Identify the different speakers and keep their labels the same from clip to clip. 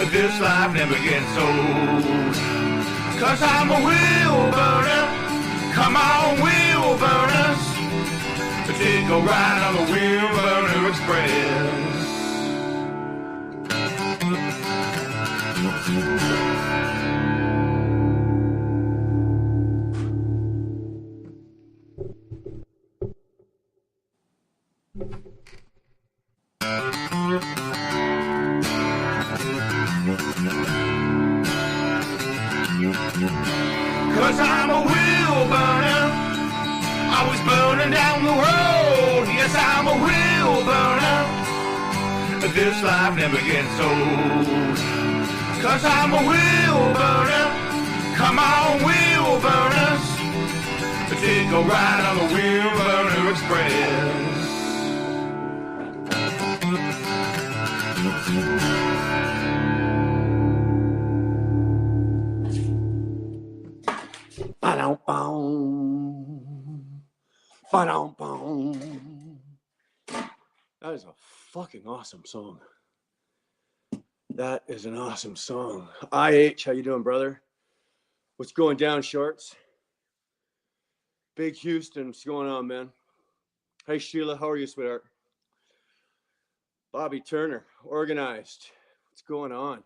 Speaker 1: This life never gets old. Cause I'm a wheel burner. Come on, wheel burners. Take a ride on the Wheel Burner Express. Cause I'm a wheel burner, always burning down the road. Yes, I'm a wheel burner. This life never gets old. Cause I'm a wheel burner. Come on, wheel burners. Take a ride on the Wheel Burner Express. That is a fucking awesome song. That is an awesome song. IH, how you doing, brother? What's going down, Shorts? Big Houston, what's going on, man? Hey, Sheila, how are you, sweetheart? Bobby Turner, organized. What's going on?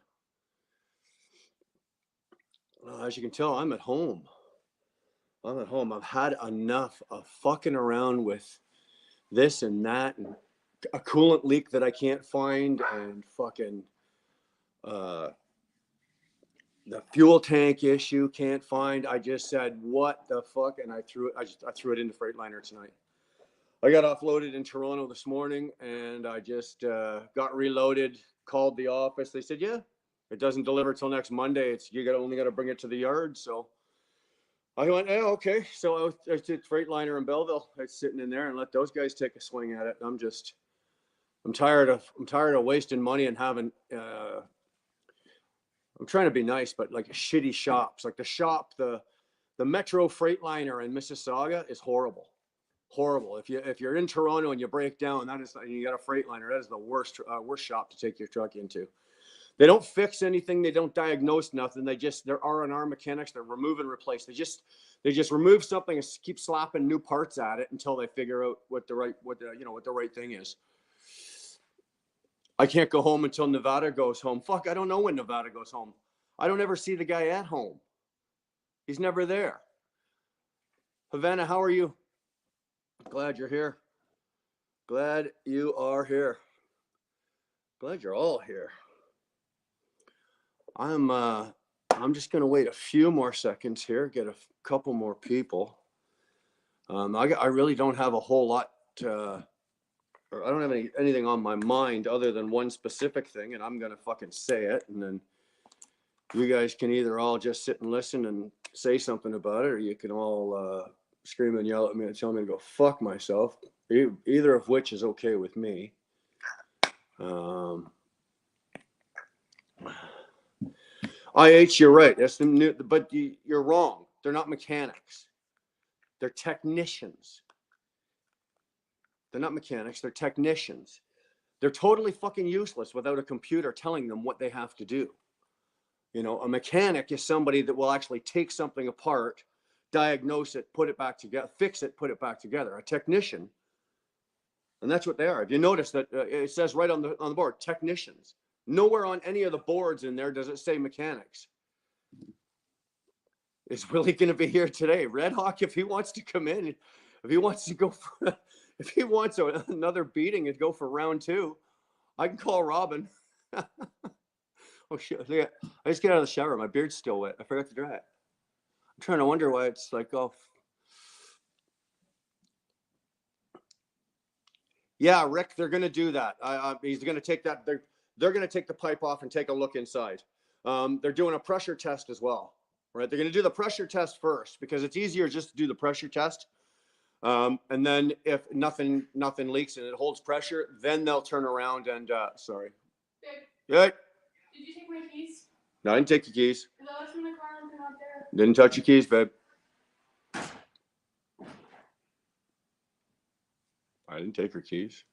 Speaker 1: As you can tell, I'm at home. I've had enough of fucking around with this and that and a coolant leak that I can't find and fucking the fuel tank issue can't find. I just said, what the fuck? And I threw it into Freightliner tonight. I got offloaded in Toronto this morning and I just got reloaded, called the office. They said, yeah, it doesn't deliver till next Monday. Only got to bring it to the yard. So I went, yeah, okay. So I took Freightliner in Belleville. I was sitting in there and let those guys take a swing at it. I'm tired of wasting money and having, I'm trying to be nice, but like shitty shops, like the Metro Freightliner in Mississauga is horrible. If you're in Toronto and you break down, and you got a Freightliner, that is the worst shop to take your truck into. They don't fix anything. They don't diagnose nothing. They're R&R mechanics. They're remove and replace. They just remove something and keep slapping new parts at it until they figure out what the right thing is. I can't go home until Nevada goes home. Fuck, I don't know when Nevada goes home. I don't ever see the guy at home. He's never there. Havana, how are you? Glad you're here. Glad you are here. Glad you're all here. I'm just going to wait a few more seconds here, get a couple more people. I really don't have a whole lot or I don't have anything on my mind other than one specific thing, and I'm going to fucking say it, and then you guys can either all just sit and listen and say something about it, or you can all scream and yell at me and tell me to go fuck myself, either of which is okay with me. IH, you're right. That's the new, but you're wrong. They're not mechanics. They're technicians. They're not mechanics. They're technicians. They're totally fucking useless without a computer telling them what they have to do. You know, a mechanic is somebody that will actually take something apart, diagnose it, put it back together, fix it, put it back together. A technician, and that's what they are. If you notice that it says right on the board, technicians. Nowhere on any of the boards in there does it say mechanics. Is Willie going to be here today? Red Hawk, if he wants to come in, if he wants to go for, if he wants another beating and go for round 2, I can call Robin. Oh shit! I just get out of the shower. My beard's still wet. I forgot to dry it. I'm trying to wonder why it's like, oh. Yeah, Rick, they're going to do that. He's going to take that. They're going to take the pipe off and take a look inside. They're doing a pressure test as well, right? They're going to do the pressure test first because it's easier just to do the pressure test. And then if nothing leaks and it holds pressure, then they'll turn around and, sorry. Good.
Speaker 2: Did you take my keys?
Speaker 1: No, I didn't take your keys.
Speaker 2: Because I left them in the car and they're not there.
Speaker 1: Didn't touch your keys, babe. I didn't take her keys.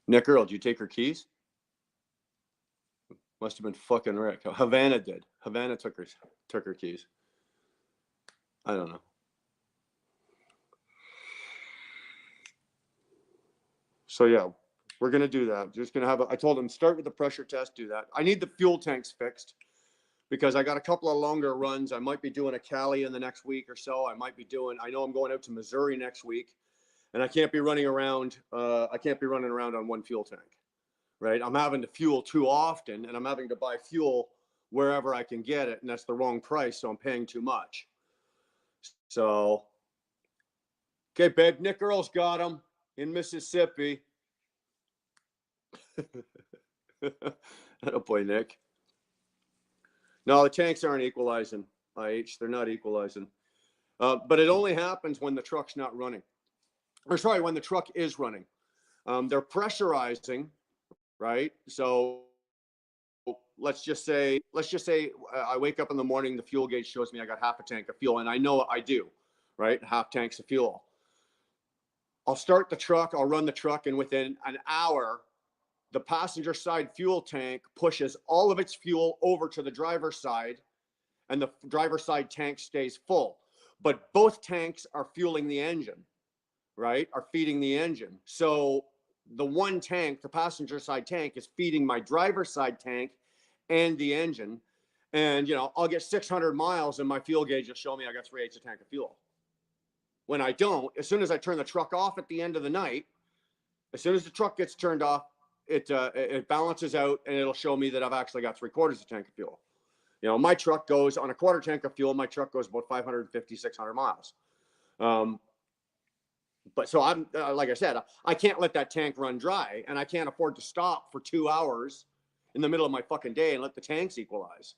Speaker 1: Nick Earl, did you take her keys? Must have been fucking Rick. Havana did. Havana took her keys. I don't know. So yeah, we're gonna do that. Just gonna have. I told him start with the pressure test. Do that. I need the fuel tanks fixed because I got a couple of longer runs. I might be doing a Cali in the next week or so. I know I'm going out to Missouri next week, and I can't be running around. I can't be running around on one fuel tank, right? I'm having to fuel too often, and I'm having to buy fuel wherever I can get it, and that's the wrong price, so I'm paying too much. So, okay, babe, Nick Earl's got him in Mississippi. Oh boy, Nick. No, the tanks aren't equalizing. They're not equalizing. But it only happens when the truck's not running. Or sorry, when the truck is running. They're pressurizing, right? So let's just say I wake up in the morning, the fuel gauge shows me I got half a tank of fuel, and I know I do, right? Half tanks of fuel. I'll start the truck, I'll run the truck, and within an hour, the passenger side fuel tank pushes all of its fuel over to the driver's side, and the driver's side tank stays full. But both tanks are fueling the engine, right? Are feeding the engine. So the one tank, the passenger side tank, is feeding my driver's side tank and the engine. And, I'll get 600 miles and my fuel gauge will show me I got 3/8 a tank of fuel. When I don't, as soon as I turn the truck off at the end of the night, as soon as the truck gets turned off, it balances out and it'll show me that I've actually got 3/4 a tank of fuel. My truck goes on a quarter tank of fuel. My truck goes about 550, 600 miles. But so I'm, like I said, I can't let that tank run dry, and I can't afford to stop for 2 hours in the middle of my fucking day and let the tanks equalize.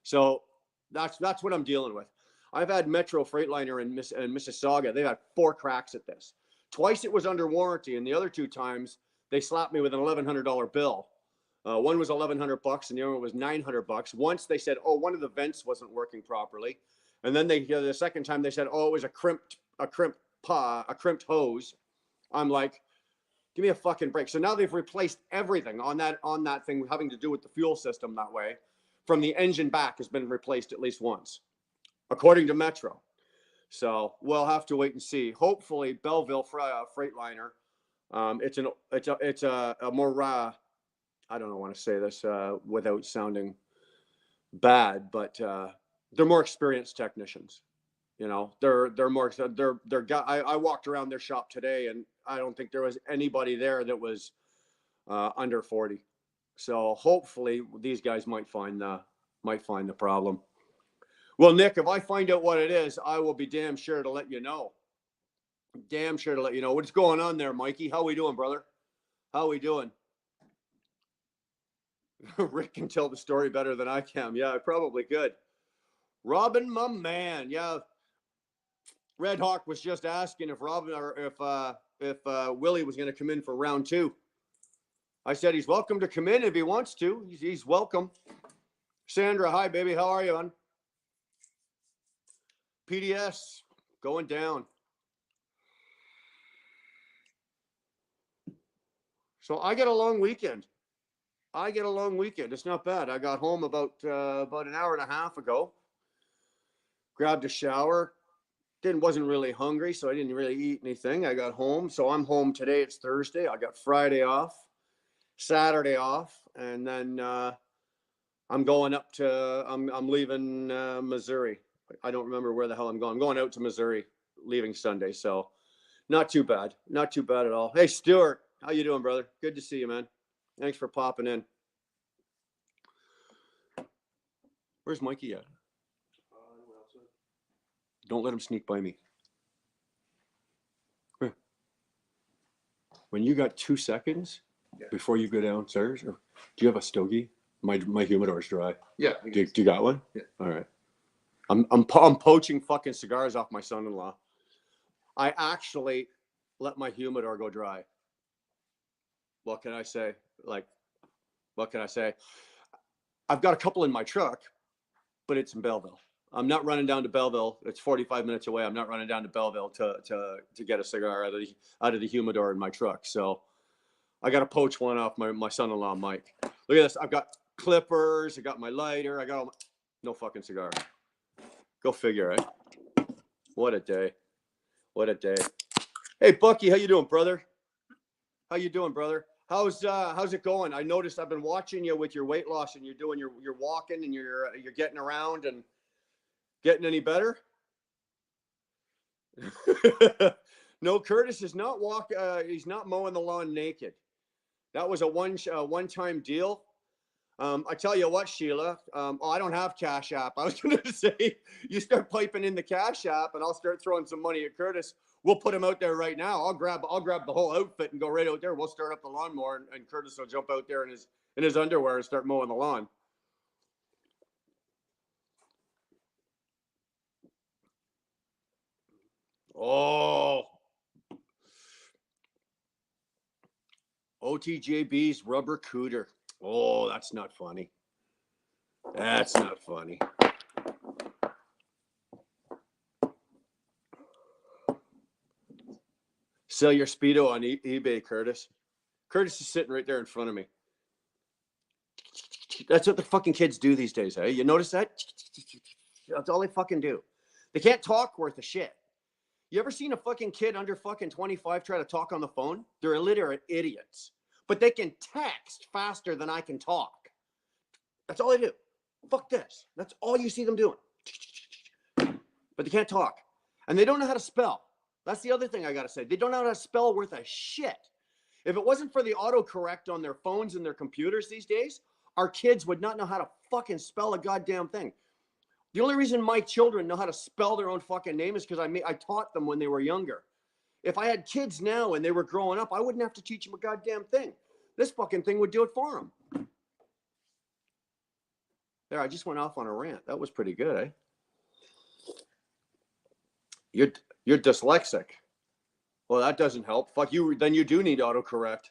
Speaker 1: So that's what I'm dealing with. I've had Metro Freightliner in Mississauga. They've had 4 cracks at this. Twice it was under warranty, and the other 2 times they slapped me with an $1,100 bill. One was $1,100 and the other one was $900. Once they said, oh, one of the vents wasn't working properly, and then the second time they said, oh, it was a crimped hose. I'm like, give me a fucking break. So now they've replaced everything on that thing having to do with the fuel system that way. From the engine back has been replaced at least once, according to Metro. So we'll have to wait and see. Hopefully, Belleville Freightliner. It's a more I don't want to say this without sounding bad, but they're more experienced technicians. They're more. I walked around their shop today, and I don't think there was anybody there that was under 40. So hopefully these guys might find the problem. Well, Nick, if I find out what it is, I will be damn sure to let you know. Damn sure to let you know. What's going on there, Mikey? How we doing, brother? How we doing? Rick can tell the story better than I can. Yeah, I probably could. Robin, my man. Yeah. Red Hawk was just asking if Robin or if Willie was going to come in for round 2. I said he's welcome to come in if he wants to. He's welcome. Sandra, hi, baby. How are you, hon? PDS going down. So I get a long weekend. It's not bad. I got home about an hour and a half ago. Grabbed a shower. Wasn't really hungry, so I didn't really eat anything. I got home. So I'm home today. It's Thursday. I got Friday off, Saturday off, and then I'm going up to I'm leaving Missouri. I don't remember where the hell I'm going. I'm going out to Missouri, leaving Sunday. So not too bad. Not too bad at all. Hey, Stuart, how you doing, brother? Good to see you, man. Thanks for popping in. Where's Mikey at? Don't let him sneak by me. When you got 2 seconds before you go downstairs, do you have a stogie? My humidor's dry.
Speaker 3: Yeah.
Speaker 1: Do you got one?
Speaker 3: Yeah.
Speaker 1: All right. I'm poaching fucking cigars off my son-in-law. I actually let my humidor go dry. What can I say? What can I say? I've got a couple in my truck, but it's in Belleville. I'm not running down to Belleville. It's 45 minutes away. I'm not running down to Belleville to get a cigar out of the humidor in my truck. So I got to poach one off my son-in-law, Mike. Look at this. I've got clippers. I got my lighter. I got all my... No fucking cigar. Go figure, right? What a day. What a day. Hey, Bucky, how you doing, brother? How you doing, brother? How's it going? I noticed I've been watching you with your weight loss, and you're walking and you're getting around and getting any better? No, Curtis is not he's not mowing the lawn naked. That was a one-time deal. I tell you what, Sheila. I don't have Cash App. I was going to say, you start piping in the Cash App, and I'll start throwing some money at Curtis. We'll put him out there right now. I'll grab the whole outfit and go right out there. We'll start up the lawnmower, and Curtis will jump out there in his underwear and start mowing the lawn. Oh, OTJB's rubber cooter. Oh, that's not funny. That's not funny. Sell your Speedo on eBay, Curtis. Curtis is sitting right there in front of me. That's what the fucking kids do these days, eh? You notice that? That's all they fucking do. They can't talk worth a shit. You ever seen a fucking kid under fucking 25 try to talk on the phone? They're illiterate idiots. But they can text faster than I can talk. That's all they do. Fuck this. That's all you see them doing. But they can't talk. And they don't know how to spell. That's the other thing I got to say. They don't know how to spell worth a shit. If it wasn't for the autocorrect on their phones and their computers these days, our kids would not know how to fucking spell a goddamn thing. The only reason my children know how to spell their own fucking name is because I taught them when they were younger. If I had kids now and they were growing up, I wouldn't have to teach them a goddamn thing. This fucking thing would do it for them. There, I just went off on a rant. That was pretty good, eh? You're dyslexic. Well, that doesn't help. Fuck you. Then you do need autocorrect.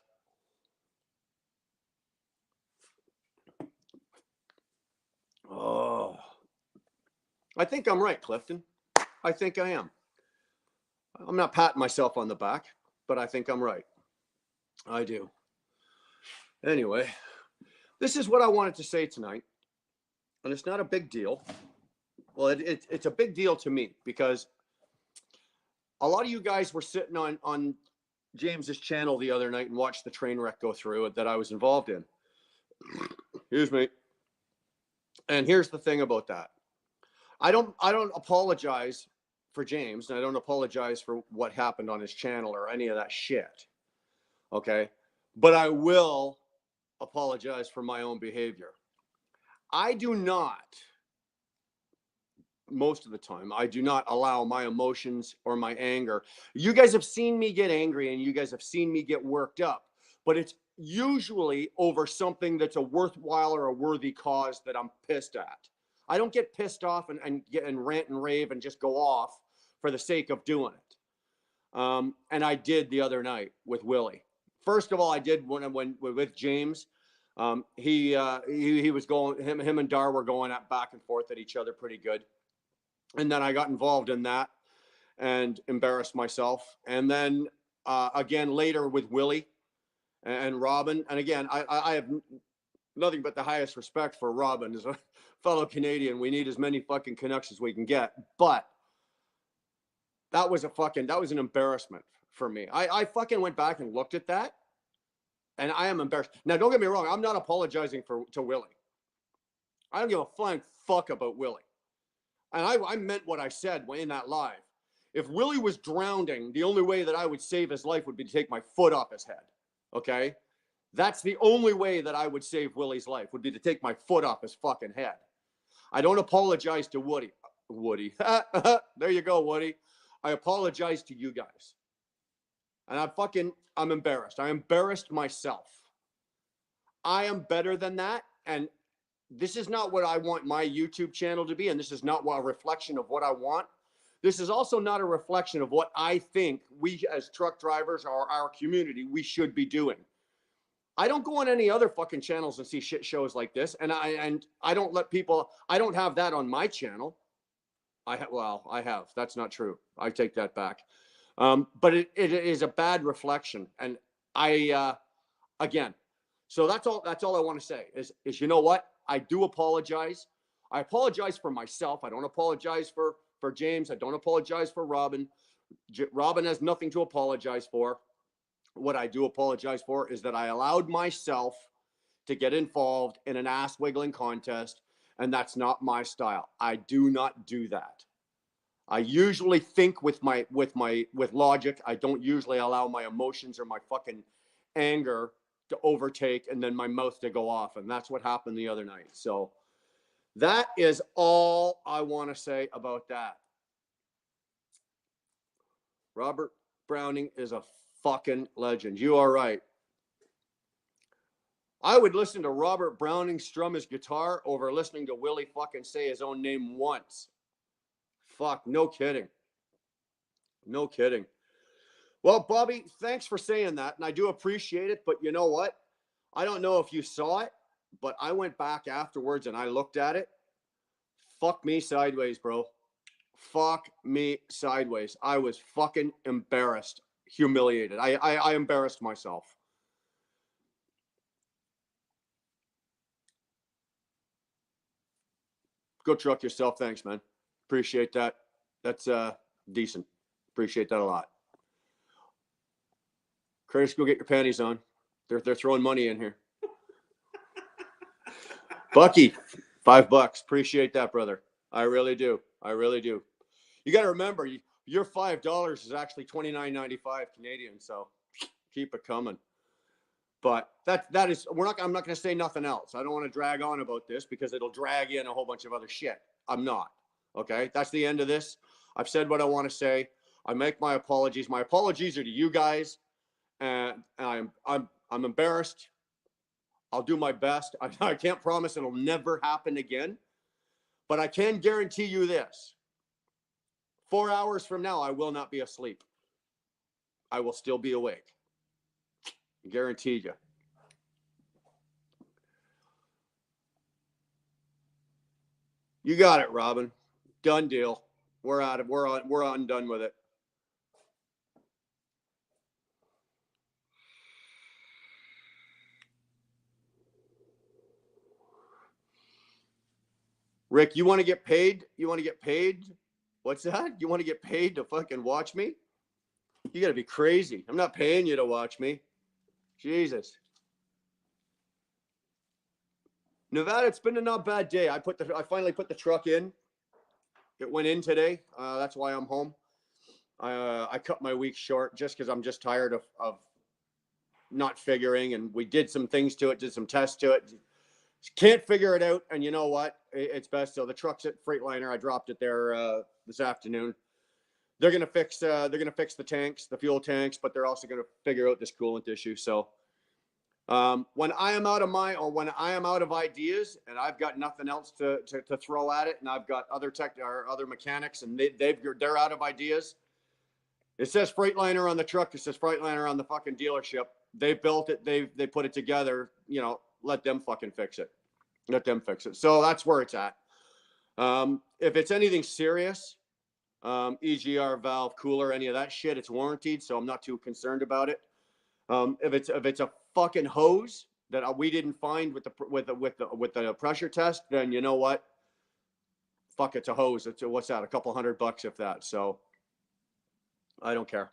Speaker 1: Oh, I think I'm right, Clifton. I think I am. I'm not patting myself on the back, but I think I'm right. I do. Anyway, this is what I wanted to say tonight. And it's not a big deal. Well, it's a big deal to me because a lot of you guys were sitting on James's channel the other night and watched the train wreck go through that I was involved in. Excuse me. And here's the thing about that. I don't apologize for James, and I don't apologize for what happened on his channel or any of that shit. Okay? But I will apologize for my own behavior. I do not, most of the time, I do not allow my emotions or my anger. You guys have seen me get angry and you guys have seen me get worked up, but it's usually over something that's a worthwhile or a worthy cause that I'm pissed at. I don't get pissed off and rant and rave and just go off for the sake of doing it. And I did the other night with Willie. First of all, I did when with James. He was going, him and Dar were going back and forth at each other pretty good. And then I got involved in that and embarrassed myself. And then again later with Willie and Robin. And again, I have nothing but the highest respect for Robin as a fellow Canadian. We need as many fucking Canucks as we can get. But that was an embarrassment for me. I fucking went back and looked at that. And I am embarrassed. Now, don't get me wrong. I'm not apologizing to Willie. I don't give a flying fuck about Willie. And I meant what I said in that live. If Willie was drowning, the only way that I would save his life would be to take my foot off his head. Okay? That's the only way that I would save Willie's life, would be to take my foot off his fucking head. I don't apologize to Woody. There you go, Woody. I apologize to you guys. And I'm embarrassed. I embarrassed myself. I am better than that. And this is not what I want my YouTube channel to be. And this is not a reflection of what I want. This is also not a reflection of what I think we as truck drivers or our community, we should be doing. I don't go on any other fucking channels and see shit shows like this. And I don't let people, I don't have that on my channel. I have. That's not true. I take that back. But it is a bad reflection. And again, So that's all I want to say is you know what? I do apologize. I apologize for myself. I don't apologize for James. I don't apologize for Robin. Robin has nothing to apologize for. What I do apologize for is that I allowed myself to get involved in an ass wiggling contest, and that's not my style. I do not do that. I usually think with logic. I don't usually allow my emotions or my fucking anger to overtake and then my mouth to go off, and that's what happened the other night. So that is all I want to say about that. Robert Browning is a fucking legend. You are right. I would listen to Robert Browning strum his guitar over listening to Willie fucking say his own name once. Fuck, no kidding. No kidding. Well, Bobby, thanks for saying that, and I do appreciate it, but you know what? I don't know if you saw it, but I went back afterwards and I looked at it. Fuck me sideways, bro. Fuck me sideways. I was fucking embarrassed, humiliated. I embarrassed myself. Go truck yourself. Thanks, man. Appreciate that. That's decent. Appreciate that a lot. Curtis, go get your panties on. They're throwing money in here. Bucky, $5. Appreciate that, brother. I really do. I really do. You got to remember, your $5 is actually $29.95 Canadian. So keep it coming. But that is, I'm not going to say nothing else. I don't want to drag on about this because it'll drag in a whole bunch of other shit. I'm not. Okay. That's the end of this. I've said what I want to say. I make my apologies. My apologies are to you guys. And I'm embarrassed. I'll do my best. I can't promise it'll never happen again, but I can guarantee you this. 4 hours from now, I will not be asleep. I will still be awake. Guaranteed you. You got it, Robin. Done deal. We're out of. We're undone with it. Rick, you want to get paid? You want to get paid? What's that? You want to get paid to fucking watch me? You got to be crazy. I'm not paying you to watch me. Jesus. Nevada, it's been a not bad day. I finally put the truck in. It went in today. That's why I'm home. I cut my week short just because I'm just tired of not figuring. And we did some things to it, did some tests to it. Can't figure it out. And you know what? It's best. So the truck's at Freightliner. I dropped it there this afternoon. They're gonna fix the tanks, the fuel tanks, but they're also gonna figure out this coolant issue. So when I am out of ideas and I've got nothing else to throw at it, and I've got other mechanics and they're out of ideas. It says Freightliner on the truck. It says Freightliner on the fucking dealership. They built it. They put it together. You know, let them fucking fix it. Let them fix it. So that's where it's at. If it's anything serious, EGR valve, cooler, any of that shit, it's warranted, so I'm not too concerned about it. If it's a fucking hose that we didn't find with the pressure test, then you know what? Fuck, it's a hose. It's what's that? A couple $100 if that. So I don't care.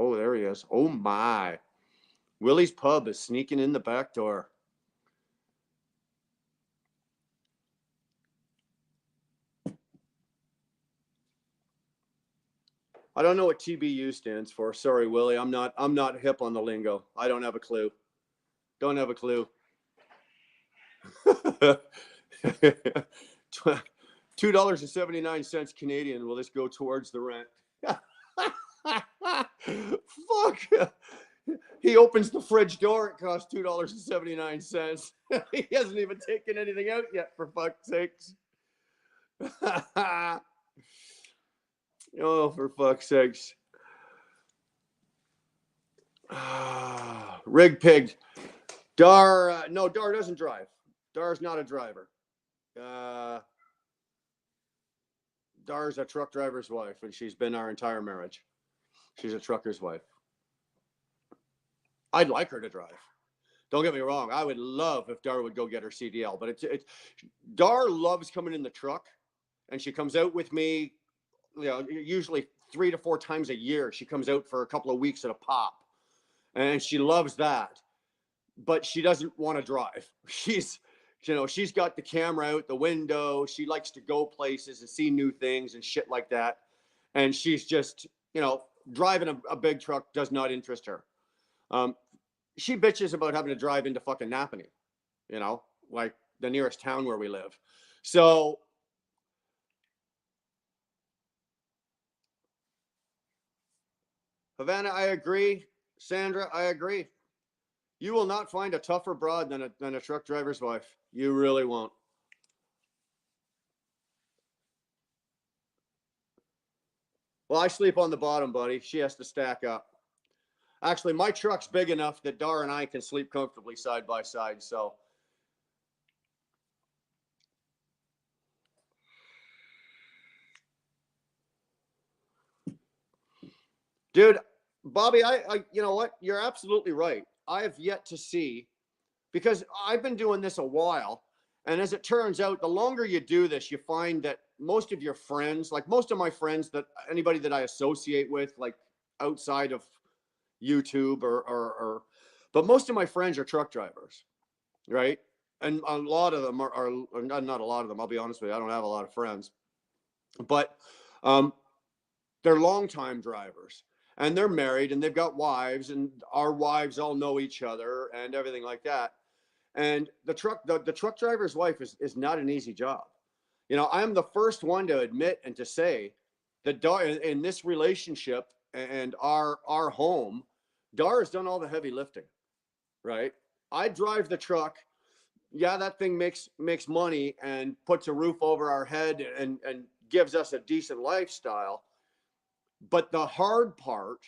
Speaker 1: Oh, there he is. Oh my. Willie's Pub is sneaking in the back door. I don't know what TBU stands for. Sorry, Willie. I'm not hip on the lingo. I don't have a clue. Don't have a clue. $2.79 Canadian. Will this go towards the rent? Fuck. He opens the fridge door. It costs $2.79. He hasn't even taken anything out yet, for fuck's sakes. Oh, for fuck's sakes. Rig Pig. No, Dar doesn't drive. Dar's not a driver. Dar's a truck driver's wife, and she's been our entire marriage. She's a trucker's wife. I'd like her to drive. Don't get me wrong. I would love if Dar would go get her CDL, but it's Dar loves coming in the truck, and she comes out with me, usually 3 to 4 times a year. She comes out for a couple of weeks at a pop, and she loves that. But she doesn't want to drive. She's got the camera out the window. She likes to go places and see new things and shit like that. And she's just, driving a big truck does not interest her. She bitches about having to drive into fucking Napanee, like the nearest town where we live. So Havana, I agree. Sandra, I agree. You will not find a tougher broad than a truck driver's wife. You really won't. Well, I sleep on the bottom, buddy. She has to stack up. Actually, my truck's big enough that Dar and I can sleep comfortably side by side. So, dude, Bobby, I you know what? You're absolutely right. I have yet to see, because I've been doing this a while. And as it turns out, the longer you do this, you find that most of your friends, like most of my friends, that anybody that I associate with, like outside of YouTube but most of my friends are truck drivers, right? And a lot of them are not a lot of them. I'll be honest with you. I don't have a lot of friends, but they're longtime drivers, and they're married, and they've got wives, and our wives all know each other and everything like that. And the truck driver's wife is not an easy job. I'm the first one to admit and to say that Dar, in this relationship and our home, Dar has done all the heavy lifting, right? I drive the truck. Yeah, that thing makes money and puts a roof over our head and gives us a decent lifestyle. But the hard part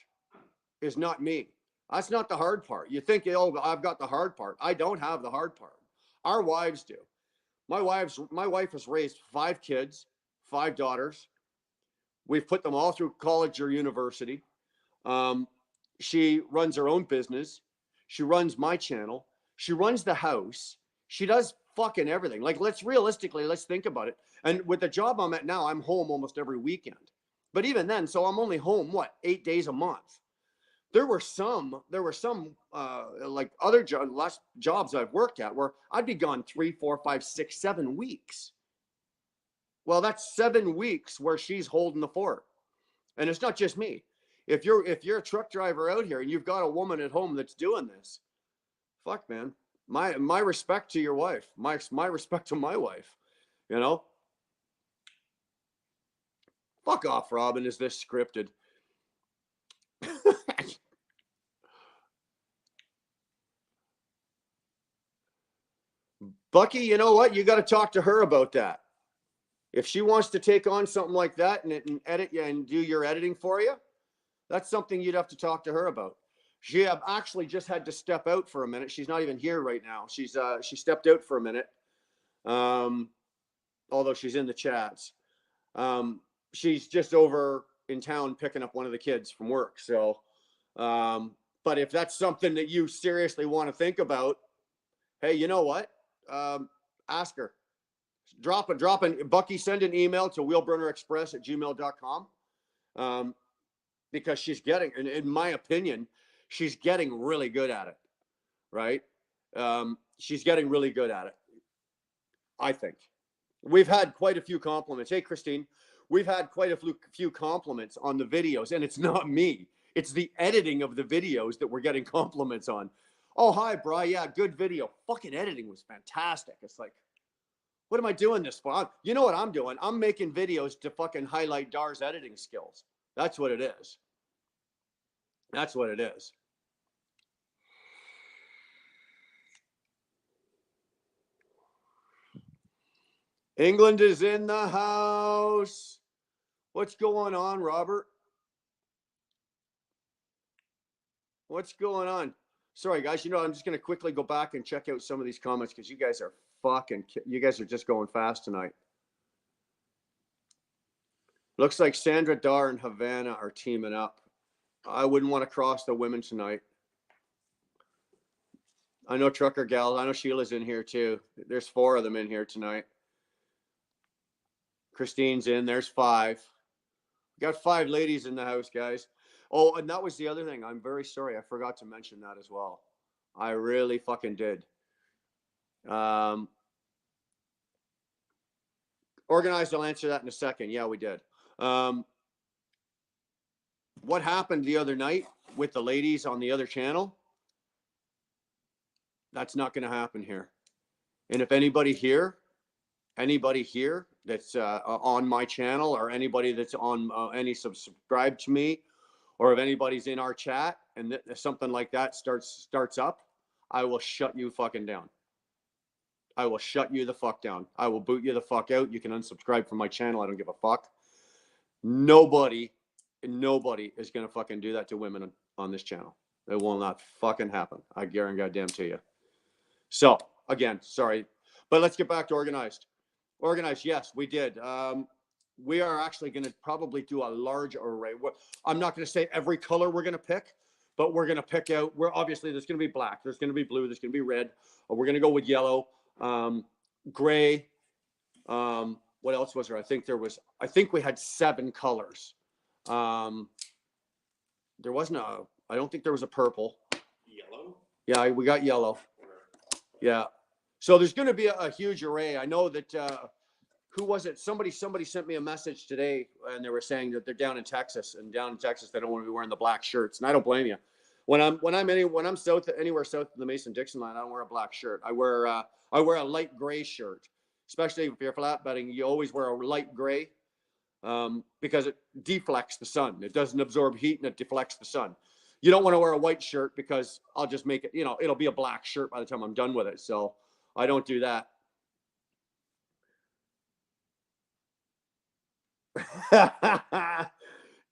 Speaker 1: is not me. That's not the hard part. You think, oh, I've got the hard part. I don't have the hard part. Our wives do. My wife has raised 5 kids, 5 daughters. We've put them all through college or university. She runs her own business. She runs my channel. She runs the house. She does fucking everything. Like, let's think about it. And with the job I'm at now, I'm home almost every weekend. But even then, so I'm only home, 8 days a month. There were some like other last jobs I've worked at where I'd be gone 3, 4, 5, 6, 7 weeks. Well, that's 7 weeks where she's holding the fort. And it's not just me. If you're a truck driver out here and you've got a woman at home that's doing this, fuck, man. My respect to your wife. My respect to my wife. Fuck off, Robin. Is this scripted? Bucky, you know what? You got to talk to her about that. If she wants to take on something like that and edit you and do your editing for you, that's something you'd have to talk to her about. She actually just had to step out for a minute. She's not even here right now. She stepped out for a minute, although she's in the chats. She's just over in town picking up one of the kids from work. So, but if that's something that you seriously want to think about, hey, you know what? Ask her. Drop in. Bucky, send an email to wheelburnerexpress@gmail.com. Because she's getting, in my opinion, she's getting really good at it, right? She's getting really good at it, I think. We've had quite a few compliments. Hey, Christine, we've had quite a few compliments on the videos, and it's not me. It's the editing of the videos that we're getting compliments on. Oh, hi, Bri. Yeah, good video. Fucking editing was fantastic. It's like, what am I doing this for? You know what I'm doing? I'm making videos to fucking highlight Dar's editing skills. That's what it is. That's what it is. England is in the house. What's going on, Robert? What's going on? Sorry, guys. I'm just going to quickly go back and check out some of these comments because you guys are just going fast tonight. Looks like Sandra Dar and Havana are teaming up. I wouldn't want to cross the women tonight. I know Trucker Gal. I know Sheila's in here too. There's 4 of them in here tonight. Christine's in. There's 5. We got 5 ladies in the house, guys. Oh, and that was the other thing. I'm very sorry. I forgot to mention that as well. I really fucking did. Organized, I'll answer that in a second. Yeah, we did. What happened the other night with the ladies on the other channel? That's not going to happen here. And if anybody here that's on my channel, or anybody that's on any subscribe to me, or if anybody's in our chat and something like that starts up, I will shut you fucking down. I will shut you the fuck down. I will boot you the fuck out. You can unsubscribe from my channel. I don't give a fuck. Nobody is going to fucking do that to women on this channel. It will not fucking happen. I guarantee goddamn to you. So, again, sorry. But let's get back to organized. Organized, yes, we did. We are actually going to probably do a large array. I'm not going to say every color we're going to pick, but we're going to pick out. Obviously, there's going to be black, there's going to be blue, there's going to be red. We're going to go with yellow, gray. What else was there? I think we had 7 colors. There wasn't I don't think there was a purple.
Speaker 3: Yellow?
Speaker 1: Yeah, we got yellow. Yeah. So there's going to be a huge array. I know that, who was it? Somebody sent me a message today, and they were saying that they're down in Texas, and down in Texas, they don't want to be wearing the black shirts. And I don't blame you. When I'm anywhere south of the Mason-Dixon line, I don't wear a black shirt. I wear a light gray shirt, especially if you're flatbedding. You always wear a light gray, because it deflects the sun. It doesn't absorb heat, and it deflects the sun. You don't want to wear a white shirt, because I'll just make it, it'll be a black shirt by the time I'm done with it. So I don't do that.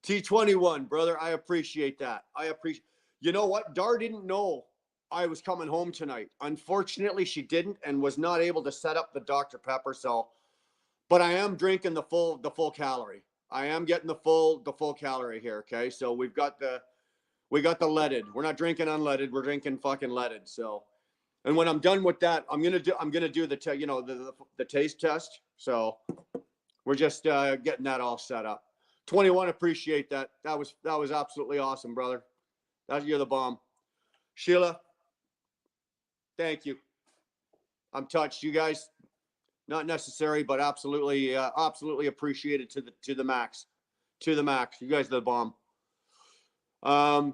Speaker 1: T21, brother. I appreciate that. You know what? Dar didn't know I was coming home tonight. Unfortunately, she didn't, and was not able to set up the Dr. Pepper. So, but I am drinking the full calorie. I am getting the full calorie here. Okay. So we got the leaded. We're not drinking unleaded. We're drinking fucking leaded. So, and when I'm done with that, I'm gonna do the taste test. So we're just getting that all set up. 21, appreciate that. That was absolutely awesome, brother. You're the bomb. Sheila, thank you. I'm touched. You guys, not necessary, but absolutely appreciated to the max. To the max. You guys are the bomb. I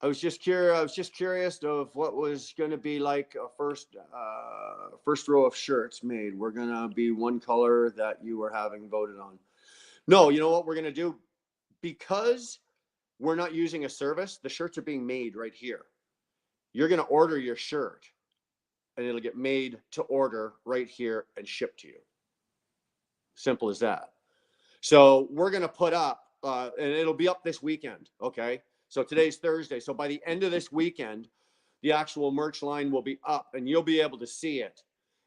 Speaker 1: was just curious of what was going to be like a first row of shirts made. We're going to be one color that you were having voted on. No, you know what we're going to do? Because we're not using a service, the shirts are being made right here. You're going to order your shirt, and it'll get made to order right here and shipped to you. Simple as that. So we're going to put up, and it'll be up this weekend, okay? So today's Thursday. So by the end of this weekend, the actual merch line will be up, and you'll be able to see it.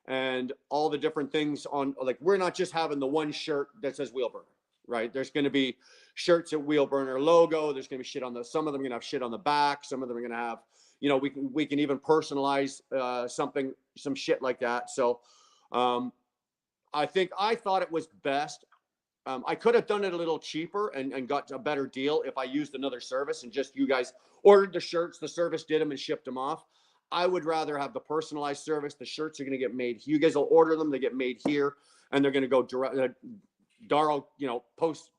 Speaker 1: And all the different things on, like, we're not just having the one shirt that says Wheelburner, right? There's going to be shirts at Wheelburner logo. There's going to be shit on some of them are going to have shit on the back. Some of them are going to have, we can even personalize some shit like that. So I thought it was best. I could have done it a little cheaper and got a better deal if I used another service and just you guys ordered the shirts, the service did them and shipped them off. I would rather have the personalized service. The shirts are going to get made. You guys will order them. They get made here, and they're going to go direct. Darryl,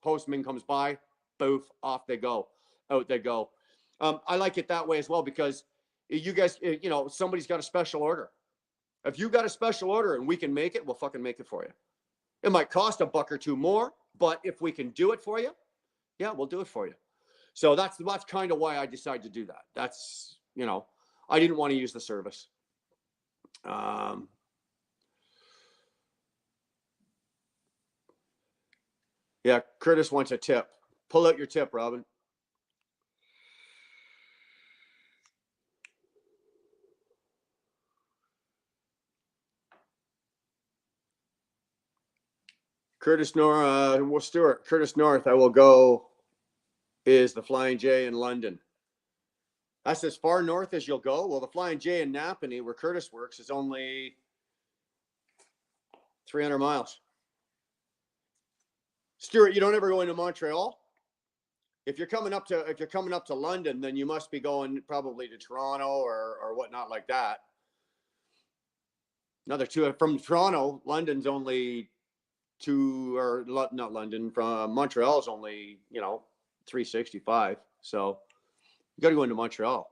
Speaker 1: postman comes by, boof, off they go. Out they go. I like it that way as well, because you guys, somebody's got a special order. If you got a special order and we can make it, we'll fucking make it for you. It might cost $1 or $2 more, but if we can do it for you, yeah, we'll do it for you. So that's kind of why I decided to do that. That's, I didn't want to use the service. Yeah, Curtis wants a tip. Pull out your tip, Robin. Curtis North, well, Stuart, Curtis North, I will go is the Flying J in London. That's as far north as you'll go. Well, the Flying J in Napanee, where Curtis works, is only 300 miles. Stuart, you don't ever go into Montreal? If you're coming up to London, then you must be going probably to Toronto or whatnot like that. Another two from Toronto. London's only not London, from Montreal is only 365. So you got to go into Montreal.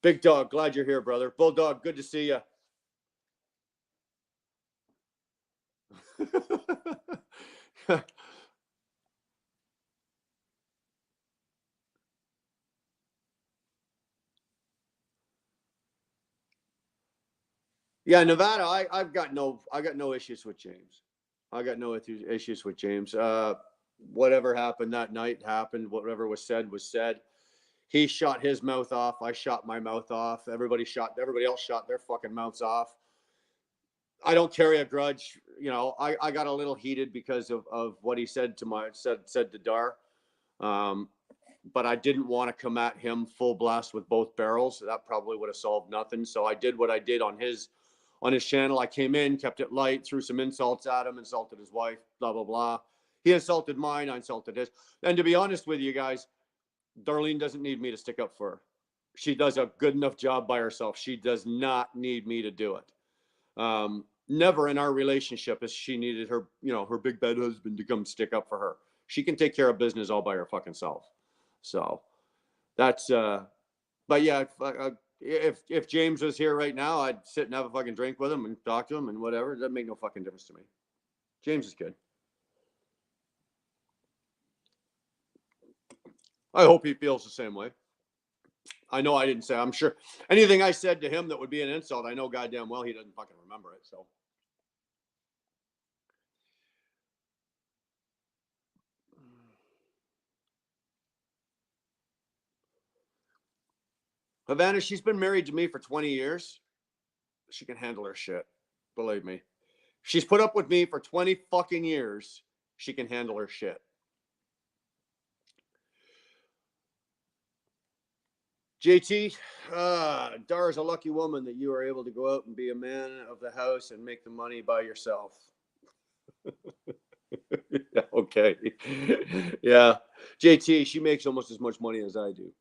Speaker 1: Big Dog, glad you're here, brother. Bulldog, good to see you. Yeah, Nevada. I got no issues with James. I got no issues with James. Whatever happened that night happened. Whatever was said was said. He shot his mouth off. I shot my mouth off. Everybody else shot their fucking mouths off. I don't carry a grudge. I got a little heated because of what he said to Dar. But I didn't want to come at him full blast with both barrels. That probably would have solved nothing. So I did what I did on his channel. I came in, kept it light, threw some insults at him, insulted his wife, blah, blah, blah. He insulted mine, I insulted his. And to be honest with you guys, Darlene doesn't need me to stick up for her. She does a good enough job by herself. She does not need me to do it. Never in our relationship has she needed her big bad husband to come stick up for her. She can take care of business all by her fucking self. So that's, but yeah, if James was here right now, I'd sit and have a fucking drink with him and talk to him and whatever. It doesn't make no fucking difference to me. James is good. I hope he feels the same way. I know I didn't say, I'm sure anything I said to him that would be an insult, I know goddamn well he doesn't fucking remember it. So. Havana, she's been married to me for 20 years. She can handle her shit. Believe me. She's put up with me for 20 fucking years. She can handle her shit. JT, Dar is a lucky woman that you are able to go out and be a man of the house and make the money by yourself. Okay. Yeah. JT, she makes almost as much money as I do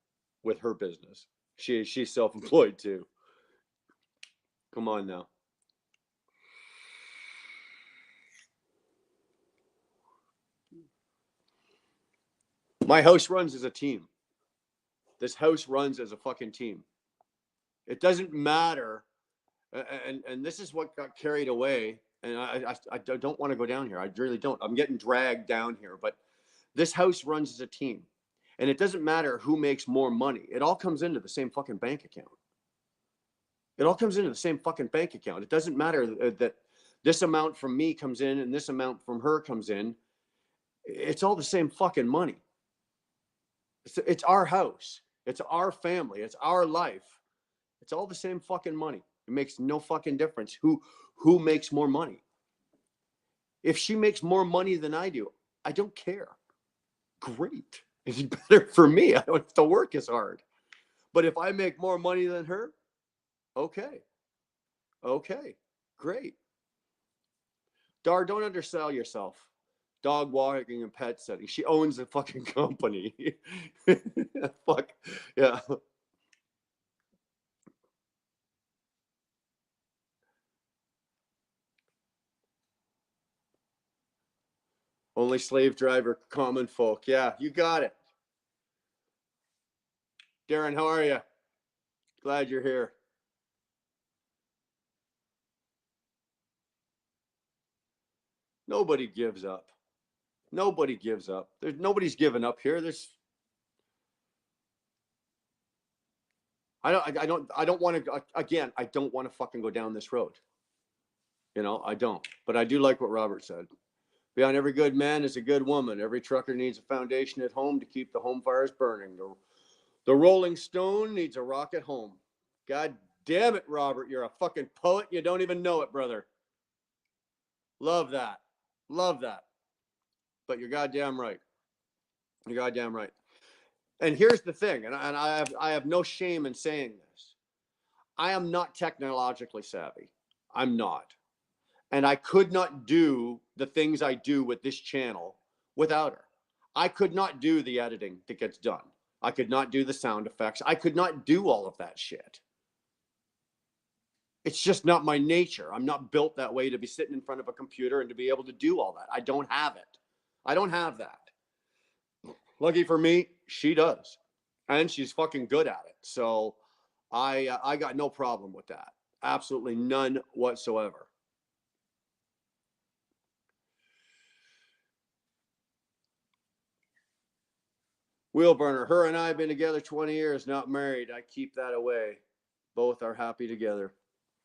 Speaker 1: with her business. She's self-employed too. Come on now. My house runs as a team. This house runs as a fucking team. It doesn't matter. And this is what got carried away. And I don't want to go down here. I really don't. I'm getting dragged down here. But this house runs as a team. And it doesn't matter who makes more money. It all comes into the same fucking bank account. It all comes into the same fucking bank account. It doesn't matter that this amount from me comes in and this amount from her comes in. It's all the same fucking money. It's our house. It's our family. It's our life. It's all the same fucking money. It makes no fucking difference who makes more money. If she makes more money than I do, I don't care. Great. It's better for me. I don't have to work as hard. But if I make more money than her, okay. Okay. Great. Dar, don't undersell yourself. Dog walking and pet setting. She owns the fucking company. Fuck. Yeah. Only slave driver, common folk. Yeah, you got it. Darren, how are you? Glad you're here. Nobody gives up. Nobody gives up. Nobody's giving up here. I don't want to, again, I don't want to fucking go down this road. I don't. But I do like what Robert said. Beyond every good man is a good woman. Every trucker needs a foundation at home to keep the home fires burning. The Rolling Stone needs a rock at home. God damn it, Robert. You're a fucking poet. You don't even know it, brother. Love that. Love that. But you're goddamn right. You're goddamn right. And here's the thing, and I have no shame in saying this. I am not technologically savvy. I'm not. And I could not do the things I do with this channel without her. I could not do the editing that gets done. I could not do the sound effects. I could not do all of that shit. It's just not my nature. I'm not built that way to be sitting in front of a computer and to be able to do all that. I don't have it. I don't have that. Lucky for me, she does. And she's fucking good at it. So I got no problem with that. Absolutely none whatsoever. Wheelburner, her and I have been together 20 years, not married. I keep that away. Both are happy together.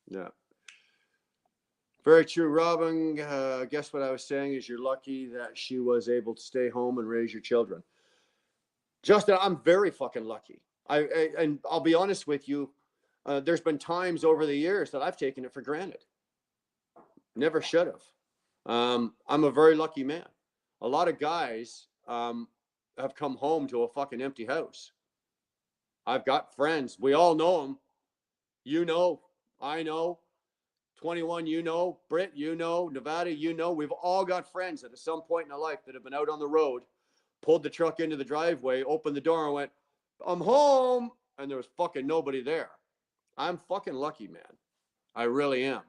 Speaker 1: Yeah. Very true, Robin. Guess what I was saying is you're lucky that she was able to stay home and raise your children. Justin, I'm very fucking lucky. And I'll be honest with you. There's been times over the years that I've taken it for granted. Never should have. I'm a very lucky man. A lot of guys have come home to a fucking empty house. I've got friends. We all know them. You know, I know. 21, you know. Britt, you know. Nevada, you know. We've all got friends that at some point in their life that have been out on the road, pulled the truck into the driveway, opened the door and went, I'm home. And there was fucking nobody there. I'm fucking lucky, man. I really am.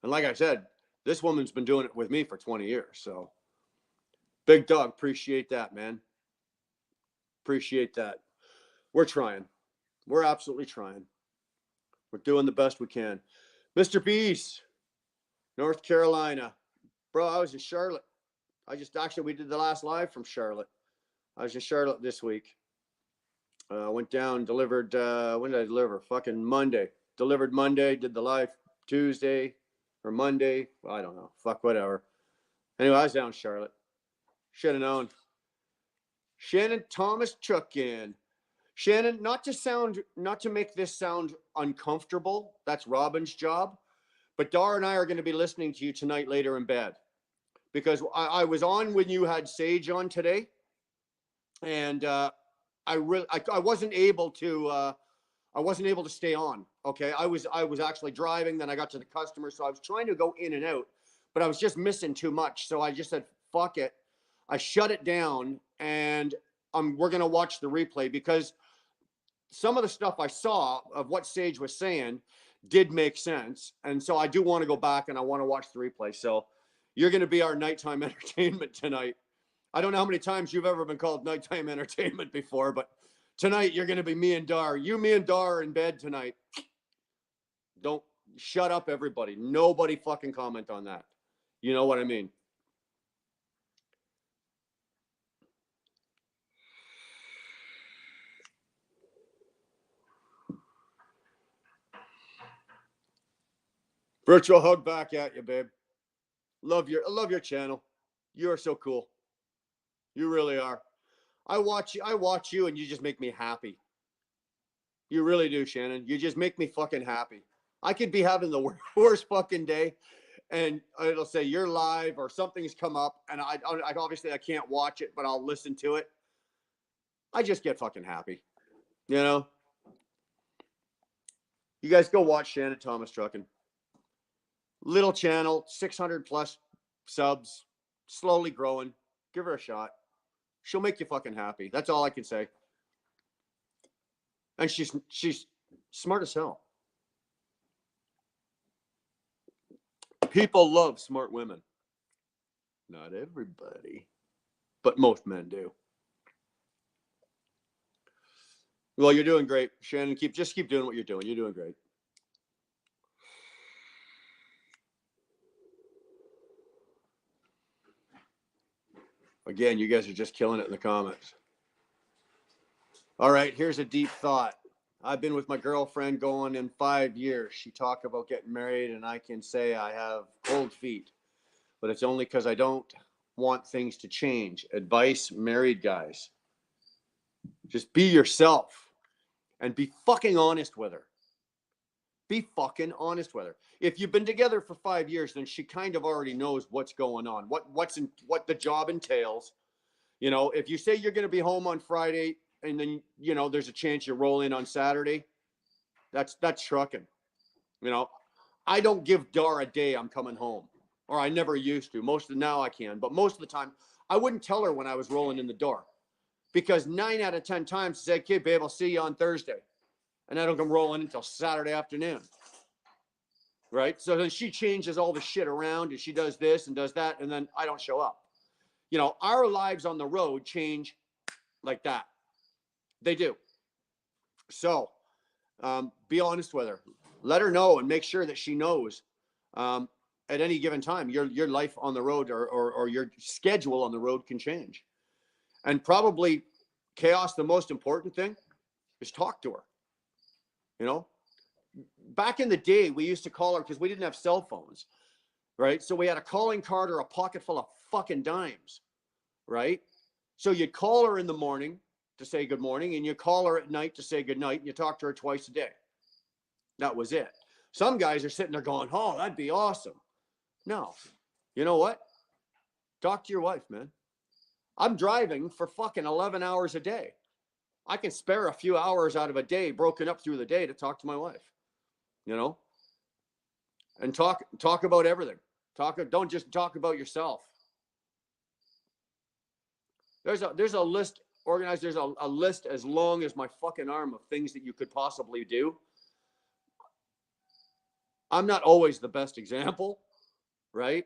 Speaker 1: And like I said, this woman's been doing it with me for 20 years. So big dog, appreciate that, man. Appreciate that. We're trying. We're absolutely trying. We're doing the best we can. Mr. Beast, North Carolina. Bro, I was in Charlotte. We did the last live from Charlotte. I was in Charlotte this week. Went down, delivered, when did I deliver? Fucking Monday. Delivered Monday, did the live Tuesday or Monday. I don't know. Fuck, whatever. Anyway, I was down in Charlotte. Should have known. Shannon Thomas Chuckin. Shannon, not to make this sound uncomfortable. That's Robin's job. But Dar and I are going to be listening to you tonight later in bed. Because I was on when you had Sage on today. And I wasn't able to stay on. Okay. I was actually driving, then I got to the customer. So I was trying to go in and out, but I was just missing too much. So I just said, fuck it. I shut it down and we're going to watch the replay because some of the stuff I saw of what Sage was saying did make sense. And so I do want to go back and I want to watch the replay. So you're going to be our nighttime entertainment tonight. I don't know how many times you've ever been called nighttime entertainment before, but tonight you're going to be me and Dar. Me and Dar are in bed tonight. Don't shut up, everybody. Nobody fucking comment on that. You know what I mean? Virtual hug back at you, babe. I love your channel. You are so cool. You really are. I watch you and you just make me happy. You really do, Shannon. You just make me fucking happy. I could be having the worst fucking day and it'll say you're live or something's come up and I obviously I can't watch it, but I'll listen to it. I just get fucking happy. You know? You guys go watch Shannon Thomas Truckin'. Little channel, 600 plus subs, slowly growing. Give her a shot. She'll make you fucking happy. That's all I can say. And she's smart as hell. People love smart women. Not everybody, but most men do. Well, you're doing great, Shannon. Just keep doing what you're doing. You're doing great. Again, you guys are just killing it in the comments. All right, here's a deep thought. I've been with my girlfriend going in 5 years. She talked about getting married, and I can say I have cold feet, but it's only because I don't want things to change. Advice, married guys. Just be yourself. and be fucking honest with her. Be fucking honest with her. If you've been together for 5 years, then she kind of already knows what's going on, what the job entails. You know, if you say you're going to be home on Friday and then, you know, there's a chance you roll in on Saturday, that's trucking. You know, I don't give Dar a day I'm coming home, or I never used to. Now I can, but most of the time I wouldn't tell her when I was rolling in the door, because 9 out of 10 times I say, "Okay, babe, I'll see you on Thursday," and I don't come rolling until Saturday afternoon. Right? So then she changes all the shit around, and she does this and does that, and then I don't show up. You know, our lives on the road change like that. They do. So be honest with her. Let her know and make sure that she knows at any given time your life on the road or your schedule on the road can change. And probably, Chaos, the most important thing is talk to her. You know, back in the day, we used to call her because we didn't have cell phones, right? So we had a calling card or a pocket full of fucking dimes, right? So you'd call her in the morning to say good morning, and you call her at night to say good night, and you talk to her twice a day. That was it. Some guys are sitting there going, "Oh, that'd be awesome." No. You know what? Talk to your wife, man. I'm driving for fucking 11 hours a day. I can spare a few hours out of a day broken up through the day to talk to my wife, you know, and talk about everything. Don't just talk about yourself. There's a list organized. There's a list as long as my fucking arm of things that you could possibly do. I'm not always the best example, right?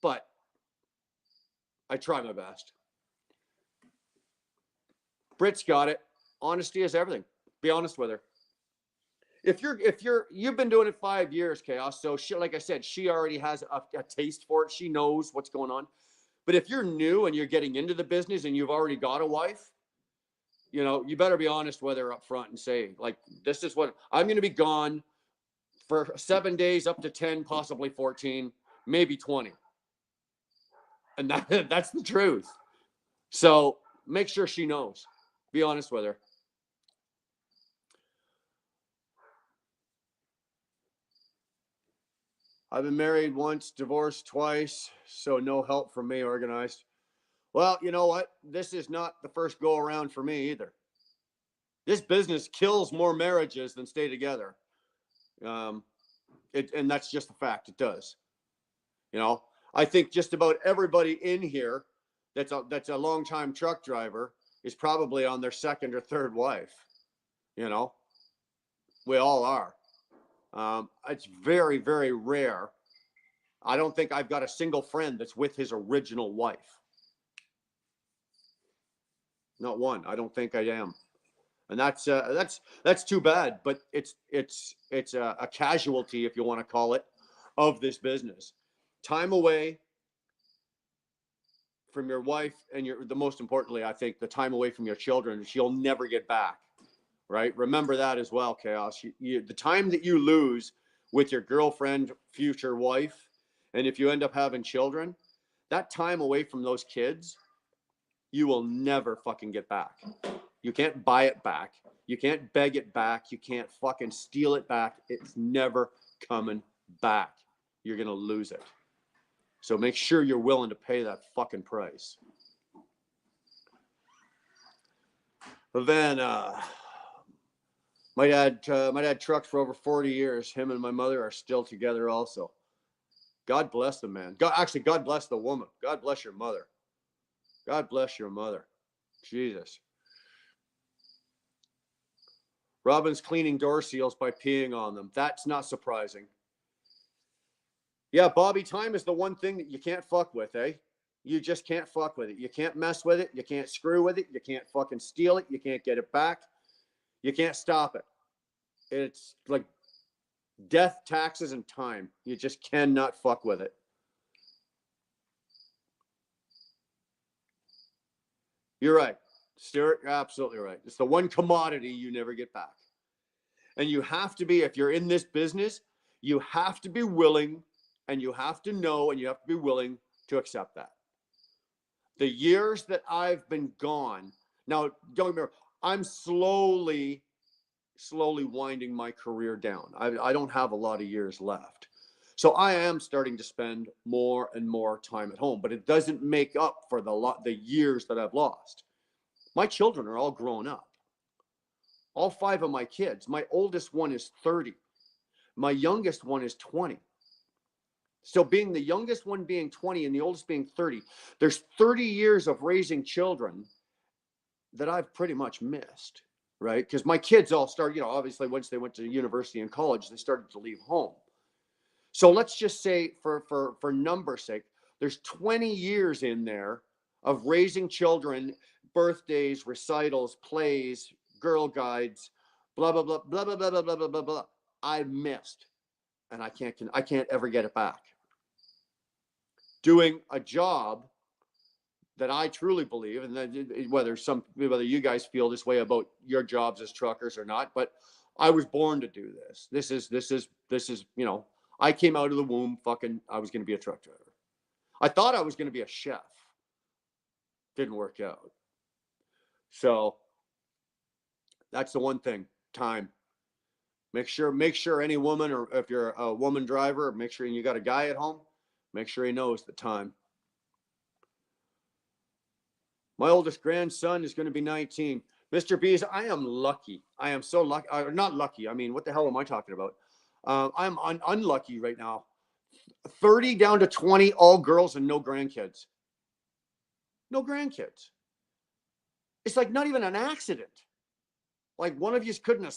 Speaker 1: But I try my best. Britt's got it. Honesty is everything. Be honest with her. If you've been doing it 5 years, Chaos. So she, like I said, she already has a taste for it. She knows what's going on. But if you're new and you're getting into the business and you've already got a wife, you know, you better be honest with her up front and say, like, this is what I'm going to be gone for 7 days, up to 10, possibly 14, maybe 20. And that's the truth. So make sure she knows. Be honest with her. I've been married once, divorced twice, so no help from me organized. Well, you know what? This is not the first go around for me either. This business kills more marriages than stay together. And that's just a fact. It does. You know, I think just about everybody in here that's a long-time truck driver is probably on their second or third wife. You know, we all are. It's very, very rare. I don't think I've got a single friend that's with his original wife. Not one. I don't think I am. And that's too bad, but it's a casualty, if you want to call it, of this business. Time away from your wife, and the most importantly, I think, the time away from your children, which you'll never get back. Right? Remember that as well, Chaos. The time that you lose with your girlfriend, future wife, and if you end up having children, that time away from those kids, you will never fucking get back. You can't buy it back. You can't beg it back. You can't fucking steal it back. It's never coming back. You're going to lose it. So make sure you're willing to pay that fucking price. But then, my dad trucked for over 40 years. Him and my mother are still together also. God bless the man. God bless the woman. God bless your mother. God bless your mother. Jesus. Robin's cleaning door seals by peeing on them. That's not surprising. Yeah, Bobby, time is the one thing that you can't fuck with, eh? You just can't fuck with it. You can't mess with it. You can't screw with it. You can't fucking steal it. You can't get it back. You can't stop it. It's like death, taxes, and time. You just cannot fuck with it. You're right, Stuart. You're absolutely right. It's the one commodity you never get back. And you have to be, if you're in this business, you have to be willing, and you have to know, and you have to be willing to accept that. The years that I've been gone, now don't remember, I'm slowly slowly winding my career down. I don't have a lot of years left. So I am starting to spend more and more time at home, but it doesn't make up for the years that I've lost. My children are all grown up. All 5 of my kids. My oldest one is 30. My youngest one is 20. So being the youngest one being 20 and the oldest being 30, there's 30 years of raising children that I've pretty much missed, right? Because my kids all started, obviously once they went to university and college, they started to leave home. So let's just say for number's sake, there's 20 years in there of raising children, birthdays, recitals, plays, girl guides, blah, blah, blah, blah, blah, blah, blah, blah, blah, blah, blah. I missed, and I can't ever get it back. Doing a job that I truly believe, and then whether you guys feel this way about your jobs as truckers or not, but I was born to do this. This is, I came out of the womb I was going to be a truck driver. I thought I was going to be a chef. Didn't work out. So that's the one thing, time. Make sure any woman, or if you're a woman driver, make sure you got a guy at home, make sure he knows the time. My oldest grandson is going to be 19. Mr. Bees, I am lucky. I am so lucky. Not lucky. I mean, what the hell am I talking about? I'm unlucky right now. 30 down to 20, all girls and no grandkids. No grandkids. It's like not even an accident. Like one of you couldn't have,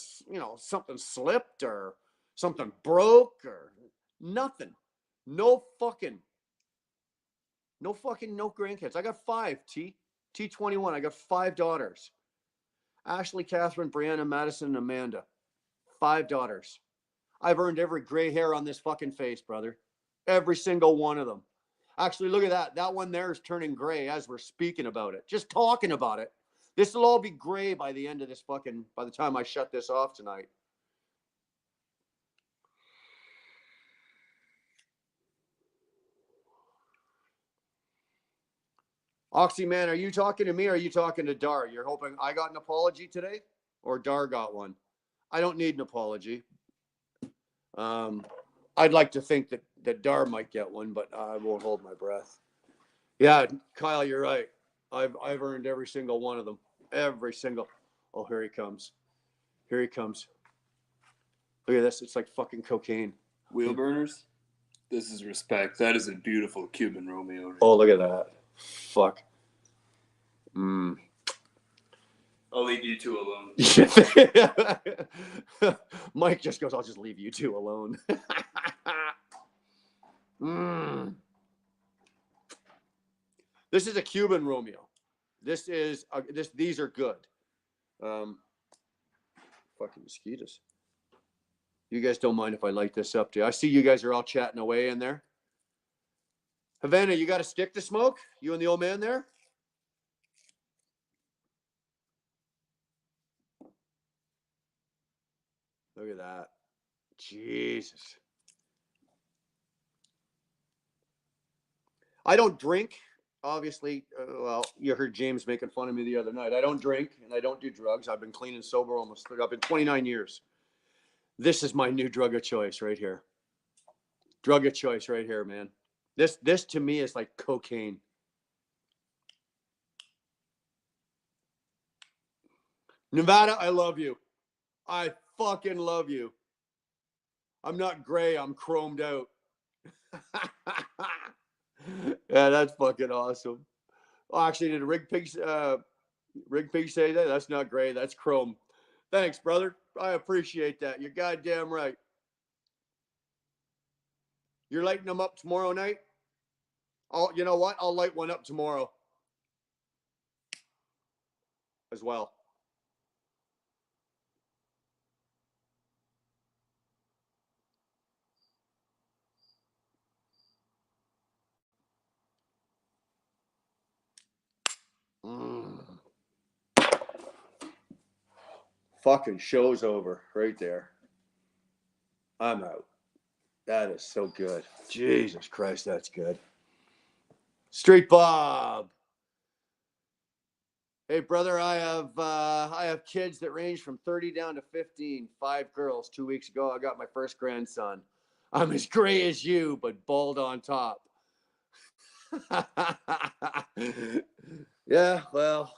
Speaker 1: something slipped or something broke or nothing. No grandkids. I got 5, T21. I got 5 daughters. Ashley, Catherine, Brianna, Madison, and Amanda. 5 daughters. I've earned every gray hair on this fucking face, brother. Every single one of them. Actually, look at that. That one there is turning gray as we're speaking about it. Just talking about it. This will all be gray by the end of this by the time I shut this off tonight. Oxy Man, are you talking to me or are you talking to Dar? You're hoping I got an apology today or Dar got one? I don't need an apology. I'd like to think that Dar might get one, but I won't hold my breath. Yeah, Kyle, you're right. I've earned every single one of them. Every single. Oh, here he comes. Here he comes. Look at this. It's like fucking cocaine.
Speaker 3: Wheel burners? This is respect. That is a beautiful Cuban Romeo.
Speaker 1: Oh, look at that. Fuck.
Speaker 3: I'll leave you two alone.
Speaker 1: Mike just goes, I'll just leave you two alone. This is a Cuban Romeo. These are good. Fucking mosquitoes. You guys don't mind if I light this up, do you? I see you guys are all chatting away in there. Havana, you got a stick to smoke? You and the old man there? Look at that. Jesus. I don't drink. Obviously, well, you heard James making fun of me the other night. I don't drink and I don't do drugs. I've been clean and sober I've been 29 years. This is my new drug of choice right here. Drug of choice right here, man. This to me is like cocaine. Nevada, I love you. I fucking love you. I'm not gray. I'm chromed out. Yeah, that's fucking awesome. Oh, actually, did Rig Pig say that? That's not gray. That's chrome. Thanks, brother. I appreciate that. You're goddamn right. You're lighting them up tomorrow night? You know what? I'll light one up tomorrow as well. Fucking show's over right there. I'm out. That is so good. Jesus Christ, that's good. Street Bob. Hey, brother, I have kids that range from 30 down to 15. 5 girls. 2 weeks ago, I got my first grandson. I'm as gray as you, but bald on top. Yeah, well,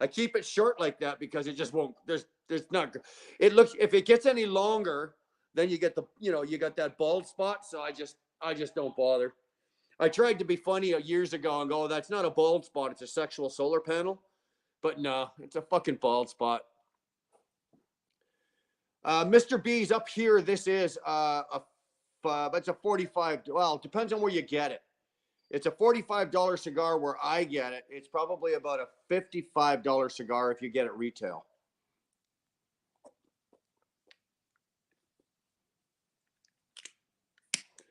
Speaker 1: I keep it short like that because it just won't. There's not. It looks if it gets any longer, then you get the you got that bald spot. So I just don't bother. I tried to be funny years ago and go, that's not a bald spot. It's a sexual solar panel. But no, it's a fucking bald spot. Mr. B's up here. This is it's a 45. Well, it depends on where you get it. It's a $45 cigar where I get it. It's probably about a $55 cigar if you get it retail.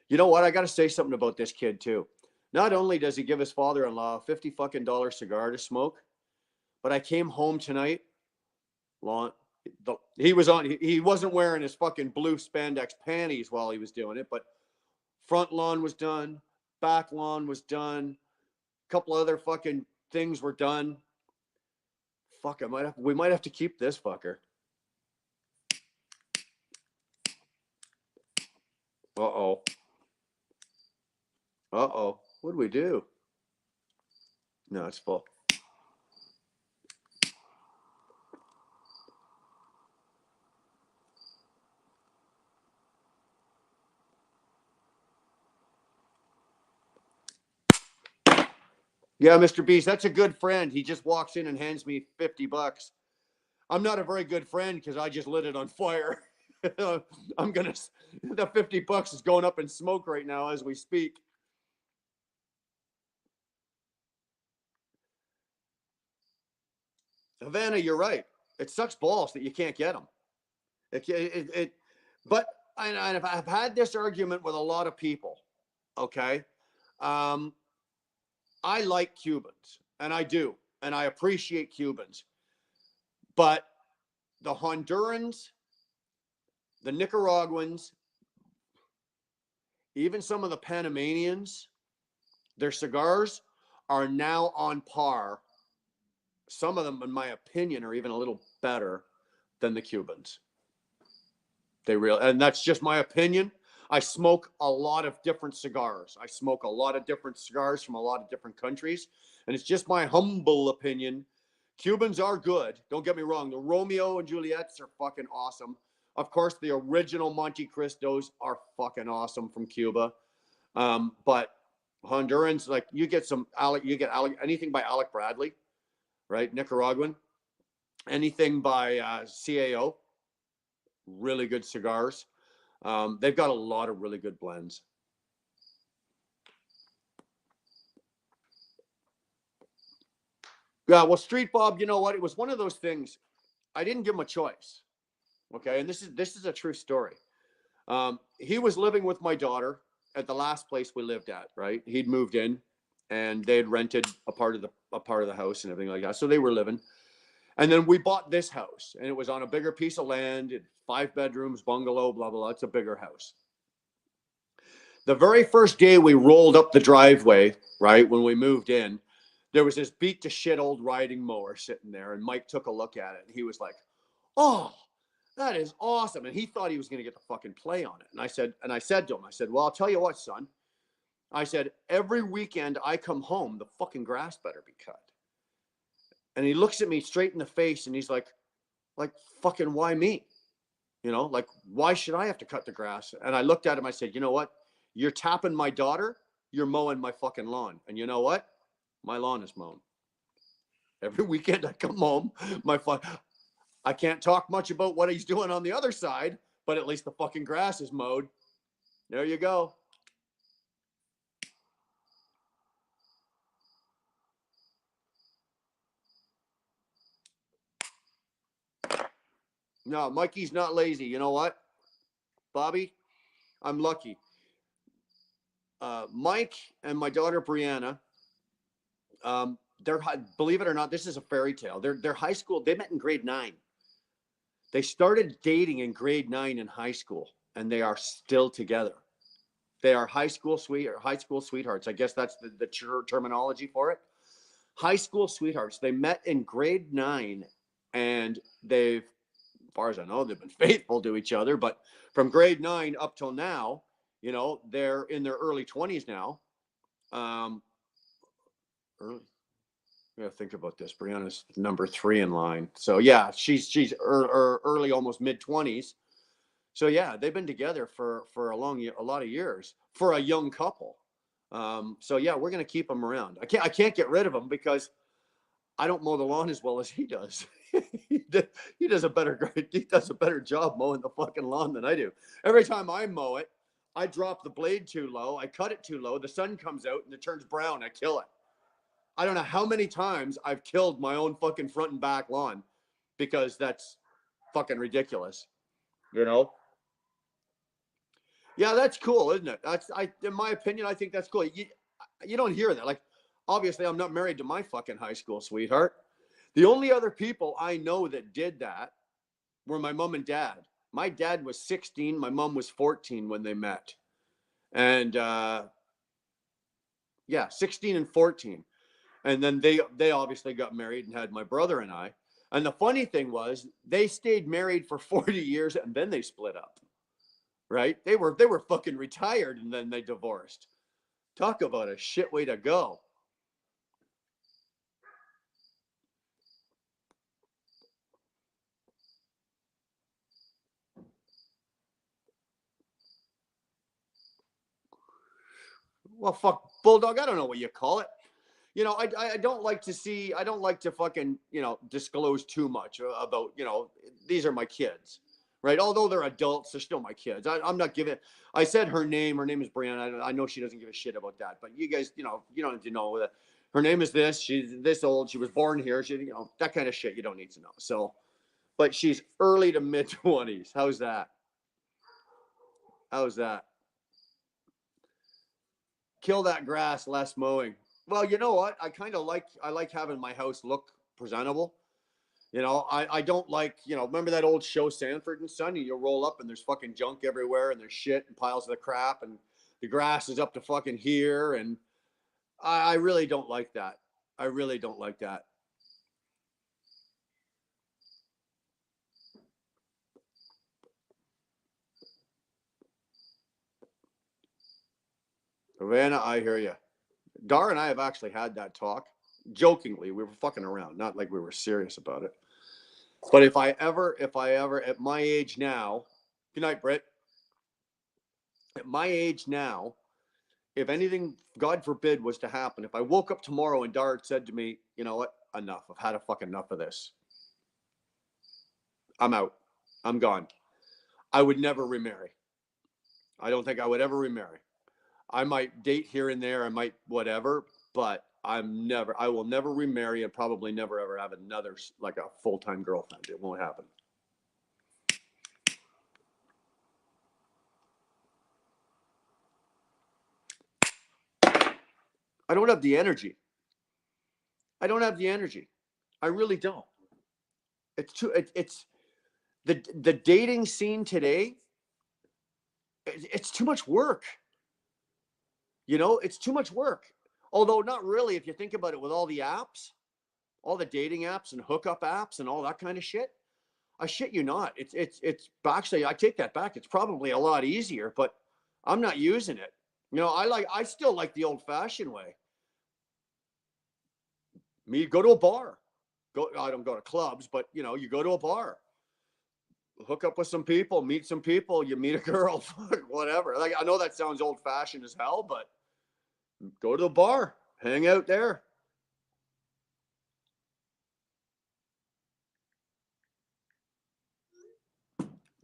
Speaker 1: You know what? I got to say something about this kid too. Not only does he give his father-in-law a 50 fucking dollar cigar to smoke, but I came home tonight. He wasn't wearing his fucking blue spandex panties while he was doing it, but front lawn was done, back lawn was done, a couple other fucking things were done. Fuck, we might have to keep this fucker. Uh-oh. Uh-oh. What do we do? No, it's full. Yeah, Mr. Beast, that's a good friend. He just walks in and hands me $50. I'm not a very good friend because I just lit it on fire. The $50 is going up in smoke right now as we speak. Havana, you're right. It sucks balls that you can't get them. But I've had this argument with a lot of people. Okay. Um, I like Cubans, and I do, and I appreciate Cubans. But the Hondurans, the Nicaraguans, even some of the Panamanians, their cigars are now on par. Some of them, in my opinion, are even a little better than the Cubans. And that's just my opinion. I smoke a lot of different cigars. I smoke a lot of different cigars from a lot of different countries. And it's just my humble opinion. Cubans are good. Don't get me wrong. The Romeo and Juliets are fucking awesome. Of course, the original Monte Cristos are fucking awesome from Cuba. But Hondurans, like you get anything by Alec Bradley, right? Nicaraguan. Anything by CAO. Really good cigars. They've got a lot of really good blends. Yeah, well, Street Bob, you know what? It was one of those things. I didn't give him a choice. Okay, and this is a true story. He was living with my daughter at the last place we lived at. Right, he'd moved in, and they had rented a part of the house and everything like that. So they were living. And then we bought this house, and it was on a bigger piece of land, 5 bedrooms, bungalow, blah, blah, blah. It's a bigger house. The very first day we rolled up the driveway, right, when we moved in, there was this beat to shit old riding mower sitting there, and Mike took a look at it, and he was like, oh, that is awesome. And he thought he was going to get the fucking play on it. And I said to him, well, I'll tell you what, son. I said, every weekend I come home, the fucking grass better be cut. And he looks at me straight in the face and he's like, fucking why me? Like, why should I have to cut the grass? And I looked at him, I said, you know what? You're tapping my daughter, you're mowing my fucking lawn. And you know what? My lawn is mown. Every weekend I come home, I can't talk much about what he's doing on the other side, but at least the fucking grass is mowed. There you go. No, Mikey's not lazy. You know what, Bobby? I'm lucky. Mike and my daughter Brianna, they're believe it or not, this is a fairy tale. They're high school. They met in grade 9. They started dating in grade 9 in high school, and they are still together. They are high school sweethearts. I guess that's the terminology for it. high school sweethearts. They met in grade 9, and they've, as far as I know, they've been faithful to each other. But from grade 9 up till now, you know, they're in their early 20s now. Early. I gotta think about this. Brianna's number 3 in line. So yeah, she's early, almost mid 20s. So yeah, they've been together for a lot of years for a young couple. So yeah, we're gonna keep them around. I can't get rid of them because I don't mow the lawn as well as he does. He does a better job mowing the fucking lawn than I do. Every time I mow it, I drop the blade too low, I cut it too low, the sun comes out and it turns brown, I kill it. I don't know how many times I've killed my own fucking front and back lawn because that's fucking ridiculous, you know? Yeah, that's cool, isn't it? In my opinion, I think that's cool. You don't hear that. Like, obviously, I'm not married to my fucking high school sweetheart. The only other people I know that did that were my mom and dad. My dad was 16, my mom was 14 when they met. And yeah, 16 and 14. And then they obviously got married and had my brother and I. And the funny thing was they stayed married for 40 years and then they split up. Right? They were fucking retired and then they divorced. Talk about a shit way to go. Well, fuck, Bulldog, I don't know what you call it. You know, I don't like to see, I don't like to fucking, you know, disclose too much about, you know, these are my kids, right? Although they're adults, they're still my kids. I'm not giving, I said her name is Brianna. I know she doesn't give a shit about that, but you guys, you know, you don't need to know that her name is this, she's this old, she was born here, she, you know, that kind of shit you don't need to know. So, but she's early to mid 20s. How's that? How's that? Kill that grass, less mowing. Well, you know what? I like having my house look presentable. You know, I don't like, you know, remember that old show Sanford and Son? You roll up and there's fucking junk everywhere and there's shit and piles of the crap and the grass is up to fucking here. And I really don't like that. I really don't like that. Savannah, I hear you. Dar and I have actually had that talk jokingly. We were fucking around, not like we were serious about it. But if I ever, at my age now, good night, Britt. At my age now, if anything, God forbid, was to happen, if I woke up tomorrow and Dart said to me, you know what, enough, I've had a fucking enough of this. I'm out. I'm gone. I would never remarry. I don't think I would ever remarry. I might date here and there, I might whatever, but I will never remarry and probably never ever have another, like a full time girlfriend. It won't happen. I don't have the energy. I don't have the energy. I really don't. It's the dating scene today. It's too much work. You know, it's too much work. Although not really, if you think about it, with all the apps, all the dating apps and hookup apps and all that kind of shit. I shit you not. It's actually, I take that back. It's probably a lot easier, but I'm not using it. You know, I still like the old fashioned way. Me go to a bar. I don't go to clubs, but you know, you go to a bar, hook up with some people, meet some people, you meet a girl, whatever. Like, I know that sounds old fashioned as hell, but go to the bar, hang out there.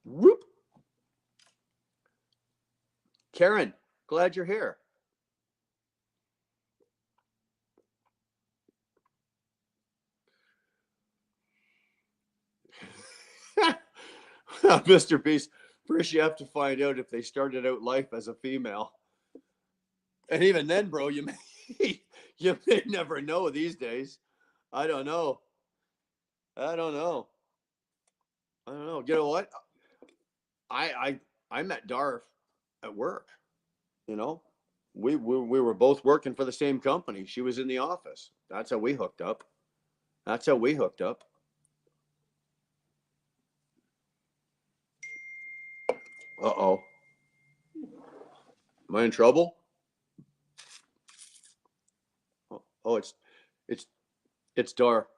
Speaker 1: Whoop. Karen, glad you're here. Mr. Beast, first you have to find out if they started out life as a female. And even then, bro, you may never know these days. I don't know. I don't know. I don't know. You know what? I met Darth at work, you know? We were both working for the same company. She was in the office. That's how we hooked up. That's how we hooked up. Uh-oh. Am I in trouble? Oh, it's dark.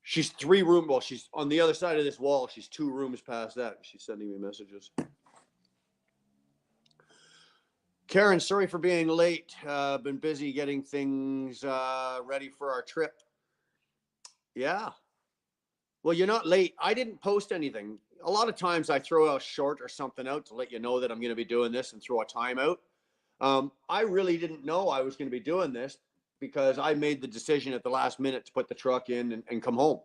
Speaker 1: She's 3 rooms. Well, she's on the other side of this wall. She's 2 rooms past that. She's sending me messages. Karen, sorry for being late. Been busy getting things ready for our trip. Yeah. Well, you're not late. I didn't post anything. A lot of times I throw a short or something out to let you know that I'm going to be doing this and throw a time out. I really didn't know I was going to be doing this because I made the decision at the last minute to put the truck in and come home.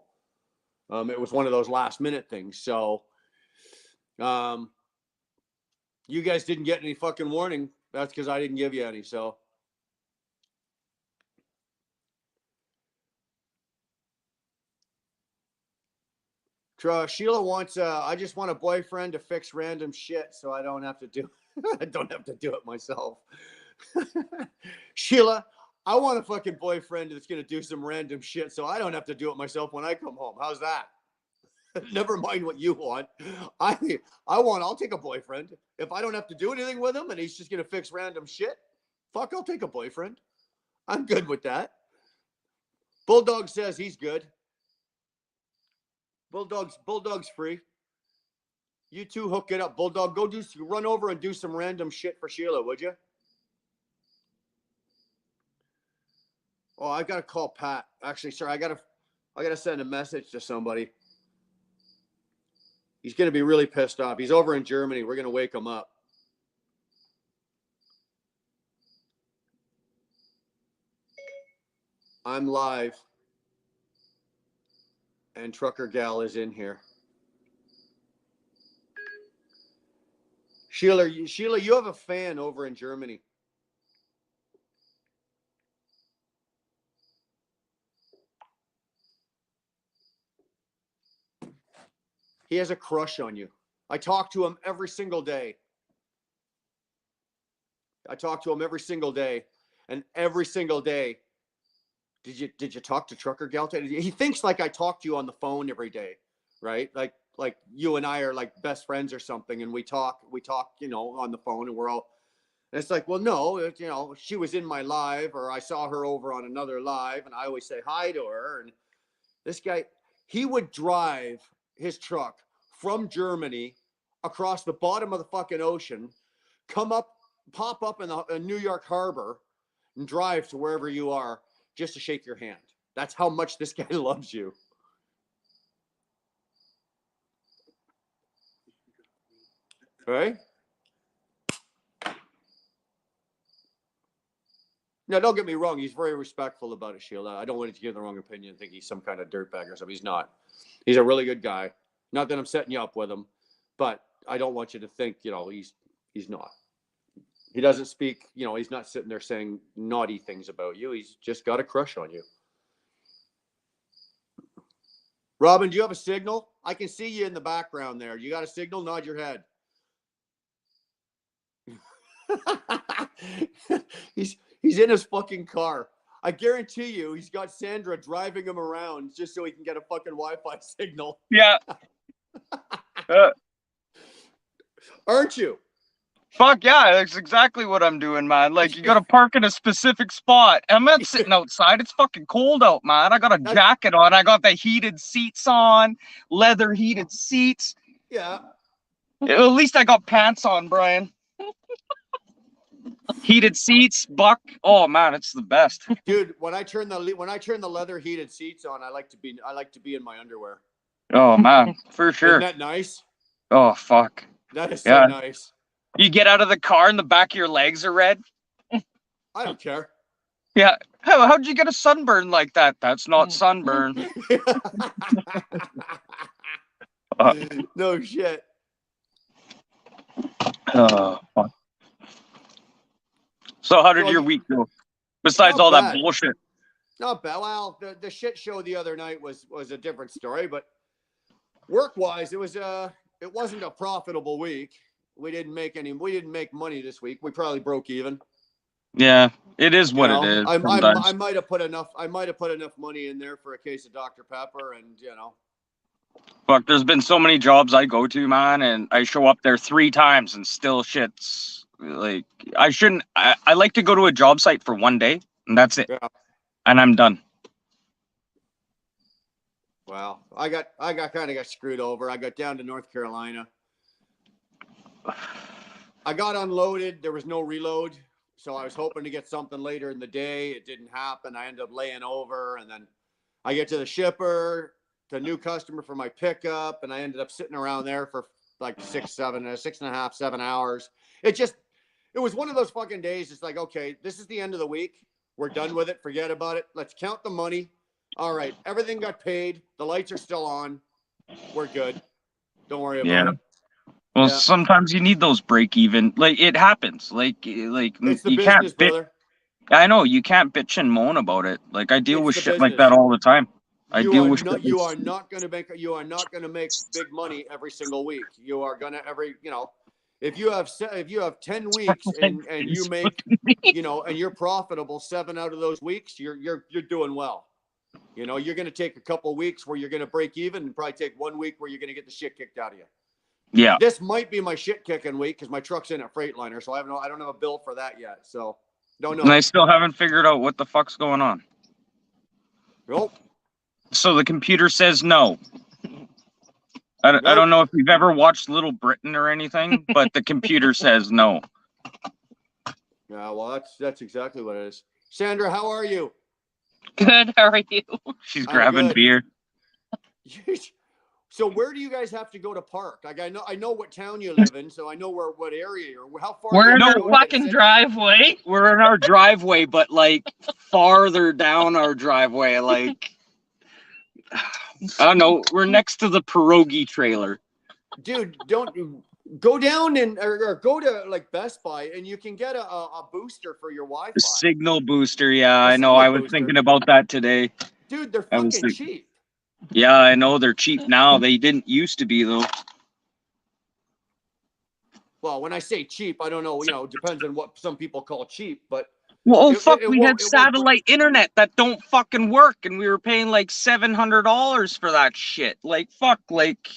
Speaker 1: It was one of those last minute things. So you guys didn't get any fucking warning. That's because I didn't give you any. So Sheila wants I just want a boyfriend to fix random shit so I don't have to do I don't have to do it myself. Sheila, I want a fucking boyfriend that's gonna do some random shit so I don't have to do it myself when I come home. How's that? Never mind what you want. I'll take a boyfriend. If I don't have to do anything with him and he's just gonna fix random shit, fuck, I'll take a boyfriend. I'm good with that. Bulldog says he's good. Bulldog's free. You two hook it up. Bulldog, run over and do some random shit for Sheila, would you? Oh, I gotta call Pat. Actually, sorry, I gotta send a message to somebody. He's gonna be really pissed off. He's over in Germany. We're gonna wake him up. I'm live. And Trucker Gal is in here. Sheila, you have a fan over in Germany. He has a crush on you. I talk to him every single day. And every single day, did you talk to Trucker Gal today? He thinks like I talk to you on the phone every day, right? Like you and I are like best friends or something, and we talk, on the phone, and we're all. And it's like, well, no, she was in my live, or I saw her over on another live, and I always say hi to her. And this guy, he would drive his truck from Germany across the bottom of the fucking ocean, pop up in New York Harbor, and drive to wherever you are just to shake your hand. That's how much this guy loves you. Right? Now, don't get me wrong. He's very respectful about it, Sheila. I don't want you to give the wrong opinion and think he's some kind of dirtbag or something. He's not. He's a really good guy. Not that I'm setting you up with him, but I don't want you to think, he's not. He doesn't speak, he's not sitting there saying naughty things about you. He's just got a crush on you. Robin, do you have a signal? I can see you in the background there. You got a signal? Nod your head. He's in his fucking car. I guarantee you he's got Sandra driving him around just so he can get a fucking Wi-Fi signal.
Speaker 4: Yeah.
Speaker 1: Aren't you?
Speaker 4: Fuck yeah, that's exactly what I'm doing, man. Like, you gotta park in a specific spot. I'm not sitting outside. It's fucking cold out, man. I got a jacket on. I got the heated seats on, leather heated seats.
Speaker 1: Yeah.
Speaker 4: At least I got pants on, Brian. Heated seats, Buck. Oh man, it's the best.
Speaker 1: Dude, when I turn the leather heated seats on, I like to be in my underwear.
Speaker 4: Oh man, for sure.
Speaker 1: Isn't that nice?
Speaker 4: Oh fuck.
Speaker 1: That is so nice.
Speaker 4: You get out of the car and the back of your legs are red.
Speaker 1: I don't care.
Speaker 4: Yeah. How'd you get a sunburn like that? That's not sunburn.
Speaker 1: No shit.
Speaker 4: Fuck. So how did your week go? Besides all that bullshit.
Speaker 1: Not bad. Well, the shit show the other night was a different story, but work-wise, it wasn't a profitable week. We didn't make money this week. We probably broke even.
Speaker 4: Yeah, it is what it
Speaker 1: You know,
Speaker 4: is.
Speaker 1: I
Speaker 4: Sometimes.
Speaker 1: might have put enough. I might have put enough money in there for a case of Dr Pepper, and you know.
Speaker 4: Fuck, there's been so many jobs I go to, man, and I show up there 3 times and still shit's like I shouldn't. I like to go to a job site for 1 day and that's it,
Speaker 1: Yeah.
Speaker 4: and I'm done.
Speaker 1: Well, I kind of got screwed over. I got down to North Carolina. I got unloaded. There was no reload, so I was hoping to get something later in the day. It didn't happen. I ended up laying over, and then I get to the shipper, to a new customer for my pickup, and I ended up sitting around there for like 6.5, 7 hours. It was one of those fucking days. It's like, okay, this is the end of the week. We're done with it. Forget about it. Let's count the money. All right, everything got paid. The lights are still on. We're good. Don't worry about it.
Speaker 4: Well,
Speaker 1: Yeah.
Speaker 4: sometimes you need those break even. Like it happens. Like
Speaker 1: It's the
Speaker 4: you
Speaker 1: business,
Speaker 4: can't bitch.
Speaker 1: brother.
Speaker 4: I know you can't bitch and moan about it. Like I deal
Speaker 1: It's
Speaker 4: with
Speaker 1: the
Speaker 4: shit like
Speaker 1: business.
Speaker 4: that all the time. I
Speaker 1: You
Speaker 4: deal
Speaker 1: are
Speaker 4: with
Speaker 1: not.
Speaker 4: shit
Speaker 1: You
Speaker 4: like-
Speaker 1: are not going to make big money every single week. You are going to if you have 10 weeks and you make, and you're profitable 7 out of those weeks, you're doing well. You know, you're going to take a couple weeks where you're going to break even, and probably take 1 week where you're going to get the shit kicked out of you.
Speaker 4: Yeah.
Speaker 1: This might be my shit kicking week because my truck's in at Freightliner, so I don't have a bill for that yet. So don't know.
Speaker 4: And I still haven't figured out what the fuck's going on.
Speaker 1: Nope.
Speaker 4: So the computer says no. I don't know if you've ever watched Little Britain or anything, but the computer says no.
Speaker 1: Yeah, well, that's exactly what it is. Sandra, how are you?
Speaker 5: Good, how are you?
Speaker 4: She's
Speaker 1: I'm
Speaker 4: grabbing
Speaker 1: good.
Speaker 4: beer.
Speaker 1: So where do you guys have to go to park? Like I know what town you live in, so I know what area you're. How far?
Speaker 5: We're
Speaker 1: you
Speaker 5: in
Speaker 1: have
Speaker 5: our
Speaker 1: to go to the
Speaker 5: fucking
Speaker 1: city?
Speaker 5: driveway.
Speaker 4: We're in our driveway, but like farther down our driveway, like I don't know. We're next to the pierogi trailer.
Speaker 1: Dude, don't go down or go to like Best Buy, and you can get a booster for your Wi-Fi.
Speaker 4: Signal booster, yeah,
Speaker 1: A
Speaker 4: I know.
Speaker 1: signal
Speaker 4: I was
Speaker 1: booster.
Speaker 4: thinking about that today.
Speaker 1: Dude, they're
Speaker 4: I was
Speaker 1: fucking
Speaker 4: thinking-
Speaker 1: cheap.
Speaker 4: Yeah, I know they're cheap now. They didn't used to be though.
Speaker 1: Well, when I say cheap, I don't know. Depends on what some people call cheap, but
Speaker 4: Well,
Speaker 1: It-
Speaker 4: we had
Speaker 1: it won't
Speaker 4: satellite internet that don't fucking work, and we were paying like $700 for that shit. Like, fuck, like,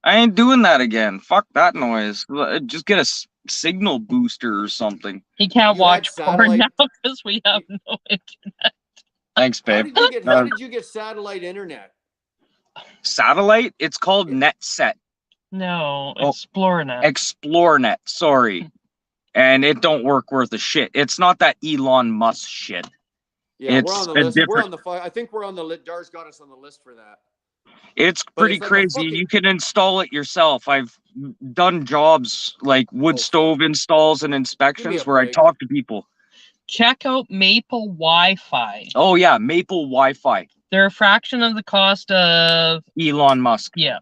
Speaker 4: I ain't doing that again. Fuck that noise. Just get a signal booster or something.
Speaker 5: He can't
Speaker 1: You
Speaker 5: watch
Speaker 1: had
Speaker 5: porn
Speaker 1: satellite-
Speaker 5: now because we have no internet.
Speaker 4: Thanks,
Speaker 1: how
Speaker 4: babe.
Speaker 1: did you get satellite internet?
Speaker 4: Satellite? It's called NetSet.
Speaker 5: No,
Speaker 4: Oh.
Speaker 5: ExploreNet.
Speaker 4: ExploreNet, sorry. And it don't work worth a shit. It's not that Elon Musk shit.
Speaker 1: Yeah,
Speaker 4: It's
Speaker 1: we're on the
Speaker 4: a
Speaker 1: list. We're
Speaker 4: different-
Speaker 1: on the I think we're on the list. Dar's got us on the list for that.
Speaker 4: It's
Speaker 1: But
Speaker 4: pretty
Speaker 1: it's like a
Speaker 4: crazy.
Speaker 1: fucking-
Speaker 4: You can install it yourself. I've done jobs like wood
Speaker 1: Oh,
Speaker 4: stove installs and inspections where I
Speaker 1: break.
Speaker 4: talk to people.
Speaker 5: Check out Maple Wi-Fi.
Speaker 4: Oh yeah, Maple Wi-Fi.
Speaker 5: They're a fraction of the cost of
Speaker 4: Elon Musk.
Speaker 5: yeah.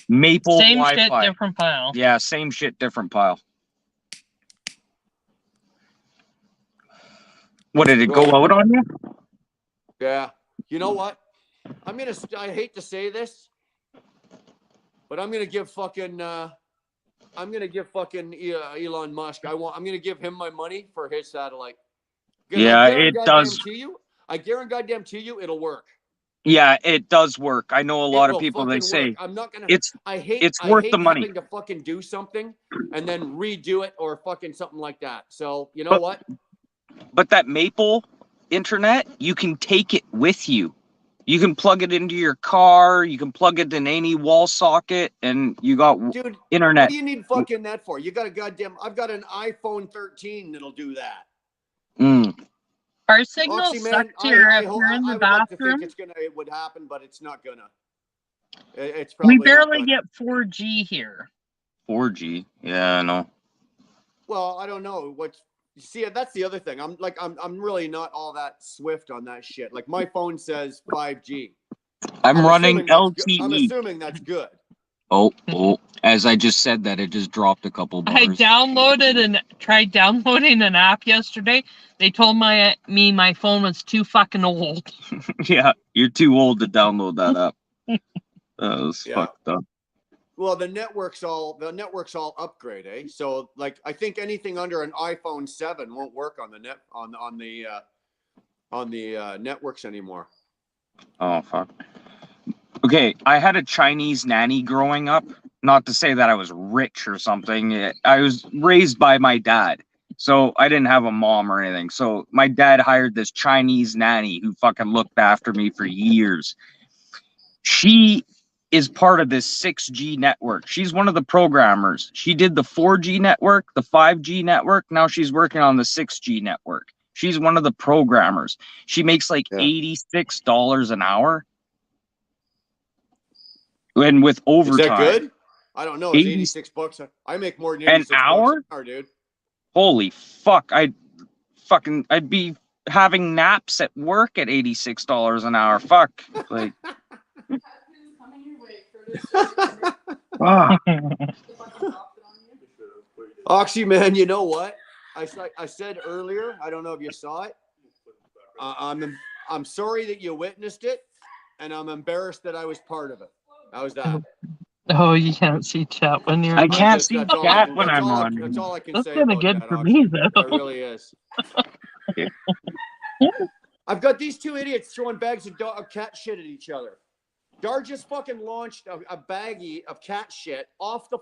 Speaker 4: Maple
Speaker 5: Same
Speaker 4: Wi-Fi.
Speaker 5: shit, different pile.
Speaker 4: Yeah, same shit, different pile. What did it go out on you?
Speaker 1: Yeah. You know what? I hate to say this, but I'm gonna give fucking Elon Musk. I'm gonna give him my money for his satellite. 'Cause
Speaker 4: Yeah,
Speaker 1: I
Speaker 4: it
Speaker 1: guarantee
Speaker 4: does.
Speaker 1: I guarantee you, it'll work.
Speaker 4: Yeah, it does work. I know a lot
Speaker 1: It
Speaker 4: of
Speaker 1: will
Speaker 4: people they
Speaker 1: fucking
Speaker 4: say
Speaker 1: work. I'm not gonna.
Speaker 4: it's
Speaker 1: I hate.
Speaker 4: it's
Speaker 1: I
Speaker 4: worth
Speaker 1: hate
Speaker 4: the money.
Speaker 1: having to fucking do something and then redo it or fucking something like that. So you know
Speaker 4: But-
Speaker 1: what?
Speaker 4: But that Maple internet, you can take it with you. You can plug it into your car, you can plug it in any wall socket, and you got
Speaker 1: Dude, what
Speaker 4: internet.
Speaker 1: do you need fucking that for? You got I've got an iPhone 13 that'll do that.
Speaker 4: Mm.
Speaker 5: Our signal
Speaker 1: Oxy, man,
Speaker 5: sucks here if
Speaker 1: hope-
Speaker 5: you're in the
Speaker 1: I would like to
Speaker 5: bathroom.
Speaker 1: think it would happen, but it's not gonna. It's probably
Speaker 5: We
Speaker 1: not
Speaker 5: barely
Speaker 1: gonna.
Speaker 5: get 4G here.
Speaker 4: 4G. Yeah, I know.
Speaker 1: Well, I don't know what. See, that's the other thing. I'm really not all that swift on that shit. Like my phone says 5G.
Speaker 4: I'm running
Speaker 1: assuming that's good. I'm
Speaker 4: LTE.
Speaker 1: assuming that's good.
Speaker 4: Oh, as I just said that, it just dropped a couple
Speaker 5: I
Speaker 4: bars.
Speaker 5: downloaded and tried downloading an app yesterday. They told me my phone was too fucking old.
Speaker 4: Yeah, you're too old to download that app. That was
Speaker 1: Yeah.
Speaker 4: fucked up.
Speaker 1: Well, the network's all upgrade, eh? So like I think anything under an iPhone 7 won't work on the networks anymore.
Speaker 4: Oh fuck. Okay, I had a Chinese nanny growing up. Not to say that I was rich or something. I was raised by my dad. So I didn't have a mom or anything. So my dad hired this Chinese nanny who fucking looked after me for years. She is part of this 6G network. She's one of the programmers. She did the 4G network, the 5G network. Now she's working on the 6G network. She's one of the programmers. She makes like $86 an hour. And with overtime.
Speaker 1: Is that good? I don't know. It's 86 bucks. I make more than 86
Speaker 4: an hour?
Speaker 1: bucks an hour, dude.
Speaker 4: Holy fuck. I'd be having naps at work at $86 an hour. Fuck. Like
Speaker 2: Happiness coming your way, Curtis.
Speaker 4: ah.
Speaker 1: Oxy, man, you know what? I said earlier, I don't know if you saw it. I'm sorry that you witnessed it, and I'm embarrassed that I was part of it. How's that?
Speaker 5: Oh, you can't see chat when you're.
Speaker 4: I
Speaker 5: on.
Speaker 4: can't see chat when I'm on.
Speaker 1: That's all I can
Speaker 5: That's
Speaker 1: say.
Speaker 5: kind of
Speaker 1: about
Speaker 5: good
Speaker 1: that,
Speaker 5: for
Speaker 1: Oxy.
Speaker 5: me, though.
Speaker 1: It really is. I've got these two idiots throwing bags of cat shit at each other. Dar just fucking launched a baggie of cat shit off the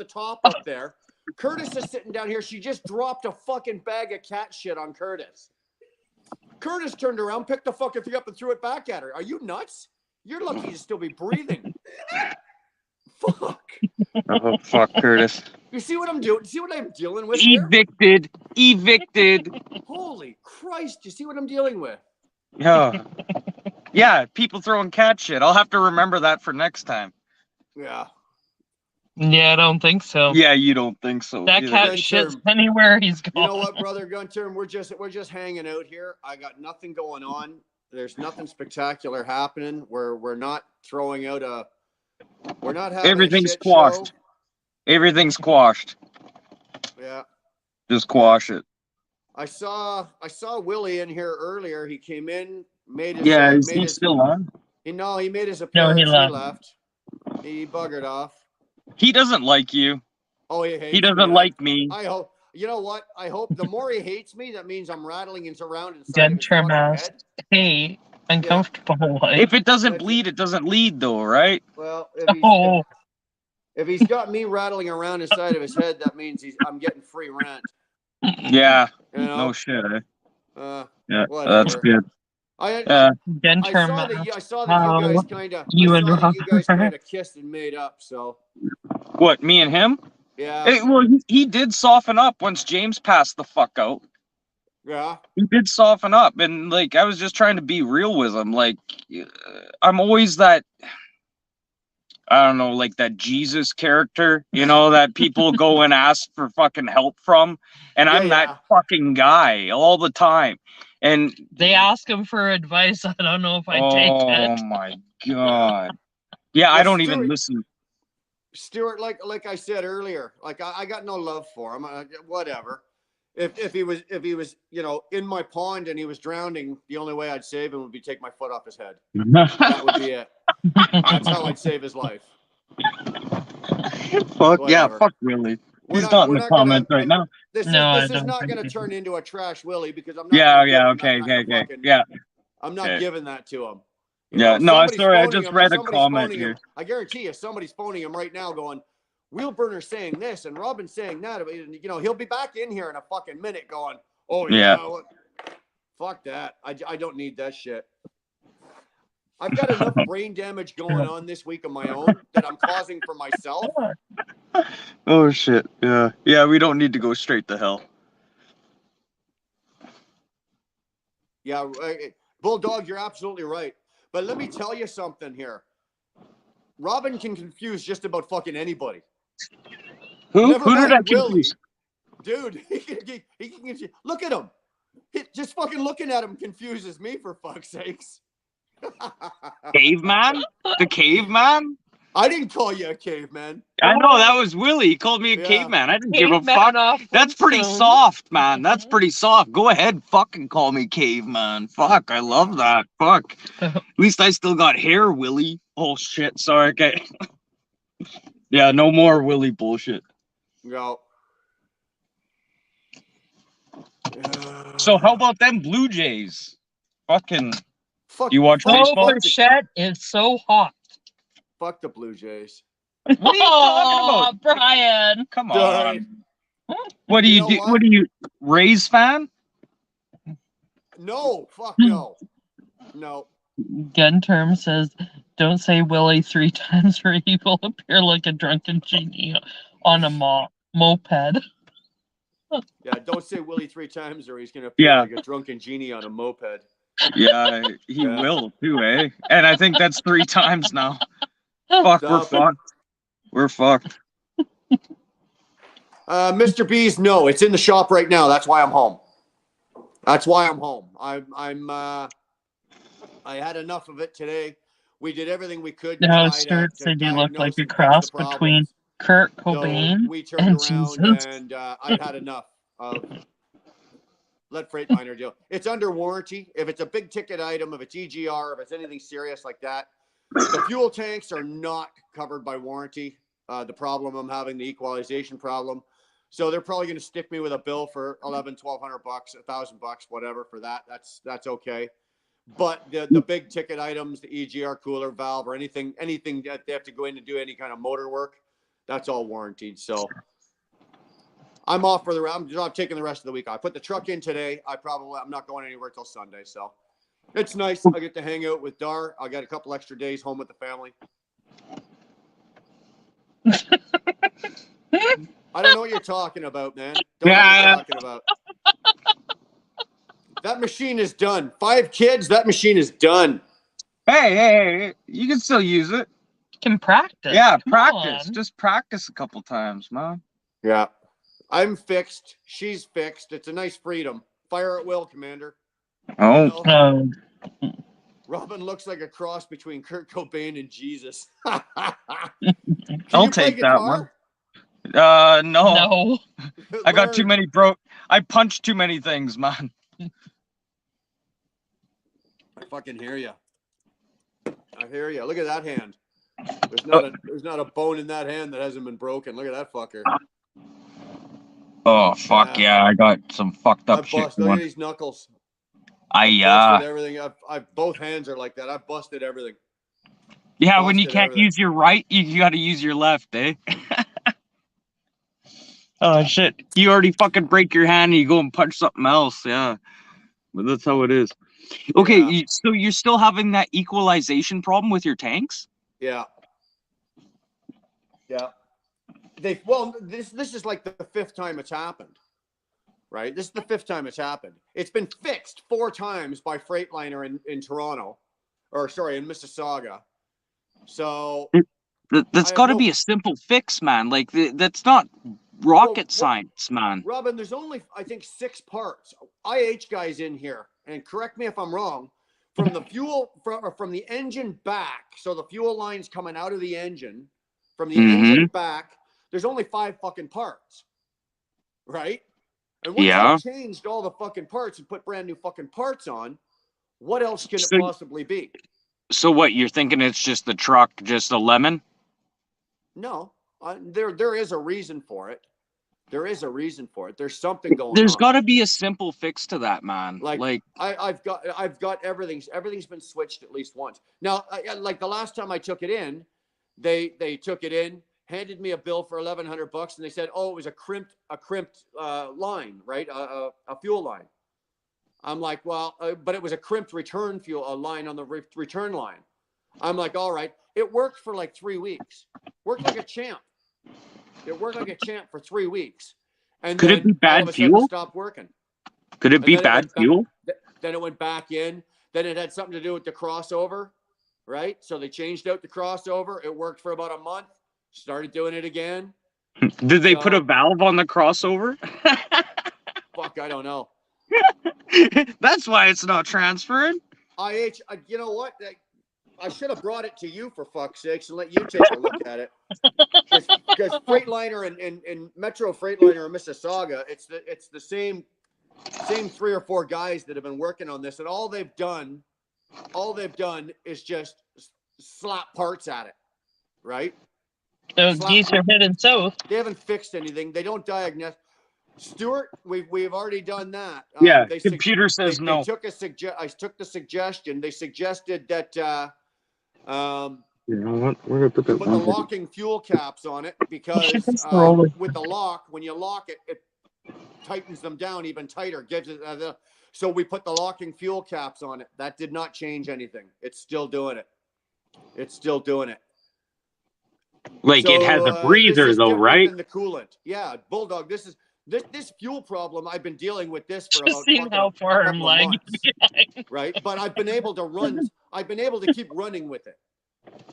Speaker 1: top up there. Curtis is sitting down here. She just dropped a fucking bag of cat shit on Curtis. Curtis turned around, picked the fucking thing up, and threw it back at her. Are you nuts? You're lucky to still be breathing. Fuck.
Speaker 4: Oh fuck, Curtis.
Speaker 1: You see what I'm doing? See what I'm dealing with here?
Speaker 4: Evicted.
Speaker 1: Holy Christ! You see what I'm dealing with?
Speaker 4: Yeah. Yeah, people throwing cat shit. I'll have to remember that for next time.
Speaker 1: Yeah.
Speaker 5: Yeah, I don't think so.
Speaker 4: Yeah, you don't think so.
Speaker 5: That
Speaker 4: either.
Speaker 5: cat
Speaker 1: Gun
Speaker 5: shits
Speaker 1: term.
Speaker 5: anywhere he's
Speaker 1: You
Speaker 5: going.
Speaker 1: know what, brother Gunterm? We're just hanging out here. I got nothing going on. There's nothing spectacular happening. We're not throwing out we're not having
Speaker 4: Everything's
Speaker 1: a shit
Speaker 4: squashed.
Speaker 1: show.
Speaker 4: Everything's squashed.
Speaker 1: Yeah.
Speaker 4: Just squash it.
Speaker 1: I saw Willie in here earlier. He came in, made his
Speaker 4: Yeah, is
Speaker 1: made
Speaker 4: he
Speaker 1: his,
Speaker 4: still on?
Speaker 1: he made his
Speaker 5: No,
Speaker 1: appearance.
Speaker 5: he
Speaker 1: He
Speaker 5: left.
Speaker 1: left. He buggered off.
Speaker 4: He doesn't like you.
Speaker 1: Oh, he hates
Speaker 4: He doesn't
Speaker 1: me.
Speaker 4: like me.
Speaker 1: I hope. You know what? I hope the more he hates me, that means I'm rattling around inside
Speaker 5: Gun
Speaker 1: of his
Speaker 5: term
Speaker 1: fucking
Speaker 5: asked,
Speaker 1: head.
Speaker 5: hey, uncomfortable wife.
Speaker 4: If it doesn't
Speaker 1: That's
Speaker 4: bleed, it doesn't lead though, right?
Speaker 1: Well,
Speaker 5: Oh,
Speaker 1: if he's got me rattling around inside of his head, that means I'm getting free rent.
Speaker 4: Yeah.
Speaker 1: You know?
Speaker 4: No shit. Eh? Yeah,
Speaker 1: Whatever.
Speaker 4: that's good.
Speaker 1: I
Speaker 5: gun
Speaker 1: I
Speaker 5: term
Speaker 1: saw
Speaker 5: asked,
Speaker 1: that you
Speaker 5: how
Speaker 1: guys kind of
Speaker 5: you and Robert-
Speaker 1: kissed and made up. So
Speaker 4: What, me and him?
Speaker 1: yeah,
Speaker 4: Hey, well, he did soften up once James passed the fuck out.
Speaker 1: yeah,
Speaker 4: He did soften up, and like I was just trying to be real with him. Like I'm always that, I don't know, like that Jesus character, you know, that people go and ask for fucking help from, and I'm
Speaker 1: Yeah.
Speaker 4: that fucking guy all the time. And
Speaker 5: they ask him for advice. I don't know if I take
Speaker 4: oh
Speaker 5: it.
Speaker 4: my god, yeah, I
Speaker 1: Well,
Speaker 4: don't even
Speaker 1: Stuart-
Speaker 4: listen.
Speaker 1: Stuart, like I said earlier, like I got no love for him. Whatever. If he was in my pond and he was drowning, the only way I'd save him would be take my foot off his head. That would be it. That's how I'd save his life.
Speaker 4: Fuck yeah,
Speaker 1: Whatever.
Speaker 4: fuck Willie.
Speaker 1: We're
Speaker 4: He's not in
Speaker 1: we're
Speaker 4: the
Speaker 1: gonna-
Speaker 4: comments right now.
Speaker 1: This
Speaker 5: No, I
Speaker 1: is
Speaker 5: don't
Speaker 1: not
Speaker 5: think
Speaker 1: going to
Speaker 5: he
Speaker 1: turn into a trash Willie because I'm not.
Speaker 4: Yeah,
Speaker 1: gonna give
Speaker 4: yeah,
Speaker 1: him that
Speaker 4: okay,
Speaker 1: kind
Speaker 4: okay,
Speaker 1: of
Speaker 4: okay,
Speaker 1: fucking-
Speaker 4: yeah.
Speaker 1: I'm not
Speaker 4: Okay.
Speaker 1: giving that to him. You
Speaker 4: Yeah,
Speaker 1: know,
Speaker 4: no, I'm
Speaker 1: somebody's
Speaker 4: sorry, I
Speaker 1: phoning
Speaker 4: just
Speaker 1: him,
Speaker 4: read a
Speaker 1: somebody's
Speaker 4: comment
Speaker 1: phoning
Speaker 4: here.
Speaker 1: him. I guarantee you, somebody's phoning him right now, going, "Wheelburner's saying this and Robin's saying that." You know, he'll be back in here in a fucking minute, going, "Oh yeah,
Speaker 4: Yeah.
Speaker 1: fuck that. I don't need that shit." I've got enough brain damage going on this week of my own that I'm causing for myself.
Speaker 4: Oh shit, yeah. Yeah, we don't need to go straight to hell.
Speaker 1: Yeah, Bulldog, you're absolutely right. But let me tell you something here. Robin can confuse just about fucking anybody.
Speaker 4: Who
Speaker 1: Never
Speaker 4: did I
Speaker 1: mind Willie.
Speaker 4: confuse?
Speaker 1: Dude, he can confuse. Look at him. Just fucking looking at him confuses me, for fuck's sakes.
Speaker 4: Caveman? The caveman?
Speaker 1: I didn't call you a caveman.
Speaker 4: I know, that was Willie. He called me a
Speaker 1: Yeah.
Speaker 4: caveman. I didn't give a
Speaker 5: Caveman
Speaker 4: fuck.
Speaker 5: off
Speaker 4: That's pretty
Speaker 5: Flintstones.
Speaker 4: soft, man. That's pretty soft. Go ahead, fucking call me caveman. Fuck, I love that. Fuck. At least I still got hair, Willie. Oh shit, sorry. Okay. Yeah, no more Willie bullshit.
Speaker 1: Go.
Speaker 4: So how about them Blue Jays? Fucking,
Speaker 1: Fuck,
Speaker 4: you watch
Speaker 1: fuck,
Speaker 5: Oh,
Speaker 4: baseball?
Speaker 1: fuck, the,
Speaker 5: Bichette is so hot.
Speaker 1: fuck the Blue Jays.
Speaker 4: What are you talking about?
Speaker 5: Brian.
Speaker 4: Come
Speaker 1: Sorry.
Speaker 4: on. What do
Speaker 1: You
Speaker 4: you
Speaker 1: know
Speaker 4: do?
Speaker 1: what?
Speaker 4: What are you, Rays fan?
Speaker 1: No, fuck no. No.
Speaker 5: Gunterm says, "Don't say Willie 3 times, or he will appear like a drunken genie on a moped."
Speaker 1: Yeah, don't say Willie 3 times or he's going to appear
Speaker 4: Yeah.
Speaker 1: like a drunken genie on a moped.
Speaker 4: Yeah, he
Speaker 1: Yeah.
Speaker 4: will too, eh? And I think that's 3 times now. Fuck, we're
Speaker 1: Stop it.
Speaker 4: fucked. We're fucked.
Speaker 1: Mr. B's, no, it's in the shop right now. That's why I'm home. That's why I'm home. I had enough of it today. We did everything we could to
Speaker 5: No,
Speaker 1: try
Speaker 5: Sturt
Speaker 1: to
Speaker 5: said you look like
Speaker 1: diagnose
Speaker 5: a
Speaker 1: and fix
Speaker 5: cross
Speaker 1: the problems.
Speaker 5: between Kurt
Speaker 1: So
Speaker 5: Cobain
Speaker 1: we turned
Speaker 5: and
Speaker 1: around
Speaker 5: Jesus.
Speaker 1: and I've had enough of let Freightliner deal. It's under warranty. If it's a big ticket item, if it's EGR, if it's anything serious like that, the fuel tanks are not covered by warranty. The problem I'm having, the equalization problem. So they're probably going to stick me with a bill for $1,100-$1,200, $1,000, whatever for that. That's okay. But the big ticket items, the EGR cooler valve or anything that they have to go in and do any kind of motor work, that's all warranted. So I'm off for I'm taking the rest of the week. I put the truck in today. I'm not going anywhere till Sunday. So it's nice. I get to hang out with Dar. I got a couple extra days home with the family. I don't know what you're talking about, man. Don't know what you're talking about. That machine is done. 5 kids, that machine is done.
Speaker 4: Hey, you can still use it.
Speaker 5: You can practice.
Speaker 4: Yeah,
Speaker 5: Come
Speaker 4: practice.
Speaker 5: on.
Speaker 4: Just practice a couple times, man.
Speaker 1: Yeah. I'm fixed. She's fixed. It's a nice freedom. Fire at will, Commander.
Speaker 4: Oh,
Speaker 1: You know,
Speaker 5: Oh,
Speaker 1: Robin looks like a cross between Kurt Cobain and Jesus.
Speaker 4: I'll
Speaker 1: you play
Speaker 4: take that
Speaker 1: guitar?
Speaker 4: one. No.
Speaker 5: no.
Speaker 4: I got too
Speaker 1: Learn.
Speaker 4: many I punched too many things, man.
Speaker 1: I fucking hear you. I hear you. Look at that hand. There's not a bone in that hand that hasn't been broken. Look at that fucker.
Speaker 4: Oh fuck yeah, I got some fucked up
Speaker 1: I've
Speaker 4: shit
Speaker 1: busted. Look at
Speaker 4: going.
Speaker 1: these knuckles.
Speaker 4: I
Speaker 1: Busted everything. I've both hands are like that. I've busted everything.
Speaker 4: yeah, when you
Speaker 1: busted
Speaker 4: can't
Speaker 1: everything.
Speaker 4: use your right, you got to use your left, eh? Oh shit! You already fucking break your hand and you go and punch something else. Yeah, but that's how it is. Okay,
Speaker 1: Yeah.
Speaker 4: so you're still having that equalization problem with your tanks?
Speaker 1: Yeah. Yeah. This is like the 5th time it's happened. Right? This is the 5th time it's happened. It's been fixed 4 times by Freightliner in Toronto. Or sorry, in Mississauga. So
Speaker 4: That's
Speaker 1: I
Speaker 4: got to
Speaker 1: have
Speaker 4: be
Speaker 1: no-
Speaker 4: a simple fix, man. Like that's not rocket
Speaker 1: Well,
Speaker 4: science, man.
Speaker 1: Robin, there's only I think 6 parts. IH guys in here, and correct me if I'm wrong, from the fuel from the engine back, so the fuel line's coming out of the engine, from the engine back, there's only 5 fucking parts. Right? And once
Speaker 4: Yeah.
Speaker 1: I've changed all the fucking parts and put brand new fucking parts on, what else can it
Speaker 4: So-
Speaker 1: possibly be?
Speaker 4: So what? You're thinking it's just the truck, just a lemon?
Speaker 1: No, there is a reason for it. There is a reason for it. There's something going
Speaker 4: There's
Speaker 1: on.
Speaker 4: got to be a simple fix to that, man.
Speaker 1: Like, I've got everything's been switched at least once. Now, like the last time I took it in, they took it in, handed me a bill for $1,100, and they said, "Oh, it was a crimped line, right? A fuel line." I'm like, "Well, but it was a crimped return fuel line on the return line." I'm like, "All right." It worked for like 3 weeks. Worked like a champ. It worked like a champ for 3 weeks, and
Speaker 4: Could
Speaker 1: then
Speaker 4: it be
Speaker 1: all
Speaker 4: bad
Speaker 1: of a sudden
Speaker 4: fuel?
Speaker 1: stopped working.
Speaker 4: Could it
Speaker 1: And
Speaker 4: be
Speaker 1: then it
Speaker 4: bad
Speaker 1: went back-
Speaker 4: fuel?
Speaker 1: Then it went back in. Then it had something to do with the crossover, right? So they changed out the crossover. It worked for about a month. Started doing it again.
Speaker 4: Did they put a
Speaker 1: So-
Speaker 4: valve on the crossover?
Speaker 1: Fuck, I don't know.
Speaker 4: That's why it's not transferring.
Speaker 1: You know what? I should have brought it to you for fuck's sakes and let you take a look at it. Because Freightliner and Metro Freightliner in Mississauga, it's the same 3 or 4 guys that have been working on this, and all they've done is just slap parts at it, right?
Speaker 5: So
Speaker 1: Slap-
Speaker 5: geese are heading south.
Speaker 1: They haven't fixed anything. They don't diagnose. Stuart, we've already done that.
Speaker 4: Yeah,
Speaker 1: They
Speaker 4: computer says
Speaker 1: they
Speaker 4: no.
Speaker 1: took I took the suggestion. They suggested that
Speaker 6: You know what? We're gonna put that
Speaker 1: put the
Speaker 6: one.
Speaker 1: locking fuel caps on it because
Speaker 5: just roll it.
Speaker 1: with the lock, when you lock it, it tightens them down even tighter. Gives it so we put the locking fuel caps on it. That did not change anything. It's still doing it. It's still doing it.
Speaker 4: Like it has a
Speaker 1: this
Speaker 4: breather
Speaker 1: is
Speaker 4: though,
Speaker 1: different
Speaker 4: right?
Speaker 1: than the coolant. Yeah, Bulldog. This fuel problem. I've been dealing with this for
Speaker 5: Just
Speaker 1: about
Speaker 5: seeing how far I'm
Speaker 1: couple of
Speaker 5: lagging
Speaker 1: months,
Speaker 5: behind.
Speaker 1: right? But I've been able to run. I've been able to keep running with it.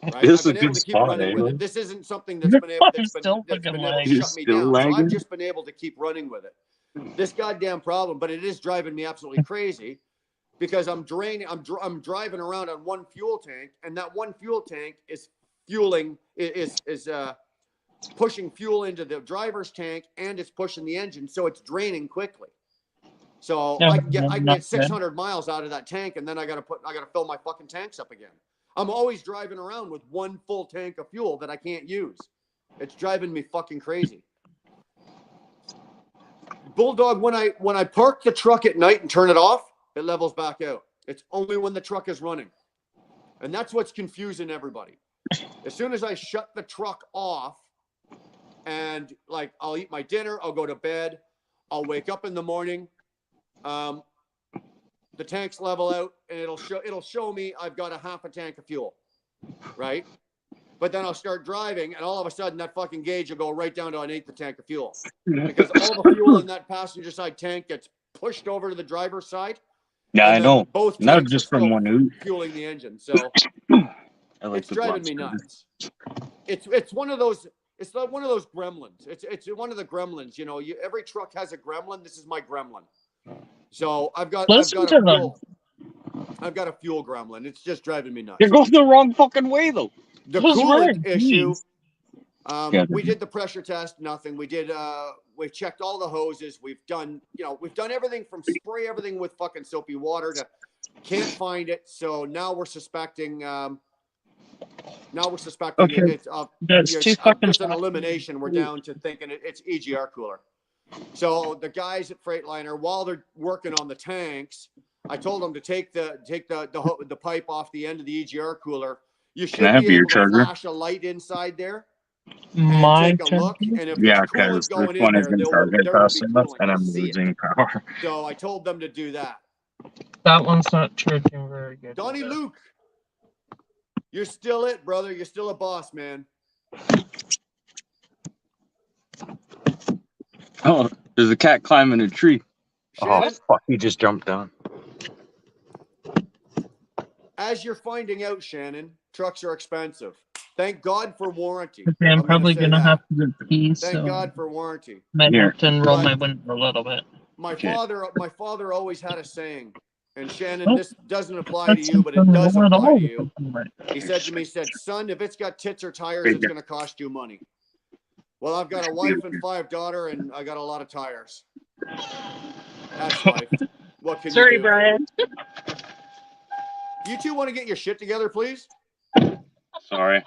Speaker 1: Right?
Speaker 6: This is
Speaker 1: I've
Speaker 6: a
Speaker 1: been able
Speaker 6: good
Speaker 1: to keep
Speaker 6: spot,
Speaker 1: running
Speaker 6: eh?
Speaker 1: with it. This isn't something that's been able,
Speaker 5: I'm
Speaker 1: that's been,
Speaker 5: still
Speaker 1: that's been
Speaker 5: fucking
Speaker 1: able to
Speaker 5: lagging.
Speaker 6: You're
Speaker 1: shut me
Speaker 6: still
Speaker 1: down. So I've
Speaker 6: lagging?
Speaker 1: just been able to keep running with it. This goddamn problem, but it is driving me absolutely crazy because I'm draining. I'm driving around on one fuel tank, and that one fuel tank is fueling is pushing fuel into the driver's tank, and it's pushing the engine, so it's draining quickly. So
Speaker 5: No,
Speaker 1: I can
Speaker 5: not
Speaker 1: get
Speaker 5: good.
Speaker 1: 600 miles out of that tank, and then I gotta fill my fucking tanks up again. I'm always driving around with one full tank of fuel that I can't use. It's driving me fucking crazy. Bulldog, when I park the truck at night and turn it off, it levels back out. It's only when the truck is running. And that's what's confusing everybody. As soon as I shut the truck off and like I'll eat my dinner, I'll go to bed, I'll wake up in the morning, the tanks level out and it'll show me I've got a half a tank of fuel, right? But then I'll start driving and all of a sudden that fucking gauge will go right down to an eighth of tank of fuel because all the fuel in that passenger side tank gets pushed over to the driver's side.
Speaker 4: Yeah, I
Speaker 1: and then
Speaker 4: know.
Speaker 1: Both
Speaker 4: Not
Speaker 1: tanks
Speaker 4: just
Speaker 1: are
Speaker 4: from
Speaker 1: still
Speaker 4: one oot.
Speaker 1: fueling the engine. So
Speaker 4: I like
Speaker 1: it's
Speaker 4: the
Speaker 1: driving
Speaker 4: blonde
Speaker 1: me
Speaker 4: scooter.
Speaker 1: nuts. It's one of those. It's like one of those gremlins. It's one of the gremlins. You know, every truck has a gremlin. This is my gremlin. So I've got
Speaker 5: Listen
Speaker 1: a
Speaker 5: to them.
Speaker 1: fuel. I've got a fuel gremlin. It's just driving me nuts.
Speaker 4: You're going the wrong fucking way though.
Speaker 1: The
Speaker 5: Who's
Speaker 1: coolant
Speaker 5: right?
Speaker 1: issue.
Speaker 5: Jeez.
Speaker 4: Yeah,
Speaker 1: We did the pressure test. Nothing. We did. We've checked all the hoses. We've done. We've done everything from spray everything with fucking soapy water to can't find it. So now we're suspecting.
Speaker 5: Okay.
Speaker 1: It's
Speaker 5: That's too fucking
Speaker 1: just an
Speaker 5: fast.
Speaker 1: elimination. We're down to thinking it's EGR cooler. So the guys at Freightliner, while they're working on the tanks, I told them to take the pipe off the end of the EGR cooler. You should
Speaker 4: I have
Speaker 1: be
Speaker 4: your
Speaker 1: able to
Speaker 4: charger?
Speaker 1: flash a light inside there and
Speaker 5: My
Speaker 1: take a
Speaker 5: turn.
Speaker 1: look. And if
Speaker 4: Yeah,
Speaker 1: there's coolant
Speaker 4: because this
Speaker 1: going in
Speaker 4: one
Speaker 1: there,
Speaker 4: isn't
Speaker 1: there will
Speaker 4: charging
Speaker 1: be
Speaker 4: fast enough,
Speaker 1: coolant.
Speaker 4: and
Speaker 1: You'll
Speaker 4: I'm
Speaker 1: see it.
Speaker 4: losing power.
Speaker 1: So I told them to do that.
Speaker 5: That one's not charging very good.
Speaker 1: Donnie Luke, you're still it, brother. You're still a boss, man.
Speaker 4: Oh, there's a cat climbing a tree.
Speaker 1: Shannon,
Speaker 6: Oh fuck! He just jumped down.
Speaker 1: as you're finding out, Shannon, trucks are expensive. Thank God for warranty.
Speaker 5: Okay, I'm probably
Speaker 1: say
Speaker 5: gonna
Speaker 1: that.
Speaker 5: have to go pee,
Speaker 1: Thank
Speaker 5: so
Speaker 1: God for warranty.
Speaker 5: might
Speaker 4: Here.
Speaker 5: have to roll my
Speaker 1: But-
Speaker 5: window a little bit.
Speaker 1: My
Speaker 4: Okay.
Speaker 1: father always had a saying, and Shannon,
Speaker 5: Oh,
Speaker 1: this doesn't apply to
Speaker 5: That's
Speaker 1: you, but it
Speaker 5: something
Speaker 1: does
Speaker 5: at
Speaker 1: apply
Speaker 5: all.
Speaker 1: to you. He said to me, son, if it's got tits or tires, it's going to cost you money. Well, I've got a wife and 5 daughters, and I got a lot of tires. That's life. What can
Speaker 5: Sorry,
Speaker 1: you do?
Speaker 5: Brian.
Speaker 1: You two want to get your shit together, please?
Speaker 4: Sorry.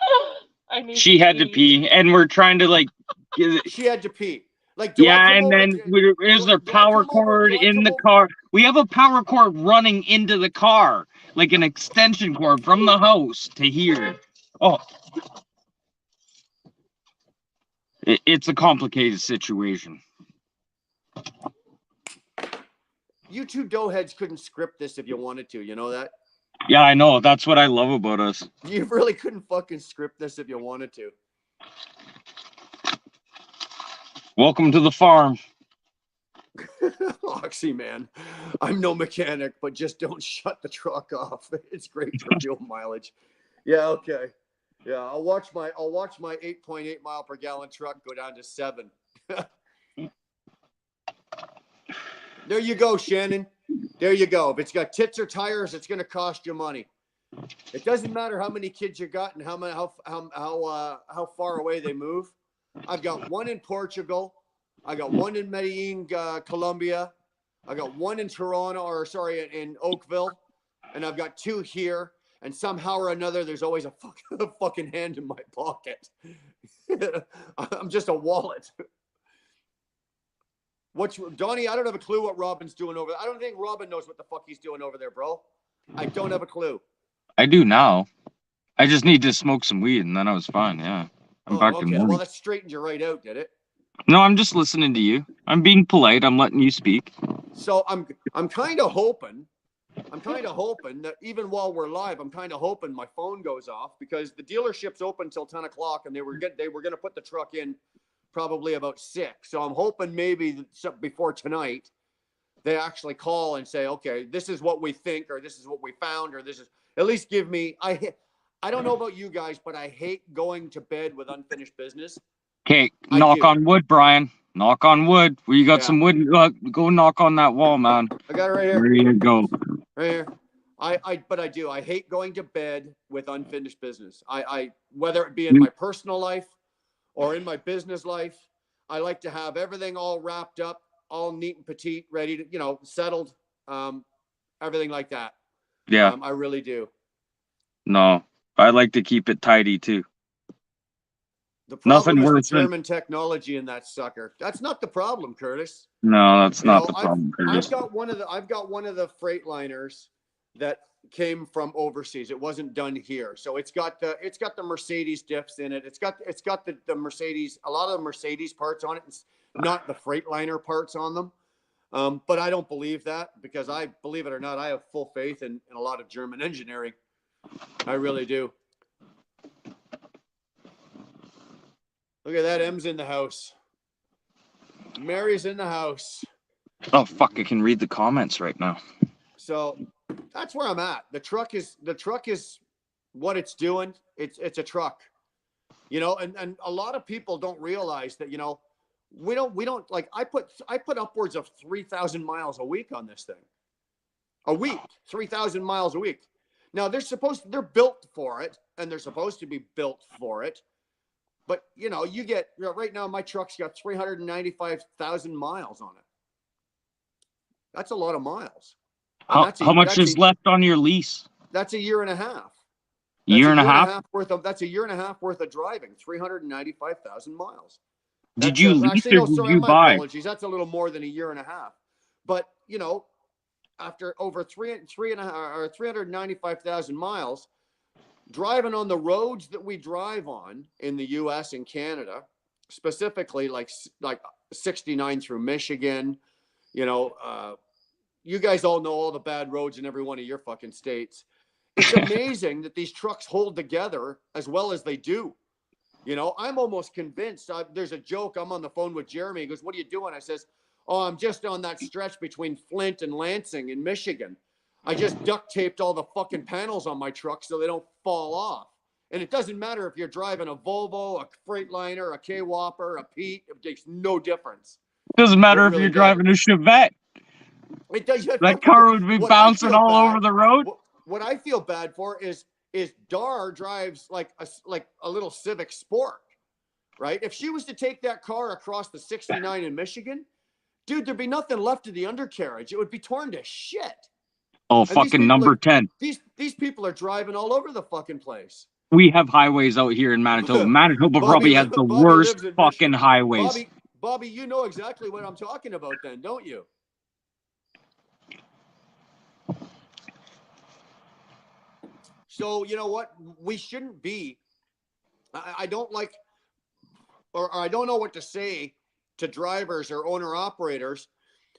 Speaker 5: I need
Speaker 4: She had to pee, and we're trying to like get it.
Speaker 1: She had to pee. Like, do I
Speaker 4: Yeah,
Speaker 1: come
Speaker 4: and
Speaker 1: over
Speaker 4: then
Speaker 1: to-
Speaker 4: there's
Speaker 1: do I
Speaker 4: a power
Speaker 1: come over-
Speaker 4: cord
Speaker 1: do I
Speaker 4: in
Speaker 1: come
Speaker 4: the
Speaker 1: over-
Speaker 4: car. We have a power cord running into the car, like an extension cord from the house to here. Oh, it's a complicated situation.
Speaker 1: You two doughheads couldn't script this if you wanted to. You know that?
Speaker 4: Yeah, I know. That's what I love about us.
Speaker 1: You really couldn't fucking script this if you wanted to.
Speaker 4: Welcome to the farm.
Speaker 1: Oxy, man. I'm no mechanic, but just don't shut the truck off. It's great for fuel mileage. Yeah, okay. Yeah, I'll watch my 8.8 mile per gallon truck go down to 7. There you go, Shannon. There you go. If it's got tits or tires, it's going to cost you money. It doesn't matter how many kids you got and how far away they move. I've got one in Portugal. I got one in Medellin, Colombia. I got one in in Oakville, and I've got 2 here. And somehow or another, there's always a fucking hand in my pocket. I'm just a wallet. Donnie, I don't have a clue what Robin's doing over there. I don't think Robin knows what the fuck he's doing over there, bro. I don't have a clue.
Speaker 4: I do now. I just need to smoke some weed, and then I was fine. Yeah, I'm back to
Speaker 1: okay.
Speaker 4: normal.
Speaker 1: Well, that straightened you right out, did it?
Speaker 4: No, I'm just listening to you. I'm being polite. I'm letting you speak.
Speaker 1: So I'm kind of hoping that even while we're live, I'm kind of hoping my phone goes off because the dealership's open till 10 o'clock and they were going to put the truck in probably about 6. So I'm hoping maybe before tonight, they actually call and say, okay, this is what we think, or this is what we found, or this is at least give me, I don't know about you guys, but I hate going to bed with unfinished business.
Speaker 4: Okay, knock on wood, Brian. Knock on wood. Where you got some wood? Go knock on that wall, man.
Speaker 1: I got it right here.
Speaker 4: There you go.
Speaker 1: Right here. But I do. I hate going to bed with unfinished business. I whether it be in my personal life or in my business life, I like to have everything all wrapped up, all neat and petite, ready to, settled, everything like that.
Speaker 4: Yeah.
Speaker 1: I really do.
Speaker 4: No, I like to keep it tidy too.
Speaker 1: The problem
Speaker 4: Nothing
Speaker 1: is
Speaker 4: worse
Speaker 1: the German technology in that sucker. That's not the problem, Curtis.
Speaker 4: No, that's not the problem, Curtis.
Speaker 1: I've got one of the Freightliners that came from overseas. It wasn't done here. So it's got the Mercedes diffs in it. It's got the Mercedes, a lot of the Mercedes parts on it. It's not the Freightliner parts on them. But I don't believe that because believe it or not, I have full faith in a lot of German engineering. I really do. Look at that. M's in the house. Mary's in the house.
Speaker 4: Oh, fuck. I can read the comments right now.
Speaker 1: So that's where I'm at. The truck is what it's doing. It's a truck, and a lot of people don't realize that, we don't like, I put upwards of 3,000 miles a week on this thing. A week, 3,000 miles a week. Now they're built for it and they're supposed to be built for it. But you get right now, my truck's got 395,000 miles on it. That's a lot of miles.
Speaker 4: How much is left on your lease?
Speaker 1: That's a year and a half.
Speaker 4: Year and a half
Speaker 1: that's a year and a half worth of driving. 395,000 miles.
Speaker 4: Did you lease or did you buy?
Speaker 1: Apologies. That's a little more than a year and a half. But after over 395,000 miles. Driving on the roads that we drive on in the U.S. and Canada, specifically like 69 through Michigan, you guys all know all the bad roads in every one of your fucking states. It's amazing that these trucks hold together as well as they do. I'm almost convinced. There's a joke. I'm on the phone with Jeremy. He goes, "What are you doing?" I says, "Oh, I'm just on that stretch between Flint and Lansing in Michigan. I just duct taped all the fucking panels on my truck so they don't fall off. And it doesn't matter if you're driving a Volvo, a Freightliner, a K-Whopper, a Pete. It makes no difference.
Speaker 4: Doesn't matter if you're driving a Chevette.
Speaker 1: It does.
Speaker 4: That car would be bouncing all over the road.
Speaker 1: What I feel bad for is Dar drives like a little Civic Sport, right? If she was to take that car across the 69 in Michigan, dude, there'd be nothing left of the undercarriage. It would be torn to shit.
Speaker 4: Oh, fucking number 10.
Speaker 1: These people are driving all over the fucking place.
Speaker 4: We have highways out here in Manitoba. Manitoba probably has the worst fucking highways.
Speaker 1: Bobby, you know exactly what I'm talking about then, don't you? So, you know what? We shouldn't be. I don't like, or I don't know what to say to drivers or owner operators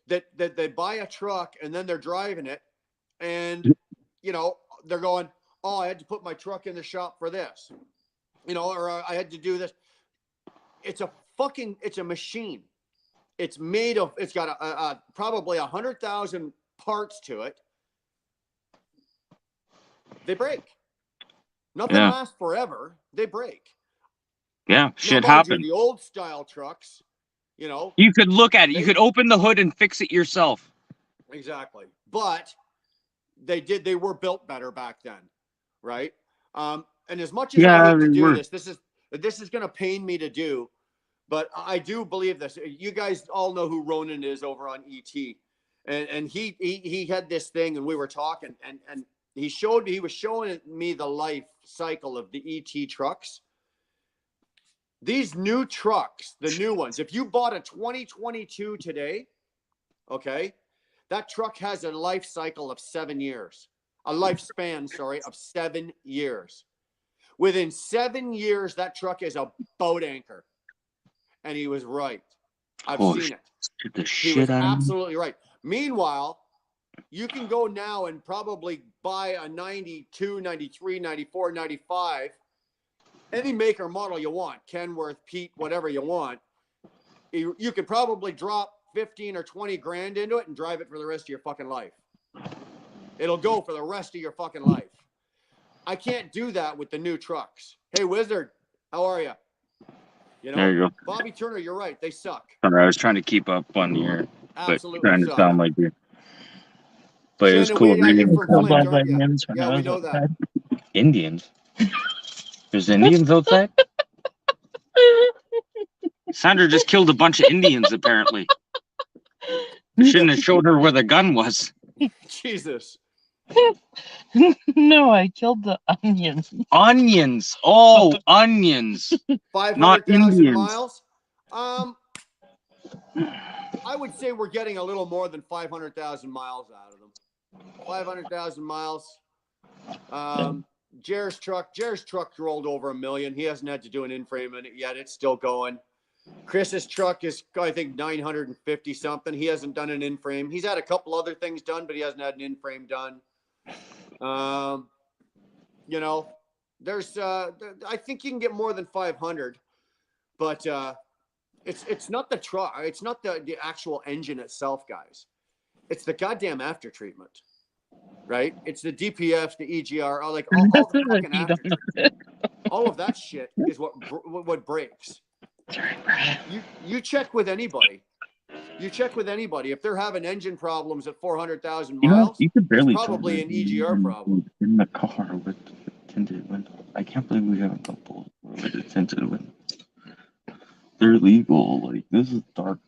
Speaker 1: that they buy a truck and then they're driving it. And, they're going, "Oh, I had to put my truck in the shop for this, or I had to do this." It's a machine. It's got probably 100,000 parts to it. They break. Nothing lasts forever. They break.
Speaker 4: Yeah, shit happens.
Speaker 1: The old style trucks, You
Speaker 4: could look at it. You could open the hood and fix it yourself.
Speaker 1: Exactly. But they were built better back then, right? And as much as I hate to do this is going to pain me to do, but I do believe this. You guys all know who Ronan is over on ET, and he had this thing, and we were talking, and he was showing me the life cycle of the ET trucks. These new trucks, the new ones, if you bought a 2022 today, okay, that truck has a life cycle of 7 years. A lifespan, sorry, of 7 years. Within 7 years, that truck is a boat anchor. And he was right. I've seen it.
Speaker 7: The
Speaker 1: He
Speaker 7: shit
Speaker 1: was
Speaker 7: out of me.
Speaker 1: absolutely right. Meanwhile, you can go now and probably buy a 92, 93, 94, 95, any make or model you want, Kenworth, Pete, whatever you want. You could probably drop 15 or 20 grand into it and drive it for the rest of your fucking life. It'll go for the rest of your fucking life. I can't do that with the new trucks. Hey, Wizard, how are you? You know,
Speaker 7: There you go.
Speaker 1: Bobby Turner, you're right. They suck.
Speaker 7: Sorry, I was trying to keep up on your, but
Speaker 1: Absolutely
Speaker 7: trying to
Speaker 1: suck.
Speaker 7: sound like you. But it was
Speaker 1: Shannon,
Speaker 7: cool
Speaker 1: yeah, you're
Speaker 7: reading
Speaker 1: from
Speaker 5: Killed
Speaker 1: Flint,
Speaker 5: by
Speaker 1: aren't you?
Speaker 5: Indians when
Speaker 1: Yeah,
Speaker 5: I
Speaker 1: we
Speaker 5: was
Speaker 1: know that.
Speaker 5: outside.
Speaker 7: Indians. There's Indians outside? Sandra just killed a bunch of Indians, apparently. Shouldn't have showed her where the gun was.
Speaker 1: Jesus.
Speaker 5: No, I killed the onions.
Speaker 7: Onions. Oh, onions.
Speaker 1: 500,000
Speaker 7: Indians.
Speaker 1: miles. I would say we're getting a little more than 500,000 miles out of them. 500,000 miles. Jer's truck rolled over 1 million. He hasn't had to do an in-frame in it yet. It's still going. Chris's truck is, I think, 950 something. He hasn't done an in-frame. He's had a couple other things done, but he hasn't had an in-frame done. You know, there's, I think you can get more than 500, but it's not the truck. It's not the actual engine itself, guys. It's the goddamn after treatment, right? It's the DPF, the EGR, all the fucking after treatment. All of that shit is what breaks. You check with anybody. You check with anybody. If they're having engine problems at 400,000
Speaker 7: You know,
Speaker 1: miles,
Speaker 7: you could barely
Speaker 1: it's probably
Speaker 7: tell
Speaker 1: an
Speaker 7: me
Speaker 1: EGR problem.
Speaker 7: in the car with tinted windows. I can't believe we haven't got both with the tinted windows. They're legal. Like, this is dark.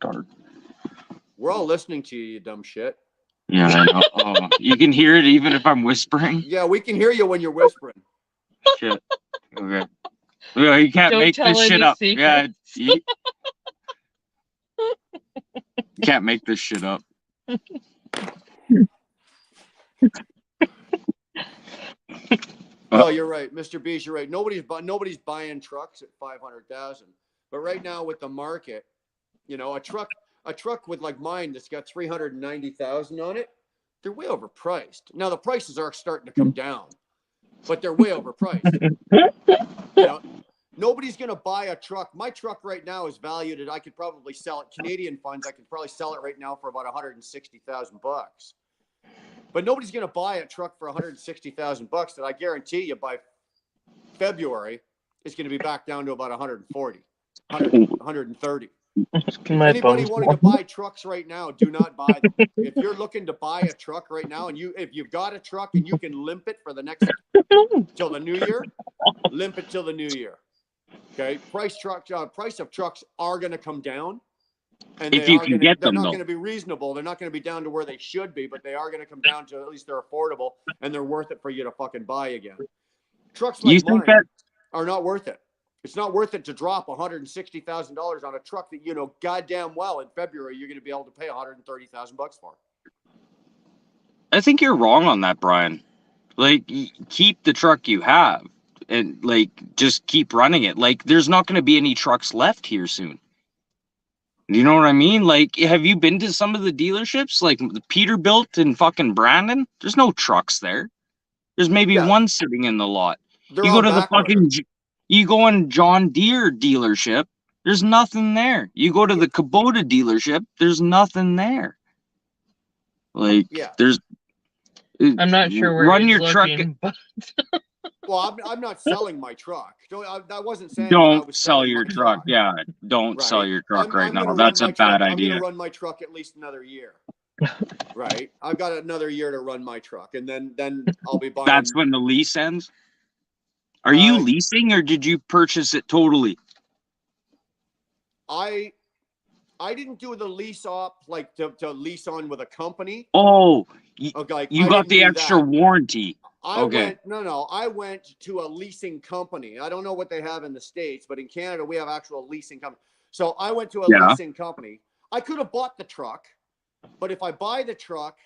Speaker 1: We're all listening to you, you dumb shit.
Speaker 7: Yeah, I know. Oh, you can hear it even if I'm whispering.
Speaker 1: Yeah, we can hear you when you're whispering.
Speaker 7: Shit. Okay. Yeah, you can't
Speaker 5: Don't
Speaker 7: make
Speaker 5: tell
Speaker 7: this
Speaker 5: any
Speaker 7: shit up.
Speaker 5: secrets.
Speaker 7: Yeah. You can't make this shit up.
Speaker 1: No, you're right, Mr. Beast. You're right. Nobody's buying trucks at 500,000. But right now with the market, you know, a truck with like mine that's got 390,000 on it, they're way overpriced. Now the prices are starting to come down, but they're way overpriced. You know, nobody's gonna buy a truck. My truck right now is valued at, I could probably sell it Canadian funds. I could probably sell it right now for about 160,000 bucks. But nobody's going to buy a truck for 160,000 bucks that I guarantee you by February is going to be back down to about 140, 130.
Speaker 5: My
Speaker 1: Anybody
Speaker 5: bones
Speaker 1: wanting to buy trucks right now, do not buy them. If you're looking to buy a truck right now and if you've got a truck and you can limp it for the next till the new year, limp it till the new year. Okay. Price of trucks are going to come down. And
Speaker 7: If you can get
Speaker 1: they're
Speaker 7: them,
Speaker 1: not
Speaker 7: though.
Speaker 1: going to be reasonable. They're not going to be down to where they should be, but they are going to come down to at least they're affordable and they're worth it for you to fucking buy again. Trucks like
Speaker 7: You think
Speaker 1: mine
Speaker 7: that?
Speaker 1: are not worth it. It's not worth it to drop $160,000 on a truck that you know goddamn well in February you're going to be able to pay 130,000 bucks for.
Speaker 7: I think you're wrong on that, Brian. Like, keep the truck you have and like just keep running it. Like, there's not going to be any trucks left here soon. You know what I mean? Like, have you been to some of the dealerships, like the Peterbilt and fucking Brandon? There's no trucks there. There's maybe one sitting in the lot.
Speaker 1: They're
Speaker 7: You
Speaker 1: all
Speaker 7: go to the
Speaker 1: back ordered.
Speaker 7: fucking, you go in John Deere dealership. There's nothing there. You go to the Kubota dealership. There's nothing there. Like, there's.
Speaker 5: I'm not sure where
Speaker 7: Run
Speaker 5: he's
Speaker 7: your truck.
Speaker 5: looking, but
Speaker 1: Well, I'm not selling my truck. I wasn't saying
Speaker 7: Don't
Speaker 1: that I was
Speaker 7: sell
Speaker 1: selling
Speaker 7: your
Speaker 1: my
Speaker 7: truck. Yeah, don't
Speaker 1: Right.
Speaker 7: sell your truck right
Speaker 1: I'm
Speaker 7: now.
Speaker 1: gonna
Speaker 7: That's
Speaker 1: run
Speaker 7: a
Speaker 1: my truck.
Speaker 7: bad
Speaker 1: I'm
Speaker 7: idea.
Speaker 1: going to run my truck at least another year. Right. I've got another year to run my truck, and then I'll be buying.
Speaker 7: That's when the lease ends. Are you leasing or did you purchase it totally?
Speaker 1: I didn't do the lease op like to lease on with a company.
Speaker 7: Oh,
Speaker 1: Okay,
Speaker 7: you
Speaker 1: I
Speaker 7: got
Speaker 1: didn't
Speaker 7: the
Speaker 1: do
Speaker 7: extra
Speaker 1: that.
Speaker 7: warranty.
Speaker 1: I
Speaker 7: Okay.
Speaker 1: went to a leasing company. I don't know what they have in the States, but in Canada, we have actual leasing company. So I went to a
Speaker 7: Yeah.
Speaker 1: leasing company. I could have bought the truck, but if I buy the truck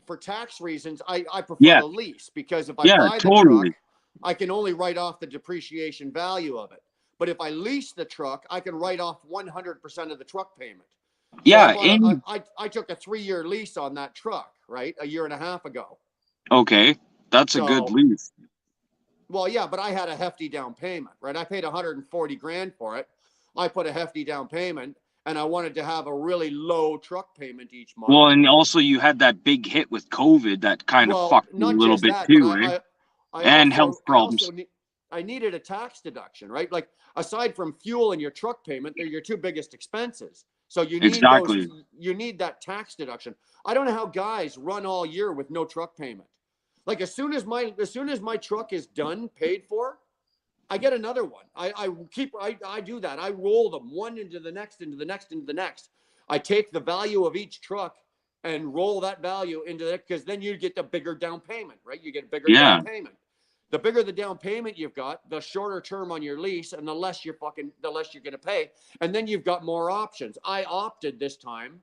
Speaker 1: for tax reasons, I prefer
Speaker 7: Yeah.
Speaker 1: to lease, because if I
Speaker 7: Yeah,
Speaker 1: buy the
Speaker 7: totally.
Speaker 1: truck, I can only write off the depreciation value of it. But if I lease the truck, I can write off 100% of the truck payment. So
Speaker 7: Yeah,
Speaker 1: I took a 3-year lease on that truck, right? A year and a half ago.
Speaker 7: okay, that's a good
Speaker 1: So,
Speaker 7: lease.
Speaker 1: well, yeah, but I had a hefty down payment, right? I paid 140 grand for it. I put a hefty down payment, and I wanted to have a really low truck payment each month.
Speaker 7: Well, and also you had that big hit with COVID that kind of fucked you a
Speaker 1: not
Speaker 7: little
Speaker 1: just
Speaker 7: bit
Speaker 1: that,
Speaker 7: too,
Speaker 1: but
Speaker 7: eh?
Speaker 1: I
Speaker 7: And
Speaker 1: also,
Speaker 7: health problems.
Speaker 1: I needed a tax deduction, right? Like, aside from fuel and your truck payment, they're your two biggest expenses. So you need
Speaker 7: Exactly.
Speaker 1: you need that tax deduction. I don't know how guys run all year with no truck payment. Like, as soon as my truck is done, paid for, I get another one. I do that. I roll them one into the next, into the next, into the next. I take the value of each truck and roll that value into it, because then you get the bigger down payment, right? You get a bigger
Speaker 7: Yeah.
Speaker 1: down payment. The bigger the down payment you've got, the shorter term on your lease, and the less you're going to pay. And then you've got more options. I opted this time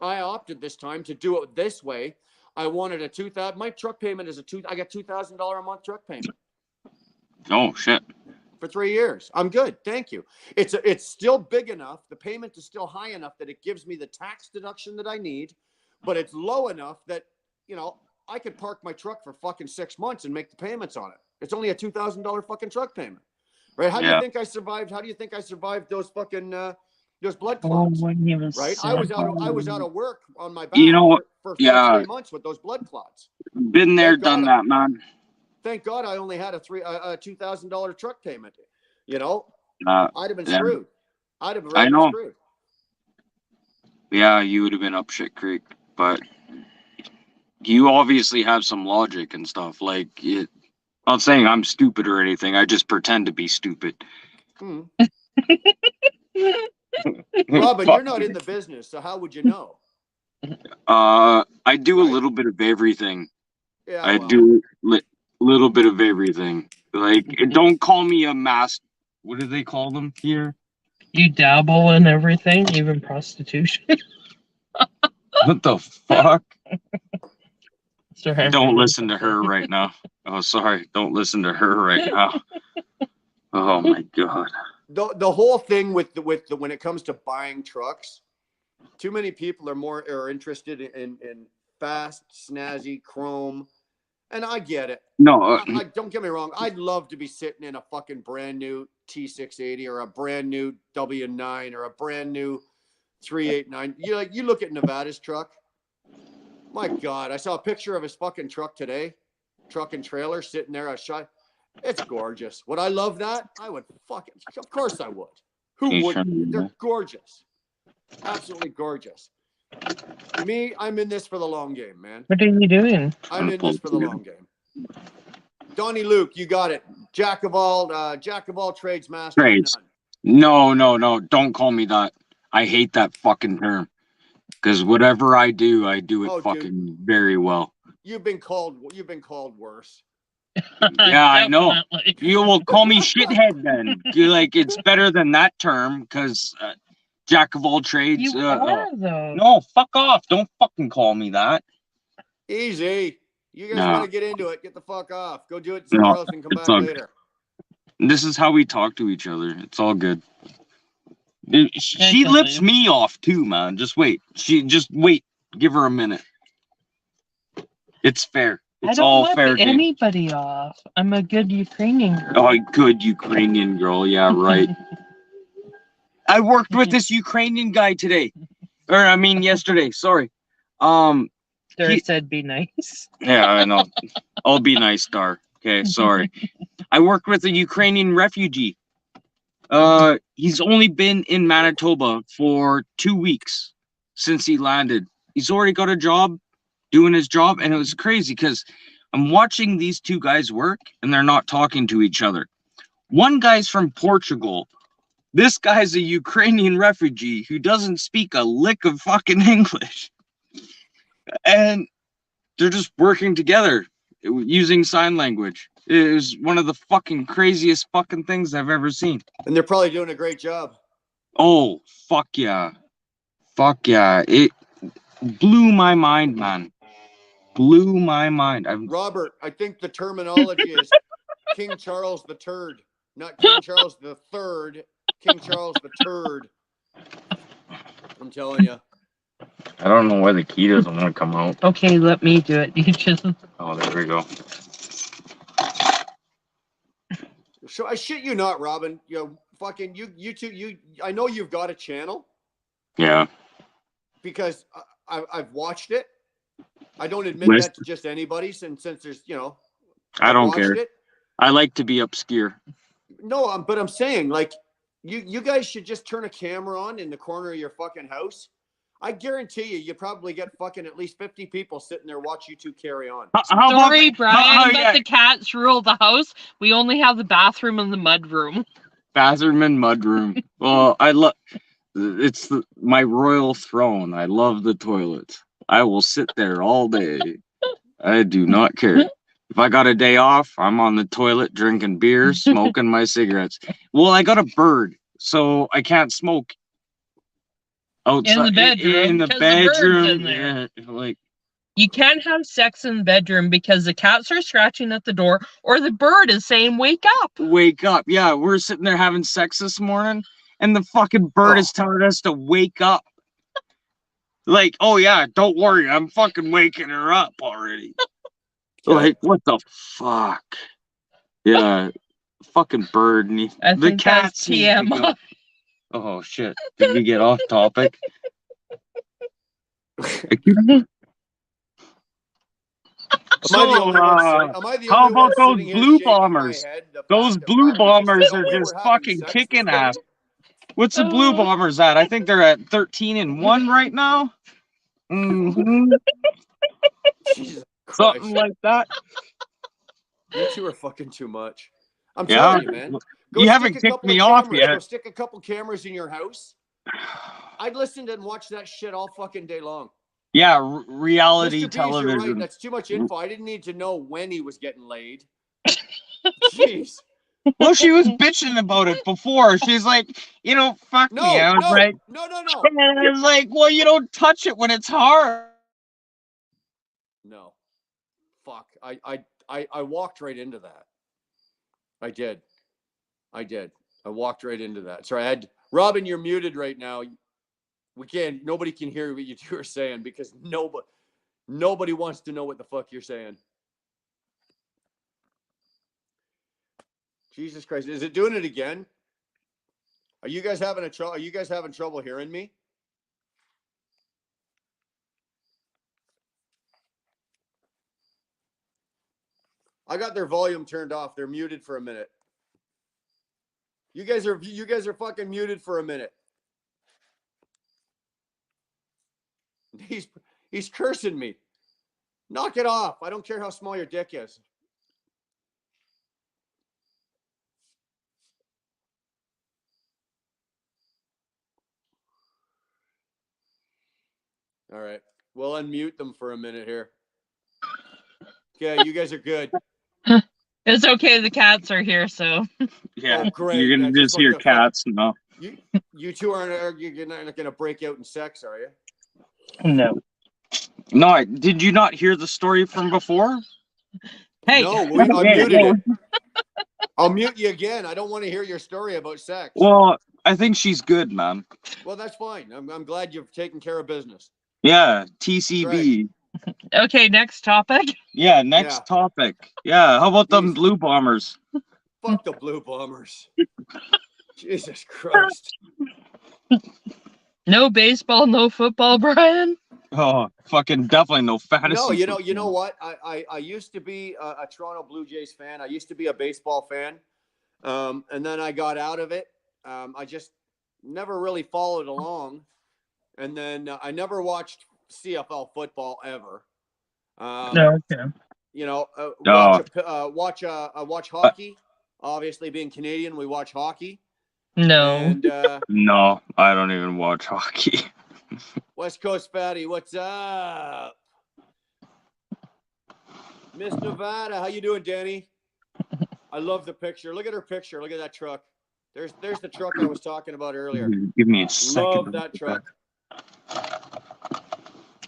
Speaker 1: to do it this way. I wanted a 2,000. My truck payment is I got $2,000 a month truck payment
Speaker 7: Oh shit.
Speaker 1: for 3 years. I'm good. Thank you. It's still big enough. The payment is still high enough that it gives me the tax deduction that I need, but it's low enough that, I could park my truck for fucking 6 months and make the payments on it. It's only a $2,000 fucking truck payment, right? How do you think I survived? How do you think I survived those fucking those blood
Speaker 5: Oh,
Speaker 1: clots?
Speaker 5: when he was
Speaker 1: Right?
Speaker 5: sick.
Speaker 1: I was out of work on my back
Speaker 7: You know what?
Speaker 1: for
Speaker 7: Yeah.
Speaker 1: 3 months with those blood clots.
Speaker 7: Been there,
Speaker 1: Thank
Speaker 7: done
Speaker 1: God
Speaker 7: that, man.
Speaker 1: Thank God I only had a $2,000 truck payment. I'd have been
Speaker 7: Yeah.
Speaker 1: screwed. I'd have
Speaker 7: I
Speaker 1: been
Speaker 7: know.
Speaker 1: screwed.
Speaker 7: Yeah, you would have been up shit creek, but you obviously have some logic and stuff. Like, not saying I'm stupid or anything. I just pretend to be stupid.
Speaker 1: Hmm. Robin, you're not in the business, so how would you know?
Speaker 7: I do a
Speaker 1: Right?
Speaker 7: little bit of everything.
Speaker 1: Yeah,
Speaker 7: I
Speaker 1: well,
Speaker 7: do little bit of everything. Like, don't call me a master. What do they call them here?
Speaker 5: You dabble in everything, even prostitution.
Speaker 7: What the fuck?
Speaker 5: Sir Henry
Speaker 7: Don't
Speaker 5: was
Speaker 7: listen to her right now. Oh, sorry. Don't listen to her right now. Oh my god.
Speaker 1: the whole thing with when it comes to buying trucks, too many people are interested in fast, snazzy, chrome, and I get it.
Speaker 7: No,
Speaker 1: I don't get me wrong. I'd love to be sitting in a fucking brand new T680 or a brand new W9 or a brand new 389. You look at Nevada's truck. My God, I saw a picture of his fucking truck today, truck and trailer sitting there. It's gorgeous. Would I love that? I would fucking, of course I would. Who wouldn't? They're gorgeous. Absolutely gorgeous. Me, I'm in this for the long game, man.
Speaker 5: What are you doing?
Speaker 1: I'm in this for the long game. Donnie Luke, you got it. Jack of all trades, master of
Speaker 7: Trades.
Speaker 1: none.
Speaker 7: No. Don't call me that. I hate that fucking term. Because whatever I do it fucking very well.
Speaker 1: You've been called worse.
Speaker 7: Yeah, I know.
Speaker 5: Definitely.
Speaker 7: You will call me shithead then. You're like, it's better than that term because jack of all trades.
Speaker 5: You are, though.
Speaker 7: No, fuck off. Don't fucking call me that.
Speaker 1: Easy. You guys
Speaker 7: No.
Speaker 1: want to get into it? Get the fuck off. Go do it somewhere else and come back
Speaker 7: all
Speaker 1: later.
Speaker 7: This is how we talk to each other. It's all good. She
Speaker 5: Can't
Speaker 7: lips
Speaker 5: believe-
Speaker 7: me off too, man. Just wait. Just wait. Give her a minute. It's fair. It's
Speaker 5: I
Speaker 7: all
Speaker 5: don't
Speaker 7: fair
Speaker 5: let
Speaker 7: game.
Speaker 5: anybody off. I'm a good Ukrainian girl.
Speaker 7: Oh, good Ukrainian girl. Yeah, right. I worked with this Ukrainian guy today. Yesterday. Sorry.
Speaker 5: Star
Speaker 7: he-
Speaker 5: said be nice.
Speaker 7: Yeah, I know. I'll be nice, Star. Okay, sorry. I worked with a Ukrainian refugee. He's only been in Manitoba for 2 weeks since he landed. He's already got a job, doing his job, and it was crazy because I'm watching these two guys work, and they're not talking to each other. One guy's from Portugal. This guy's a Ukrainian refugee who doesn't speak a lick of fucking English. And they're just working together. using sign language. It was one of the fucking craziest fucking things I've ever seen.
Speaker 1: And they're probably doing a great job.
Speaker 7: Oh, fuck yeah. Fuck yeah. It blew my mind, man. Blew my mind.
Speaker 1: Robert, I think the terminology is King Charles the Turd, not King Charles the Third. King Charles the Turd. I'm telling you.
Speaker 7: I don't know why the key doesn't want to come out.
Speaker 5: Okay, let me do it. You just.
Speaker 7: Oh, there we go.
Speaker 1: So I shit you not, Robin. You know, fucking you two. I know you've got a channel
Speaker 7: Yeah.
Speaker 1: because I've watched it. I don't admit
Speaker 7: List-
Speaker 1: that to just anybody, since there's
Speaker 7: I
Speaker 1: I've
Speaker 7: don't
Speaker 1: watched
Speaker 7: care.
Speaker 1: it.
Speaker 7: I like to be obscure.
Speaker 1: No, but I'm saying, like, you guys should just turn a camera on in the corner of your fucking house. I guarantee you probably get fucking at least 50 people sitting there watch you two carry on.
Speaker 7: How
Speaker 5: Sorry, Brian,
Speaker 7: yeah,
Speaker 5: but the cats rule the house. We only have the bathroom and the mud room.
Speaker 7: bathroom and mudroom? Well, I love. It's my royal throne. I love the toilet. I will sit there all day. I do not care. If I got a day off, I'm on the toilet drinking beer, smoking my cigarettes. Well, I got a bird, so I can't smoke outside.
Speaker 5: In the bedroom,
Speaker 7: In the
Speaker 5: 'cause the bird's
Speaker 7: bedroom,
Speaker 5: in there.
Speaker 7: yeah, like
Speaker 5: You can't have sex in the bedroom because the cats are scratching at the door or the bird is saying, wake up.
Speaker 7: wake up. Yeah, we're sitting there having sex this morning, and the fucking bird is telling us to wake up. Like, oh yeah, don't worry, I'm fucking waking her up already. Like, what the fuck? Yeah, fucking bird.
Speaker 5: I
Speaker 7: The
Speaker 5: think that's
Speaker 7: cats need to go.
Speaker 5: TMI.
Speaker 7: Oh shit! Did we get off topic?
Speaker 1: Am I the
Speaker 7: how
Speaker 1: only one
Speaker 7: about those
Speaker 1: sitting here
Speaker 7: blue
Speaker 1: shaking my
Speaker 7: bombers?
Speaker 1: head? The
Speaker 7: Those
Speaker 1: fact
Speaker 7: blue
Speaker 1: that Robin just
Speaker 7: bombers
Speaker 1: said,
Speaker 7: are
Speaker 1: "Oh, we
Speaker 7: just
Speaker 1: were having
Speaker 7: fucking
Speaker 1: sex
Speaker 7: kicking
Speaker 1: this
Speaker 7: ass.
Speaker 1: morning."
Speaker 7: What's the blue bombers at? I think they're at 13-1 right now. Mhm.
Speaker 1: Jesus Christ.
Speaker 7: Something like that.
Speaker 1: You two are fucking too much. I'm
Speaker 7: Yeah.
Speaker 1: telling you, man. Go
Speaker 7: You
Speaker 1: stick
Speaker 7: haven't
Speaker 1: a
Speaker 7: kicked
Speaker 1: couple
Speaker 7: me
Speaker 1: of
Speaker 7: off
Speaker 1: cameras.
Speaker 7: yet.
Speaker 1: Go stick a couple cameras in your house. I'd listen and watch that shit all fucking day long.
Speaker 7: Yeah, reality
Speaker 1: Mr. B's, you're right.
Speaker 7: television.
Speaker 1: That's too much info. I didn't need to know when he was getting laid. Jeez.
Speaker 7: Well, she was bitching about it before. She's like, fuck
Speaker 1: No,
Speaker 7: me. I was
Speaker 1: no,
Speaker 7: like,
Speaker 1: no, no, no.
Speaker 7: I was like, well, you don't touch it when it's hard.
Speaker 1: No. Fuck. I walked right into that. I did. I walked right into that. Sorry, Robin, you're muted right now. Nobody can hear what you two are saying because nobody wants to know what the fuck you're saying. Jesus Christ. Is it doing it again? Are you guys having trouble hearing me? I got their volume turned off. They're muted for a minute. You guys are fucking muted for a minute. He's cursing me. Knock it off. I don't care how small your dick is. All right. We'll unmute them for a minute here. Okay, you guys are good.
Speaker 5: It's okay, the cats are here, so.
Speaker 7: Yeah,
Speaker 1: Oh, great.
Speaker 7: you're gonna
Speaker 1: Yeah,
Speaker 7: just hear
Speaker 1: look, fuck.
Speaker 7: cats now.
Speaker 1: You two you're not gonna break out in sex, are you?
Speaker 5: No.
Speaker 7: No, did you not hear the story from before?
Speaker 5: Hey.
Speaker 1: No, I muted it. I'll mute you again. I don't want to hear your story about sex.
Speaker 7: Well, I think she's good, man.
Speaker 1: Well, that's fine. I'm glad you've taken care of business.
Speaker 7: Yeah, TCB.
Speaker 5: Okay, next topic.
Speaker 7: Yeah, next topic. Yeah, how about them
Speaker 1: Jeez.
Speaker 7: blue bombers?
Speaker 1: Fuck the Blue Bombers. Jesus Christ.
Speaker 5: No baseball, no football, Brian.
Speaker 7: Oh, fucking definitely no fantasy.
Speaker 1: No, you know
Speaker 7: football.
Speaker 1: what? I used to be a Toronto Blue Jays fan. I used to be a baseball fan. And then I got out of it. I just never really followed along. And then I never watched CFL football ever.
Speaker 5: No, okay.
Speaker 1: Watch hockey. Obviously, being Canadian, we watch hockey.
Speaker 5: No.
Speaker 1: And
Speaker 7: No, I don't even watch hockey.
Speaker 1: West Coast Fatty, what's up? Miss Nevada, how you doing, Danny? I love the picture. Look at her picture. Look at that truck. There's the truck I was talking about earlier.
Speaker 7: Give me a second.
Speaker 1: Love that truck.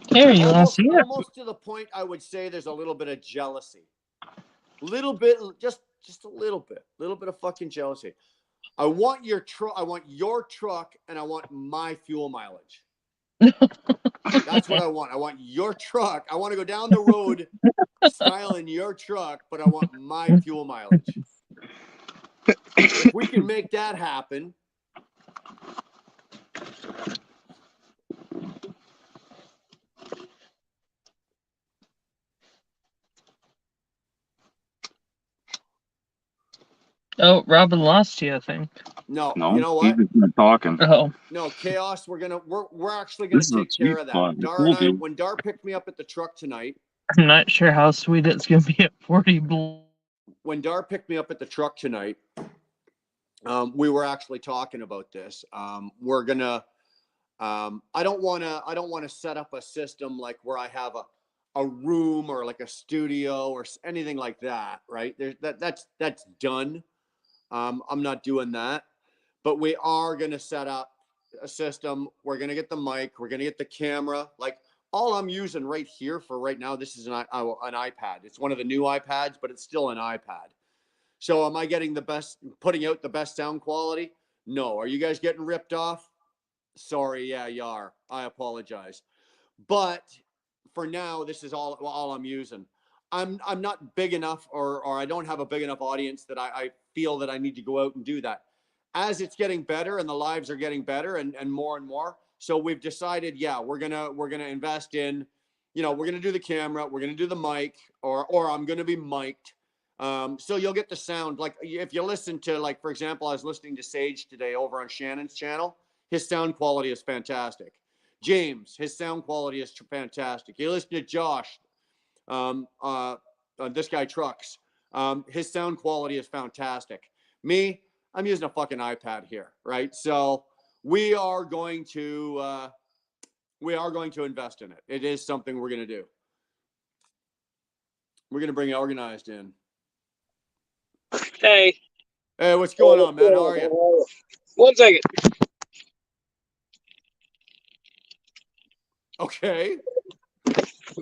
Speaker 5: Here, you want to see it?
Speaker 1: Almost to the point I would say there's a little bit of jealousy. Little bit, just a little bit of fucking jealousy. I want your truck, and I want my fuel mileage. That's what I want. I want your truck. I want to go down the road styling your truck, but I want my fuel mileage. If we can make that happen.
Speaker 5: Oh, Robin lost you, I think.
Speaker 1: No,
Speaker 7: No,
Speaker 1: you know what?
Speaker 7: he's not talking.
Speaker 5: Oh,
Speaker 1: No, Chaos. We're actually gonna
Speaker 7: This is a
Speaker 1: take care
Speaker 7: sweet
Speaker 1: of that.
Speaker 7: spot.
Speaker 1: Dar
Speaker 7: Cool,
Speaker 1: and I,
Speaker 7: dude.
Speaker 1: when Dar picked me up at the truck tonight,
Speaker 5: I'm not sure how sweet it's gonna be at 40 below.
Speaker 1: when Dar picked me up at the truck tonight, we were actually talking about this. We're gonna. I don't want to set up a system like where I have a room or like a studio or anything like that. Right? That's done. I'm not doing that, but we are gonna set up a system. We're gonna get the mic. We're gonna get the camera. Like all I'm using right here for right now, this is an iPad. It's one of the new iPads, but it's still an iPad. So am I getting putting out the best sound quality? No. Are you guys getting ripped off? Sorry, yeah, you are. I apologize. But for now, this is all I'm using. I'm not big enough or I don't have a big enough audience that I feel that I need to go out and do that. As it's getting better and the lives are getting better and more. So we've decided, yeah, we're gonna invest in, we're gonna do the camera, we're gonna do the mic, or I'm gonna be mic'd. So you'll get the sound. Like if you listen to, like, for example, I was listening to Sage today over on Shannon's channel. His sound quality is fantastic. James, his sound quality is fantastic. You listen to Josh, this guy Trucks, his sound quality is fantastic. Me, I'm using a fucking iPad here, right? So we are going to invest in it. It is something we're going to do. We're going to bring Organized in.
Speaker 8: Hey.
Speaker 1: Hey, what's going on, man? How are you?
Speaker 8: 1 second.
Speaker 1: Okay.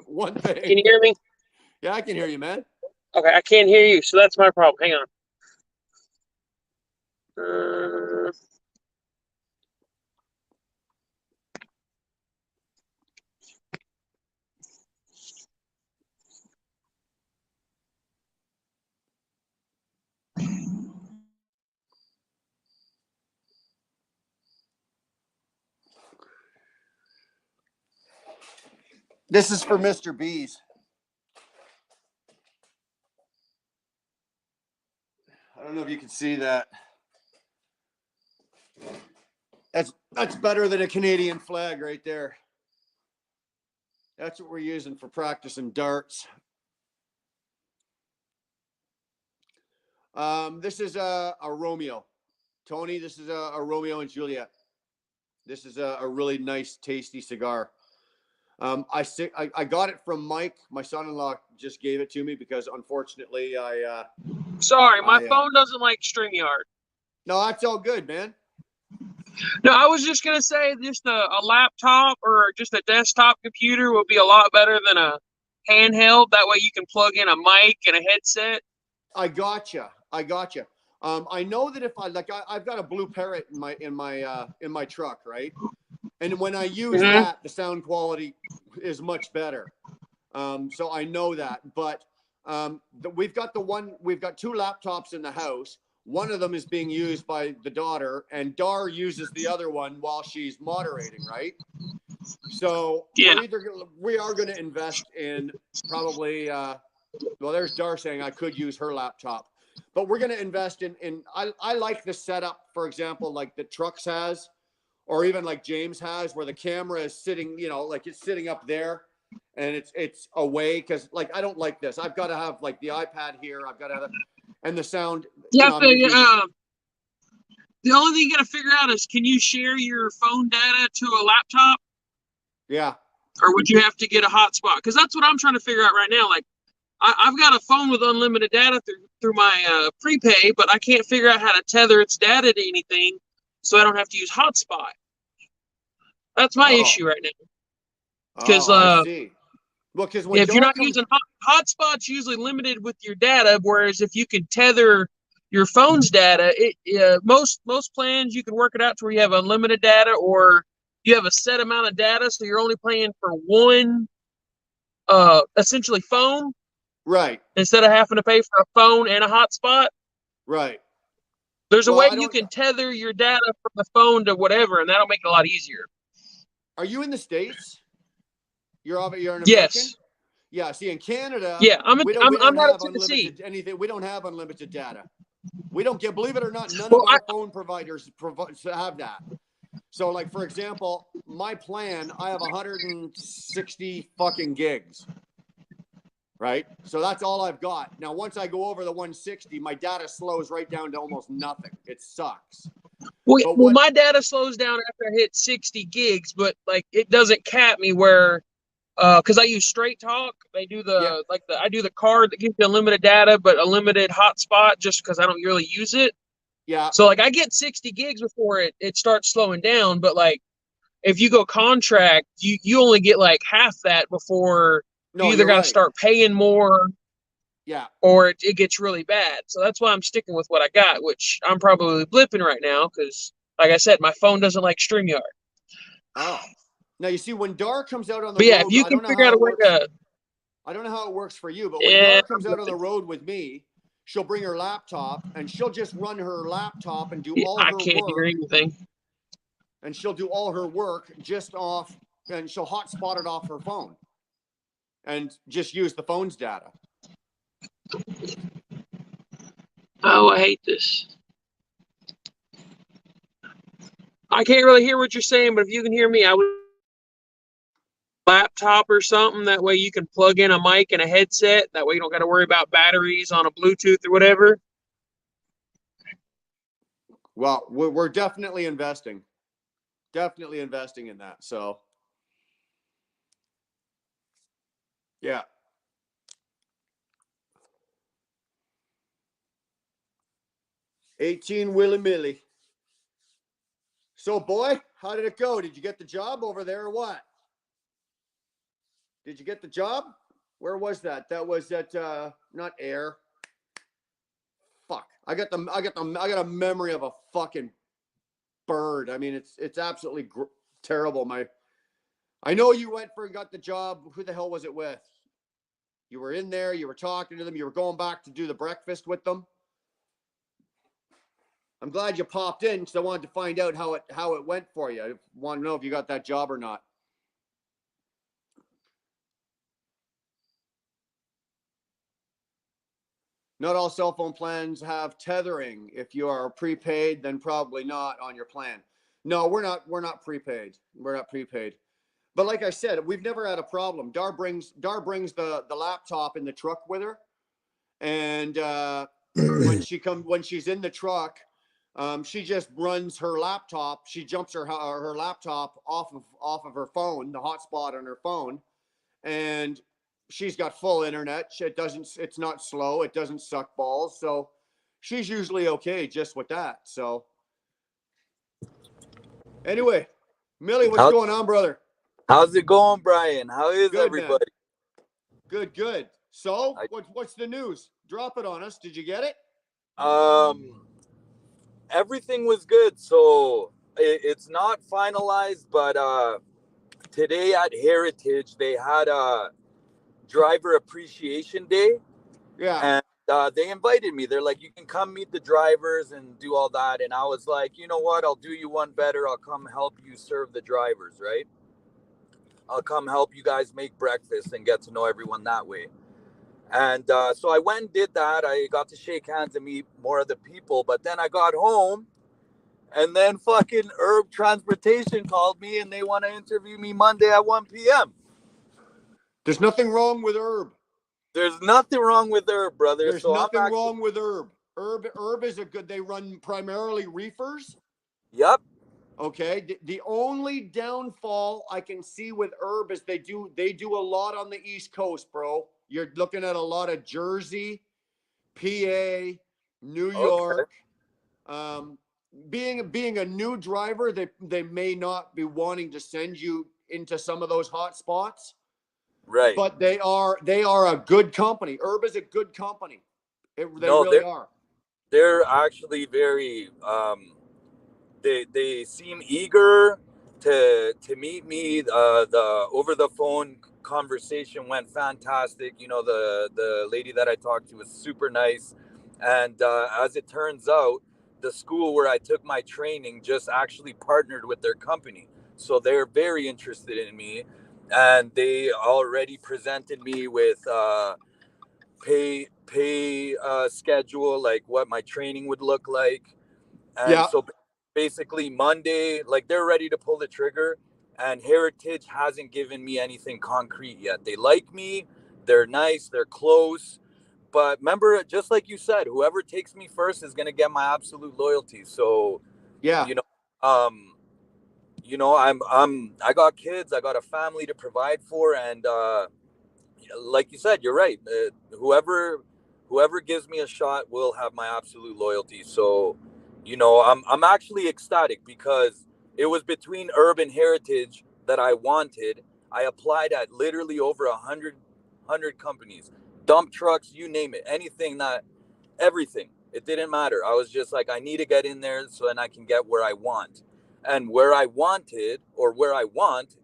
Speaker 1: One thing.
Speaker 8: Can you hear me?
Speaker 1: Yeah, I can hear you, man.
Speaker 8: Okay, I can't hear you, so that's my problem. Hang on.
Speaker 1: This is for Mr. B's. I don't know if you can see that. That's better than a Canadian flag right there. That's what we're using for practicing darts. This is a Romeo. Tony, this is a Romeo and Juliet. This is a really nice, tasty cigar. I got it from Mike. My son-in-law just gave it to me because unfortunately
Speaker 8: Sorry, my phone doesn't like StreamYard.
Speaker 1: No, that's all good, man.
Speaker 8: No, I was just gonna say just a laptop or just a desktop computer would be a lot better than a handheld. That way you can plug in a mic and a headset.
Speaker 1: I gotcha. I know that if I've got a Blue Parrot in my truck, right? And when I use that, the sound quality is much better. So I know that. But we've got two laptops in the house. One of them is being used by the daughter, and Dar uses the other one while she's moderating, right? So
Speaker 8: yeah,
Speaker 1: we are going to invest in probably. Well, there's Dar saying I could use her laptop, but we're going to invest in. I like the setup, for example, like the Trucks has, or even like James has, where the camera is sitting, like it's sitting up there, and it's away, because like I don't like this. I've got to have like the iPad here. I've got to have it, and the sound.
Speaker 8: Yeah, the only thing you got to figure out is, can you share your phone data to a laptop?
Speaker 1: Yeah.
Speaker 8: Or would you have to get a hotspot? Because that's what I'm trying to figure out right now. Like, I've got a phone with unlimited data through my prepay, but I can't figure out how to tether its data to anything, so I don't have to use hotspot. That's my
Speaker 1: Oh.
Speaker 8: issue right now. Because
Speaker 1: I see. Well, because when
Speaker 8: if you're
Speaker 1: Dar
Speaker 8: not
Speaker 1: comes,
Speaker 8: using hotspot's usually limited with your data, whereas if you can tether your phone's data, most plans you can work it out to where you have unlimited data, or you have a set amount of data, so you're only paying for one essentially phone
Speaker 1: right,
Speaker 8: instead of having to pay for a phone and a hotspot.
Speaker 1: right.
Speaker 8: There's a
Speaker 1: Well,
Speaker 8: way
Speaker 1: I
Speaker 8: you
Speaker 1: don't.
Speaker 8: can tether your data from the phone to whatever, and that'll make it a lot easier.
Speaker 1: Are you in the States? You're an American.
Speaker 8: Yes.
Speaker 1: Yeah. See, in Canada,
Speaker 8: Yeah, I'm
Speaker 1: we
Speaker 8: not
Speaker 1: don't
Speaker 8: in
Speaker 1: have
Speaker 8: Tennessee.
Speaker 1: unlimited anything. We don't have unlimited data. We don't get. Believe it or not, none
Speaker 8: Well,
Speaker 1: of our phone providers have that. So, like for example, my plan, I have 160 fucking gigs. Right. So that's all I've got. Now, once I go over the 160, my data slows right down to almost nothing. It sucks.
Speaker 8: Well, my data slows down after I hit 60 gigs, but like it doesn't cap me where, because I use Straight Talk. They do I do the card that gives you unlimited data, but a limited hotspot just because I don't really use it.
Speaker 1: Yeah.
Speaker 8: So like I get 60 gigs before it starts slowing down, but like if you go contract, you only get like half that before
Speaker 1: No,
Speaker 8: you either
Speaker 1: you're
Speaker 8: got to
Speaker 1: right.
Speaker 8: start paying more.
Speaker 1: Yeah.
Speaker 8: Or it gets really bad. So that's why I'm sticking with what I got, which I'm probably blipping right now because, like I said, my phone doesn't like StreamYard.
Speaker 1: Oh. Now, you see, when Dar comes out on the
Speaker 8: But yeah,
Speaker 1: road,
Speaker 8: if you
Speaker 1: I
Speaker 8: can
Speaker 1: don't know
Speaker 8: figure
Speaker 1: how
Speaker 8: out a
Speaker 1: it
Speaker 8: way
Speaker 1: works.
Speaker 8: to,
Speaker 1: I don't know how it works for you, but when
Speaker 8: yeah,
Speaker 1: Dar comes out on the road with me, she'll bring her laptop and she'll just run her laptop and do all
Speaker 8: I
Speaker 1: her
Speaker 8: can't hear
Speaker 1: work.
Speaker 8: anything.
Speaker 1: And she'll do all her work just off, and she'll hotspot it off her phone and just use the phone's data.
Speaker 8: Oh, I hate this. I can't really hear what you're saying, but if you can hear me, I would laptop or something. That way you can plug in a mic and a headset. That way you don't got to worry about batteries on a Bluetooth or whatever.
Speaker 1: Well, we're definitely investing in that. So, yeah. $18 Willy Milly. So, boy, how did it go? Did you get the job over there or what? Did you get the job? Where was that? That was at not Air. Fuck. I got a memory of a fucking bird. I mean, it's absolutely terrible. I know you went for and got the job. Who the hell was it with? You were in there, you were talking to them, you were going back to do the breakfast with them. I'm glad you popped in because I wanted to find out how it went for you. I want to know if you got that job or not. Not all cell phone plans have tethering. If you are prepaid, then probably not on your plan. No, we're not prepaid. We're not prepaid. But like I said, we've never had a problem. Dar brings the laptop in the truck with her, and when she's in the truck, she just runs her laptop. She jumps her laptop off of her phone, the hotspot on her phone, and she's got full internet. It's not slow. It doesn't suck balls. So she's usually okay just with that. So anyway, Millie, what's going on, brother?
Speaker 9: How's it going, Brian? How is
Speaker 1: Good,
Speaker 9: everybody?
Speaker 1: Man. Good. So what's the news? Drop it on us. Did you get it?
Speaker 9: Everything was good. So it's not finalized, but today at Heritage they had a driver appreciation day.
Speaker 1: Yeah.
Speaker 9: And they invited me. They're like, you can come meet the drivers and do all that. And I was like, you know what? I'll do you one better. I'll come help you serve the drivers, right? I'll come help you guys make breakfast and get to know everyone that way. And so I went and did that. I got to shake hands and meet more of the people. But then I got home, and then fucking Herb Transportation called me, and they want to interview me Monday at 1 p.m.
Speaker 1: There's nothing wrong with Herb.
Speaker 9: There's nothing wrong with Herb, brother.
Speaker 1: There's nothing wrong with Herb. Herb is a good. They run primarily reefers.
Speaker 9: Yep.
Speaker 1: Okay. The only downfall I can see with Herb is they do a lot on the East Coast, bro. You're looking at a lot of Jersey, PA, New
Speaker 9: Okay.
Speaker 1: York. Being a new driver, they may not be wanting to send you into some of those hot spots,
Speaker 9: Right.
Speaker 1: but they are a good company. Herb is a good company. They
Speaker 9: No,
Speaker 1: really are.
Speaker 9: they're actually very they seem eager to meet me. The over the phone conversation went fantastic. You know, the lady that I talked to was super nice, and as it turns out, the school where I took my training just actually partnered with their company, so they're very interested in me, and they already presented me with pay schedule, like what my training would look like. And
Speaker 1: Yeah.
Speaker 9: so basically Monday, like they're ready to pull the trigger, and Heritage hasn't given me anything concrete yet. They like me, they're nice, they're close. But remember, just like you said, whoever takes me first is gonna get my absolute loyalty. So,
Speaker 1: Yeah.
Speaker 9: I got kids, I got a family to provide for, and like you said, you're right. Whoever gives me a shot will have my absolute loyalty. So, I'm actually ecstatic because it was between Urban Heritage that I wanted. I applied at literally over 100 companies, dump trucks, you name it, everything. It didn't matter. I was just like, I need to get in there so then I can get where I want. And where I want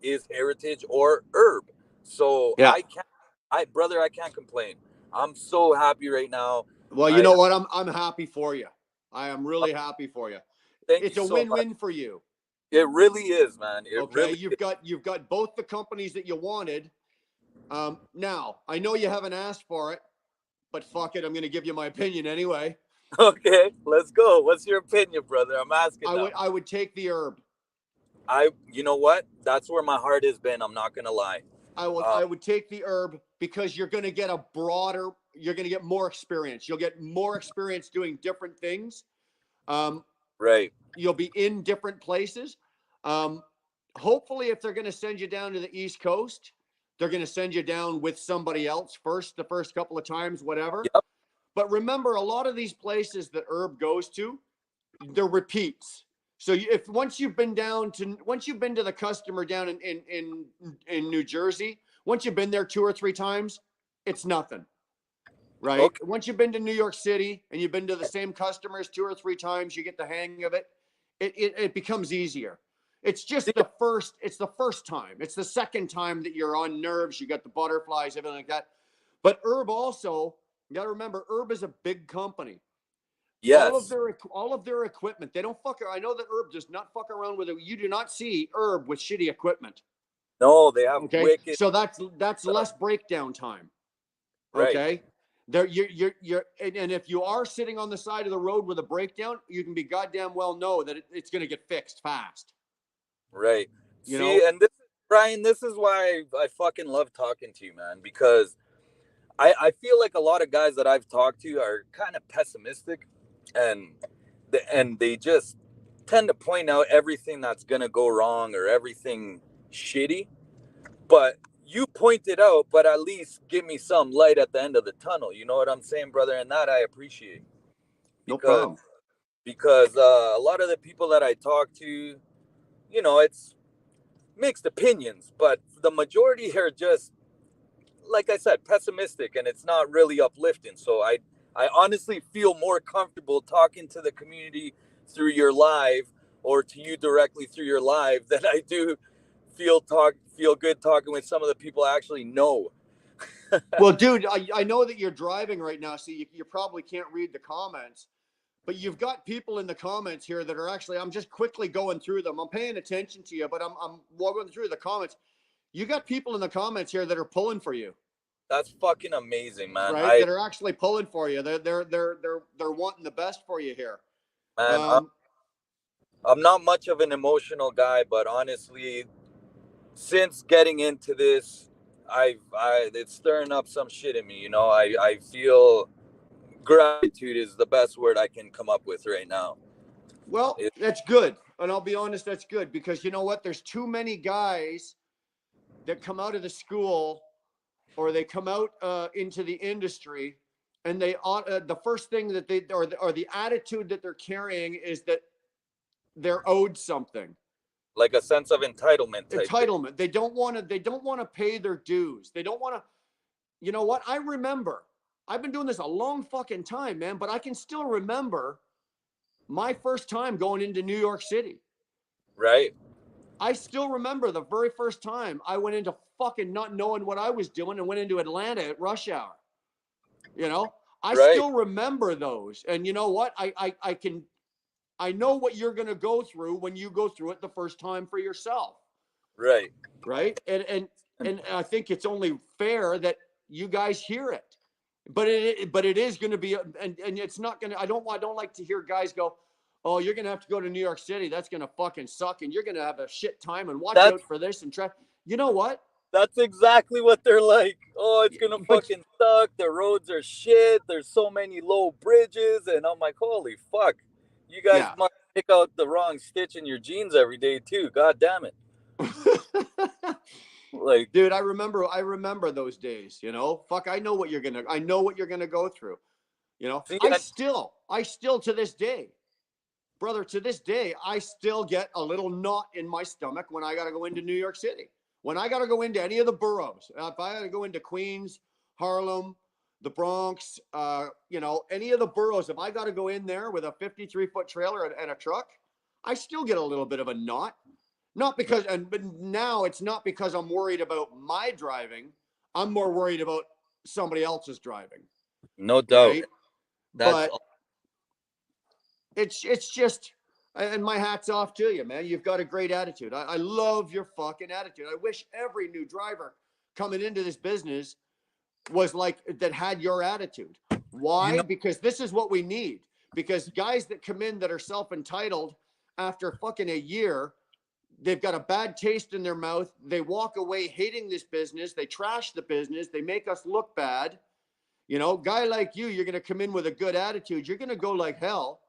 Speaker 9: is Heritage or Herb. So
Speaker 1: Yeah.
Speaker 9: I can't complain. I'm so happy right now.
Speaker 1: Well, you know what? I'm happy for you. I am really happy for you.
Speaker 9: Thank
Speaker 1: It's
Speaker 9: you
Speaker 1: a
Speaker 9: so much.
Speaker 1: win-win for you.
Speaker 9: It really is, man. It
Speaker 1: Okay,
Speaker 9: really
Speaker 1: you've got both the companies that you wanted. Now I know you haven't asked for it, but fuck it, I'm going to give you my opinion anyway.
Speaker 9: Okay, let's go. What's your opinion, brother? I'm asking.
Speaker 1: I would take the Herb.
Speaker 9: You know what? That's where my heart has been. I'm not gonna lie.
Speaker 1: I would take the Herb because you're going to get you're going to get more experience. You'll get more experience doing different things.
Speaker 9: Right.
Speaker 1: You'll be in different places. Hopefully, if they're going to send you down to the East Coast, they're going to send you down with somebody else the first couple of times, whatever.
Speaker 9: Yep.
Speaker 1: But remember, a lot of these places that Herb goes to, they're repeats. So once you've been to the customer down in New Jersey, once you've been there 2 or 3 times, it's nothing. Right.
Speaker 9: Okay.
Speaker 1: Once you've been to New York City and you've been to the same customers 2 or 3 times, you get the hang of it. It becomes easier. It's just the first time. It's the second time that you're on nerves. You got the butterflies, everything like that. But Herb also, you got to remember, Herb is a big company.
Speaker 9: Yes.
Speaker 1: All of their equipment, they don't fuck. I know that Herb does not fuck around with it. You do not see Herb with shitty equipment.
Speaker 9: No, they have
Speaker 1: Okay.
Speaker 9: wicked.
Speaker 1: So that's less breakdown time.
Speaker 9: Right.
Speaker 1: Okay. There, and if you are sitting on the side of the road with a breakdown, you can be goddamn well know that it's going to get fixed fast.
Speaker 9: Right.
Speaker 1: You
Speaker 9: See,
Speaker 1: know?
Speaker 9: and Brian, this is why I fucking love talking to you, man, because I feel like a lot of guys that I've talked to are kind of pessimistic, and they just tend to point out everything that's gonna go wrong or everything shitty. But you pointed out, but at least give me some light at the end of the tunnel. You know what I'm saying, brother? And that I appreciate.
Speaker 1: No problem.
Speaker 9: Because a lot of the people that I talk to, it's mixed opinions, but the majority are just, like I said, pessimistic, and it's not really uplifting. So I honestly feel more comfortable talking to the community through your live, or to you directly through your live, than I do feel good talking with some of the people I actually know.
Speaker 1: Well, dude, I know that you're driving right now, so you probably can't read the comments, but you've got people in the comments here that are actually, I'm just quickly going through them. I'm paying attention to you, but I'm walking through the comments. You got people in the comments here that are pulling for you.
Speaker 9: That's fucking amazing, man.
Speaker 1: Right? That are actually pulling for you. They're wanting the best for you here.
Speaker 9: Man, I'm not much of an emotional guy, but honestly, since getting into this, it's stirring up some shit in me. I feel gratitude is the best word I can come up with right now.
Speaker 1: Well, that's good. And I'll be honest, that's good, because you know what? There's too many guys that come out of the school or they come out into the industry, and they the first thing that they or the attitude that they're carrying is that they're owed something.
Speaker 9: Like a sense of entitlement.
Speaker 1: Entitlement. They don't want to pay their dues. They don't want to. You know what? I remember. I've been doing this a long fucking time, man, but I can still remember my first time going into New York City.
Speaker 9: Right.
Speaker 1: I still remember the very first time I went into fucking not knowing what I was doing and went into Atlanta at rush hour. You know, I still remember those. And you know what? I know what you're going to go through when you go through it the first time for yourself.
Speaker 9: Right.
Speaker 1: Right. And I think it's only fair that you guys hear it. But it is going to be, and it's not going to, I don't like to hear guys go, oh, you're going to have to go to New York City. That's going to fucking suck. And you're going to have a shit time and watch out for this and try. You know what?
Speaker 9: That's exactly what they're like. Oh, it's going to fucking suck. The roads are shit. There's so many low bridges. And I'm like, holy fuck. You guys must pick out the wrong stitch in your jeans every day too. God damn it. Like,
Speaker 1: dude, I remember those days, you know. Fuck, I know what you're gonna go through. You know, I still to this day, brother, to this day, I still get a little knot in my stomach when I gotta go into New York City. When I gotta go into any of the boroughs, if I gotta go into Queens, Harlem, the Bronx, you know, any of the boroughs, if I gotta go in there with a 53-foot trailer and a truck, I still get a little bit of a knot. Not because, but now it's not because I'm worried about my driving. I'm more worried about somebody else's driving.
Speaker 9: No doubt.
Speaker 1: Right? But it's just, and my hat's off to you, man. You've got a great attitude. I love your fucking attitude. I wish every new driver coming into this business was like that, had your attitude. Why? You know, because this is what we need. Because guys that come in that are self-entitled after fucking a year, they've got a bad taste in their mouth. They walk away hating this business. They trash the business. They make us look bad. You know, guy like you, you're going to come in with a good attitude. You're going to go like hell.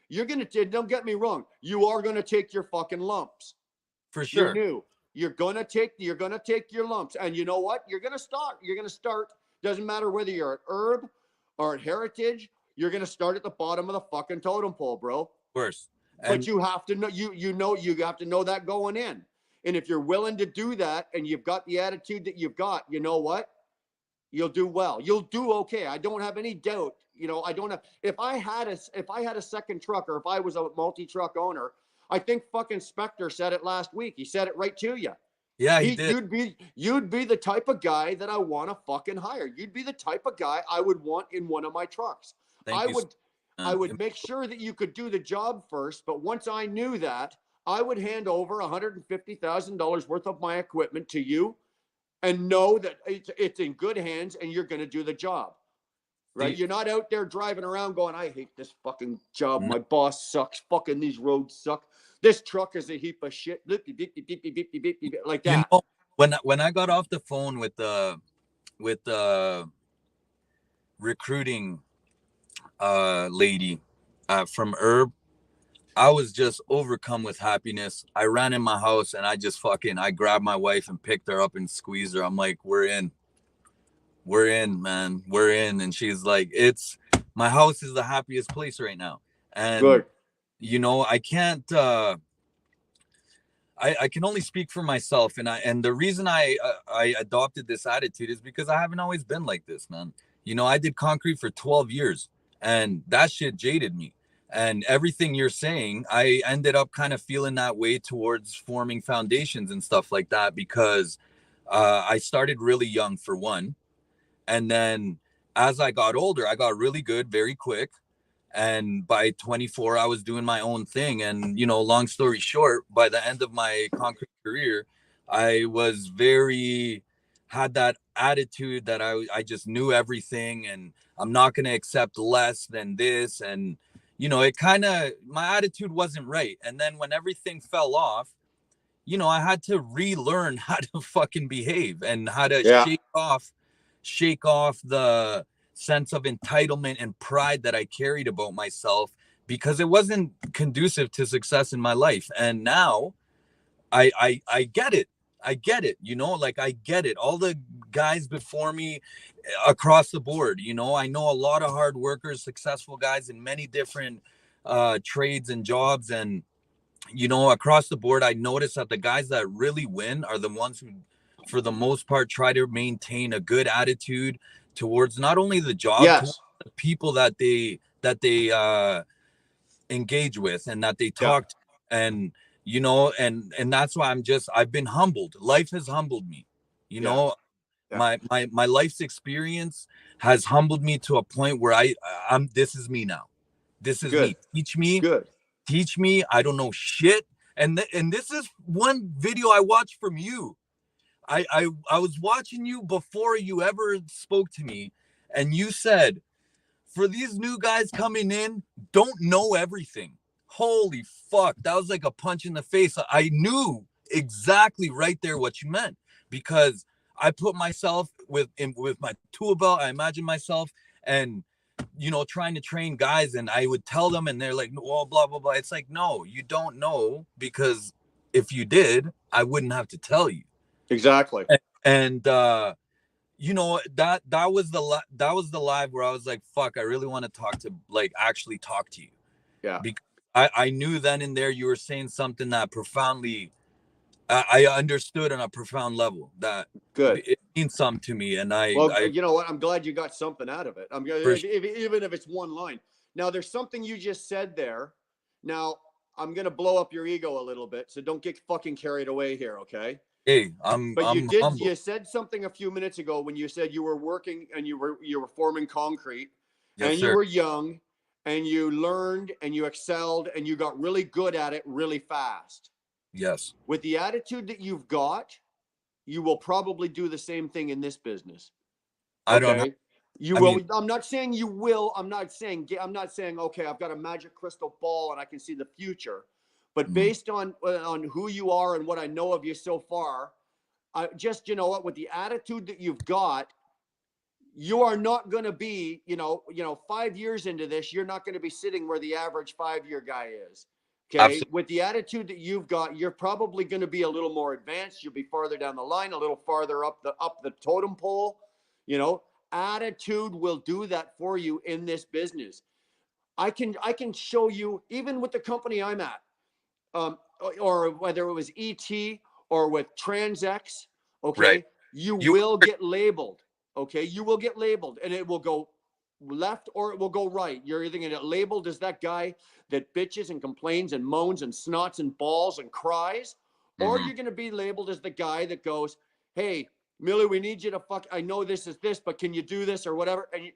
Speaker 1: You're going to, don't get me wrong. You are going to take your fucking lumps.
Speaker 9: For sure.
Speaker 1: You're going to take your lumps. And you know what? You're going to start. Doesn't matter whether you're at Herb or at Heritage. You're going to start at the bottom of the fucking totem pole, bro.
Speaker 9: Of course.
Speaker 1: But you have to know, you have to know that going in. And if you're willing to do that and you've got the attitude that you've got, you know what? You'll do well. You'll do okay. I don't have any doubt. You know, I don't have, if I had a second truck, or if I was a multi-truck owner, I think fucking Spectre said it last week. He said it right to you.
Speaker 9: Yeah, he did.
Speaker 1: You'd be the type of guy that I want to fucking hire. You'd be the type of guy I would want in one of my trucks. I would make sure that you could do the job first, but once I knew that, I would hand over $150,000 worth of my equipment to you and know that it's in good hands and you're going to do the job, right? You're not out there driving around going, I hate this fucking job. My boss sucks. Fucking these roads suck. This truck is a heap of shit. Like that.
Speaker 9: You know, when I got off the phone with the recruiting lady from Herb, I was just overcome with happiness. I ran in my house and I grabbed my wife and picked her up and squeezed her. I'm like, we're in, man, we're in. And she's like, my house is the happiest place right now. And good. You know, I can't I can only speak for myself, and the reason I adopted this attitude is because I haven't always been like this, man. You know, I did concrete for 12 years. And that shit jaded me. And everything you're saying, I ended up kind of feeling that way towards forming foundations and stuff like that, because I started really young, for one. And then as I got older, I got really good very quick. And by 24, I was doing my own thing. And, you know, long story short, by the end of my concrete career, I was had that attitude that I just knew everything and I'm not going to accept less than this. And, you know, my attitude wasn't right. And then when everything fell off, you know, I had to relearn how to fucking behave and how to shake off the sense of entitlement and pride that I carried about myself, because it wasn't conducive to success in my life. And now I get it. I get it, you know, like I get it. All the guys before me across the board. You know, I know a lot of hard workers, successful guys in many different trades and jobs. And, you know, across the board, I noticed that the guys that really win are the ones who, for the most part, try to maintain a good attitude towards not only the job,
Speaker 1: Yes.
Speaker 9: towards the people that they engage with and that they
Speaker 1: Yeah.
Speaker 9: talk to. And, you know, and that's why I've been humbled. Life has humbled me, you
Speaker 1: Yeah.
Speaker 9: know.
Speaker 1: Yeah.
Speaker 9: My life's experience has humbled me to a point where I'm this is me now. This is
Speaker 1: Good.
Speaker 9: me.
Speaker 1: Good.
Speaker 9: Teach me. I don't know shit. And this is one video I watched from you. I was watching you before you ever spoke to me, and you said, for these new guys coming in, don't know everything. Holy fuck, that was like a punch in the face. I knew exactly right there what you meant, because I put myself with my tool belt. I imagine myself and, you know, trying to train guys, and I would tell them, and they're like, well, blah blah blah. It's like, no, you don't know, because if you did, I wouldn't have to tell you.
Speaker 1: Exactly.
Speaker 9: And you know, that was the live where I was like, fuck, I really want to actually talk to you.
Speaker 1: Yeah.
Speaker 9: Because I knew then and there you were saying something that profoundly I understood on a profound level, that
Speaker 1: Good.
Speaker 9: it means something to me. And
Speaker 1: you know what? I'm glad you got something out of it. I'm going
Speaker 9: For
Speaker 1: even if it's one line. Now, there's something you just said there. Now, I'm going to blow up your ego a little bit, so don't get fucking carried away here, okay?
Speaker 9: Hey,
Speaker 1: But you
Speaker 9: humble.
Speaker 1: said something a few minutes ago when you said you were working and you were forming concrete,
Speaker 9: Yes,
Speaker 1: and
Speaker 9: sir.
Speaker 1: you were young, and you learned and you excelled and you got really good at it really fast.
Speaker 9: Yes.
Speaker 1: With the attitude that you've got, you will probably do the same thing in this business.
Speaker 9: I don't know.
Speaker 1: You
Speaker 9: I
Speaker 1: will.
Speaker 9: mean-
Speaker 1: I'm not saying you will. I'm not saying, okay, I've got a magic crystal ball and I can see the future. But
Speaker 9: Mhm.
Speaker 1: based on who you are and what I know of you so far, just, you know what, with the attitude that you've got, you are not going to be, 5 years into this, you're not going to be sitting where the average 5-year guy is. Okay.
Speaker 9: Absolutely.
Speaker 1: With the attitude that you've got, you're probably going to be a little more advanced. You'll be farther down the line, a little farther up the totem pole. You know, attitude will do that for you in this business. I can show you, even with the company I'm at, or whether it was ET or with TransX, okay,
Speaker 9: Right.
Speaker 1: you will get labeled. Okay, you will get labeled, and it will go left or it will go right. You're either going to get labeled as that guy that bitches and complains and moans and snots and balls and cries, or
Speaker 9: Mhm.
Speaker 1: you're going to be labeled as the guy that goes, hey, Millie, we need you to I know this is this, but can you do this or whatever? And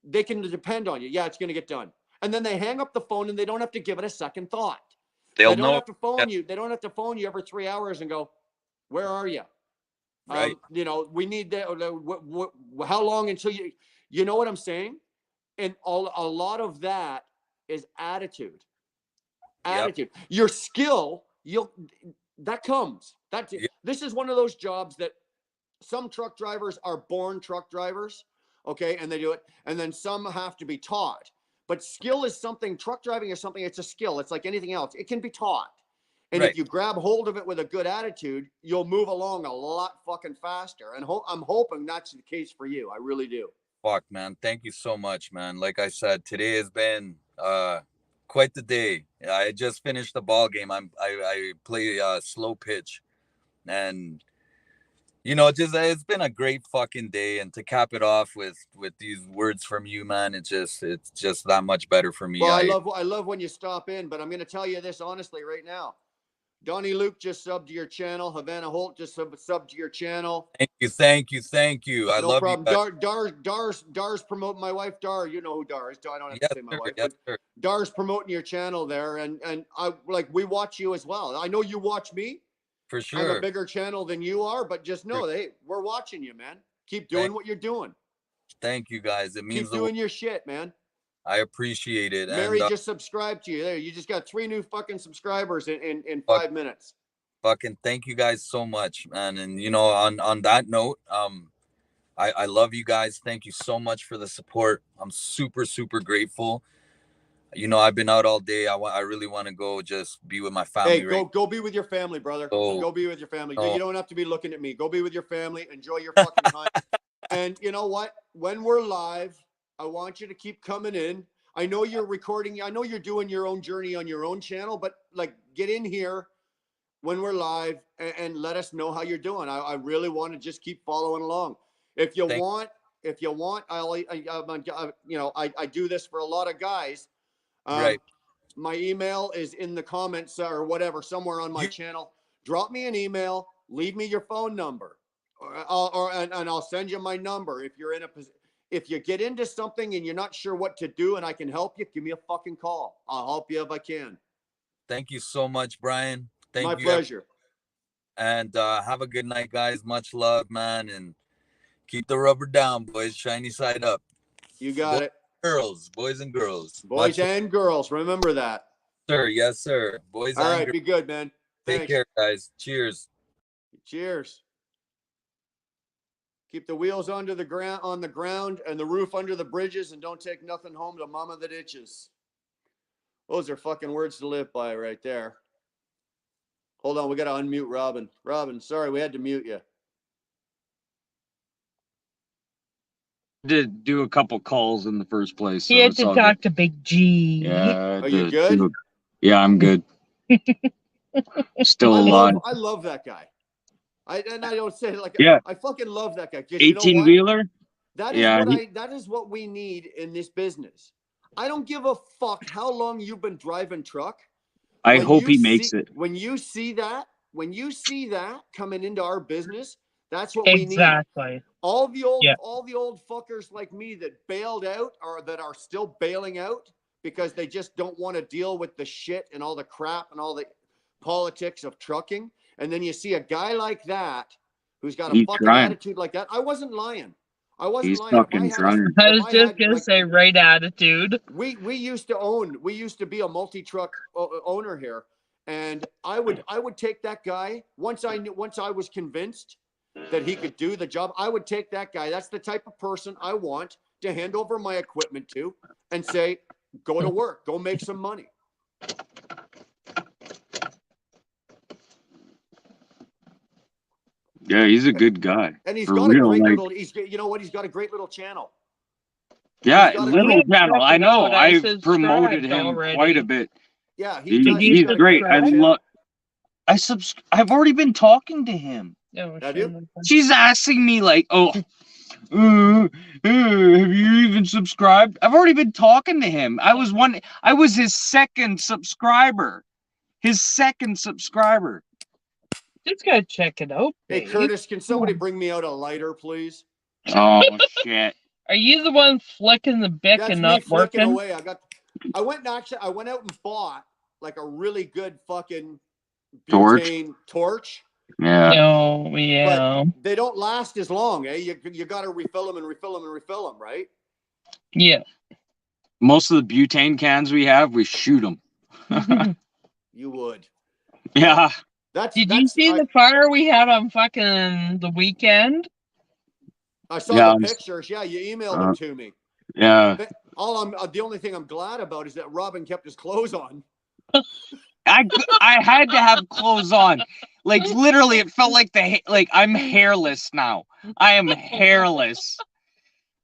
Speaker 1: they can depend on you. Yeah, it's going to get done. And then they hang up the phone and they don't have to give it a second thought.
Speaker 9: They'll
Speaker 1: They don't
Speaker 9: know.
Speaker 1: have to phone you. They don't have to phone you every 3 hours and go, where are you?
Speaker 9: Right.
Speaker 1: We need that. How long until you know what I'm saying? And a lot of that is attitude. Attitude. Your skill, that comes. This is one of those jobs that some truck drivers are born truck drivers, okay, and they do it, and then some have to be taught. But skill is something, truck driving is something, it's a skill. It's like anything else. It can be taught. And
Speaker 9: Right.
Speaker 1: if you grab hold of it with a good attitude, you'll move along a lot fucking faster. And I'm hoping that's the case for you. I really do.
Speaker 9: Fuck, man. Thank you so much, man. Like I said, today has been quite the day. I just finished the ball game. I play slow pitch, and you know, it's been a great fucking day. And to cap it off with these words from you, man, it's just that much better for me.
Speaker 1: Well, I love when you stop in, but I'm going to tell you this honestly right now. Donnie Luke just subbed to your channel. Havana Holt just subbed to your channel.
Speaker 9: Thank you. I
Speaker 1: No
Speaker 9: love
Speaker 1: problem.
Speaker 9: you.
Speaker 1: Dar's promoting my wife. Dar, you know who Dar is. I don't have
Speaker 9: Yes,
Speaker 1: to say my
Speaker 9: sir.
Speaker 1: wife.
Speaker 9: Yes,
Speaker 1: But
Speaker 9: sir.
Speaker 1: Dar's promoting your channel there, and I we watch you as well. I know you watch me.
Speaker 9: For
Speaker 1: I'm
Speaker 9: sure.
Speaker 1: a bigger channel than you are, but just know that, hey, we're watching you, man. Keep doing what you're doing.
Speaker 9: Thank you, guys. It means
Speaker 1: Keep doing your shit, man.
Speaker 9: I appreciate it.
Speaker 1: Mary
Speaker 9: And
Speaker 1: just subscribed to you. There, you just got 3 new fucking subscribers in 5 minutes.
Speaker 9: fucking thank you guys so much, man. And you know, on that note, I love you guys. Thank you so much for the support. I'm super grateful. You know, I've been out all day. I really want to go just be with my family.
Speaker 1: Hey,
Speaker 9: right?
Speaker 1: go be with your family, brother.
Speaker 9: Oh.
Speaker 1: Go be with your family.
Speaker 9: Oh.
Speaker 1: You don't have to be looking at me. Go be with your family. Enjoy your fucking time. And you know what? When we're live, I want you to keep coming in. I know you're recording. I know you're doing your own journey on your own channel, but like get in here when we're live and let us know how you're doing. I really want to just keep following along. If you want, I do this for a lot of guys.
Speaker 9: Right.
Speaker 1: My email is in the comments or whatever, somewhere on my channel. Drop me an email, leave me your phone number, and I'll send you my number. If you get into something and you're not sure what to do and I can help you, give me a fucking call. I'll help you if I can.
Speaker 9: Thank you so much, Brian.
Speaker 1: My pleasure.
Speaker 9: And have a good night, guys. Much love, man. And keep the rubber down, boys. Shiny side up.
Speaker 1: You got it.
Speaker 9: Boys and girls.
Speaker 1: Boys and girls. Remember that.
Speaker 9: Sir, yes, sir. Boys
Speaker 1: All
Speaker 9: and
Speaker 1: right,
Speaker 9: girls.
Speaker 1: be good, man.
Speaker 9: Take care, guys. Cheers.
Speaker 1: Cheers. Keep the wheels on the ground and the roof under the bridges, and don't take nothing home to mama the ditches. Those are fucking words to live by right there. Hold on, we got to unmute Robin. Robin, sorry, we had to mute you.
Speaker 7: Did do a couple calls in the first place.
Speaker 5: He had to talk to Big G.
Speaker 7: Yeah.
Speaker 1: Are you good?
Speaker 7: Yeah, I'm good. Still alive.
Speaker 1: I love that guy. I don't say it like I fucking love that guy.
Speaker 7: 18-wheeler?
Speaker 1: That is what we need in this business. I don't give a fuck how long you've been driving truck.
Speaker 7: I hope he makes it.
Speaker 1: When you see that coming into our business, that's what we need.
Speaker 5: Exactly.
Speaker 1: All the old fuckers like me that bailed out or that are still bailing out because they just don't want to deal with the shit and all the crap and all the politics of trucking. And then you see a guy like that who's got a fucking attitude like that. I wasn't lying. I was just gonna say right attitude. We used to be a multi-truck owner here, and I would take that guy once I was convinced that he could do the job. I would take that guy. That's the type of person I want to hand over my equipment to and say, go to work, go make some money.
Speaker 7: Yeah, he's a good guy.
Speaker 1: And he's got a great little. You know what? He's got a great little channel.
Speaker 7: Yeah, little channel. I know. I've promoted him quite a bit.
Speaker 1: Yeah,
Speaker 7: he's great. I've already been talking to him. She's asking me like, have you even subscribed? I've already been talking to him. I was his second subscriber.
Speaker 5: Just gotta check it out.
Speaker 1: Hey, Curtis, can somebody bring me out a lighter, please?
Speaker 7: Oh shit!
Speaker 5: Are you the one flicking the bic and not working?
Speaker 1: Away. I went out and bought like a really good fucking butane torch.
Speaker 7: Yeah.
Speaker 5: Oh yeah.
Speaker 1: But they don't last as long, eh? You got to refill them, right?
Speaker 5: Yeah.
Speaker 7: Most of the butane cans we have, we shoot them.
Speaker 1: You would.
Speaker 7: Yeah.
Speaker 5: Did you see the fire we had on fucking the weekend?
Speaker 1: I saw the pictures. Yeah, you emailed them to me.
Speaker 7: Yeah.
Speaker 1: The only thing I'm glad about is that Robin kept his clothes on.
Speaker 7: I had to have clothes on. Like literally, it felt like I'm hairless now. I am hairless.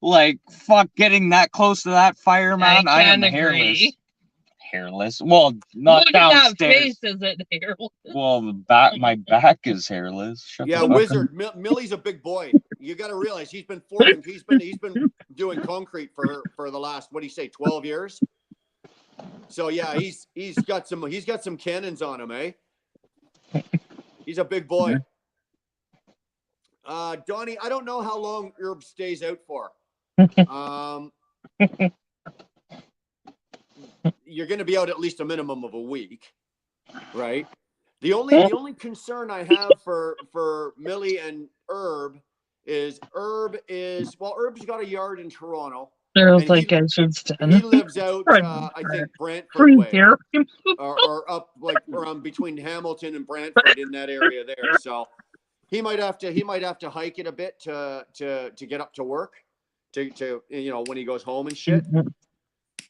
Speaker 7: Like fuck, getting that close to that fire, man. I am hairless. Hairless. Well, not downstairs.
Speaker 5: That face isn't hairless.
Speaker 7: Well, my back is hairless.
Speaker 1: Wizard Millie's a big boy. You got to realize he's been doing concrete for the last 12 years. So yeah, he's got some cannons on him, eh? He's a big boy. Donnie, I don't know how long Herb stays out for. You're going to be out at least a minimum of a week, right? The only concern I have for Millie and Herb is Herb's got a yard in Toronto.
Speaker 5: He
Speaker 1: lives out, I think, Brantford way, or up like around between Hamilton and Brantford in that area there. So he might have to hike it a bit to get up to work, to when he goes home and shit.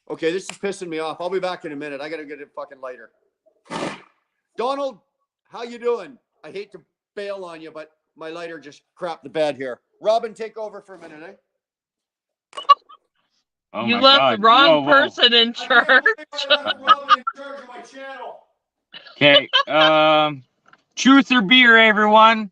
Speaker 1: Okay, this is pissing me off. I'll be back in a minute. I gotta get a fucking lighter. Donald, how you doing? I hate to bail on you, but my lighter just crapped the bed here. Robin, take over for a minute, eh?
Speaker 7: Oh
Speaker 5: You
Speaker 7: my
Speaker 5: left
Speaker 7: God.
Speaker 5: the wrong
Speaker 7: Whoa, whoa.
Speaker 5: person in
Speaker 1: I can't
Speaker 5: charge.
Speaker 1: believe I left Robin in charge of my channel.
Speaker 7: Okay. Truth or beer, everyone.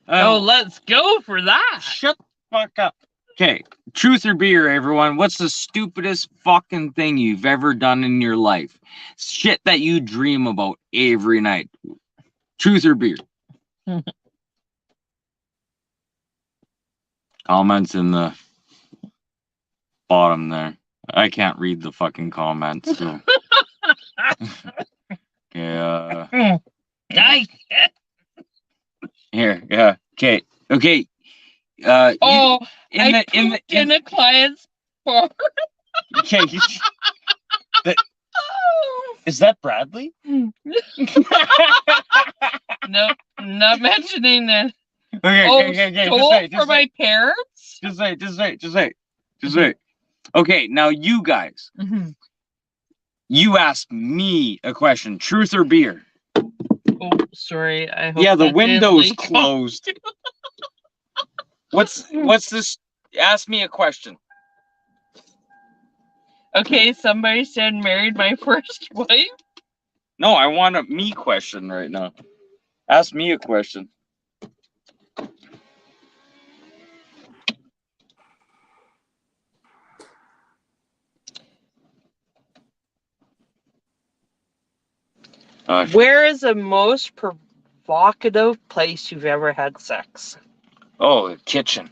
Speaker 5: Oh, let's go for that.
Speaker 7: Shut the fuck up. Okay. Truth or beer, everyone. What's the stupidest fucking thing you've ever done in your life? Shit that you dream about every night. Truth or beer? Comments in the bottom there. I can't read the fucking comments. So. Yeah.
Speaker 5: Nice.
Speaker 7: Here. Yeah. Okay. Okay.
Speaker 5: Oh,
Speaker 7: in
Speaker 5: I pooped in a client's bar.
Speaker 7: Okay. Is that Bradley?
Speaker 5: No, not mentioning it.
Speaker 7: Okay.
Speaker 5: Oh,
Speaker 7: Okay.
Speaker 5: stole for my parents?
Speaker 7: Just wait. Okay, now you guys.
Speaker 5: Mhm.
Speaker 7: You asked me a question. Truth or beer?
Speaker 5: Oh, sorry. I hope
Speaker 7: Yeah, the
Speaker 5: that didn't
Speaker 7: window's
Speaker 5: leak.
Speaker 7: closed. What's this? Ask me a question.
Speaker 5: Okay, somebody said married my first wife.
Speaker 7: No, I want a me question right now. Ask me a question.
Speaker 5: Where is the most provocative place you've ever had sex?
Speaker 7: Oh, the kitchen.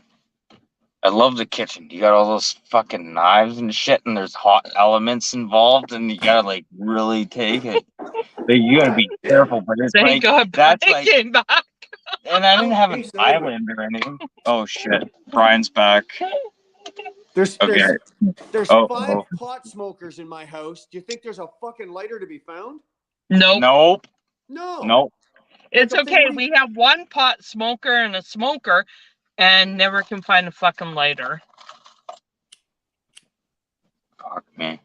Speaker 7: I love the kitchen. You got all those fucking knives and shit, and there's hot elements involved, and you gotta like really take it. But you gotta be careful. But it's
Speaker 5: Thank
Speaker 7: like
Speaker 5: God
Speaker 7: that's
Speaker 5: Brian
Speaker 7: like,
Speaker 5: came back.
Speaker 7: and I didn't have an island or anything. Oh shit, Brian's back.
Speaker 1: There's
Speaker 7: Okay.
Speaker 1: there's
Speaker 7: Oh,
Speaker 1: 5
Speaker 7: oh.
Speaker 1: pot smokers in my house. Do you think there's a fucking lighter to be found?
Speaker 5: Nope.
Speaker 7: Nope.
Speaker 1: No.
Speaker 7: Nope.
Speaker 5: It's
Speaker 1: Like,
Speaker 5: okay. We have one pot smoker and a smoker, and never can find a fucking lighter.
Speaker 7: Fuck me.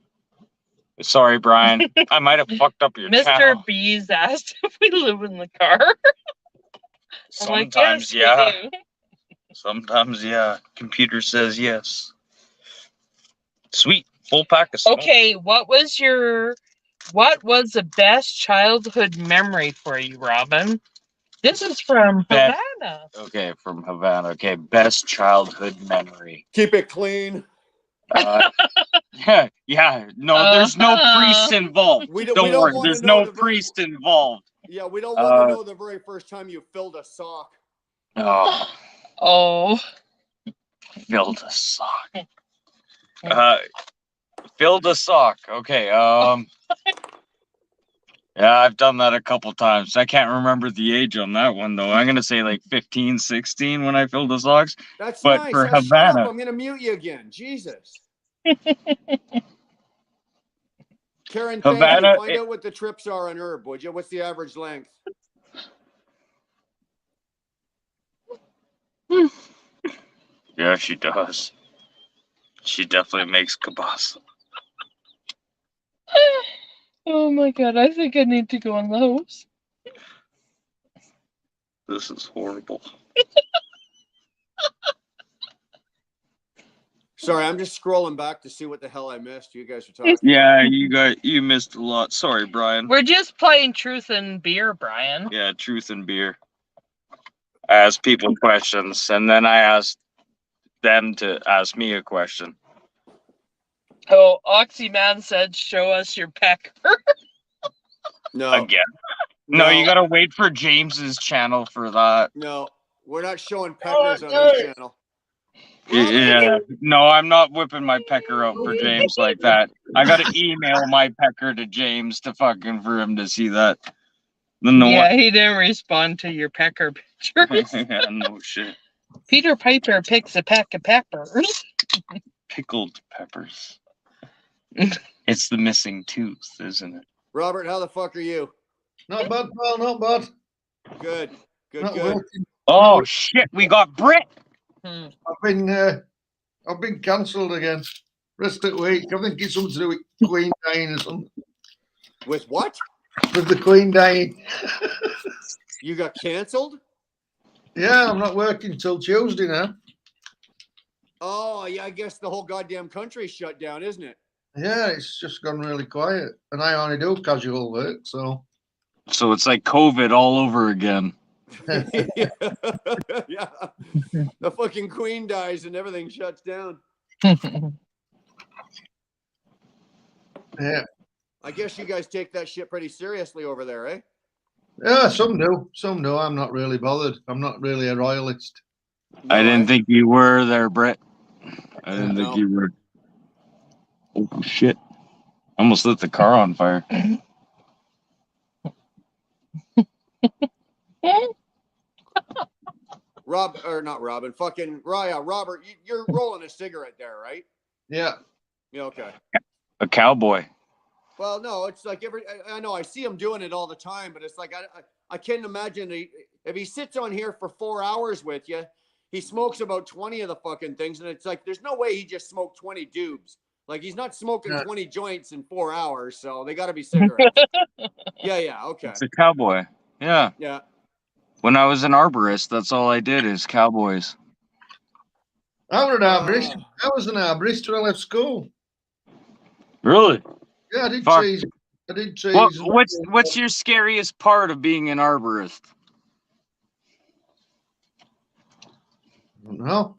Speaker 7: Sorry, Brian. I might have fucked up your
Speaker 5: Mr.
Speaker 7: channel.
Speaker 5: B's asked if we live in the car. I'm like,
Speaker 7: Sometimes,
Speaker 5: yes,
Speaker 7: yeah.
Speaker 5: we do.
Speaker 7: Sometimes, yeah. Computer says yes. Sweet. Full pack of smoke.
Speaker 5: Okay, what was the best childhood memory for you, Robin? This is from
Speaker 7: Best-
Speaker 5: Havana.
Speaker 7: Okay, from Havana. Okay, best childhood memory.
Speaker 1: Keep it clean.
Speaker 7: Yeah. No, there's no priest involved.
Speaker 1: We
Speaker 7: Don't
Speaker 1: don't
Speaker 7: worry.
Speaker 1: wanna
Speaker 7: There's
Speaker 1: know
Speaker 7: no
Speaker 1: the very-
Speaker 7: priest involved.
Speaker 1: Yeah, we don't want to know the very first time you filled a sock.
Speaker 7: Oh,
Speaker 5: Oh,
Speaker 7: filled a sock. Filled a sock. Okay. Yeah, I've done that a couple times. I can't remember the age on that one though. I'm gonna say like 15, 16 when I filled the socks.
Speaker 1: That's
Speaker 7: But
Speaker 1: nice.
Speaker 7: for
Speaker 1: Shut
Speaker 7: Havana-
Speaker 1: up. I'm going to mute you again. Jesus. Karen, thank
Speaker 7: Havana,
Speaker 1: you. Find out what the trips are on herb, would you? What's the average length?
Speaker 7: Yeah, she does. She definitely makes kielbasa.
Speaker 5: oh my God! I think I need to go in the house.
Speaker 7: This is horrible.
Speaker 1: Sorry, I'm just scrolling back to see what the hell I missed. You guys are talking.
Speaker 7: Yeah, you missed a lot. Sorry, Brian.
Speaker 5: We're just playing truth and beer, Brian.
Speaker 7: Yeah, truth and beer. I ask people questions, and then I ask them to ask me a question.
Speaker 5: Oh, Oxyman said, "Show us your pecker."
Speaker 1: No.
Speaker 7: Again. No, you gotta wait for James's channel for that.
Speaker 1: No, we're not showing peckers on this channel.
Speaker 7: Yeah. No, I'm not whipping my pecker out for James like that. I gotta email my pecker to James to fucking for him to see that. Then the
Speaker 5: Yeah, he didn't respond to your pecker pictures.
Speaker 7: yeah, no shit.
Speaker 5: Peter Piper picks a peck of peppers.
Speaker 7: Pickled peppers. It's the missing tooth, isn't it?
Speaker 1: Robert, how the fuck are you?
Speaker 10: Not bad, pal, not bad.
Speaker 1: Good. Good,
Speaker 10: Not
Speaker 1: good.
Speaker 10: working.
Speaker 7: Oh shit, we got Brit.
Speaker 10: I've been cancelled again. Rest of the week. I think it's something to do with Queen dying or something.
Speaker 1: With what?
Speaker 10: With the Queen dying.
Speaker 1: You got canceled?
Speaker 10: Yeah, I'm not working till Tuesday now.
Speaker 1: Oh, yeah, I guess the whole goddamn country's shut down, isn't it?
Speaker 10: Yeah, it's just gone really quiet. And I only do casual work, so.
Speaker 7: So it's like COVID all over again.
Speaker 1: Yeah. The fucking Queen dies and everything shuts down.
Speaker 10: Yeah.
Speaker 1: I guess you guys take that shit pretty seriously over there, eh?
Speaker 10: Yeah, some do. Some do. I'm not really bothered. I'm not really a royalist.
Speaker 7: I didn't think you were there, Brett. I didn't think
Speaker 1: No.
Speaker 7: you were. Oh shit! Almost lit the car on fire.
Speaker 1: Rob, or not Robin, fucking Raya, Robert, you're rolling a cigarette there, right?
Speaker 10: Yeah.
Speaker 1: Yeah, okay.
Speaker 7: A cowboy.
Speaker 1: Well, no, it's like I know I see him doing it all the time, but it's like I can't imagine if he sits on here for 4 hours with you, he smokes about 20 of the fucking things, and it's like there's no way he just smoked 20 dubs. Like he's not smoking 20 joints in 4 hours, so they got to be cigarettes. Yeah, okay.
Speaker 7: It's a cowboy. Yeah.
Speaker 1: Yeah.
Speaker 7: When I was an arborist, that's all I did is cowboys.
Speaker 10: I was an arborist. I was an arborist when I left school.
Speaker 7: Really?
Speaker 10: Yeah, I did
Speaker 7: Fuck.
Speaker 10: trees. I did trees.
Speaker 7: What's your scariest part of being an arborist?
Speaker 10: No.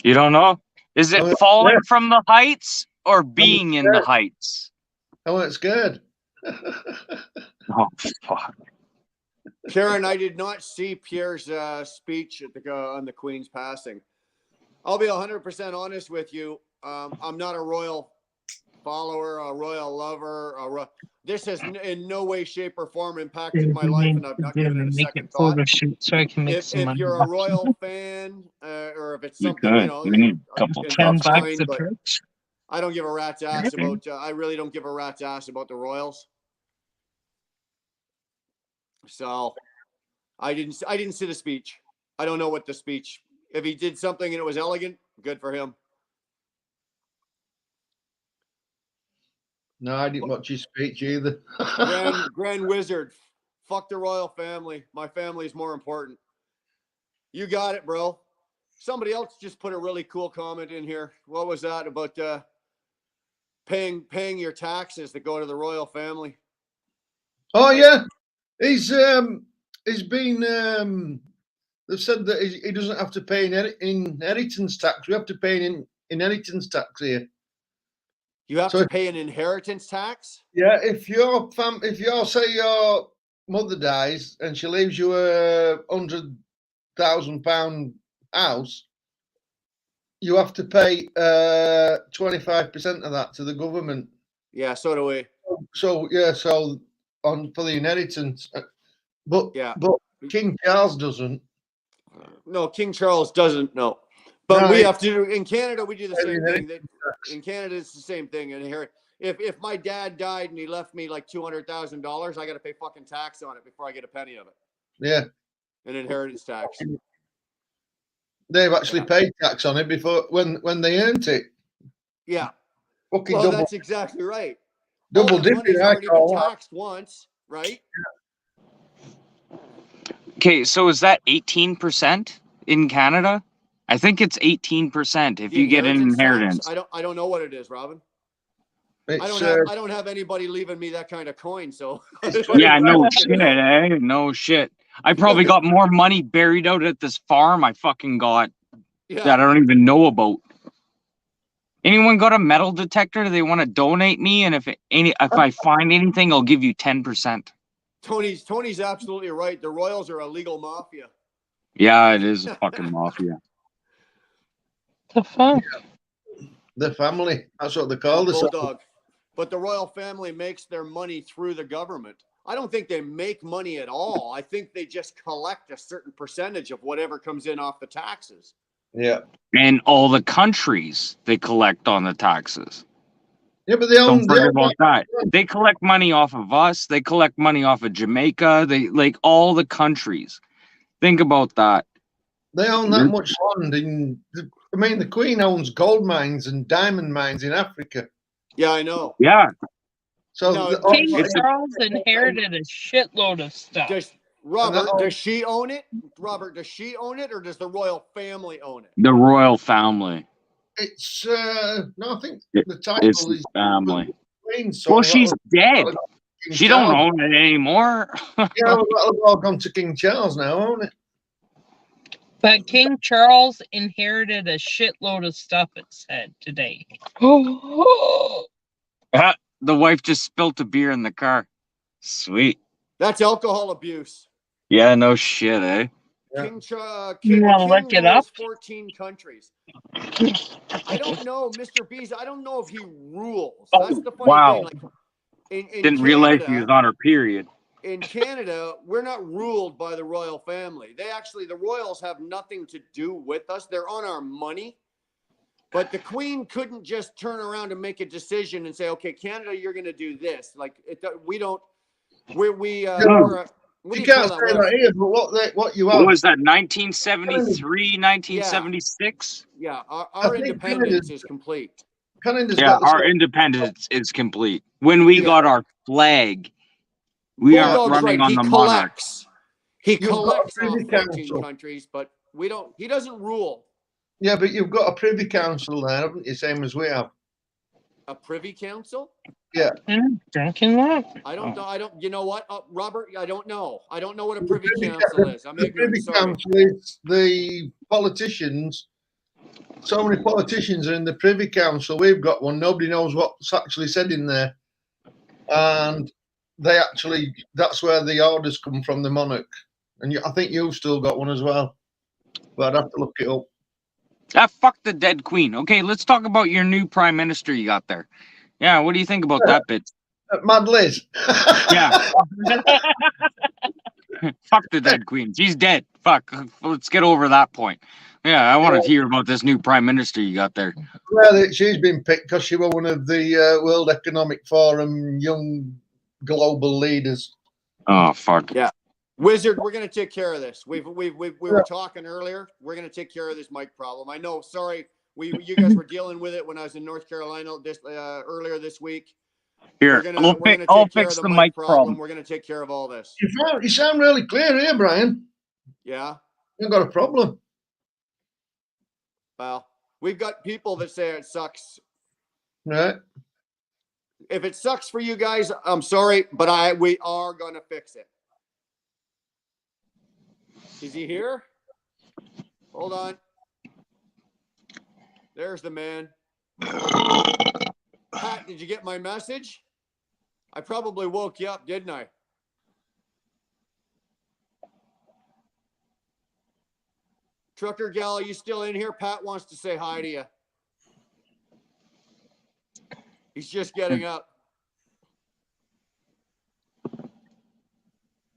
Speaker 7: You don't know? Is it falling from the heights or being in the
Speaker 10: scared.
Speaker 7: heights?
Speaker 10: I wasn't scared.
Speaker 7: Oh fuck.
Speaker 1: Karen, I did not see Pierre's speech at on the Queen's passing. I'll be 100% honest with you. I'm not a royal follower, a royal lover. This has in no way, shape, or form impacted my life, and I've not given it a second thought.
Speaker 5: So I can make
Speaker 1: If
Speaker 5: some money.
Speaker 1: you're a royal fan, or if it's something, you know,
Speaker 7: we need a couple
Speaker 1: it's
Speaker 5: $10
Speaker 1: fine,
Speaker 5: a
Speaker 1: but
Speaker 5: church.
Speaker 1: I don't give a rat's ass
Speaker 5: Okay.
Speaker 1: about. I really don't give a rat's ass about the royals. So, I didn't see the speech. I don't know what the speech. If he did something and it was elegant, good for him.
Speaker 10: No, I didn't watch his speech either.
Speaker 1: Grand Wizard, fuck the royal family. My family's more important. You got it, bro. Somebody else just put a really cool comment in here. What was that about paying your taxes that go to the royal family?
Speaker 10: Oh yeah, he's been. They've said that he doesn't have to pay inheritance tax. We have to pay inheritance tax here.
Speaker 1: You have to pay an inheritance tax?
Speaker 10: Yeah, if your say your mother dies and she leaves you a £100,000 house, you have to pay 25% of that to the government.
Speaker 1: Yeah, so do we.
Speaker 10: So yeah, so on for the inheritance, but King Charles doesn't.
Speaker 1: No, King Charles doesn't. No, but
Speaker 10: No,
Speaker 1: we have to do in Canada. We do the same thing.
Speaker 10: inheritance
Speaker 1: In Canada, it's the same thing. If my dad died and he left me like $200,000, I got to pay fucking tax on it before I get a penny of it.
Speaker 10: Yeah,
Speaker 1: An inheritance tax.
Speaker 10: they've actually paid tax on it before when they earned it.
Speaker 1: Yeah.
Speaker 10: Fucking
Speaker 1: Well,
Speaker 10: double.
Speaker 1: that's exactly right.
Speaker 10: Double
Speaker 1: All that
Speaker 10: dipping,
Speaker 1: money's
Speaker 10: I
Speaker 1: already been
Speaker 10: call that.
Speaker 1: taxed once, right?
Speaker 7: Okay, so is that 18% in Canada? I think it's 18% if
Speaker 1: The
Speaker 7: you get an
Speaker 1: inheritance tax?
Speaker 7: inheritance.
Speaker 1: I don't know what it is, Robin.
Speaker 10: It's,
Speaker 1: I don't have anybody leaving me that kind of coin, so
Speaker 7: Yeah, no shit, eh? No shit. I probably got more money buried out at this farm I fucking got that I don't even know about. Anyone got a metal detector? They want to donate me, and if I find anything, I'll give you 10%.
Speaker 1: Tony's absolutely right. The Royals are a legal mafia.
Speaker 7: Yeah, it is a fucking mafia.
Speaker 5: The fuck?
Speaker 10: The family. That's what they call this.
Speaker 1: Bulldog. But the royal family makes their money through the government. I don't think they make money at all. I think they just collect a certain percentage of whatever comes in off the taxes.
Speaker 10: Yeah.
Speaker 7: And all the countries they collect on the taxes.
Speaker 10: Yeah, but they
Speaker 7: Don't forget about that. They collect money off of us. They collect money off of Jamaica. They like all the countries. Think about that.
Speaker 10: They own that much land in I mean, the Queen owns gold mines and diamond mines in Africa.
Speaker 1: Yeah, I know.
Speaker 7: Yeah.
Speaker 10: So
Speaker 1: No,
Speaker 10: the,
Speaker 5: King
Speaker 7: It's a-
Speaker 5: Charles inherited a shitload of stuff.
Speaker 1: Does Robert? Does she own it? Robert, does she own it, or does the royal family own it?
Speaker 7: the royal family.
Speaker 10: it's no, I think
Speaker 7: It-
Speaker 10: the title
Speaker 7: It's
Speaker 10: is
Speaker 7: family.
Speaker 10: Queen. So
Speaker 7: Well, she's dead.
Speaker 10: King
Speaker 7: She don't
Speaker 10: Charles.
Speaker 7: own it anymore.
Speaker 10: Yeah, well, that'll all gone to King Charles now, won't it?
Speaker 5: But King Charles inherited a shitload of stuff, it said today. Oh,
Speaker 7: Ah, the wife just spilt a beer in the car. Sweet.
Speaker 1: That's alcohol abuse.
Speaker 7: Yeah, no shit, eh?
Speaker 10: Yeah.
Speaker 1: King
Speaker 5: wanna look it up?
Speaker 1: 14 countries. I don't know, Mr. Bees. I don't know if he rules.
Speaker 7: Oh,
Speaker 1: That's the funny
Speaker 7: wow.
Speaker 1: thing. Like, in
Speaker 7: Didn't realize she was on her period.
Speaker 1: in Canada, we're not ruled by the royal family. The royals have nothing to do with us. They're on our money. But the Queen couldn't just turn around and make a decision and say, "Okay, Canada, you're going to do this." Like we don't. We're what do
Speaker 10: You
Speaker 1: you
Speaker 10: can't
Speaker 1: call
Speaker 10: say
Speaker 1: that?
Speaker 10: that here, but what you
Speaker 7: What
Speaker 10: have?
Speaker 7: was that, 1973, 1976?
Speaker 1: Yeah,
Speaker 10: I
Speaker 1: our
Speaker 10: think
Speaker 1: independence
Speaker 10: Canada's-
Speaker 1: is complete.
Speaker 10: Canada's
Speaker 7: Yeah,
Speaker 10: got the
Speaker 7: our
Speaker 10: same-
Speaker 7: independence is complete. When we
Speaker 1: Yeah.
Speaker 7: got our flag, we aren't
Speaker 1: Bulldog's
Speaker 7: running
Speaker 1: right.
Speaker 7: on
Speaker 1: He
Speaker 7: the monarch.
Speaker 1: collects. He
Speaker 10: You've got a
Speaker 1: collects off
Speaker 10: Privy
Speaker 1: 14
Speaker 10: Council.
Speaker 1: countries, but we don't. He doesn't rule.
Speaker 10: Yeah, but you've got a Privy Council there, haven't you? Same as we have.
Speaker 1: A privy council?
Speaker 5: drinking that.
Speaker 1: I
Speaker 7: Oh.
Speaker 1: don't know. I don't. You know what, Robert? I don't know. I don't know what a privy
Speaker 10: Privy
Speaker 1: council is. I'm
Speaker 10: The
Speaker 1: ignorant.
Speaker 10: Privy
Speaker 1: Sorry.
Speaker 10: Council is the politicians. So many politicians are in the Privy Council. We've got one. Nobody knows what's actually said in there. And that's where the orders come from, the monarch. And I think you've still got one as well. But I'd have to look it up.
Speaker 7: Ah, fuck the dead queen. Okay, let's talk about your new prime minister you got there. Yeah, what do you think about that bitch?
Speaker 10: Mad Liz.
Speaker 7: Yeah. Fuck the dead queen. She's dead. Fuck. Let's get over that point. Yeah, I want to hear about this new prime minister you got there.
Speaker 10: Well, she's been picked because she was one of the World Economic Forum young global leaders.
Speaker 7: Oh, fuck.
Speaker 1: Yeah. Wizard, we're gonna take care of this. We were talking earlier. We're gonna take care of this mic problem. I know. Sorry, you guys were dealing with it when I was in North Carolina earlier this week.
Speaker 7: Here,
Speaker 1: We're gonna
Speaker 7: I'll
Speaker 1: take care
Speaker 7: fix
Speaker 1: of
Speaker 7: the mic problem.
Speaker 1: We're gonna take care of all this.
Speaker 10: You sound really clear here, Brian.
Speaker 1: Yeah.
Speaker 10: You've got a problem.
Speaker 1: Well, we've got people that say it sucks.
Speaker 10: Right.
Speaker 1: If it sucks for you guys, I'm sorry, but we are gonna fix it. Is he here? Hold on. There's the man. Pat, did you get my message? I probably woke you up, didn't I? Trucker gal, are you still in here? Pat wants to say hi to you. He's just getting up.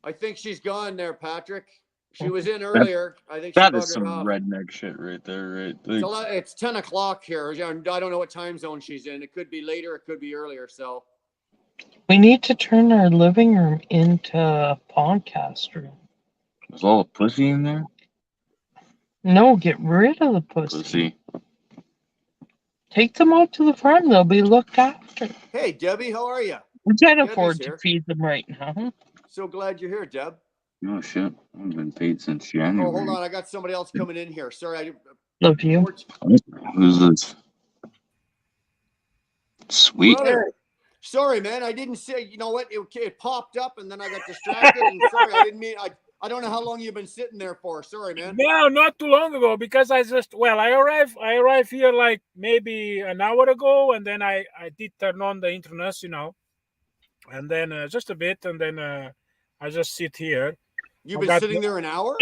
Speaker 1: I think she's gone there, Patrick. She was in earlier. I think she
Speaker 7: That is
Speaker 1: buggered
Speaker 7: some
Speaker 1: off.
Speaker 7: redneck shit right there, right?
Speaker 1: It's 10 o'clock here. I don't know what time zone she's in. It could be later. It could be earlier. So
Speaker 5: We need to turn our living room into a podcast room.
Speaker 7: There's all the pussy in there?
Speaker 5: No, get rid of the pussy.
Speaker 7: Pussy.
Speaker 5: Take them out to the farm. They'll be looked after.
Speaker 1: hey, Debbie, how are you?
Speaker 5: We can't
Speaker 1: Debbie's
Speaker 5: afford
Speaker 1: here.
Speaker 5: to feed them right now.
Speaker 1: So glad you're here, Deb.
Speaker 7: Oh, shit. I haven't been paid since
Speaker 1: Oh,
Speaker 7: January.
Speaker 1: hold on. I got somebody else coming in here. Sorry.
Speaker 5: Love you.
Speaker 7: Who's this? Sweet.
Speaker 1: Brother, sorry, man. I didn't say. You know what? It popped up, and then I got distracted. And sorry, I didn't mean. I don't know how long you've been sitting there for. Sorry, man.
Speaker 11: No, not too long ago because I arrived here like maybe an hour ago, and then I did turn on the internet, and then just a bit, and then I just sit here.
Speaker 1: You've been sitting there an hour?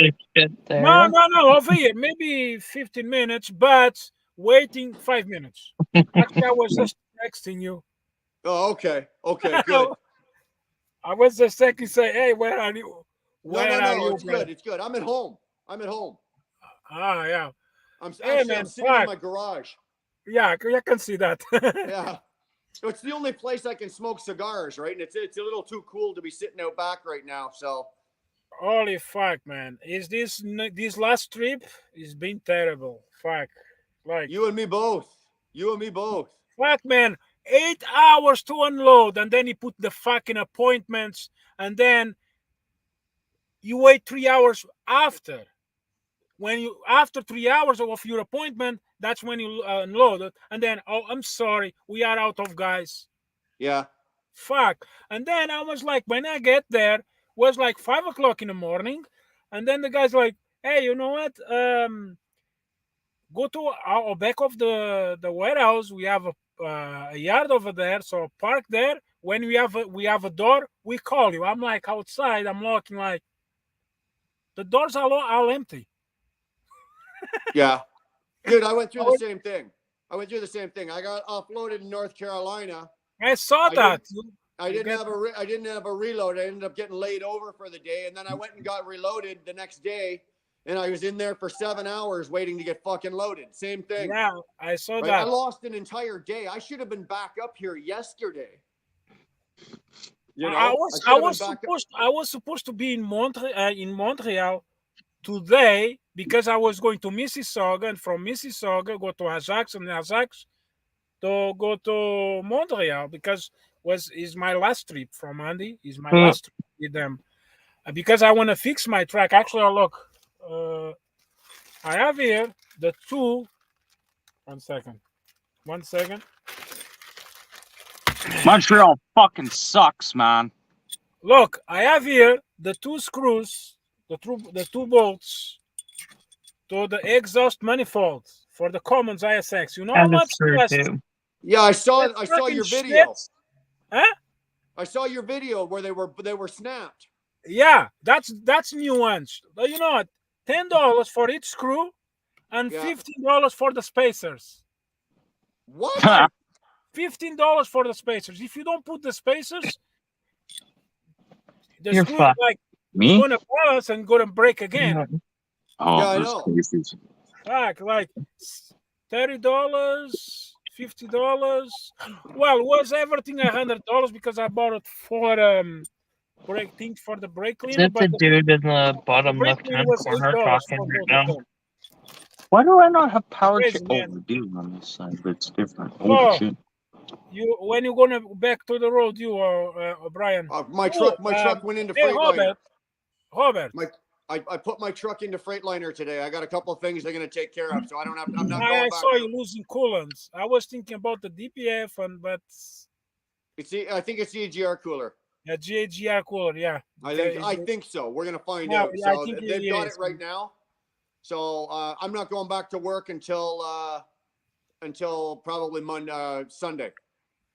Speaker 11: No, over here, maybe 15 minutes, but waiting 5 minutes. Actually, I was just texting you.
Speaker 1: Oh, okay. Okay, good.
Speaker 11: I was just texting, say, hey, where are you?
Speaker 1: No, it's good. It's good. I'm at home.
Speaker 11: Ah, yeah.
Speaker 1: I'm
Speaker 11: Hey,
Speaker 1: actually
Speaker 11: man,
Speaker 1: sitting in
Speaker 11: fuck.
Speaker 1: my garage.
Speaker 11: Yeah, I can see that.
Speaker 1: Yeah. So it's the only place I can smoke cigars, right? And it's a little too cool to be sitting out back right now. So
Speaker 11: Holy fuck, man! Is this last trip? It's been terrible. Fuck. Like
Speaker 1: You and me both. You and me both.
Speaker 11: fuck, man. 8 hours to unload, and then you put the fucking appointments, and then you wait 3 hours after. When you after 3 hours of your appointment, that's when you unload it, and then oh, I'm sorry, we are out of guys.
Speaker 1: Yeah.
Speaker 11: Fuck. And then I was like, when I get there, was like 5 o'clock in the morning, and then the guy's like, hey, you know what? Go to our back of the warehouse. We have a yard over there, so park there. When we have a door, we call you. I'm like outside. I'm looking like the doors are all empty.
Speaker 1: Yeah. Dude, I went through the same thing. I got offloaded in North Carolina.
Speaker 11: I saw that.
Speaker 1: I didn't have a reload. I ended up getting laid over for the day, and then I went and got reloaded the next day, and I was in there for 7 hours waiting to get fucking loaded. Same thing.
Speaker 11: Yeah, I saw
Speaker 1: Right?
Speaker 11: that.
Speaker 1: I lost an entire day. I should have been back up here yesterday. You know,
Speaker 11: I was supposed to be in Montreal today because I was going to Mississauga, and from Mississauga go to Ajax, and Ajax to go to Montreal because is my last trip from Andy. Is my last trip with them because I want to fix my track. Actually, look, I have here the two. 1 second. 1 second.
Speaker 7: Montreal fucking sucks, man.
Speaker 11: Look, I have here the two screws, the two bolts to the exhaust manifold for the Commons ISX. You know how
Speaker 5: And
Speaker 11: much?
Speaker 5: it's true too.
Speaker 1: Yeah, I saw
Speaker 11: That
Speaker 1: your
Speaker 11: fucking
Speaker 1: video.
Speaker 11: shit. Huh?
Speaker 1: I saw your video where they were snapped.
Speaker 11: Yeah, that's new ones. But you know what? $10 for each screw and
Speaker 1: Yeah.
Speaker 11: $15 for the spacers.
Speaker 1: What?
Speaker 11: $15 for the spacers. If you don't put the spacers, the
Speaker 5: You're
Speaker 11: screw
Speaker 5: fucked.
Speaker 11: like
Speaker 7: Me?
Speaker 11: gonna balance and gonna break again.
Speaker 7: Oh,
Speaker 1: Yeah, I
Speaker 7: those
Speaker 1: know.
Speaker 7: cases.
Speaker 11: Like $30, $50. Well, was everything $100 because I bought it for brake thing for the brake
Speaker 5: Is
Speaker 11: cleaner.
Speaker 5: it the
Speaker 11: But
Speaker 5: dude in the bottom
Speaker 11: brake cleaner
Speaker 5: left-hand
Speaker 11: was
Speaker 5: corner
Speaker 11: $8
Speaker 5: talking
Speaker 11: for
Speaker 5: right
Speaker 11: both
Speaker 5: now?
Speaker 11: of them.
Speaker 7: Why do I not have power
Speaker 11: Crazy,
Speaker 7: change? Oh,
Speaker 11: man.
Speaker 7: we do on this side, but it's different.
Speaker 11: Oh.
Speaker 7: Oh, shit.
Speaker 11: You when you gonna back to the road, you or Brian?
Speaker 1: My truck went into
Speaker 11: Hey,
Speaker 1: Freightliner.
Speaker 11: Robert.
Speaker 1: I put my truck into Freightliner today. I got a couple of things they're gonna take care of, so I'm not going
Speaker 11: I
Speaker 1: back.
Speaker 11: saw you losing coolants. I was thinking about the DPF but
Speaker 1: I think it's the EGR cooler.
Speaker 11: a GAGR cooler. Yeah,
Speaker 1: I think so. We're gonna find
Speaker 11: Yeah,
Speaker 1: out.
Speaker 11: yeah, I
Speaker 1: So
Speaker 11: think
Speaker 1: they've
Speaker 11: it
Speaker 1: got
Speaker 11: is.
Speaker 1: it right now. So I'm not going back to work until probably Sunday.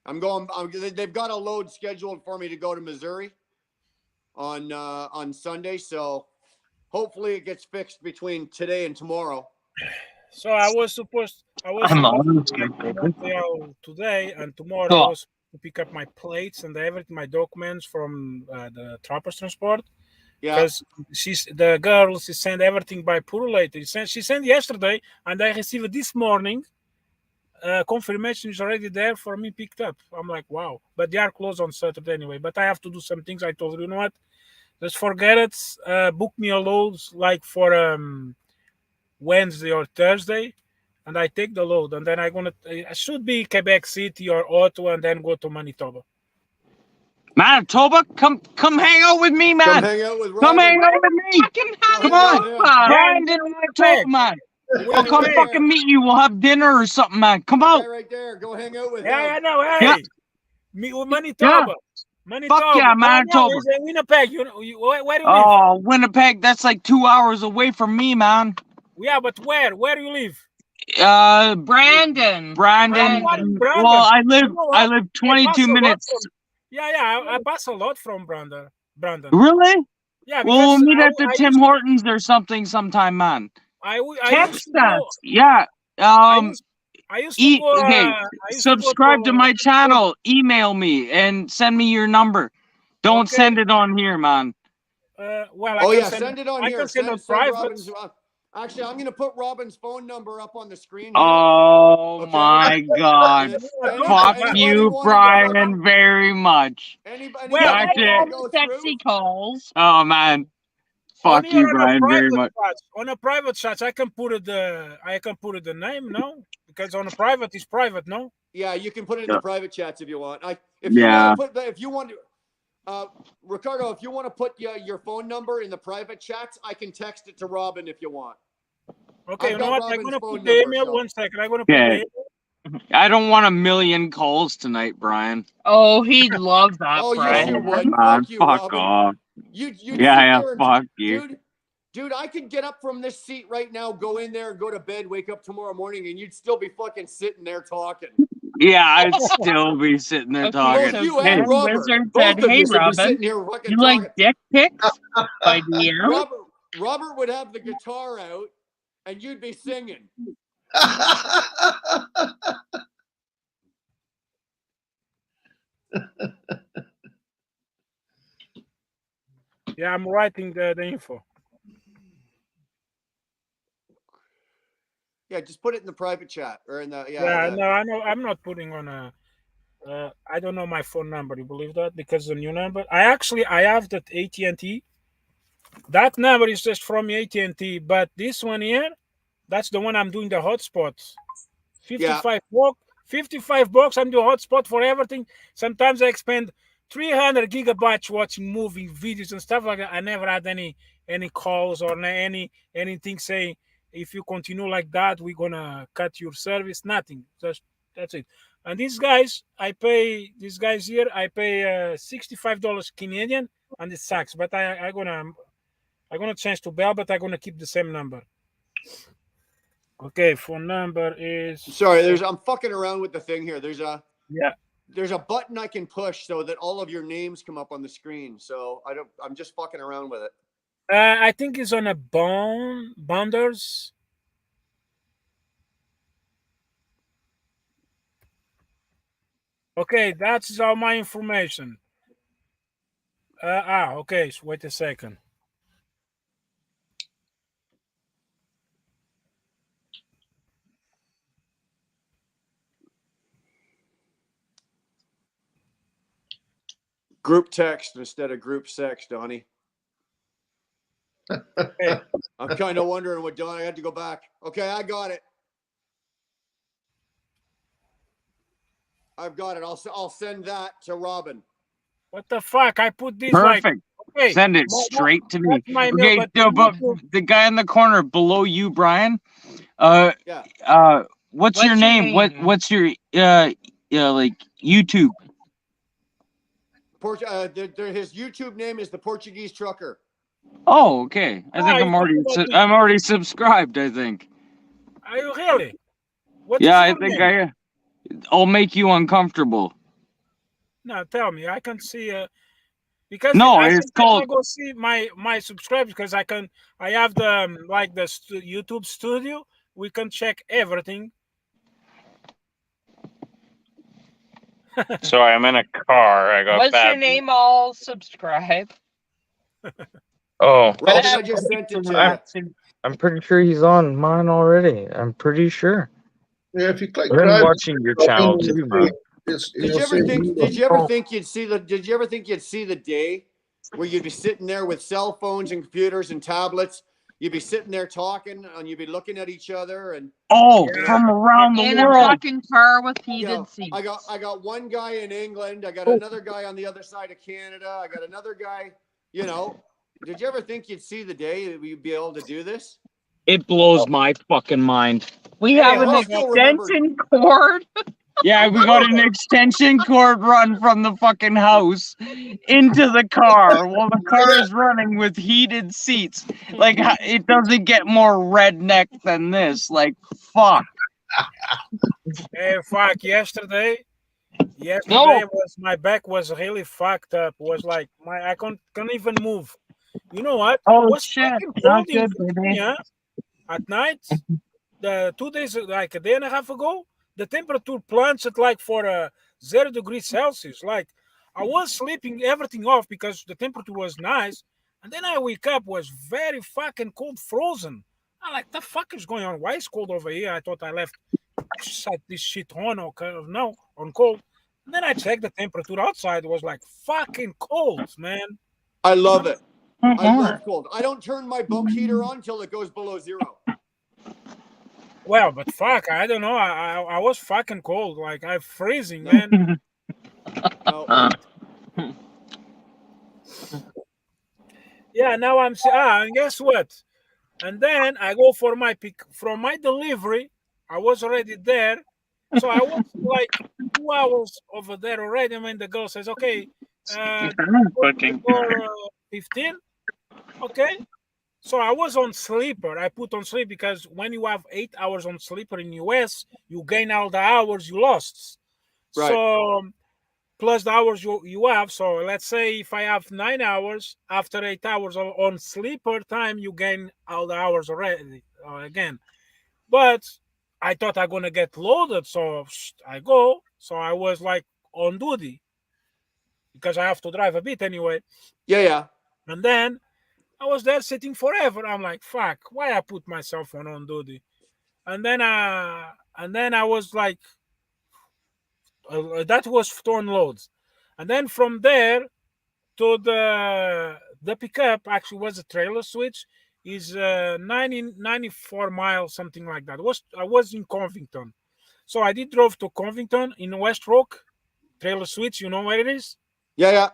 Speaker 1: They've got a load scheduled for me to go to Missouri on Sunday. So hopefully it gets fixed between today and tomorrow.
Speaker 11: So I was supposed to Montreal today, and tomorrow I was to pick up my plates and everything, my documents from the Trappers Transport.
Speaker 1: Yeah.
Speaker 11: Because the girl sent everything by Purulator. She sent yesterday, and I received this morning. Confirmation is already there for me picked up. I'm like, wow. But they are closed on Saturday anyway. But I have to do some things. I told her, you know what? Just forget it. Book me a load like for Wednesday or Thursday, and I take the load. And then I should be Quebec City or Ottawa, and then go to Manitoba.
Speaker 7: Manitoba, come hang out with me, man.
Speaker 1: Come hang out with
Speaker 7: Come
Speaker 1: Robin.
Speaker 7: hang out with me. Come on, Brandon, Manitoba, man. I'll come fucking meet you. We'll have dinner or something, man. Come out.
Speaker 1: Right there. Go hang out with him.
Speaker 11: Yeah, I know. Hey,
Speaker 7: Yeah.
Speaker 11: meet with Manitoba. Manitoba.
Speaker 7: Fuck yeah, Manitoba.
Speaker 11: No, it's in Winnipeg. Where do you live?
Speaker 7: Oh, Winnipeg, that's like 2 hours away from me, man.
Speaker 11: Yeah, but where? Where do you live?
Speaker 7: Brandon.
Speaker 11: Brandon.
Speaker 7: Well, I live 22 minutes.
Speaker 11: Yeah, I pass a lot from Brandon.
Speaker 7: Really?
Speaker 11: Yeah.
Speaker 7: Well, we'll
Speaker 11: because
Speaker 7: meet at the Tim Hortons or something sometime, man.
Speaker 11: I
Speaker 7: Text
Speaker 11: used to go-
Speaker 7: us. Yeah.
Speaker 11: I used to go,
Speaker 7: okay.
Speaker 11: I used
Speaker 7: Subscribe
Speaker 11: to
Speaker 7: to my channel. Email me and send me your number. Don't send it on here, man.
Speaker 11: Well,
Speaker 1: Oh
Speaker 11: I
Speaker 1: yeah,
Speaker 11: can
Speaker 1: send it on
Speaker 11: I
Speaker 1: here.
Speaker 11: can send
Speaker 1: Send
Speaker 11: on private.
Speaker 1: Robin's, actually, I'm gonna put Robin's phone number up on the screen. Here.
Speaker 7: Oh my God! Fuck
Speaker 1: Anybody
Speaker 7: you,
Speaker 1: wanting to
Speaker 7: Brian, very much.
Speaker 1: Anybody
Speaker 7: Well,
Speaker 1: wanting to
Speaker 7: I
Speaker 1: go
Speaker 5: sexy calls.
Speaker 7: Oh man, Fuck
Speaker 11: Only
Speaker 7: you,
Speaker 11: on a
Speaker 7: Brian, very
Speaker 11: private
Speaker 7: much.
Speaker 11: chats. On a private chats, I can put it the name, no? Because on a private is private, no?
Speaker 1: Yeah, you can put it in the private chats if you want. If you want to, Ricardo, if you want to put your phone number in the private chats, I can text it to Robin if you want.
Speaker 11: Okay,
Speaker 1: I've
Speaker 11: you know
Speaker 1: got
Speaker 11: what? I'm
Speaker 1: Robin's
Speaker 11: gonna
Speaker 1: phone
Speaker 11: put the
Speaker 1: number,
Speaker 11: email.
Speaker 1: so-
Speaker 11: 1 second. I'm gonna put the
Speaker 7: Okay.
Speaker 11: email.
Speaker 7: I don't want a million calls tonight, Brian.
Speaker 5: Oh, he'd love that,
Speaker 1: Oh, yes, you
Speaker 5: Brian.
Speaker 1: would.
Speaker 7: Man,
Speaker 1: Fuck you,
Speaker 7: fuck
Speaker 1: Robin.
Speaker 7: off.
Speaker 1: You'd
Speaker 7: Yeah,
Speaker 1: sit
Speaker 7: yeah,
Speaker 1: there and
Speaker 7: fuck you.
Speaker 1: Dude, I could get up from this seat right now, go in there and go to bed, wake up tomorrow morning, and you'd still be fucking sitting there talking.
Speaker 7: Yeah, I'd still be sitting there
Speaker 5: Okay,
Speaker 7: talking.
Speaker 5: so
Speaker 1: you
Speaker 5: Ken
Speaker 1: and Robert,
Speaker 5: Wizard
Speaker 1: both
Speaker 5: said,
Speaker 1: of
Speaker 5: "Hey,
Speaker 1: you should be
Speaker 5: Robin,
Speaker 1: sitting here fucking
Speaker 5: you
Speaker 1: talking.
Speaker 5: like dick pics by DM?"
Speaker 1: Robert would have the guitar out, and you'd be singing.
Speaker 11: Yeah, I'm writing the info.
Speaker 1: Yeah, just put it in the private chat or in the
Speaker 11: No, I know. I'm not putting on a. I don't know my phone number. You believe that? Because the new number. I have that AT&T. That number is just from AT&T, but this one here, that's the one I'm doing the hotspots. 55 bucks. 55 bucks. I'm doing hotspot for everything. Sometimes I spend 300 gigabytes watching movie videos and stuff like that. I never had any calls or anything saying if you continue like that, we're gonna cut your service. Nothing. Just that's it. And these guys here, I pay $65 Canadian, and it sucks. But I'm gonna change to Bell, but I'm gonna keep the same number. Okay, phone number is.
Speaker 1: Sorry, I'm fucking around with the thing here. There's a button I can push so that all of your names come up on the screen. So I'm just fucking around with it.
Speaker 11: I think it's on a Bounders. Okay, that's all my information. Okay, so wait a second.
Speaker 1: Group text instead of group sex, Donnie.
Speaker 11: Okay.
Speaker 1: I'm kind of wondering what Donnie. I had to go back. Okay, I got it. I've got it. I'll send that to Robin.
Speaker 11: What the fuck? I put this
Speaker 7: Perfect.
Speaker 11: Okay,
Speaker 7: Send it straight to me.
Speaker 11: my
Speaker 7: Okay,
Speaker 11: mail,
Speaker 7: no, but
Speaker 11: YouTube-
Speaker 7: the guy in the corner below you, Brian. What's your name? What's your like YouTube?
Speaker 1: His YouTube name is the Portuguese Trucker.
Speaker 7: Oh, okay. I think I'm already subscribed. I think.
Speaker 11: Are you really? What
Speaker 7: Yeah,
Speaker 11: is
Speaker 7: I
Speaker 11: your
Speaker 7: think
Speaker 11: name?
Speaker 7: I'll make you uncomfortable.
Speaker 11: No, tell me. I can see because
Speaker 7: No,
Speaker 11: I
Speaker 7: it's
Speaker 11: can
Speaker 7: called.
Speaker 11: go see my subscribers because I have the YouTube studio. We can check everything.
Speaker 12: Sorry, I'm in a car. I got
Speaker 5: What's
Speaker 12: bad.
Speaker 5: your name? I'll subscribe.
Speaker 12: Oh,
Speaker 1: Robin, I just sent it to you.
Speaker 12: I'm pretty sure he's on mine already. I'm pretty sure.
Speaker 10: Yeah, if you click
Speaker 12: I've been
Speaker 10: Drive,
Speaker 12: watching your channel too, man.
Speaker 1: Did you ever think you'd see the day where you'd be sitting there with cell phones and computers and tablets? You'd be sitting there talking and you'd be looking at each other and
Speaker 7: from around the
Speaker 5: In
Speaker 7: world.
Speaker 5: a fucking car with heated seats.
Speaker 1: I got one guy in England. I got another guy on the other side of Canada. I got another guy. Did you ever think you'd see the day that we'd be able to do this?
Speaker 7: It blows my fucking mind.
Speaker 5: We have an extension cord.
Speaker 7: Yeah, we got an extension cord run from the fucking house into the car while the car is running with heated seats. Like, it doesn't get more redneck than this. Like, fuck.
Speaker 11: Hey, fuck! Yesterday my back was really fucked up. Was like I can't even move. You know what?
Speaker 5: Oh,
Speaker 11: was
Speaker 5: shit.
Speaker 11: fucking
Speaker 5: Not
Speaker 11: cold in
Speaker 5: good, baby.
Speaker 11: Virginia at night. The 2 days, like a day and a half ago, the temperature plunged at like for 0 degrees Celsius. Like I was sleeping everything off because the temperature was nice, and then I wake up was very fucking cold, frozen. I'm like, the fuck is going on? Why is cold over here? I thought I left set this shit on on cold. And then I checked the temperature outside. It was like fucking cold, man.
Speaker 1: I love it. I love cold. I don't turn my bunk heater on till it goes below 0.
Speaker 11: Well, but fuck, I don't know. I was fucking cold. Like I'm freezing, man.
Speaker 1: No.
Speaker 11: Yeah, now I'm and guess what? And then I go for my pick from my delivery. I was already there, so I was like 2 hours over there already. I mean, the girl says, "Okay, for 15." Okay, so I was on sleeper. I put on sleep because when you have 8 hours on sleeper in US, you gain all the hours you lost.
Speaker 1: Right.
Speaker 11: So plus the hours you have. So let's say if I have 9 hours, after 8 hours on sleeper time, you gain all the hours already again. But I thought I'm gonna get loaded, so I go. So I was like on duty because I have to drive a bit anyway.
Speaker 1: Yeah.
Speaker 11: And then I was there sitting forever. I'm like, fuck, why I put myself on duty? And then I was like, that was to unload. And then from there to the pickup actually was a trailer switch. Is 94 miles, something like that. I was in Covington, so I did drove to Covington in West Rock. Trailer switch, you know where it is?
Speaker 1: Yeah.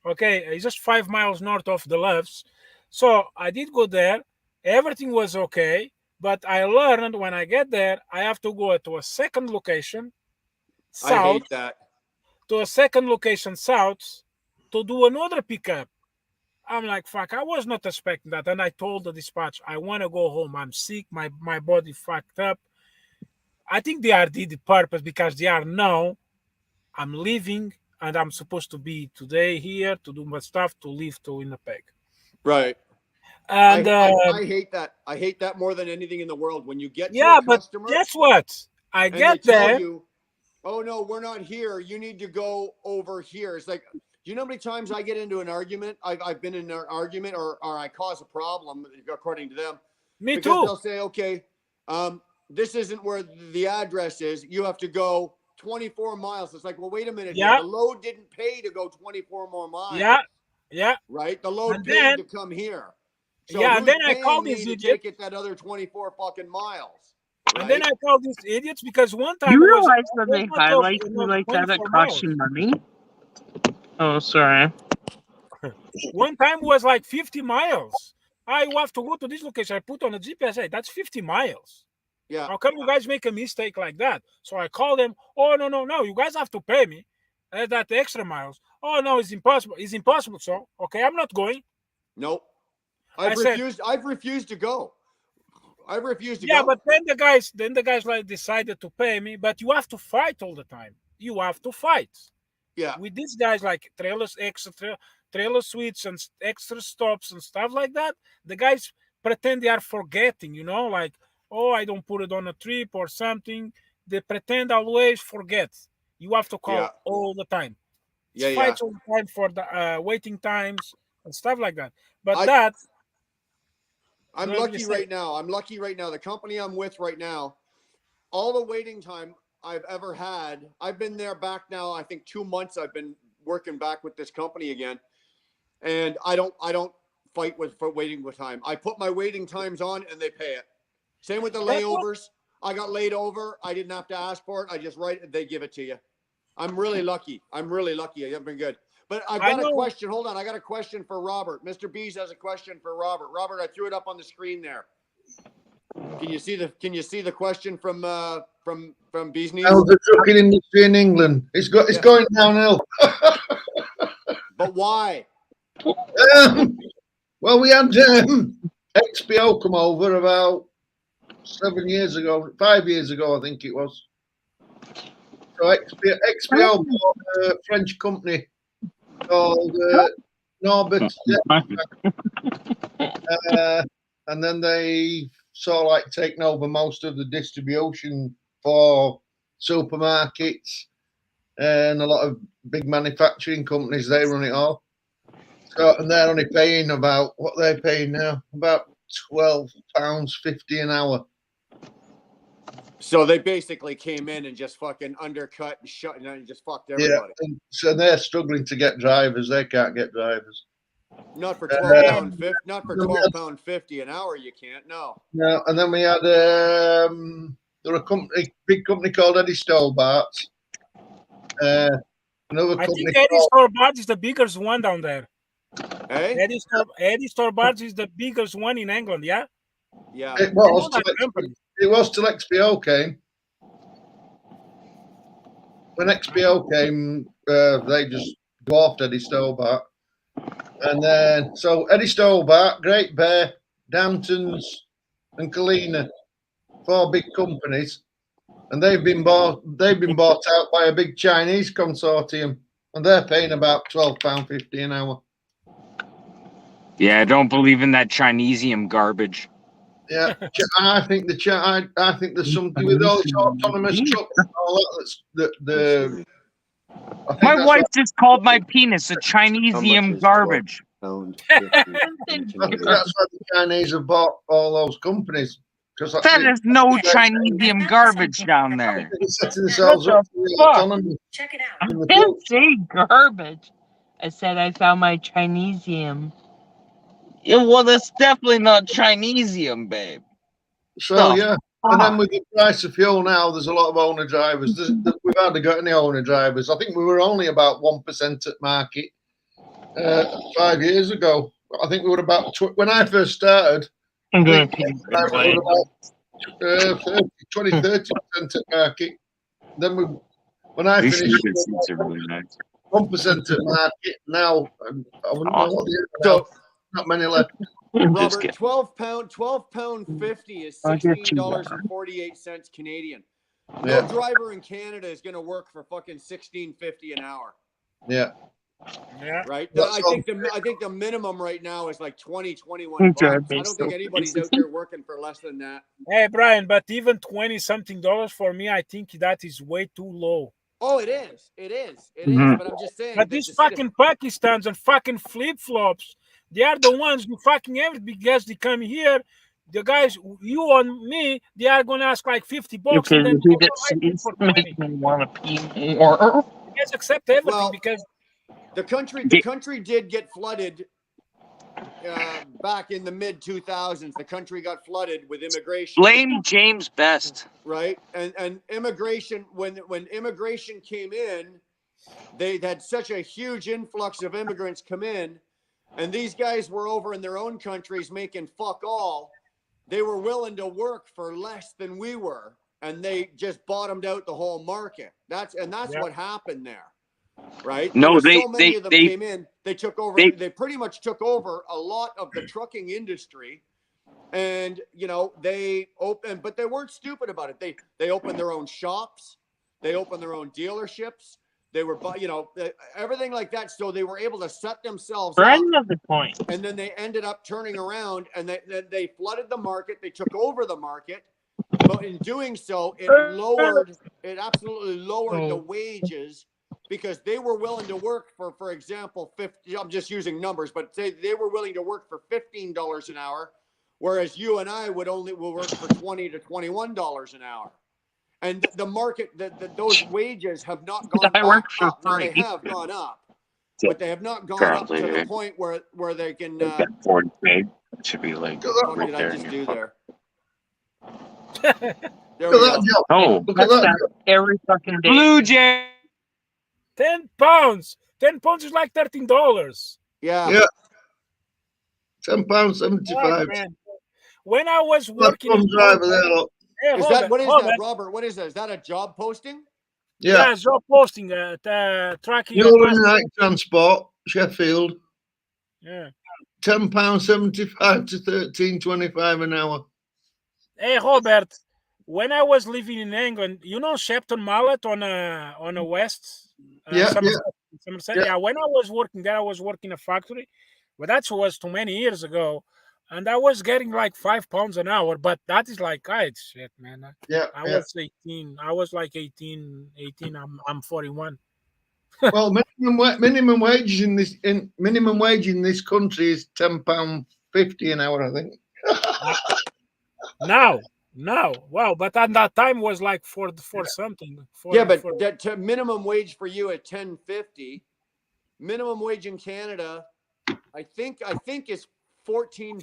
Speaker 11: Okay, it's just 5 miles north of the Loves. So I did go there. Everything was okay, but I learned when I get there, I have to go to a second location south.
Speaker 1: I hate that.
Speaker 11: To a second location south to do another pickup. I'm like, fuck, I was not expecting that. And I told the dispatch, I want to go home. I'm sick. My body fucked up. I think they did the purpose because they know I'm leaving and I'm supposed to be today here to do my stuff to leave to Winnipeg.
Speaker 1: Right.
Speaker 11: And
Speaker 1: I hate that. I hate that more than anything in the world. When you get to a customer,
Speaker 11: but guess what? I get there.
Speaker 1: You, oh no, we're not here. You need to go over here. It's like, do you know how many times I get into an argument? I've been in an argument or I cause a problem according to them.
Speaker 11: Me
Speaker 1: because
Speaker 11: too.
Speaker 1: They'll say, okay, this isn't where the address is. You have to go 24 miles. It's like, well, wait a minute.
Speaker 11: Yeah.
Speaker 1: The load didn't pay to go 24 more miles.
Speaker 11: Yeah.
Speaker 1: Right? The load
Speaker 11: And
Speaker 1: paid
Speaker 11: then-
Speaker 1: to come here. So
Speaker 11: Yeah, and then I
Speaker 1: paying
Speaker 11: called
Speaker 1: me
Speaker 11: these
Speaker 1: to
Speaker 11: idiots.
Speaker 1: take it that other 24 fucking miles.
Speaker 11: And then I called these idiots because one time
Speaker 5: You
Speaker 11: it was-
Speaker 5: realize
Speaker 11: it
Speaker 5: that
Speaker 11: was
Speaker 5: they
Speaker 11: not
Speaker 5: highlight
Speaker 11: of-
Speaker 5: you
Speaker 11: of
Speaker 5: like that? It
Speaker 11: 24
Speaker 5: costs
Speaker 11: miles.
Speaker 5: you money. Oh, sorry.
Speaker 11: One time was like 50 miles. I have to go to this location. I put on a GPS. Hey, that's 50 miles.
Speaker 1: Yeah.
Speaker 11: How come you guys make a mistake like that? So I call them. Oh, no. You guys have to pay me that extra miles. Oh, no, it's impossible. It's impossible. So, okay, I'm not going.
Speaker 1: Nope.
Speaker 11: I
Speaker 1: I've
Speaker 11: said-
Speaker 1: refused. I've refused to go. I've refused to
Speaker 11: Yeah,
Speaker 1: go.
Speaker 11: but then the guys like decided to pay me. But you have to fight all the time. You have to fight.
Speaker 1: Yeah.
Speaker 11: With these guys like trailer suites and extra stops and stuff like that, the guys pretend they are forgetting, like, oh, I don't put it on a trip or something. They pretend always forget. You have to call
Speaker 1: Yeah.
Speaker 11: all the time.
Speaker 1: Yeah,
Speaker 11: It's fights all the time for the waiting times and stuff like that. But
Speaker 1: I'm
Speaker 11: What
Speaker 1: lucky
Speaker 11: did you say?
Speaker 1: right now. I'm lucky right now. The company I'm with right now, all the waiting time I've ever had, I've been there back now, I think 2 months I've been working back with this company again. And I don't fight for waiting with time. I put my waiting times on and they pay it. Same with the layovers. I got laid over. I didn't have to ask for it. I just write it. They give it to you. I'm really lucky. I've been good. But I've got a question. Hold on. I got a question for Robert. Mr. Bees has a question for Robert. Robert, I threw it up on the screen there. Can you see the question from Bees Knees?
Speaker 10: How's the trucking industry in England? It's going downhill.
Speaker 1: But why?
Speaker 10: Well, we had XPO come over about 5 years ago, I think it was. So XPO bought a French company called Norbert, and then they sort of like taken over most of the distribution for supermarkets and a lot of big manufacturing companies. They run it all. So, and they're only paying about what they're paying now, about £12.50 an hour.
Speaker 1: So they basically came in and just fucking undercut and just fucked everybody.
Speaker 10: Yeah, and so they're struggling to get drivers. They can't get drivers.
Speaker 1: Not for
Speaker 10: Um,
Speaker 1: not for
Speaker 10: then we had-
Speaker 1: £12.50 an hour. You can't. No.
Speaker 10: No, and then we had there were a big company called Eddie Stolbart. Another
Speaker 11: I
Speaker 10: company
Speaker 11: think Eddie
Speaker 10: called
Speaker 11: Stolbart is the biggest one down there.
Speaker 1: Hey.
Speaker 11: Eddie Stolbart is the biggest one in England. Yeah.
Speaker 1: Yeah.
Speaker 10: it
Speaker 11: I know
Speaker 10: was
Speaker 11: that
Speaker 10: till
Speaker 11: company.
Speaker 10: it was till XPO came. When XPO came, they just dwarfed Eddie Stolbart. And then, so Eddie Stolbart, Great Bear, Downtons, and Kalina, 4 big companies, and they've been bought out by a big Chinese consortium, and they're paying about £12.50 an hour.
Speaker 7: Yeah, I don't believe in that Chinesium garbage.
Speaker 10: Yeah, I think I think there's something with all the autonomous trucks and all that. That's I think
Speaker 7: My
Speaker 10: that's
Speaker 7: wife
Speaker 10: what-
Speaker 7: just called my penis a
Speaker 1: How much
Speaker 7: Chinesium
Speaker 1: is
Speaker 7: garbage.
Speaker 1: £12.50
Speaker 10: I think that's why the Chinese have bought all those companies. Because
Speaker 7: That is no Chinesium garbage down there.
Speaker 10: they're setting themselves up for the
Speaker 5: fuck?
Speaker 10: autonomy.
Speaker 5: I
Speaker 10: in the
Speaker 5: didn't
Speaker 10: future.
Speaker 5: say garbage. I said I found my Chinesium. Yeah, well, that's definitely not Chinesium, babe.
Speaker 10: So
Speaker 5: The
Speaker 10: yeah, and then with the price of fuel now, there's a lot of owner drivers. We've hardly got any owner drivers. I think we were only about 1% at market 5 years ago. I think we were about when I first started.
Speaker 5: I'm
Speaker 10: I
Speaker 5: gonna
Speaker 10: think
Speaker 5: pee
Speaker 10: we were about 30% at market. Then when I
Speaker 7: These
Speaker 10: finished,
Speaker 7: stupid seats are really nice.
Speaker 10: 1% at market. Now I wouldn't know what the
Speaker 7: So-
Speaker 10: now. Not many left.
Speaker 1: Robert, £12.50 is
Speaker 10: I'll get you
Speaker 1: $16.48 Canadian. No
Speaker 10: Yeah.
Speaker 1: driver in Canada is going to work for fucking $16.50 an hour.
Speaker 10: Yeah.
Speaker 11: Yeah.
Speaker 1: Right.
Speaker 10: That's
Speaker 1: I think the minimum right now is like 21
Speaker 11: Hey,
Speaker 1: bucks.
Speaker 11: Jared,
Speaker 1: I don't think anybody's out there working for less than that.
Speaker 11: Hey, Brian, but even $20-something for me, I think that is way too low.
Speaker 1: Oh, it is. It is. It
Speaker 11: Mhm.
Speaker 1: is. But I'm just saying.
Speaker 11: But these fucking Pakistans and fucking flip-flops, they are the ones who fucking everything because they come here. The guys, you and me, they are gonna ask like $50,
Speaker 5: Okay,
Speaker 11: and then
Speaker 5: you
Speaker 11: they
Speaker 5: that
Speaker 11: provide it
Speaker 5: seems
Speaker 11: for
Speaker 5: to make
Speaker 11: 20.
Speaker 5: me want to pee more.
Speaker 11: You guys accept everything
Speaker 1: Well,
Speaker 11: because
Speaker 1: the country did get flooded back in the mid 2000s. The country got flooded with immigration.
Speaker 7: Blame James Best.
Speaker 1: Right, and immigration, when immigration came in, they had such a huge influx of immigrants come in, and these guys were over in their own countries making fuck all. They were willing to work for less than we were, and they just bottomed out the whole market. That's
Speaker 11: Yeah.
Speaker 1: what happened there, right?
Speaker 7: No,
Speaker 1: There were
Speaker 7: they-
Speaker 1: so many
Speaker 7: they-
Speaker 1: of them
Speaker 7: they-
Speaker 1: came in. They took over.
Speaker 7: they-
Speaker 1: They pretty much took over a lot of the trucking industry. And they opened, but they weren't stupid about it. They opened their own shops, they opened their own dealerships. They were, everything like that. So they were able to set themselves up.
Speaker 5: Brian has a point.
Speaker 1: And then they ended up turning around, and they flooded the market. They took over the market, but in doing so, it absolutely lowered the wages because they were willing to work for example, 50. I'm just using numbers, but say they were willing to work for $15 an hour. Whereas you and I will work for $20 to $21 an hour, and the market, those wages have not gone
Speaker 5: I work for
Speaker 1: up. Now, they
Speaker 5: free.
Speaker 1: have gone up, but they have not gone up to the point where they can.
Speaker 13: Ford paid. It should be like
Speaker 1: What
Speaker 13: right
Speaker 1: did
Speaker 13: there
Speaker 1: I
Speaker 13: in
Speaker 1: just
Speaker 13: your
Speaker 1: do
Speaker 13: fucking-
Speaker 1: there? There
Speaker 10: Look
Speaker 1: we
Speaker 10: at that
Speaker 1: go.
Speaker 10: job.
Speaker 7: Oh,
Speaker 10: Look at
Speaker 5: That's
Speaker 10: that
Speaker 5: that
Speaker 10: job.
Speaker 5: every fucking day.
Speaker 7: Blue Jay.
Speaker 11: 10 pounds. 10 pounds is like $13.
Speaker 1: Yeah.
Speaker 10: Yeah. £10.75.
Speaker 11: Man. When I was
Speaker 10: That's
Speaker 11: working
Speaker 10: one
Speaker 11: in
Speaker 10: driver there, look.
Speaker 11: Hey,
Speaker 1: Is
Speaker 11: hold
Speaker 1: that
Speaker 11: on,
Speaker 1: what is
Speaker 11: hold
Speaker 1: that,
Speaker 11: on.
Speaker 1: Robert? What is that? Is that a job posting?
Speaker 10: Yeah.
Speaker 11: Yeah, job posting, tracking your
Speaker 10: You're in
Speaker 11: passport.
Speaker 10: Night Transport, Sheffield.
Speaker 11: Yeah.
Speaker 10: £10.75 to £13.25 an hour.
Speaker 11: Hey, Robert, when I was living in England, you know Shepton Mallet on a west?
Speaker 10: Yeah,
Speaker 11: Somerset?
Speaker 10: yeah.
Speaker 11: Yeah, when I was working there, I was working a factory, but that was too many years ago. And I was getting like £5 an hour, but that is like, shit, man.
Speaker 10: Yeah,
Speaker 11: I
Speaker 10: yeah.
Speaker 11: was 18. I was like 18. I'm 41.
Speaker 10: Well, minimum wage in this country is £10.50 an hour, I think.
Speaker 11: Now, wow, but at that time was like for something.
Speaker 1: Yeah, but that minimum wage for you at $10.50, minimum wage in Canada I think it's $14.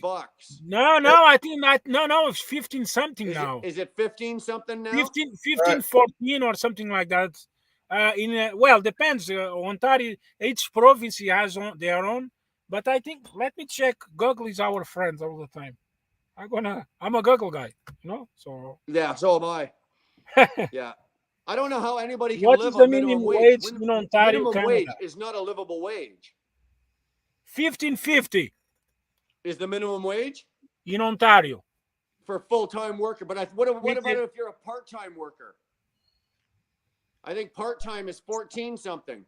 Speaker 11: No, I think not. No, it's 15 something now.
Speaker 1: Is it 15 something now?
Speaker 11: 15, 14 or something like that. Well, depends. Ontario, each province has their own. But I think, let me check. Google is our friend all the time. I'm a Google guy, so.
Speaker 1: Yeah, so am I. Yeah. I don't know how anybody can
Speaker 11: What
Speaker 1: live
Speaker 11: is the
Speaker 1: on minimum
Speaker 11: minimum
Speaker 1: wage.
Speaker 11: wage in Ontario,
Speaker 1: Minimum
Speaker 11: Canada?
Speaker 1: wage is not a livable wage.
Speaker 11: $15.50
Speaker 1: is the minimum wage
Speaker 11: in Ontario
Speaker 1: for a full-time worker. But what about if you're a part-time worker? I think part-time is 14 something.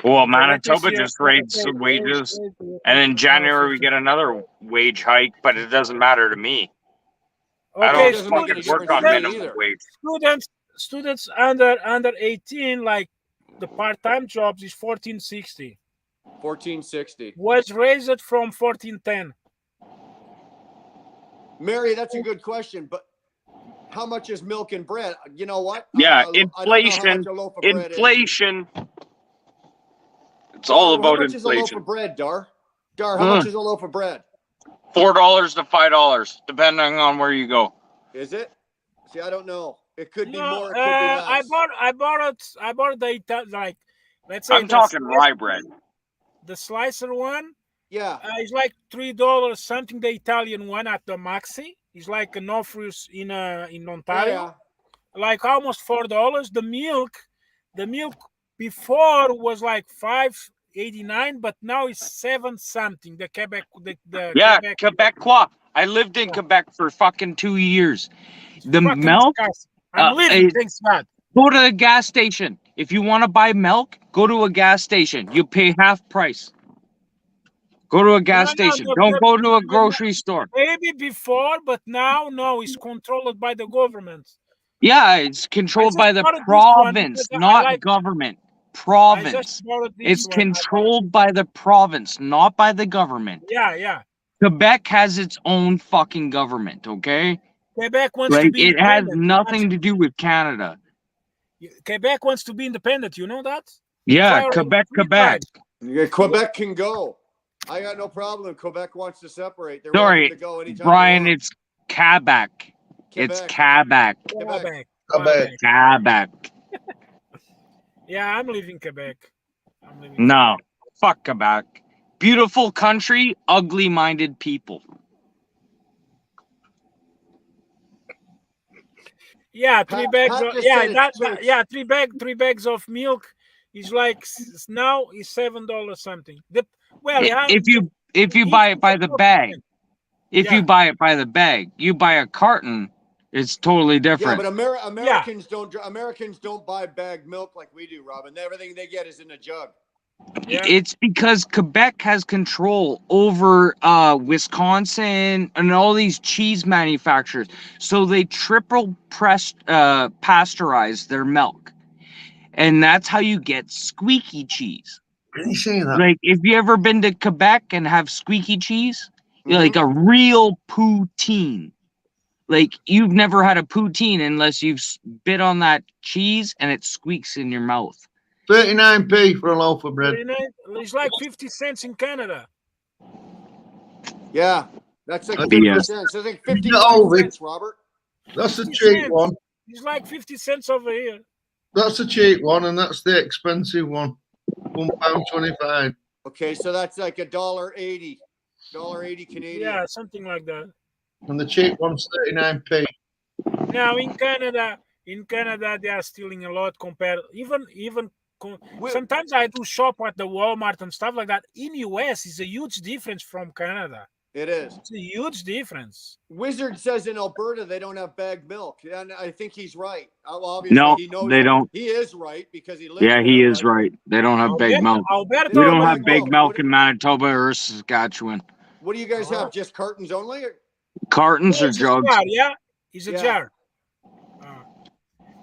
Speaker 7: Well, Manitoba just raised the wages, and in January we get another wage hike, but it doesn't matter to me. I
Speaker 11: Okay,
Speaker 7: don't fucking work on minimum wage.
Speaker 11: Students under 18, like the part-time jobs, is $14.60.
Speaker 1: $14.60
Speaker 11: was raised from $14.10.
Speaker 1: Mary, that's a good question, but how much is milk and bread? You know what?
Speaker 7: Yeah,
Speaker 1: I don't know how
Speaker 7: inflation.
Speaker 1: much a loaf of bread is.
Speaker 7: Inflation. It's all about
Speaker 1: How much is a loaf
Speaker 7: inflation.
Speaker 1: of bread, Dar? Dar, how much is a loaf of bread?
Speaker 7: $4 to $5, depending on where you go.
Speaker 1: Is it? See, I don't know. It could be
Speaker 11: No,
Speaker 1: more. It could be less.
Speaker 11: I bought the like, let's say
Speaker 7: I'm talking rye bread.
Speaker 11: The slicer one.
Speaker 1: Yeah.
Speaker 11: It's like $3 something. The Italian one at the Maxi. It's like an offer in Ontario. Like almost $4. The milk before was like $5.89, but now it's $7 something. The Quebec,
Speaker 7: Quebecois. I lived in Quebec for fucking 2 years. The milk.
Speaker 11: Disgusting. I'm living things bad.
Speaker 7: Go to a gas station. If you want to buy milk, go to a gas station. You pay half price. Go to a gas station. Don't go to a grocery store.
Speaker 11: Maybe before, but now, no, it's controlled by the government.
Speaker 7: Yeah, it's controlled by the province, not government. Province. It's controlled by the province, not by the government.
Speaker 11: Yeah.
Speaker 7: Quebec has its own fucking government, okay?
Speaker 11: Quebec wants to be
Speaker 7: it has
Speaker 11: independent.
Speaker 7: nothing to do with Canada.
Speaker 11: Quebec wants to be independent. You know that?
Speaker 7: Yeah, Quebec.
Speaker 1: Yeah, Quebec can go. I got no problem if Quebec wants to separate. They're
Speaker 7: Sorry,
Speaker 1: welcome to go anytime
Speaker 7: Brian,
Speaker 1: they want.
Speaker 7: it's Quebec. It's Quebec. Quebec.
Speaker 11: Yeah, I'm leaving Quebec.
Speaker 7: No, fuck Quebec. Beautiful country, ugly-minded people.
Speaker 11: Yeah, three bags.
Speaker 1: Pat
Speaker 11: Of,
Speaker 1: just
Speaker 11: yeah,
Speaker 1: said
Speaker 11: that,
Speaker 1: it's
Speaker 11: that- yeah, three bags of milk is like now is $7 something.
Speaker 7: If you buy it by the bag, you buy it by the bag, you buy a carton, it's totally
Speaker 1: Yeah,
Speaker 7: different.
Speaker 1: but Americans don't buy bagged milk like we do, Robin. Everything they get is in a jug.
Speaker 7: It's because Quebec has control over Wisconsin and all these cheese manufacturers. So they triple pasteurize their milk. And that's how you get squeaky cheese.
Speaker 10: Can you say that?
Speaker 7: Like, if you ever been to Quebec and have squeaky cheese, like a real poutine. Like, you've never had a poutine unless you've bit on that cheese and it squeaks in your mouth.
Speaker 10: 39p for a loaf of bread.
Speaker 11: It's like 50 cents in Canada.
Speaker 1: Yeah, that's like
Speaker 10: That's
Speaker 1: 50
Speaker 10: BS.
Speaker 1: cents. I think 50
Speaker 10: No,
Speaker 1: cents, Robert.
Speaker 10: That's the
Speaker 11: 50
Speaker 10: cheap
Speaker 11: cents.
Speaker 10: one.
Speaker 11: It's like 50 cents over here.
Speaker 10: That's the cheap one, and that's the expensive one. £1.25.
Speaker 1: Okay, so that's like $1.80. $1.80 Canadian.
Speaker 11: Yeah, something like that.
Speaker 10: And the cheap one's 39p.
Speaker 11: Now in Canada, they are stealing a lot compared. Sometimes I do shop at the Walmart and stuff like that. In US, it's a huge difference from Canada.
Speaker 1: It is.
Speaker 11: It's a huge difference.
Speaker 1: Wizard says in Alberta they don't have bagged milk, and I think he's right. Well, obviously,
Speaker 7: No,
Speaker 1: he knows
Speaker 7: they don't.
Speaker 1: He is right because he lives.
Speaker 7: Yeah, he
Speaker 1: there,
Speaker 7: is right. They don't have big milk.
Speaker 11: Alberta,
Speaker 7: We don't have big milk in Manitoba or Saskatchewan.
Speaker 1: What do you guys have? Just cartons only?
Speaker 7: Cartons or
Speaker 11: It's a
Speaker 7: jugs.
Speaker 11: jar, yeah, it's a
Speaker 1: Yeah.
Speaker 11: jar.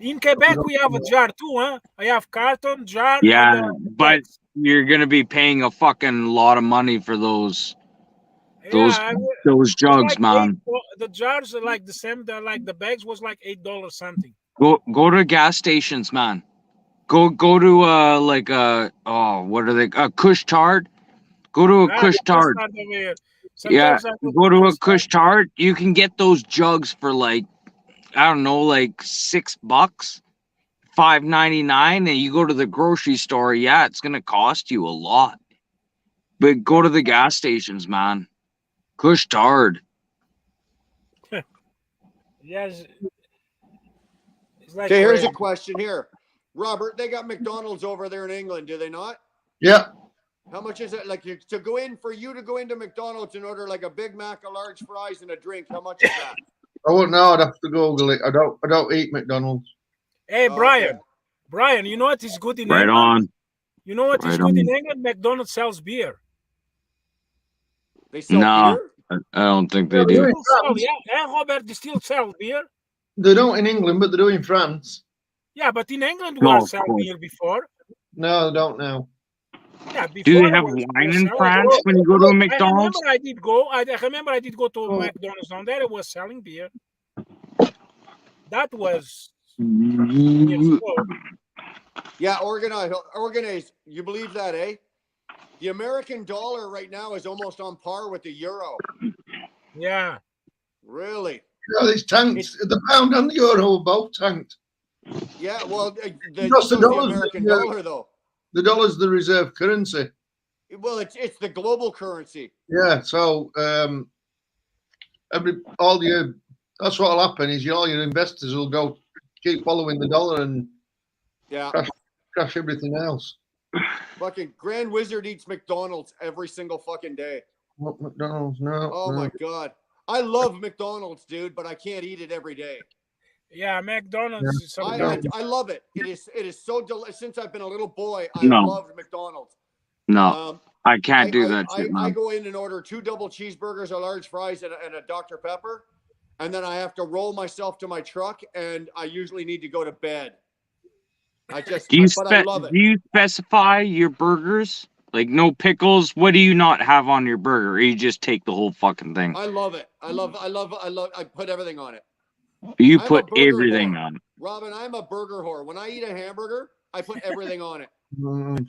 Speaker 11: In Quebec, we have a jar too, huh? I have carton, jar.
Speaker 7: Yeah,
Speaker 11: and,
Speaker 7: but you're gonna be paying a fucking lot of money for those jugs,
Speaker 11: like
Speaker 7: man.
Speaker 11: the jars are like the same. They're like the bags was like $8 something.
Speaker 7: Go to gas stations, man. Go to like what are they? Kush Tart. Go to a
Speaker 11: Ah,
Speaker 7: Kush
Speaker 11: the Kush
Speaker 7: Tart.
Speaker 11: Tart over here.
Speaker 7: Yeah,
Speaker 11: Sometimes I go
Speaker 7: go
Speaker 11: to
Speaker 7: to a
Speaker 11: Kush Tart.
Speaker 7: Kush Tart. You can get those jugs for like, I don't know, like $6, $5.99, and you go to the grocery store. Yeah, it's gonna cost you a lot. But go to the gas stations, man. Kush Tart.
Speaker 11: Yes. It's like
Speaker 1: Okay, here's
Speaker 11: crazy.
Speaker 1: a question here. Robert, they got McDonald's over there in England, do they not?
Speaker 10: Yeah.
Speaker 1: How much is it? Like to go in for you to go into McDonald's and order like a Big Mac, a large fries, and a drink. How much is that?
Speaker 10: I wouldn't know. I'd have to Google it. I don't eat McDonald's.
Speaker 11: Hey,
Speaker 1: Oh,
Speaker 11: Brian.
Speaker 1: okay.
Speaker 11: Brian, you know what is good in
Speaker 7: Right
Speaker 11: England?
Speaker 7: on.
Speaker 11: You know what is
Speaker 7: Right
Speaker 11: good in
Speaker 7: on.
Speaker 11: England? McDonald's sells beer.
Speaker 1: They sell
Speaker 7: No,
Speaker 1: beer?
Speaker 7: I don't think they
Speaker 10: Yeah,
Speaker 7: do.
Speaker 11: Yeah, and Robert, they still sell beer.
Speaker 10: They don't in England, but they do in France.
Speaker 11: Yeah, but in England we
Speaker 7: No,
Speaker 11: are
Speaker 7: of
Speaker 11: selling
Speaker 7: course.
Speaker 11: beer before.
Speaker 10: No, they don't now.
Speaker 11: Yeah,
Speaker 7: Do
Speaker 11: before
Speaker 7: they
Speaker 11: it
Speaker 7: have
Speaker 11: was
Speaker 7: wine in
Speaker 11: selling.
Speaker 7: France when you go to a
Speaker 11: I
Speaker 7: McDonald's?
Speaker 11: remember I did go. I remember I did go to
Speaker 10: Oh.
Speaker 11: McDonald's down there. It was selling beer. That was years
Speaker 7: Mm,
Speaker 11: ago.
Speaker 1: Yeah, organize. You believe that, eh? The American dollar right now is almost on par with the euro.
Speaker 11: Yeah.
Speaker 1: Really?
Speaker 10: Yeah, it's tanked. The pound and the euro are both tanked.
Speaker 1: Yeah, well,
Speaker 10: Because
Speaker 1: so is the American dollar, though.
Speaker 10: The dollar's the reserve currency.
Speaker 1: Well, it's the global currency.
Speaker 10: Yeah, so that's what'll happen is all your investors will go keep following the dollar and
Speaker 1: Yeah.
Speaker 10: crash everything else.
Speaker 1: Fucking Grand Wizard eats McDonald's every single fucking day.
Speaker 10: What McDonald's? No.
Speaker 1: Oh
Speaker 10: no.
Speaker 1: my God. I love McDonald's, dude, but I can't eat it every day.
Speaker 11: Yeah, McDonald's is
Speaker 1: I
Speaker 11: sometimes.
Speaker 1: love it. It is so delicious. Since I've been a little boy, I
Speaker 7: No.
Speaker 1: loved McDonald's.
Speaker 7: No, I can't do that shit,
Speaker 1: I
Speaker 7: man.
Speaker 1: go in and order 2 double cheeseburgers, a large fries, and a Dr. Pepper, and then I have to roll myself to my truck, and I usually need to go to bed. I love it.
Speaker 7: Do you specify your burgers? Like no pickles? What do you not have on your burger? Or you just take the whole fucking thing?
Speaker 1: I love it. I put everything on it.
Speaker 7: You
Speaker 1: I'm a
Speaker 7: put
Speaker 1: burger
Speaker 7: everything
Speaker 1: whore.
Speaker 7: on it.
Speaker 1: Robin, I'm a burger whore. When I eat a hamburger, I put everything on it.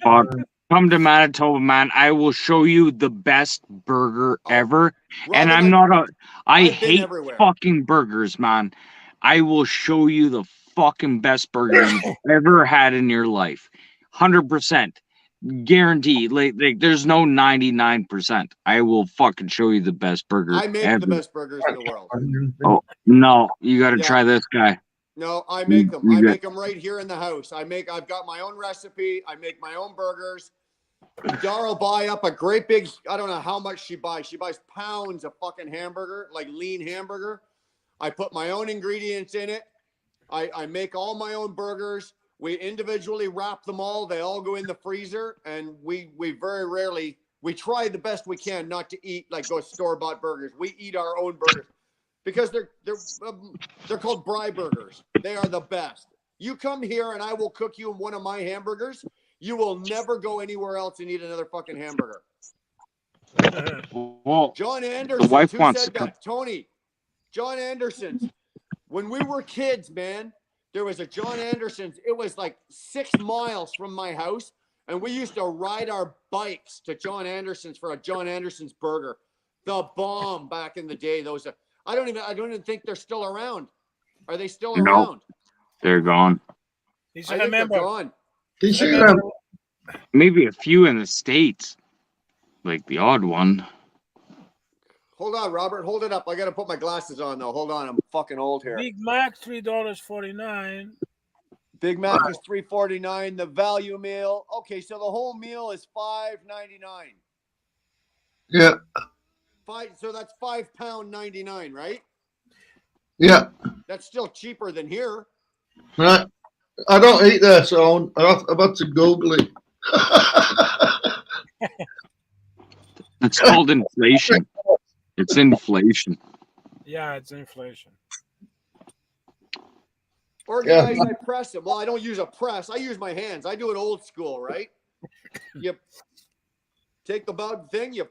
Speaker 7: Fuck. Come to Manitoba, man. I will show you the best burger ever. And
Speaker 1: Robin,
Speaker 7: I
Speaker 1: I've been
Speaker 7: hate
Speaker 1: everywhere.
Speaker 7: fucking burgers, man. I will show you the fucking best burger you've ever had in your life. 100%. Guaranteed. Like there's no 99%. I will fucking show you the best burger
Speaker 1: I make
Speaker 7: ever.
Speaker 1: the best burgers in the world.
Speaker 7: Oh, no. You got to
Speaker 1: Yeah.
Speaker 7: try this guy.
Speaker 1: No, I make them.
Speaker 7: You
Speaker 1: I
Speaker 7: got-
Speaker 1: make them right here in the house. I've got my own recipe. I make my own burgers. Dara will buy up a great big, I don't know how much she buys. She buys pounds of fucking hamburger, like lean hamburger. I put my own ingredients in it. I make all my own burgers. We individually wrap them all. They all go in the freezer, and we very rarely, we try the best we can not to eat like those store-bought burgers. We eat our own burgers because they're called Bry burgers. They are the best. You come here and I will cook you one of my hamburgers. You will never go anywhere else and eat another fucking hamburger.
Speaker 7: Well,
Speaker 1: John Anderson,
Speaker 7: wife
Speaker 1: who
Speaker 7: wants
Speaker 1: said
Speaker 7: to come.
Speaker 1: that? Tony. John Anderson's. When we were kids, man, there was a John Anderson's. It was like 6 miles from my house, and we used to ride our bikes to John Anderson's for a John Anderson's burger. The bomb back in the day. Those I don't even think they're still around. Are they still
Speaker 7: No.
Speaker 1: around?
Speaker 7: They're gone.
Speaker 1: I think they're gone.
Speaker 7: Maybe a few in the States. Like the odd one.
Speaker 1: Hold on, Robert. Hold it up. I got to put my glasses on, though. Hold on. I'm fucking old here.
Speaker 11: Big Mac, $3.49.
Speaker 1: Big Mac is $3.49. The value meal. Okay, so the whole meal is $5.99.
Speaker 10: Yeah.
Speaker 1: So that's £5.99, right?
Speaker 10: Yeah.
Speaker 1: That's still cheaper than here.
Speaker 10: Right. I don't eat there, so I've had to Google it.
Speaker 7: It's called inflation. It's inflation.
Speaker 11: Yeah, it's inflation.
Speaker 1: Organized, I press them. Well, I don't use a press. I use my hands. I do it old school, right? You take the bug thing, you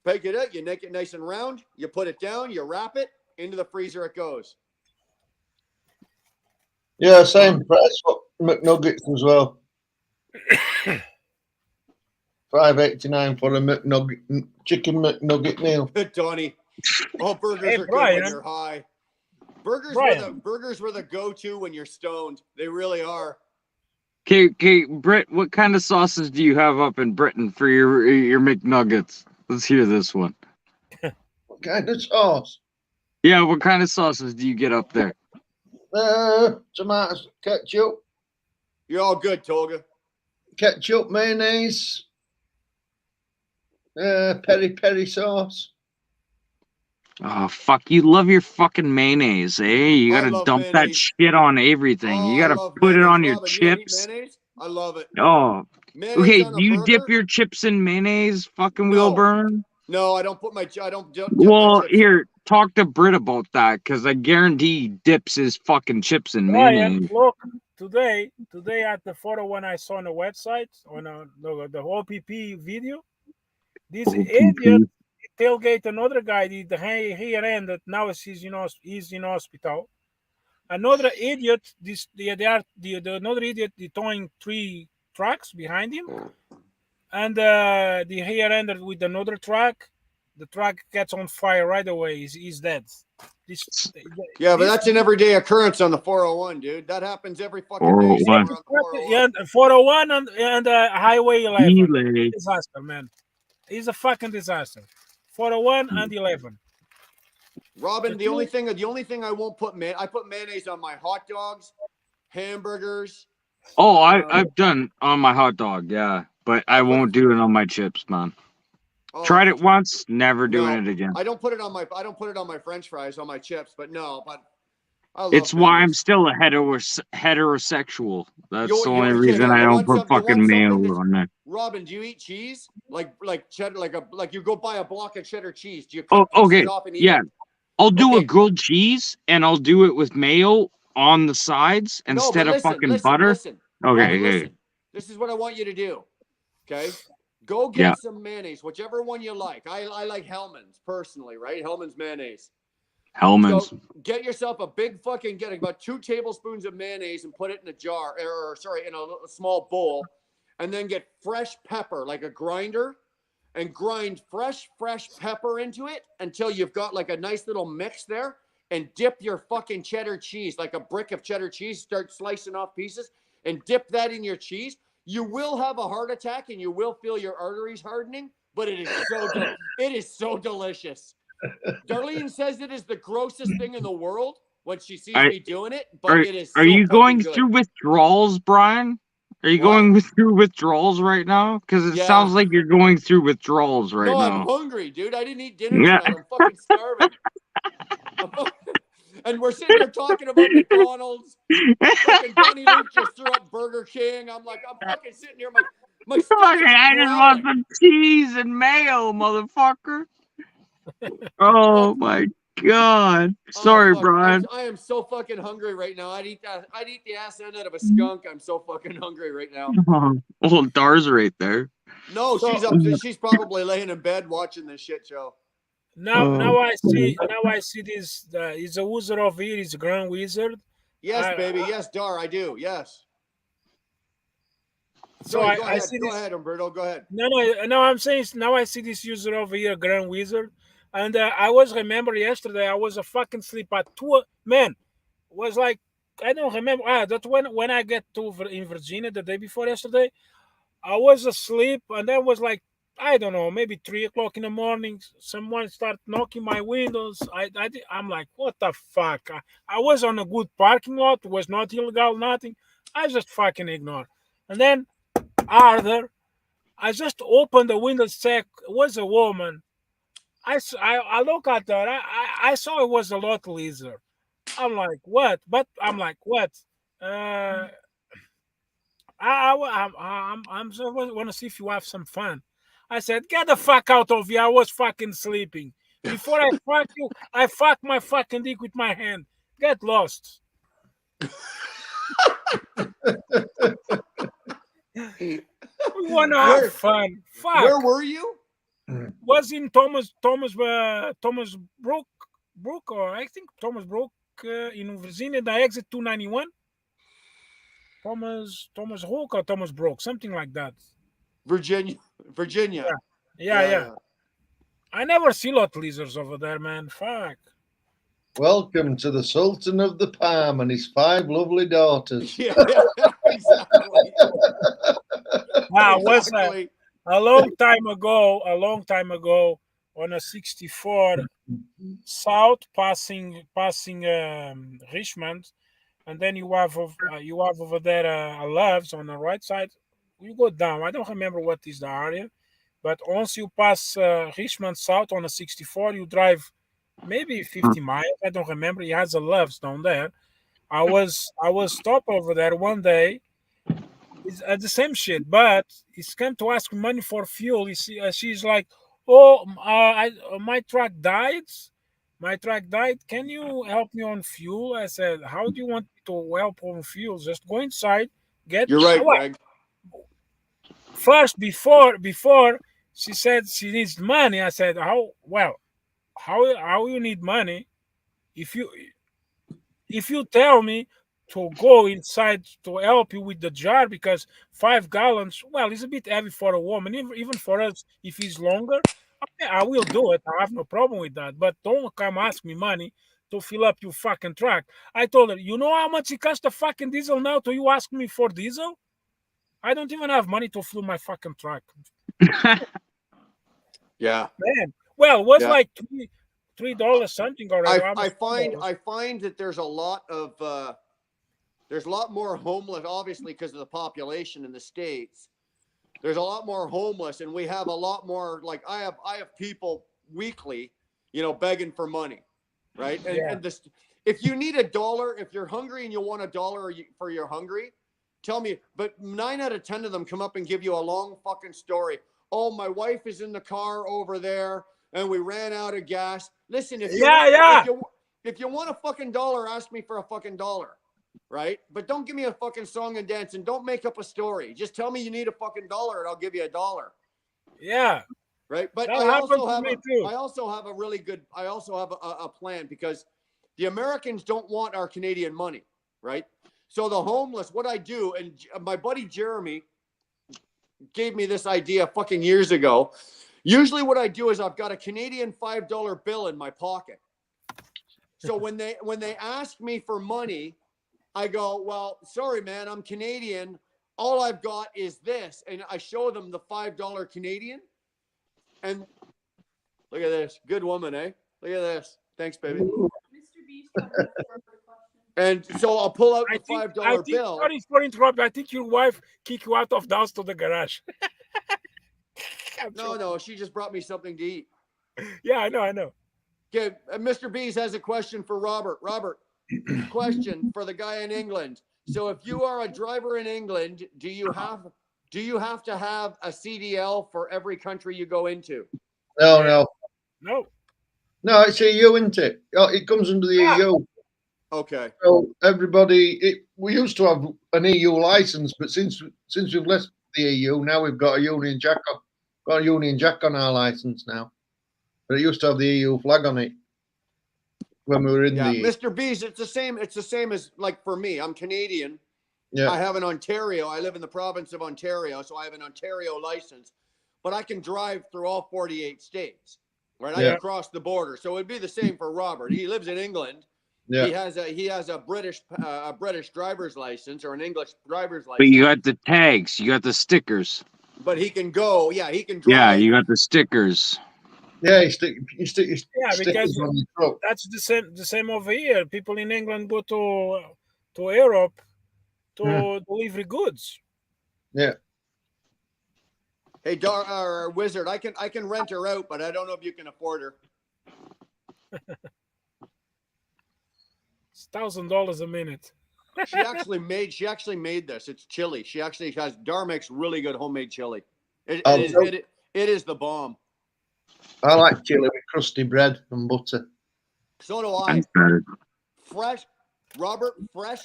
Speaker 1: pick it up, you make it nice and round, you put it down, you wrap it, into the freezer it goes.
Speaker 10: Yeah, same price for McNuggets as well. $5.89 for a McNugget, chicken McNugget meal.
Speaker 1: Donnie, all burgers
Speaker 11: Hey,
Speaker 1: are good
Speaker 11: Brian.
Speaker 1: when you're high. Burgers were the go-to when you're stoned. They really are.
Speaker 7: Okay, Britt, what kind of sauces do you have up in Britain for your McNuggets? Let's hear this one.
Speaker 10: What kind of sauce?
Speaker 7: Yeah, what kind of sauces do you get up there?
Speaker 10: Tomatoes, ketchup.
Speaker 1: You're all good, Tolga.
Speaker 10: Ketchup, mayonnaise, peri sauce.
Speaker 7: Oh, fuck, you love your fucking mayonnaise, eh? You
Speaker 1: I
Speaker 7: gotta
Speaker 1: love
Speaker 7: dump that
Speaker 1: mayonnaise.
Speaker 7: shit on everything. You
Speaker 1: I
Speaker 7: gotta
Speaker 1: love
Speaker 7: put it
Speaker 1: mayonnaise.
Speaker 7: on your
Speaker 1: Robin, you don't eat
Speaker 7: chips.
Speaker 1: mayonnaise? I love it.
Speaker 7: Oh,
Speaker 1: Mayonnaise
Speaker 7: okay,
Speaker 1: on a
Speaker 7: do you dip
Speaker 1: burger?
Speaker 7: your chips in mayonnaise, fucking wheel
Speaker 1: No.
Speaker 7: burn?
Speaker 1: No, I don't put my. I don't dip
Speaker 7: Well,
Speaker 1: my chips.
Speaker 7: here, talk to Britt about that, because I guarantee he dips his fucking chips in
Speaker 11: Brian,
Speaker 7: mayonnaise.
Speaker 11: look, today at the photo when I saw on the website on the OPP video, this idiot tailgate another guy the here end that now he's in hospital. Another idiot, another idiot towing 3 trucks behind him, and the here ended with another truck. The truck gets on fire right away. He's dead.
Speaker 1: Yeah, but that's an everyday occurrence on the 401, dude. That happens every fucking day.
Speaker 7: 401.
Speaker 1: somewhere on the 401.
Speaker 11: Yeah, 401 and Highway 11.
Speaker 7: Delay.
Speaker 11: Disaster, man. It's a fucking disaster. 401 and 11.
Speaker 1: Robin, the only thing I won't put I put mayonnaise on my hot dogs, hamburgers.
Speaker 7: Oh, I've done on my hot dog, yeah, but I won't do it on my chips, man. Tried it once, never doing it again.
Speaker 1: I don't put it on my French fries on my chips, but I love
Speaker 7: It's why I'm
Speaker 1: mayonnaise.
Speaker 7: still a heterosexual. That's
Speaker 1: You-
Speaker 7: the
Speaker 1: you-
Speaker 7: only
Speaker 1: okay,
Speaker 7: reason I
Speaker 1: you
Speaker 7: don't
Speaker 1: want
Speaker 7: put
Speaker 1: some- you want
Speaker 7: fucking mayo
Speaker 1: something that's-
Speaker 7: on there.
Speaker 1: Robin, do you eat cheese? Like cheddar, like you go buy a block of cheddar cheese. Do you
Speaker 7: Oh,
Speaker 1: cut pieces
Speaker 7: okay,
Speaker 1: off and eat
Speaker 7: yeah.
Speaker 1: it?
Speaker 7: I'll do a grilled cheese, and I'll do it with mayo on the sides instead of fucking butter.
Speaker 1: Listen.
Speaker 7: Okay,
Speaker 1: Robin,
Speaker 7: okay.
Speaker 1: listen. This is what I want you to do. Okay? Go get
Speaker 7: Yeah.
Speaker 1: some mayonnaise, whichever one you like. I like Hellman's personally, right? Hellman's mayonnaise.
Speaker 7: Hellman's.
Speaker 1: So get yourself get about 2 tablespoons of mayonnaise and put it in a jar, in a small bowl, and then get fresh pepper, like a grinder, and grind fresh pepper into it until you've got like a nice little mix there, and dip your fucking cheddar cheese, like a brick of cheddar cheese, start slicing off pieces and dip that in your cheese. You will have a heart attack and you will feel your arteries hardening, but it is so delicious. Darlene says it is the grossest thing in the world when she sees me doing it, but it is so
Speaker 7: Are you
Speaker 1: fucking
Speaker 7: going
Speaker 1: good.
Speaker 7: through withdrawals, Brian? Are you going through withdrawals right now? Because it
Speaker 1: Yeah.
Speaker 7: sounds like you're going through withdrawals right
Speaker 1: No,
Speaker 7: now.
Speaker 1: I'm hungry, dude. I didn't eat dinner
Speaker 7: Yeah.
Speaker 1: tonight. I'm fucking starving. And we're sitting here talking about McDonald's. Fucking Donnie Luke just threw up Burger King. I'm fucking sitting here. My stomach's
Speaker 7: Fucking, I just want
Speaker 1: growling.
Speaker 7: some cheese and mayo, motherfucker. Oh my god. Sorry,
Speaker 1: fuck.
Speaker 7: Brian.
Speaker 1: I am so fucking hungry right now. I'd eat the ass end out of a skunk. I'm so fucking hungry right now.
Speaker 7: Oh, Dar's right there.
Speaker 1: No, she's probably laying in bed watching this shit show.
Speaker 11: Now I see this. He's a wizard of here. He's a grand wizard.
Speaker 1: Yes, baby. Yes, Dar, I do. Yes.
Speaker 11: So
Speaker 1: Go
Speaker 11: I
Speaker 1: ahead.
Speaker 11: see
Speaker 1: Go
Speaker 11: this.
Speaker 1: ahead, Umberto. Go ahead.
Speaker 11: No. I'm saying now I see this user over here, Grand Wizard, and I was remember yesterday I was a fucking sleep at 2. Man, was like I don't remember. That when I get to in Virginia the day before yesterday, I was asleep and then was like I don't know, maybe 3 o'clock in the morning. Someone started knocking my windows. I'm like, what the fuck? I was on a good parking lot. It was not illegal, nothing. I just fucking ignored. And then Arthur, I just opened the window, check. It was a woman. I look at her. I saw it was a lot lizard. I'm like, what? But I'm like, what? I'm just want to see if you have some fun. I said, get the fuck out of here. I was fucking sleeping. Before I fuck you, I fuck my fucking dick with my hand. Get lost. We want to have fun. Fuck.
Speaker 1: Where were you?
Speaker 11: Was in Thomas Brook, or I think Thomas Brook in Virginia, the exit 291. Thomas Hook or Thomas Brook, something like that.
Speaker 1: Virginia.
Speaker 11: Yeah. I never see lot lizards over there, man. Fuck.
Speaker 10: Welcome to the Sultan of the Palm and his 5 lovely daughters.
Speaker 1: Yeah, exactly.
Speaker 11: Wow, was
Speaker 1: Exactly.
Speaker 11: a long time ago on a 64 south passing Richmond, and then you have over there a Loves on the right side. You go down. I don't remember what is the area, but once you pass Richmond south on a 64, you drive maybe 50 miles. I don't remember. He has a Loves down there. I was stopped over there one day. It's the same shit, but he's come to ask me money for fuel. She's like, "Oh, my truck died. My truck died. Can you help me on fuel?" I said, "How do you want me to help on fuel? Just go inside, get."
Speaker 1: You're right, Greg.
Speaker 11: First, before she said she needs money, I said, "How you need money if you tell me to go inside to help you with the jar, because 5 gallons, well, it's a bit heavy for a woman, even for us, if it's longer, okay, I will do it. I have no problem with that. But don't come ask me money to fill up your fucking truck." I told her, "You know how much it costs the fucking diesel now? Do you ask me for diesel? I don't even have money to fill my fucking truck."
Speaker 1: Yeah.
Speaker 11: Man, well, it was like $3 something already.
Speaker 1: I find that there's a lot more homeless, obviously, because of the population in the States. There's a lot more homeless, and we have a lot more, like, I have people weekly, begging for money, right? And this, if you need $1, if you're hungry and you want $1 for you're hungry, tell me. But 9 out of 10 of them come up and give you a long fucking story. "Oh, my wife is in the car over there and we ran out of gas." Listen, if you want a fucking dollar, ask me for a fucking dollar, right? But don't give me a fucking song and dance, and don't make up a story. Just tell me you need a fucking dollar and I'll give you $1.
Speaker 11: Yeah.
Speaker 1: Right. But
Speaker 11: That
Speaker 1: I
Speaker 11: happened to me too.
Speaker 1: also have a plan, because the Americans don't want our Canadian money, right? So the homeless, what I do, and my buddy Jeremy gave me this idea fucking years ago. Usually what I do is I've got a Canadian $5 bill in my pocket. So when they ask me for money, I go, "Well, sorry, man, I'm Canadian. All I've got is this." And I show them the $5 Canadian. And look at this. Good woman, eh? Look at this. Thanks, baby.
Speaker 2: Mr. Beast.
Speaker 1: And so I'll pull out the $5 bill.
Speaker 11: Sorry for interrupting. I think your wife kicked you out of the house to the garage.
Speaker 1: No, she just brought me something to eat.
Speaker 11: Yeah, I know.
Speaker 1: Okay, Mr. Bees has a question for Robert. Robert, question for the guy in England. So if you are a driver in England, do you have to have a CDL for every country you go into?
Speaker 10: No.
Speaker 11: No,
Speaker 10: it's EU, isn't it? It comes under the EU.
Speaker 1: Okay.
Speaker 10: So everybody, we used to have an EU license, but since we've left the EU, now we've got a Union Jack on our license now. But it used to have the EU flag on it when we were in the.
Speaker 1: Mr. Bees, it's the same as, like, for me. I'm Canadian.
Speaker 10: Yeah.
Speaker 1: I have an Ontario. I live in the province of Ontario, so I have an Ontario license, but I can drive through all 48 states. Right? I can cross the border. So it'd be the same for Robert. He lives in England. Yeah. He has a British driver's license or an English driver's license.
Speaker 7: But you got the tags, you got the stickers.
Speaker 1: But he can go. Yeah, he can drive.
Speaker 7: Yeah, you got the stickers.
Speaker 10: Yeah, you stick
Speaker 11: because
Speaker 10: on the truck.
Speaker 11: That's the same over here. People in England go to Europe to deliver goods.
Speaker 10: Yeah.
Speaker 1: Hey, Wizard, I can rent her out, but I don't know if you can afford her.
Speaker 11: It's $1,000 a minute.
Speaker 1: She actually made this. It's chili. She actually has makes really good homemade chili. It is the bomb.
Speaker 10: I like chili with crusty bread and butter.
Speaker 1: So do I. Fresh,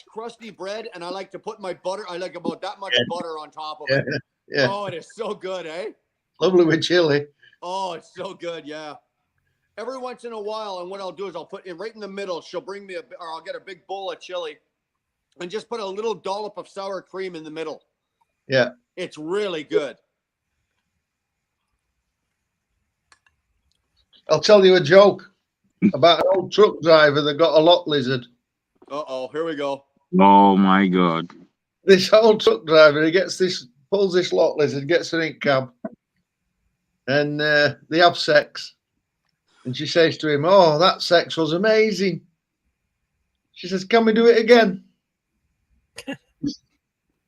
Speaker 1: crusty bread, and I like to put my butter. I like about that much butter on top of it.
Speaker 10: Yeah.
Speaker 1: Oh, it is so good, eh?
Speaker 10: Lovely with chili.
Speaker 1: Oh, it's so good, yeah. Every once in a while, and what I'll do is I'll put it right in the middle. She'll bring me or I'll get a big bowl of chili, and just put a little dollop of sour cream in the middle.
Speaker 10: Yeah.
Speaker 1: It's really good.
Speaker 10: I'll tell you a joke about an old truck driver that got a lot lizard.
Speaker 1: Uh-oh, here we go.
Speaker 7: Oh my God.
Speaker 10: This old truck driver, he pulls this lot lizard, gets her in cab, and they have sex. And she says to him, "Oh, that sex was amazing." She says, "Can we do it again?"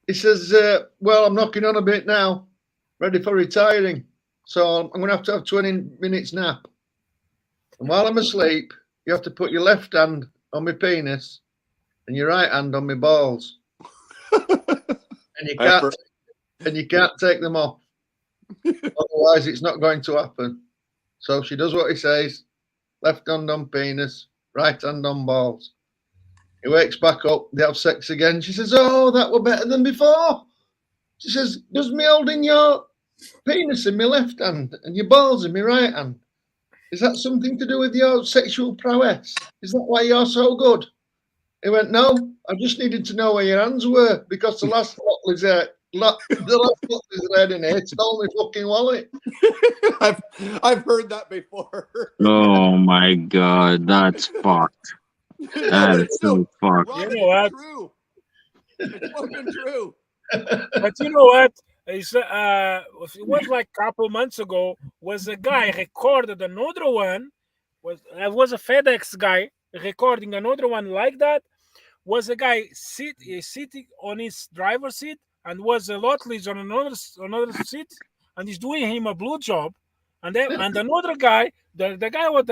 Speaker 10: He says, "Well, I'm knocking on a bit now, ready for retiring. So I'm going to have 20 minutes nap. And while I'm asleep, you have to put your left hand on my penis and your right hand on my balls. and you can't take them off. Otherwise, it's not going to happen." So she does what he says. Left hand on penis, right hand on balls. He wakes back up. They have sex again. She says, "Oh, that were better than before." She says, "Does me holding your penis in my left hand and your balls in my right hand, is that something to do with your sexual prowess? Is that why you're so good?" He went, "No, I just needed to know where your hands were because the last lot was there. The last lot was there in here. Stole my fucking wallet."
Speaker 1: I've heard that before.
Speaker 7: Oh my God, that's fucked. That is so fucked.
Speaker 11: You know what?
Speaker 1: True. It's fucking true.
Speaker 11: But you know what? It was like a couple months ago. Was a guy recorded another one. Was a FedEx guy recording another one like that. Was a guy sitting on his driver's seat and was a lot lizard on another seat, and he's doing him a blue job, and another guy, the guy on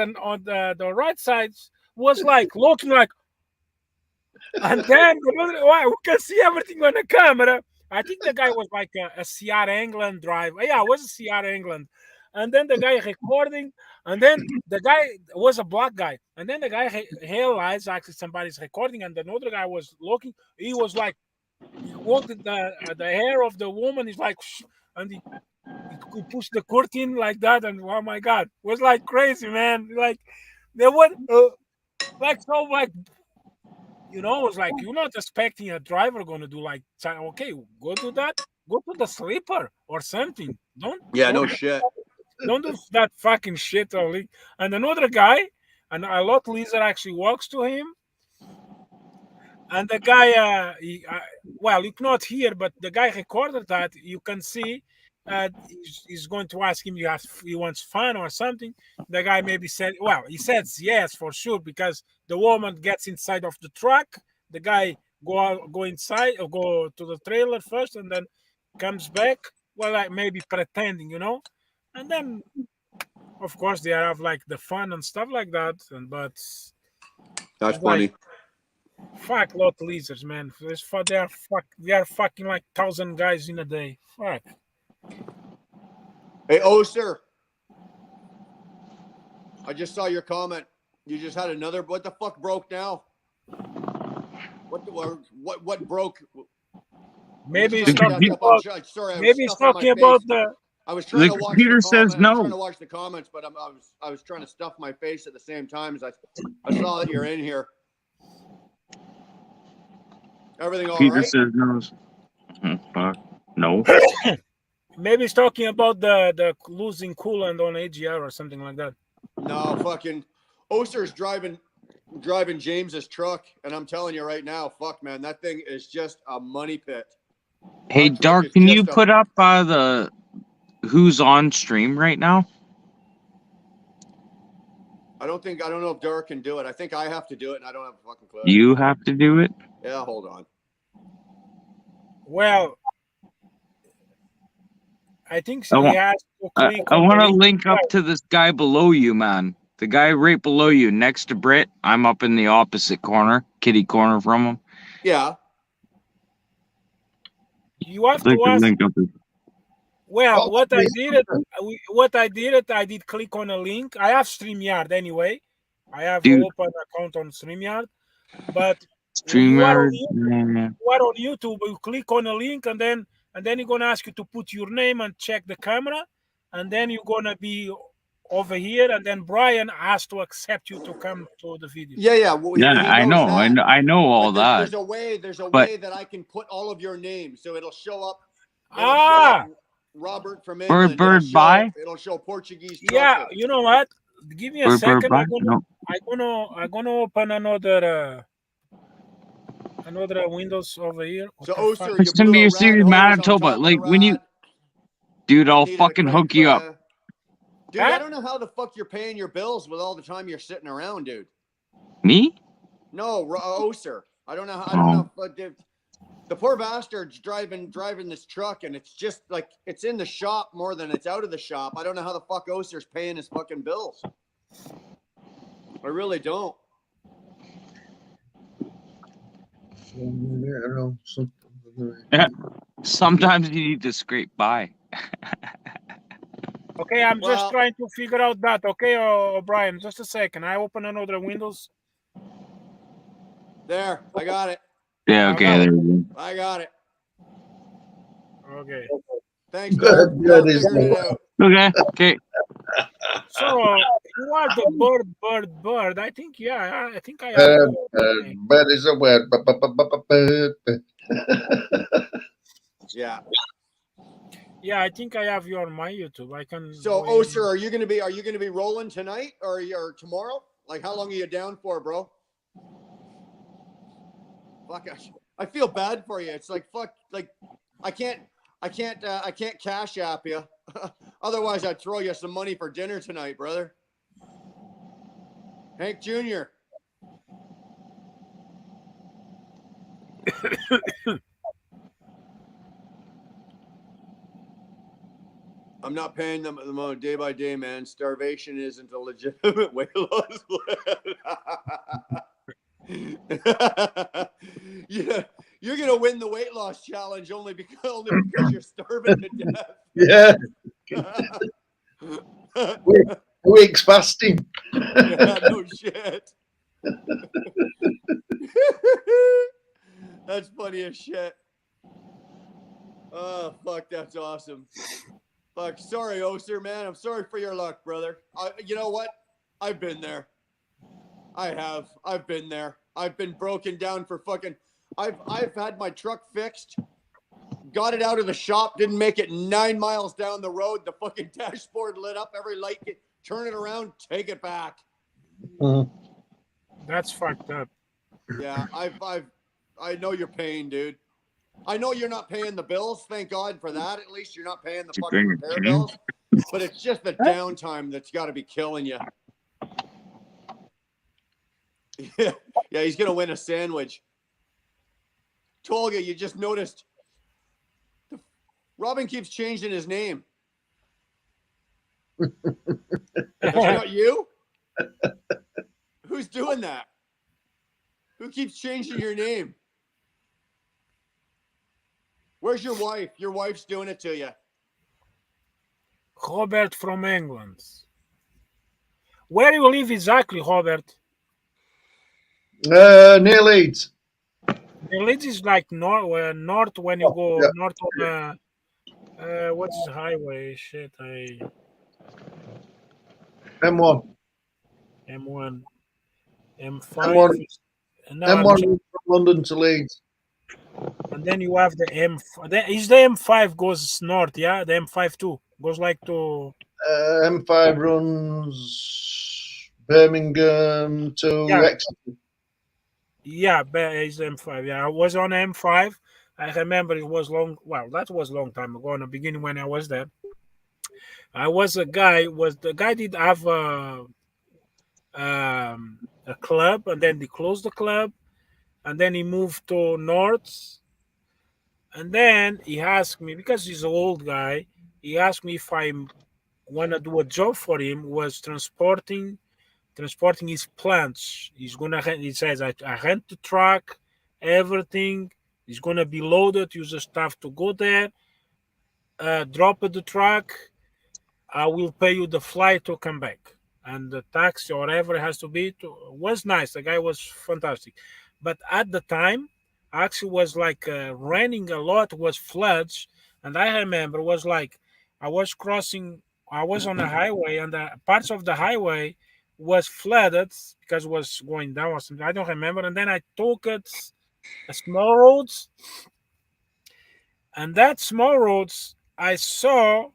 Speaker 11: the right side was like looking like, and then we can see everything on the camera. I think the guy was like a Sierra England driver. Yeah, it was a Sierra England. And then the guy recording, and then the guy was a black guy. And then the guy realized actually somebody's recording, and another guy was looking. He was like, he wanted the hair of the woman. He's like, shh, and he pushed the curtain like that. And oh my God, it was like crazy, man. Like, there was like so like. You know, it's like you're not expecting a driver going to do like, okay, go do that, go to the sleeper or something.
Speaker 1: No shit.
Speaker 11: Don't do that fucking shit, Oli. And another guy, and a lot lizard actually walks to him, and the guy, well, you cannot hear, but the guy recorded that. You can see. He's going to ask him if he wants fun or something. The guy maybe said, well, he says yes for sure, because the woman gets inside of the truck. The guy go inside or go to the trailer first, and then comes back. Well, like maybe pretending, you know. And then, of course, they have like the fun and stuff like that. But
Speaker 1: that's funny.
Speaker 11: Fuck lot lizards, man. They are fucking like 1,000 guys in a day. Fuck.
Speaker 1: Hey, Oster. I just saw your comment. You just had another. What the fuck broke now? What broke?
Speaker 11: Maybe he's talking about. Maybe he's talking about the.
Speaker 1: I was trying to watch
Speaker 7: computer says no.
Speaker 1: I was trying to watch the comments, but I was trying to stuff my face at the same time as I saw that you're in here. Everything all
Speaker 7: Peter
Speaker 1: right?
Speaker 7: says no. Fuck. No.
Speaker 11: Maybe he's talking about the losing coolant on AGR or something like that.
Speaker 1: No, fucking Oster's driving James's truck, and I'm telling you right now, fuck, man, that thing is just a money pit.
Speaker 7: Hey, Dark, can you put up the who's on stream right now?
Speaker 1: I don't know if Dark can do it. I think I have to do it, and I don't have a fucking clue.
Speaker 7: You have to do it?
Speaker 1: Yeah, hold on.
Speaker 11: Well, I think so. He has to click
Speaker 7: I
Speaker 11: on
Speaker 7: want
Speaker 11: the
Speaker 7: to link up to this guy below you, man. The guy right below you, next to Britt. I'm up in the opposite corner, kitty corner from him.
Speaker 1: Yeah.
Speaker 11: You have to ask.
Speaker 7: Link up.
Speaker 11: Well, what I did, I did click on a link. I have StreamYard anyway. I have an open account on StreamYard. But
Speaker 7: StreamYard,
Speaker 11: you are on YouTube, you click on a link, and then you're gonna ask you to put your name and check the camera, and then you're gonna be over here, and then Brian has to accept you to come to the video.
Speaker 1: Yeah. Well,
Speaker 7: Yeah,
Speaker 1: he
Speaker 7: I
Speaker 1: knows
Speaker 7: know.
Speaker 1: that.
Speaker 7: I know all
Speaker 1: But
Speaker 7: that.
Speaker 1: there's a way. There's a
Speaker 7: But
Speaker 1: way that I can put all of your names, so it'll show up. Robert from England.
Speaker 7: Bird bye.
Speaker 1: It'll show Portuguese.
Speaker 11: Yeah,
Speaker 1: trucker.
Speaker 11: you know what? Give me a
Speaker 7: Bird
Speaker 11: second.
Speaker 7: bye.
Speaker 11: I'm gonna open another Windows over here.
Speaker 1: So
Speaker 11: What the fuck?
Speaker 1: Oser, you
Speaker 7: Send me
Speaker 1: blew
Speaker 7: a
Speaker 1: a
Speaker 7: series
Speaker 1: rad hose on
Speaker 7: Manitoba.
Speaker 1: top of
Speaker 7: Like
Speaker 1: the
Speaker 7: when you,
Speaker 1: rad.
Speaker 7: dude, I'll
Speaker 1: Needed a
Speaker 7: fucking
Speaker 1: crank
Speaker 7: hook you
Speaker 1: for
Speaker 7: up.
Speaker 1: Dude, I don't know how the fuck you're paying your bills with all the time you're sitting around, dude.
Speaker 7: Me?
Speaker 1: No, Oser. I don't know. I
Speaker 7: Oh.
Speaker 1: don't know. But the poor bastard's driving this truck, and it's just like it's in the shop more than it's out of the shop. I don't know how the fuck Oser's paying his fucking bills. I really don't.
Speaker 7: Yeah. Sometimes you need to scrape by.
Speaker 11: Okay, I'm just
Speaker 1: Well-
Speaker 11: trying to figure out that. Okay, Brian, just a second. I open another Windows.
Speaker 1: There, I got it.
Speaker 7: Yeah. Okay. There you go.
Speaker 1: I got it.
Speaker 11: Okay.
Speaker 1: Thanks,
Speaker 10: Good,
Speaker 1: man.
Speaker 10: good,
Speaker 1: I
Speaker 10: isn't
Speaker 1: figured it
Speaker 10: it?
Speaker 1: out.
Speaker 7: Okay. Okay.
Speaker 11: So you are the bird. I think I think I have.
Speaker 10: Bird is a word. Bird.
Speaker 1: Yeah.
Speaker 11: Yeah, I think I have you on my YouTube. I can.
Speaker 1: So,
Speaker 11: go in.
Speaker 1: Oser, are you gonna be rolling tonight or tomorrow? Like, how long are you down for, bro? Fuck, I feel bad for you. It's like fuck, like I can't cash app you. Otherwise, I'd throw you some money for dinner tonight, brother. Hank Jr. I'm not paying them day by day, man. Starvation isn't a legitimate weight loss plan. Yeah, you're gonna win the weight loss challenge only because you're starving to death.
Speaker 10: Yeah. Weeks fasting.
Speaker 1: Yeah, no shit. That's funny as shit. Oh, fuck, that's awesome. Fuck, sorry, Oser, man. I'm sorry for your luck, brother. You know what? I've been there. I have. I've been there. I've been broken down for fucking. I've had my truck fixed. Got it out of the shop. Didn't make it 9 miles down the road. The fucking dashboard lit up. Every light. Turn it around. Take it back.
Speaker 11: That's fucked up.
Speaker 1: Yeah, I know your pain, dude. I know you're not paying the bills. Thank God for that. At least you're not paying the fucking repair bills. But it's just the downtime that's got to be killing you. Yeah, he's gonna win a sandwich. Tolga, you just noticed. Robin keeps changing his name. That's not you? Who's doing that? Who keeps changing your name? Where's your wife? Your wife's doing it to you.
Speaker 11: Robert from England. Where you live exactly, Robert?
Speaker 10: Near Leeds.
Speaker 11: The Leeds is like north when you go north on what's the highway? Shit,
Speaker 10: M1.
Speaker 11: M1, M5.
Speaker 10: M1.
Speaker 11: No,
Speaker 10: M1 from London to Leeds.
Speaker 11: and then you have the M5. Is the M5 goes north? Yeah, the M5 too goes like to.
Speaker 10: M5 runs Birmingham to Exeter.
Speaker 11: Yeah, it's M5. Yeah, I was on M5. I remember it was long. Well, that was a long time ago. In the beginning, when I was there, the guy did have a club, and then they closed the club, and then he moved to North, and then he asked me, because he's an old guy, he asked me if I want to do a job for him, was transporting his plants. He says, I rent the truck, everything. It's gonna be loaded. You just have to go there, drop at the truck. I will pay you the flight to come back, and the taxi or whatever it has to be. Was nice. The guy was fantastic, but at the time, actually was like raining a lot. Was floods, and I remember was like I was crossing I was on the highway, and the parts of the highway was flooded because it was going down or something. I don't remember. And then I took it a small roads, and that small roads I saw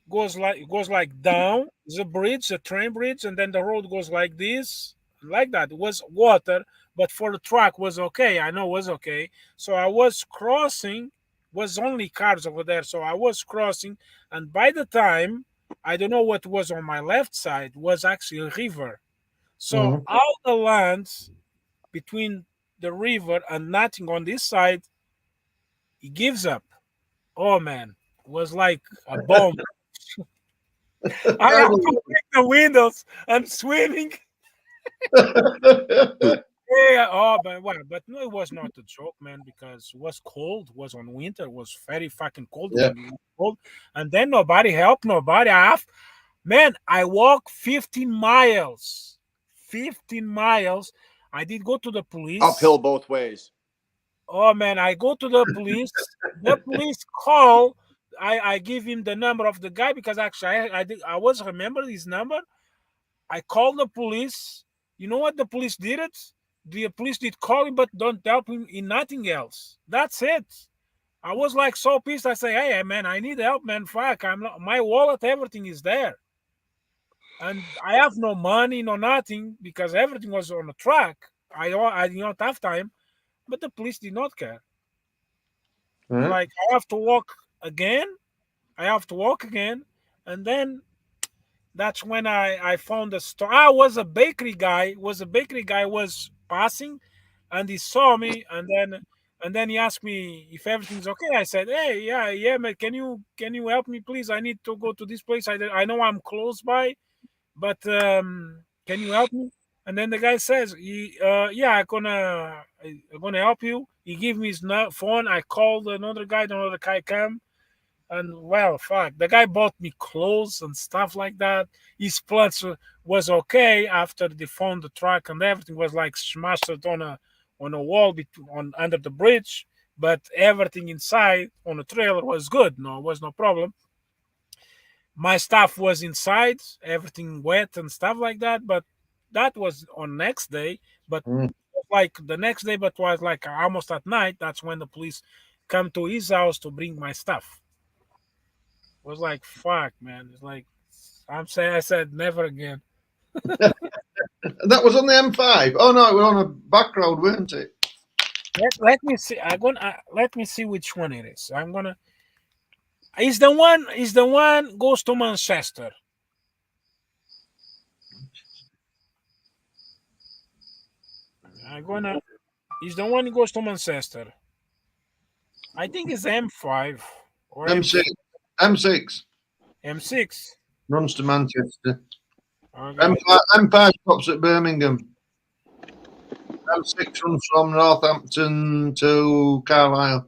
Speaker 11: goes like down the bridge, the train bridge, and then the road goes like this, like that. It was water, but for the truck was okay. I know it was okay. So I was crossing, was only cars over there. So I was crossing, and by the time I don't know what was on my left side was actually a river. So all the lands between the river and nothing on this side, it gives up. Oh man, it was like a bomb. I have to break the windows. I'm swimming. Yeah, oh, but no, it was not a joke, man, because it was cold. It was on winter. It was very fucking cold.
Speaker 10: Yeah.
Speaker 11: Cold. And then nobody helped nobody. I walked 15 miles. 15 miles. I did go to the police.
Speaker 1: Uphill both ways.
Speaker 11: Oh, man, I go to the police. The police call. I give him the number of the guy because actually I was remember his number. I called the police. You know what the police did it? The police did call him, but don't help him in nothing else. That's it. I was like so pissed. I say, hey man, I need help, man. Fuck, my wallet, everything is there, and I have no money, no nothing because everything was on the truck. I did not have time, but the police did not care. Like I have to walk again. And then that's when I found the store. I was a bakery guy. Was passing, and he saw me, and then he asked me if everything's okay. I said, hey, yeah, man. Can you help me, please? I need to go to this place. I know I'm close by, but can you help me? And then the guy says, yeah, I'm gonna help you. He gave me his phone. I called another guy. The other guy came. And well, fuck, the guy bought me clothes and stuff like that. His plants was okay after they found the truck, and everything was like smashed on a wall under the bridge. But everything inside on the trailer was good. No, was no problem. My stuff was inside, everything wet and stuff like that. But that was on next day. But like the next day, but was like almost at night. That's when the police come to his house to bring my stuff. Was like, fuck, man. It's like, I said never again.
Speaker 10: That was on the M5. Oh no, we're on a back road, weren't it?
Speaker 11: Let me see. Let me see which one it is. Is the one goes to Manchester. Is the one goes to Manchester. I think it's M5 or
Speaker 10: M6.
Speaker 11: M6
Speaker 10: runs to Manchester.
Speaker 11: Okay.
Speaker 10: M5 stops at Birmingham. M6 runs from Northampton to Carlisle.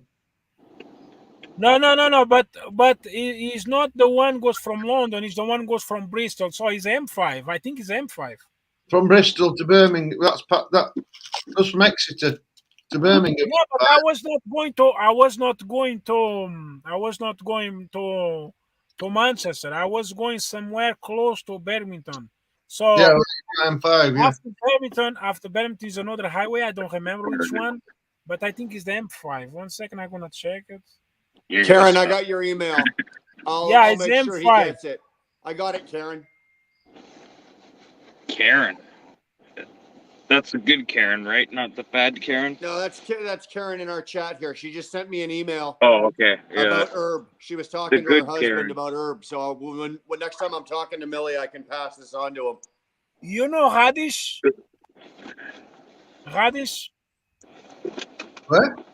Speaker 11: No. But he's not the one goes from London. He's the one goes from Bristol. So he's M5. I think he's M5.
Speaker 10: From Bristol to Birmingham. That goes from Exeter to Birmingham.
Speaker 11: Yeah, but I was not going to Manchester. I was going somewhere close to Birmingham. So
Speaker 10: yeah, M5. Yeah.
Speaker 11: After Birmingham is another highway. I don't remember which one, but I think it's the M5. 1 second, I'm gonna check it.
Speaker 1: Karen, I got your email. I'll
Speaker 11: it's
Speaker 1: make
Speaker 11: M5.
Speaker 1: sure he gets it. I got it, Karen.
Speaker 7: Karen. That's a good Karen, right? Not the bad Karen?
Speaker 1: No, that's Karen in our chat here. She just sent me an email.
Speaker 7: Oh, okay. Yeah.
Speaker 1: About Herb. She was talking to her husband
Speaker 7: Karen.
Speaker 1: about Herb. So when next time I'm talking to Millie, I can pass this on to him.
Speaker 11: You know Radish?
Speaker 10: What?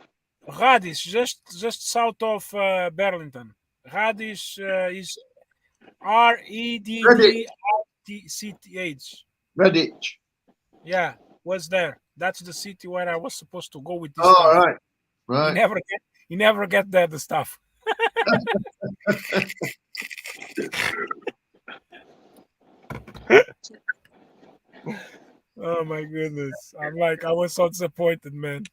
Speaker 11: Radish, just south of Burlington. Radish is Redditch.
Speaker 10: Redditch.
Speaker 11: Yeah, was there. That's the city where I was supposed to go with this
Speaker 10: Oh,
Speaker 11: stuff.
Speaker 10: right.
Speaker 11: You never get there, the stuff. Oh my goodness. I was so disappointed, man.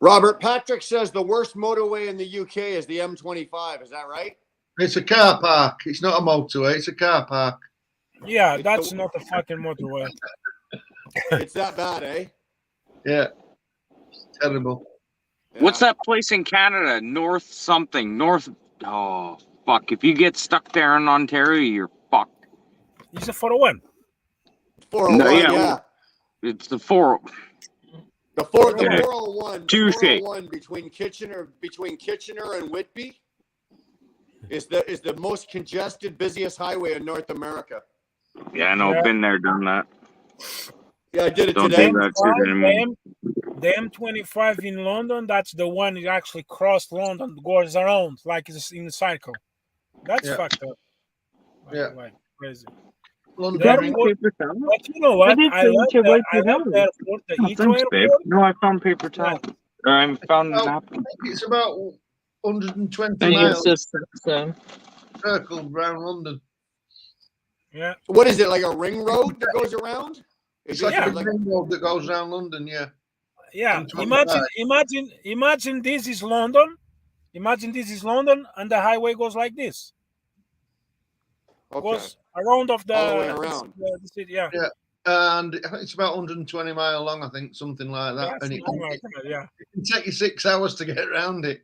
Speaker 1: Robert Patrick says the worst motorway in the UK is the M25. Is that right?
Speaker 10: It's a car park. It's not a motorway. It's a car park.
Speaker 11: Yeah, that's not a fucking motorway.
Speaker 1: It's that bad, eh?
Speaker 10: Yeah. It's terrible.
Speaker 7: What's that place in Canada? North something. North. Oh, fuck. If you get stuck there in Ontario, you're fucked.
Speaker 11: It's a 401.
Speaker 1: 401,
Speaker 7: No,
Speaker 1: yeah.
Speaker 7: It's the 4.
Speaker 1: The
Speaker 7: Okay.
Speaker 1: 401.
Speaker 7: Touche.
Speaker 1: 401 between Kitchener and Whitby is the most congested, busiest highway in North America.
Speaker 7: Yeah, I know.
Speaker 11: Yeah.
Speaker 7: Been there, done that.
Speaker 1: Yeah, I did it
Speaker 7: Don't
Speaker 1: today.
Speaker 7: do that shit anymore.
Speaker 11: The M25 in London, that's the one that actually crossed London, goes around like it's in a cycle. That's
Speaker 10: Yeah.
Speaker 11: fucked up.
Speaker 10: Yeah.
Speaker 11: Like crazy.
Speaker 10: London.
Speaker 11: The
Speaker 10: Ring.
Speaker 11: airport- but you know what? I love the airport, the Heathrow
Speaker 7: Thanks, babe.
Speaker 11: airport.
Speaker 7: No, I found paper towel. Or I found a
Speaker 10: Well,
Speaker 7: napkin.
Speaker 10: I think it's about 120
Speaker 5: Thank you,
Speaker 10: miles
Speaker 5: sister. So,
Speaker 10: circle around London.
Speaker 11: Yeah.
Speaker 1: What is it, like a ring road that goes around?
Speaker 10: It's
Speaker 1: Is
Speaker 10: like
Speaker 1: it
Speaker 10: a big ring road that goes around London. Yeah.
Speaker 11: Yeah.
Speaker 10: 125.
Speaker 11: Imagine this is London. Imagine this is London and the highway goes like this.
Speaker 1: Okay.
Speaker 11: Goes around of the,
Speaker 1: All the way around.
Speaker 11: the city. Yeah.
Speaker 10: Yeah. And I think it's about 120 mile long. I think something like that.
Speaker 11: Yeah,
Speaker 10: And it
Speaker 11: something like that, yeah.
Speaker 10: can take you 6 hours to get around it.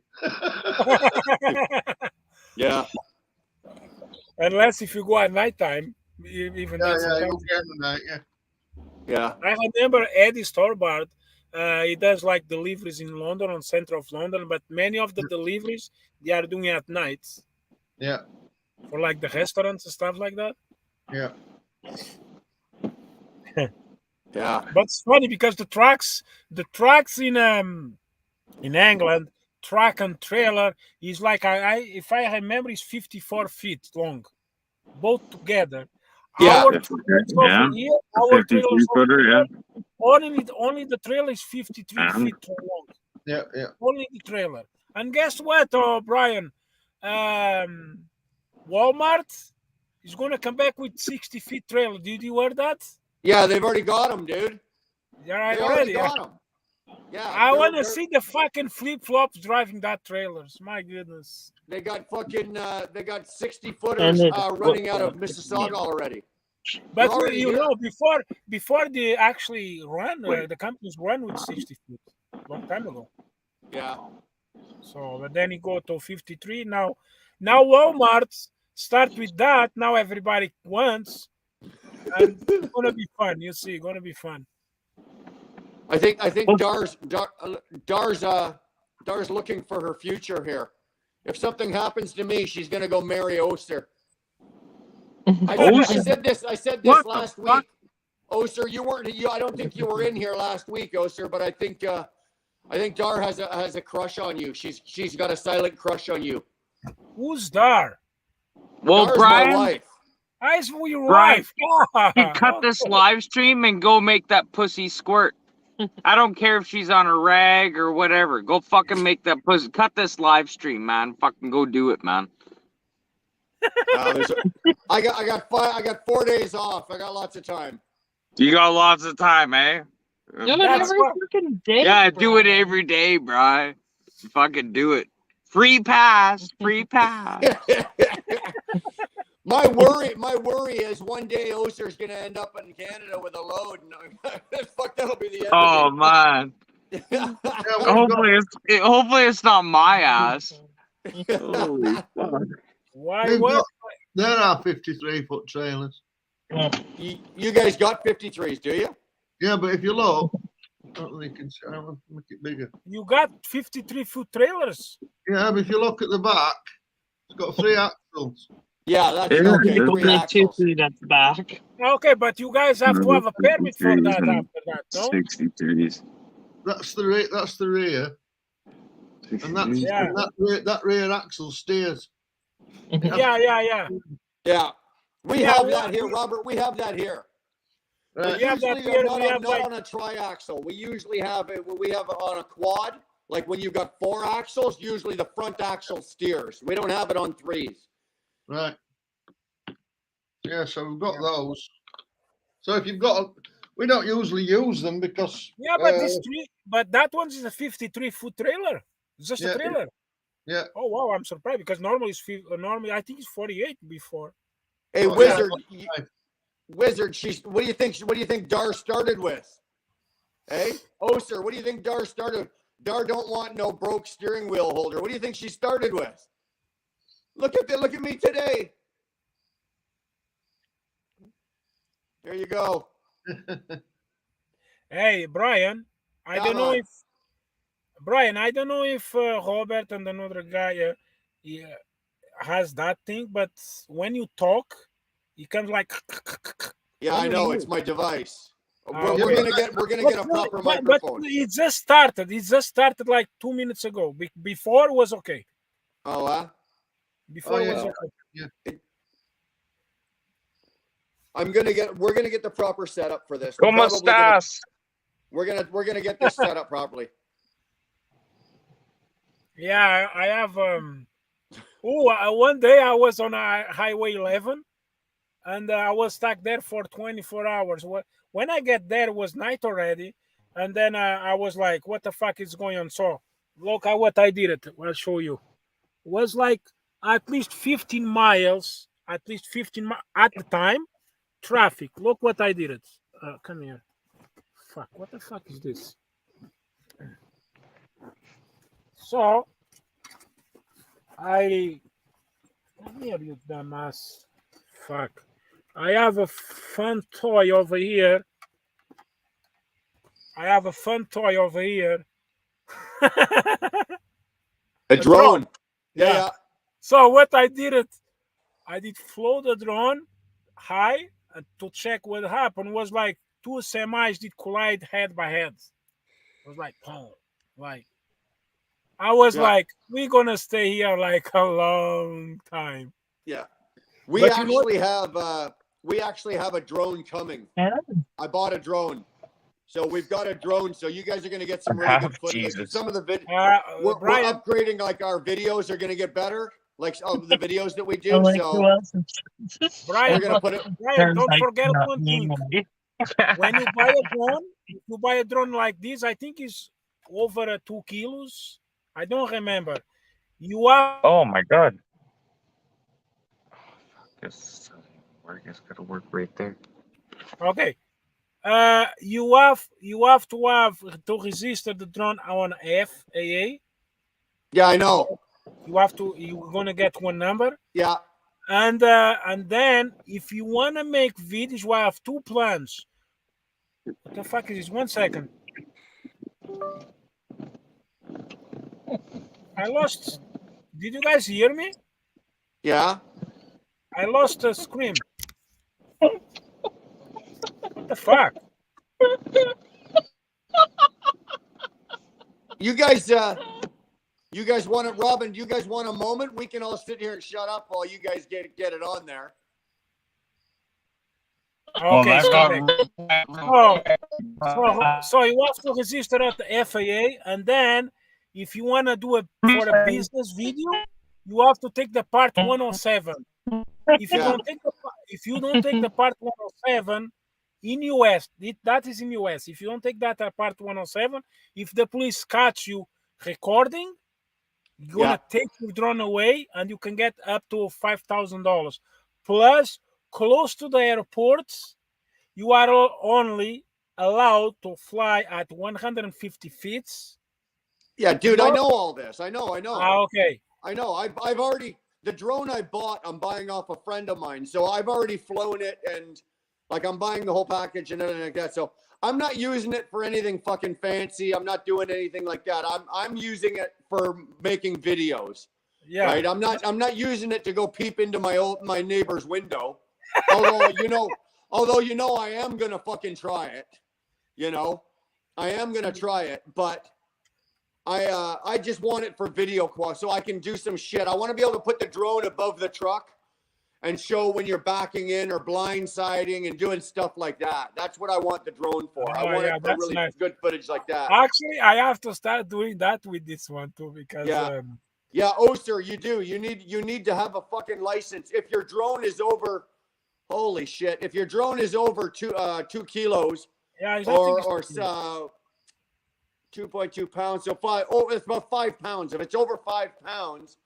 Speaker 1: Yeah.
Speaker 11: Unless if you go at nighttime, even
Speaker 10: Yeah,
Speaker 11: that's
Speaker 10: yeah,
Speaker 11: sometimes-
Speaker 10: you'll get at night, yeah.
Speaker 1: Yeah.
Speaker 11: I remember Eddie Storbard. He does like deliveries in London, on center of London, but many of the deliveries they are doing at night
Speaker 10: Yeah,
Speaker 11: for like the restaurants and stuff like that.
Speaker 10: yeah.
Speaker 1: Yeah.
Speaker 11: But it's funny because the trucks in England, truck and trailer is like if I remember, is 54 feet long, both together.
Speaker 1: Yeah.
Speaker 11: Our trailers over
Speaker 7: Yeah.
Speaker 11: here, our
Speaker 7: 53
Speaker 11: trailers over
Speaker 7: footer,
Speaker 11: here,
Speaker 7: yeah.
Speaker 11: only the trailer is 53
Speaker 7: And-
Speaker 11: feet long.
Speaker 10: Yeah, yeah.
Speaker 11: Only the trailer. And guess what, Brian? Walmart is going to come back with 60 feet trailer. Did you hear that?
Speaker 1: Yeah, they've already got them, dude.
Speaker 11: Yeah,
Speaker 1: They
Speaker 11: already.
Speaker 1: got them. Yeah.
Speaker 11: I want to
Speaker 1: they're-
Speaker 11: see the fucking flip flops driving that trailers. My goodness.
Speaker 1: They got fucking. They got 60
Speaker 5: And
Speaker 1: footers
Speaker 5: it-
Speaker 1: running out of Mississauga already.
Speaker 11: But
Speaker 1: They're already
Speaker 11: you
Speaker 1: here.
Speaker 11: know, before they actually run, the companies run with 60 feet long time ago.
Speaker 1: Yeah.
Speaker 11: So, but then you go to 53. Now Walmart start with that. Now everybody wants, and it's gonna be fun. You see, it's gonna be fun.
Speaker 1: I think Dar's looking for her future here. If something happens to me, she's gonna go marry Oster. I said this
Speaker 7: What the
Speaker 1: last
Speaker 7: fuck?
Speaker 1: week. Oster, I don't think you were in here last week, Oster, but I think Dar has a crush on you. She's got a silent crush on you.
Speaker 11: Who's Dar?
Speaker 7: Well,
Speaker 1: Dar's
Speaker 7: Brian,
Speaker 11: Ah,
Speaker 1: my wife.
Speaker 11: I's your
Speaker 7: Brian,
Speaker 11: wife.
Speaker 7: you cut this live stream and go make that pussy squirt. I don't care if she's on a rag or whatever. Go fucking make that pussy. Cut this live stream, man. Fucking go do it, man.
Speaker 1: I got 4 days off. I got lots of time.
Speaker 7: You got lots of time, eh?
Speaker 5: do it
Speaker 11: That's
Speaker 5: every
Speaker 11: what-
Speaker 5: fucking day.
Speaker 7: Yeah, do it
Speaker 5: bro.
Speaker 7: every day, bro. Fucking do it. Free pass. Free pass.
Speaker 1: My worry is one day Oster's gonna end up in Canada with a load. And fuck, that'll be the end.
Speaker 7: Oh,
Speaker 1: of
Speaker 7: man.
Speaker 10: Yeah, we've got,
Speaker 7: Hopefully it's not my ass. Holy fuck.
Speaker 11: Why?
Speaker 10: we've
Speaker 11: What?
Speaker 10: got, there are 53-foot trailers.
Speaker 1: you guys got 53s, do you?
Speaker 10: Yeah, but if you look, I don't think you can I'll make it bigger.
Speaker 11: You got 53-foot trailers.
Speaker 10: Yeah, but if you look at the back, it's got 3 axles.
Speaker 1: Yeah, that's
Speaker 7: Yeah,
Speaker 1: okay.
Speaker 7: it's
Speaker 1: Three
Speaker 5: Only 2
Speaker 1: axles.
Speaker 5: feet at the back.
Speaker 11: Okay, but you guys have to have a permit for that
Speaker 7: 63s and
Speaker 11: after that, no?
Speaker 7: 63s.
Speaker 10: That's the rear. That's the rear, and that's
Speaker 11: Yeah.
Speaker 10: and that rear axle steers.
Speaker 11: Yeah.
Speaker 1: Yeah, we
Speaker 11: Yeah,
Speaker 1: have
Speaker 11: well,
Speaker 1: that here, Robert. We have that here.
Speaker 10: Right.
Speaker 1: But
Speaker 11: We have that
Speaker 1: usually
Speaker 11: here,
Speaker 1: not,
Speaker 11: we
Speaker 1: on,
Speaker 11: have
Speaker 1: not
Speaker 11: like-
Speaker 1: on a triaxle. We usually have it. We have it on a quad. Like when you've got 4 axles, usually the front axle steers. We don't have it on 3s.
Speaker 10: Right. Yeah, so we've got those. So if you've got, we don't usually use them because
Speaker 11: Yeah, but but that one is a 53-foot trailer. It's just
Speaker 10: Yeah.
Speaker 11: a trailer.
Speaker 10: Yeah.
Speaker 11: Oh wow, I'm surprised because normally normally I think it's 48 before.
Speaker 1: Hey,
Speaker 10: Oh, yeah.
Speaker 1: Wizard, Wizard, what do you think? What do you think Dar started with? Hey, Oster, what do you think Dar started? Dar don't want no broke steering wheel holder. What do you think she started with? Look at me today. There you go.
Speaker 11: Hey, Brian, I
Speaker 1: Come
Speaker 11: don't know
Speaker 1: on.
Speaker 11: if Brian, I don't know if Robert and another guy has that thing, but when you talk, it comes like.
Speaker 1: Yeah, I know. It's my device.
Speaker 11: Ah,
Speaker 1: We're
Speaker 11: okay.
Speaker 1: gonna get a proper
Speaker 11: But
Speaker 1: microphone.
Speaker 11: it just started. It just started like 2 minutes ago. Before it was okay.
Speaker 1: Oh, huh?
Speaker 11: Before it was
Speaker 10: yeah.
Speaker 11: okay.
Speaker 10: Yeah.
Speaker 1: We're gonna get the proper setup for this.
Speaker 5: ¿Cómo estás?
Speaker 1: We're gonna get this set up properly.
Speaker 11: Yeah, I have. One day I was on Highway 11, and I was stuck there for 24 hours. When I get there, it was night already, and then I was like, "What the fuck is going on?" So look at what I did. I'll show you. It was like at least 15 miles, at the time. Traffic. Look what I did. Come here. Fuck. What the fuck is this? So come here, you dumbass. Fuck. I have a fun toy over here.
Speaker 1: A drone. Yeah.
Speaker 11: So what I did flow the drone high to check what happened. Was like two semis did collide head by head. It was like, boom. Like, I was like, we're gonna stay here like a long time.
Speaker 1: Yeah. We
Speaker 11: But
Speaker 1: actually have a drone coming. I bought a drone. So we've got a drone. So you guys are gonna get some really good footage.
Speaker 5: Jesus.
Speaker 1: Some of the
Speaker 11: Brian,
Speaker 1: we're upgrading, like our videos are gonna get better. Like the videos that we do.
Speaker 5: Like,
Speaker 1: So
Speaker 5: who else?
Speaker 11: Brian,
Speaker 1: we're gonna put it.
Speaker 11: Brian, don't
Speaker 5: Like,
Speaker 11: forget
Speaker 5: not
Speaker 11: one
Speaker 5: me,
Speaker 11: thing.
Speaker 5: money.
Speaker 11: When you buy a drone, if you buy a drone like this, I think it's over 2 kilos. I don't remember. You are
Speaker 5: Oh my god. This work is gonna work right there.
Speaker 11: okay. You have to register the drone on FAA.
Speaker 1: Yeah, I know.
Speaker 11: You're gonna get one number.
Speaker 1: Yeah.
Speaker 11: And then if you wanna make videos, you have two plans. What the fuck is this? 1 second. I lost. Did you guys hear me?
Speaker 1: Yeah.
Speaker 11: I lost a scream. What the fuck?
Speaker 1: You guys want it, Robin? Do you guys want a moment? We can all sit here and shut up while you guys get it on there.
Speaker 11: Okay, so you have to register at the FAA, and then if you want to do it for a business video, you have to take the part 107. If you don't take the part 107 in US, that is in US. If you don't take that part 107, if the police catch you recording, you're gonna take your drone away, and you can get up to $5,000. Plus, close to the airports, you are only allowed to fly at 150 feet.
Speaker 1: Yeah, dude, I know all this. I know.
Speaker 11: Okay.
Speaker 1: I know. I've already, the drone I bought, I'm buying off a friend of mine. So I've already flown it, and like I'm buying the whole package and everything like that. So I'm not using it for anything fucking fancy. I'm not doing anything like that. I'm using it for making videos.
Speaker 11: Yeah.
Speaker 1: Right. I'm not using it to go peep into my neighbor's window. Although I am gonna fucking try it. I am gonna try it, but I just want it for video quality so I can do some shit. I want to be able to put the drone above the truck and show when you're backing in or blindsiding and doing stuff like that. That's what I want the drone for. I want it for really good footage like that.
Speaker 11: Actually, I have to start doing that with this one too, because
Speaker 1: Oster, you do. You need to have a fucking license. If your drone is over, holy shit! If your drone is over 2 kilos, 2.2 pounds. So it's about 5 pounds. If it's over 5 pounds,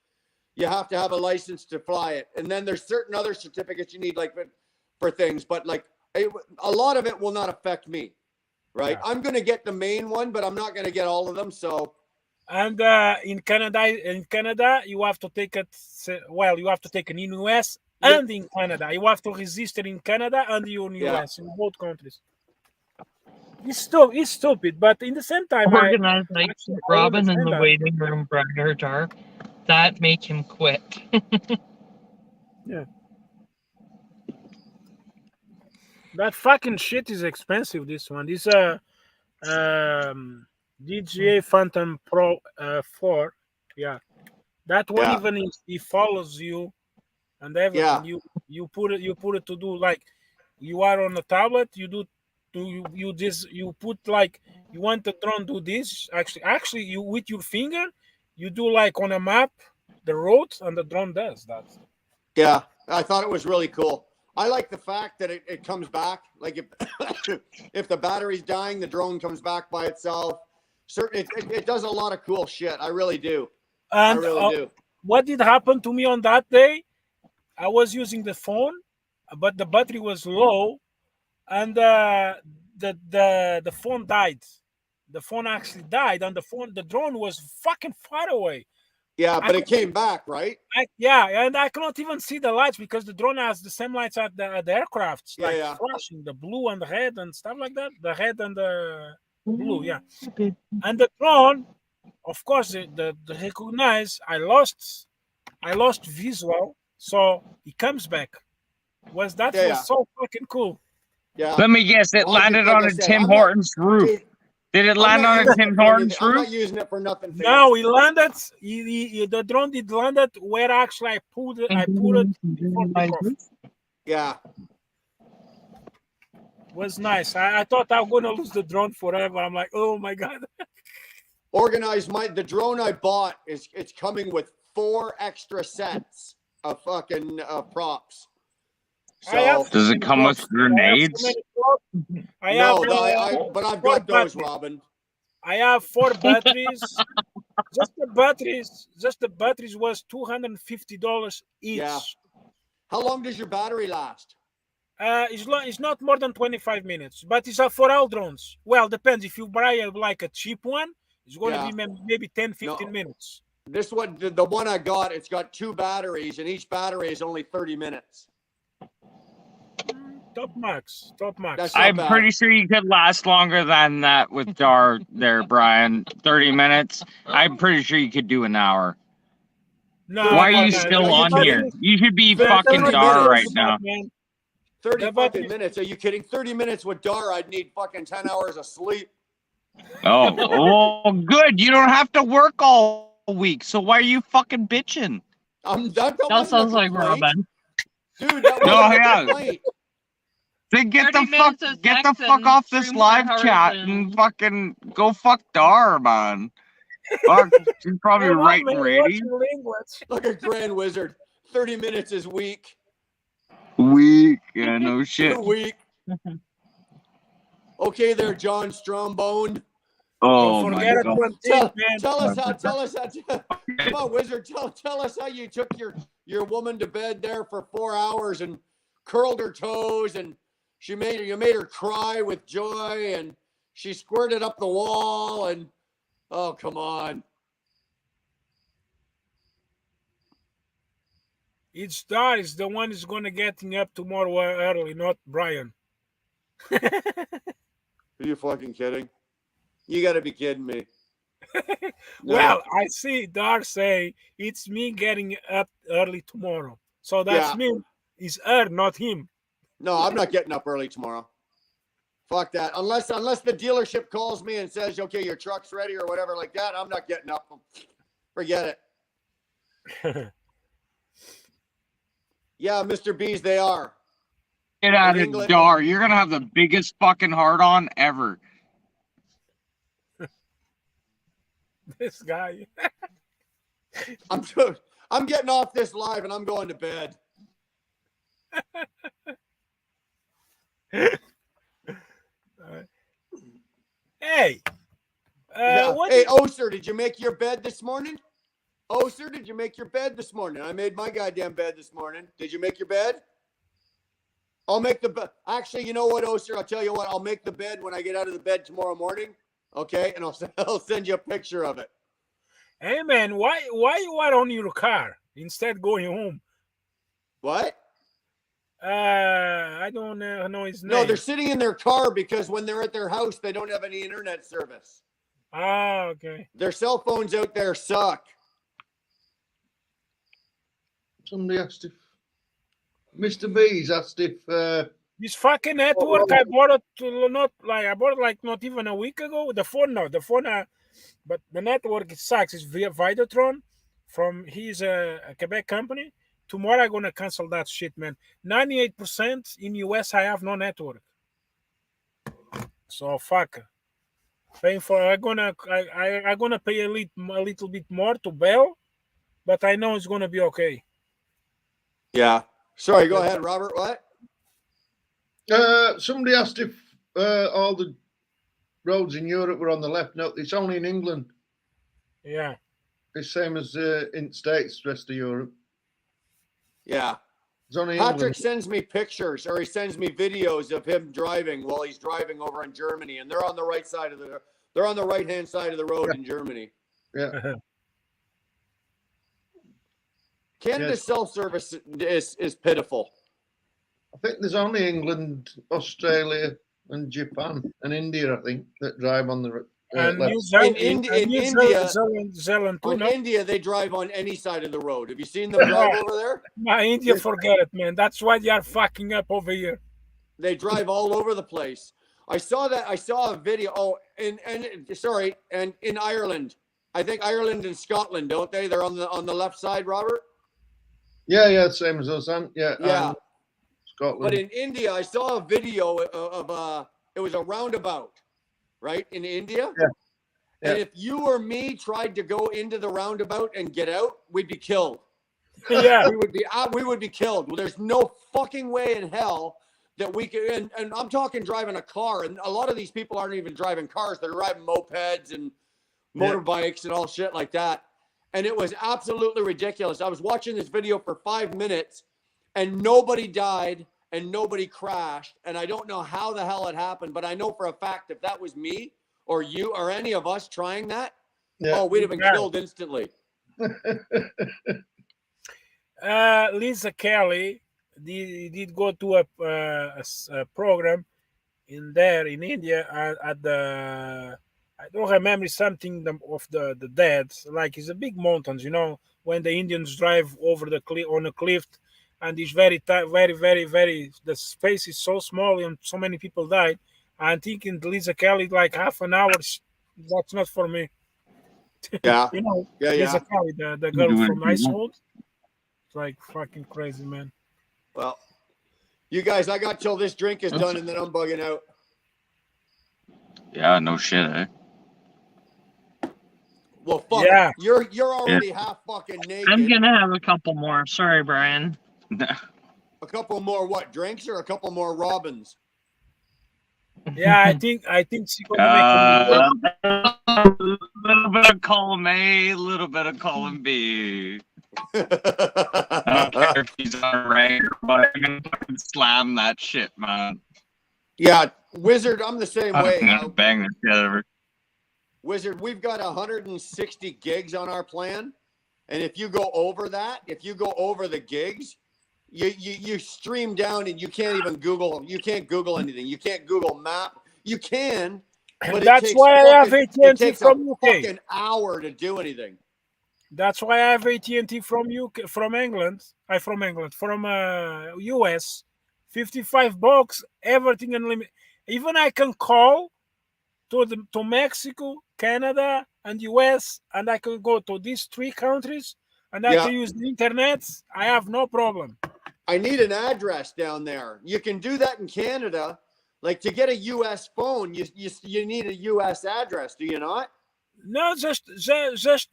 Speaker 1: you have to have a license to fly it. And then there's certain other certificates you need, like for things. But like a lot of it will not affect me, right?
Speaker 11: Yeah.
Speaker 1: I'm going to get the main one, but I'm not going to get all of them. So.
Speaker 11: And in Canada, you have to take it. Well, you have to take it in US and in Canada. You have to register in Canada and in US, in both countries. It's stupid, but in the same time,
Speaker 5: Organize like Robin in the waiting room, Brian or Dar. That make him quit.
Speaker 11: Yeah. That fucking shit is expensive. This one. This DJI Phantom Pro 4. Yeah. That one even he follows you and everything.
Speaker 1: Yeah.
Speaker 11: You put it to do like you are on a tablet. You put like you want the drone do this. Actually you with your finger you do like on a map the roads and the drone does that.
Speaker 1: Yeah, I thought it was really cool. I like the fact that it comes back. Like if the battery's dying, the drone comes back by itself. Certainly, it does a lot of cool shit. I really do.
Speaker 11: And
Speaker 1: I really do.
Speaker 11: What did happen to me on that day? I was using the phone, but the battery was low, and the phone died. The phone actually died, and the drone was fucking far away.
Speaker 1: Yeah, but it came back, right?
Speaker 11: And I cannot even see the lights because the drone has the same lights at the aircrafts, like flashing the blue and the red and stuff like that. The red and the blue, yeah. And the drone, of course, the recognize I lost visual, so it comes back. Was so fucking cool.
Speaker 1: Yeah.
Speaker 7: Let me guess, it landed on a Tim Hortons roof. Did it land on a Tim Hortons
Speaker 1: I'm
Speaker 7: roof?
Speaker 1: not using it for nothing.
Speaker 11: No, he landed. The drone did landed where actually I put it before takeoff.
Speaker 1: Yeah.
Speaker 11: Was nice. I thought I was gonna lose the drone forever. I'm like, oh my god.
Speaker 1: The drone I bought it's coming with 4 extra sets of fucking props. So
Speaker 7: does it come with grenades?
Speaker 1: But I've got those, Robin.
Speaker 11: I have 4 batteries. Just the batteries was $250 each.
Speaker 1: Yeah. How long does your battery last?
Speaker 11: It's not more than 25 minutes, but it's for all drones. Well, depends. If you buy a cheap one, it's going to be maybe 10-15 minutes.
Speaker 1: This one, the one I got, it's got 2 batteries, and each battery is only 30 minutes.
Speaker 11: Top max.
Speaker 7: I'm pretty sure you could last longer than that with Dar there, Brian. 30 minutes. I'm pretty sure you could do an hour.
Speaker 11: No,
Speaker 7: why are you still on here? You should be fucking Dar right now.
Speaker 1: 30 fucking minutes. Are you kidding? 30 minutes with Dar, I'd need fucking 10 hours of sleep.
Speaker 7: Oh, good. You don't have to work all week. So why are you fucking bitching?
Speaker 5: That sounds like Robin.
Speaker 1: Dude, that was
Speaker 7: complaint. Then get the fuck off this live chat and fucking go fuck Dar, man. Fuck, she's probably writing ready.
Speaker 1: Look at Grand Wizard. 30 minutes is weak.
Speaker 7: Weak, yeah, no shit.
Speaker 1: Weak. Okay, there, John Strombone.
Speaker 7: Oh my God.
Speaker 1: Tell us how. Come on, Wizard. Tell us how you took your woman to bed there for 4 hours and curled her toes, and you made her cry with joy, and she squirted up the wall, and oh, come on.
Speaker 11: Each star is the one who's going to getting up tomorrow early, not Brian.
Speaker 1: Are you fucking kidding? You got to be kidding me.
Speaker 11: Well, I see Dar say it's me getting up early tomorrow. So that's me. It's her, not him.
Speaker 1: No, I'm not getting up early tomorrow. Fuck that. Unless the dealership calls me and says, okay, your truck's ready or whatever like that, I'm not getting up. Forget it. Yeah, Mr. Bees, they are.
Speaker 7: Get out of Dar. You're going to have the biggest fucking heart on ever.
Speaker 11: This guy.
Speaker 1: I'm getting off this live and I'm going to bed.
Speaker 11: Hey,
Speaker 1: Yeah.
Speaker 11: What?
Speaker 1: Hey, Oster, did you make your bed this morning? Oster, did you make your bed this morning? I made my goddamn bed this morning. Did you make your bed? I'll make the bed. Actually, you know what, Oster? I'll tell you what. I'll make the bed when I get out of the bed tomorrow morning. Okay, and I'll send you a picture of it.
Speaker 11: Hey man, why you are on your car instead going home?
Speaker 1: What?
Speaker 11: I don't know his name.
Speaker 1: No, they're sitting in their car because when they're at their house, they don't have any internet service.
Speaker 11: Ah, okay.
Speaker 1: Their cell phones out there suck.
Speaker 10: Somebody asked if Mr. B's asked if
Speaker 11: This fucking network I bought it not even a week ago. The phone, but the network it sucks. It's via Vidotron from his a Quebec company. Tomorrow I'm gonna cancel that shit, man. 98% in US I have no network. So fuck. Paying for I'm gonna pay a little bit more to Bell, but I know it's gonna be okay.
Speaker 1: Yeah. Sorry, go ahead, Robert. What?
Speaker 10: somebody asked if all the roads in Europe were on the left. No, it's only in England.
Speaker 11: Yeah.
Speaker 10: It's same as in States, rest of Europe.
Speaker 1: Yeah.
Speaker 10: It's only
Speaker 1: Patrick
Speaker 10: England.
Speaker 1: sends me pictures or he sends me videos of him driving while he's driving over in Germany, and they're on the right side of they're on the right hand side of the road in Germany.
Speaker 10: Yeah.
Speaker 1: Canada's self-service is pitiful.
Speaker 10: I think there's only England, Australia, and Japan and India, I think, that drive on the
Speaker 11: And
Speaker 10: left.
Speaker 11: New Zealand,
Speaker 1: In
Speaker 11: and New
Speaker 1: India,
Speaker 11: Zealand too,
Speaker 1: in
Speaker 11: no?
Speaker 1: India, they drive on any side of the road. Have you seen them drive over there?
Speaker 11: Nah, India, forget it, man. That's why they are fucking up over here.
Speaker 1: They drive all over the place. I saw that. I saw a video. Oh, and in Ireland, I think Ireland and Scotland, don't they? They're on the left side, Robert.
Speaker 10: Yeah, same as us, yeah.
Speaker 1: Yeah.
Speaker 10: Scotland.
Speaker 1: But in India, I saw a video of it was a roundabout, right, in India.
Speaker 10: Yeah.
Speaker 1: And if you or me tried to go into the roundabout and get out, we'd be killed.
Speaker 11: Yeah.
Speaker 1: we would be killed. Well, there's no fucking way in hell that we could. And I'm talking driving a car, and a lot of these people aren't even driving cars; they're driving mopeds and motorbikes and all shit like that. And it was absolutely ridiculous. I was watching this video for 5 minutes, and nobody died and nobody crashed. And I don't know how the hell it happened, but I know for a fact if that was me or you or any of us trying that, we'd have been killed instantly.
Speaker 11: Lisa Kelly did go to a program in India at the, I don't remember something of the dead, like it's a big mountains, you know, when the Indians drive over the cliff on a cliff, and it's very, the space is so small and so many people died. I'm thinking Lisa Kelly, like half an hour, that's not for me.
Speaker 1: Yeah.
Speaker 11: You know,
Speaker 1: Yeah.
Speaker 11: Lisa Kelly, the girl from Icehold. It's like fucking crazy, man.
Speaker 1: Well, you guys, I got till this drink is done and then I'm bugging out.
Speaker 7: Yeah, no shit, eh?
Speaker 1: Well, fuck.
Speaker 11: Yeah.
Speaker 1: You're already half fucking naked.
Speaker 5: I'm gonna have a couple more. Sorry, Brian.
Speaker 1: A couple more what, drinks or a couple more Robins?
Speaker 11: Yeah, I think she's gonna make
Speaker 7: A little bit of column A, a little bit of column B. I don't care if he's on rank or what. I'm gonna fucking slam that shit, man.
Speaker 1: Yeah, Wizard, I'm the same way.
Speaker 7: I'm gonna bang the shit out of her.
Speaker 1: Wizard, we've got 160 gigs on our plan, and if you go over that, if you go over the gigs, you stream down and you can't even Google. You can't Google anything. You can't Google Map. You can, but
Speaker 11: That's why I have AT&T from UK.
Speaker 1: Fucking hour to do anything.
Speaker 11: That's why I have AT&T from UK, from England, US. $55, everything unlimited. Even I can call to Mexico, Canada, and US, and I can go to these 3 countries, and I can use the internet. I have no problem.
Speaker 1: I need an address down there. You can do that in Canada. Like to get a US phone, you need a US address, do you not?
Speaker 11: No, just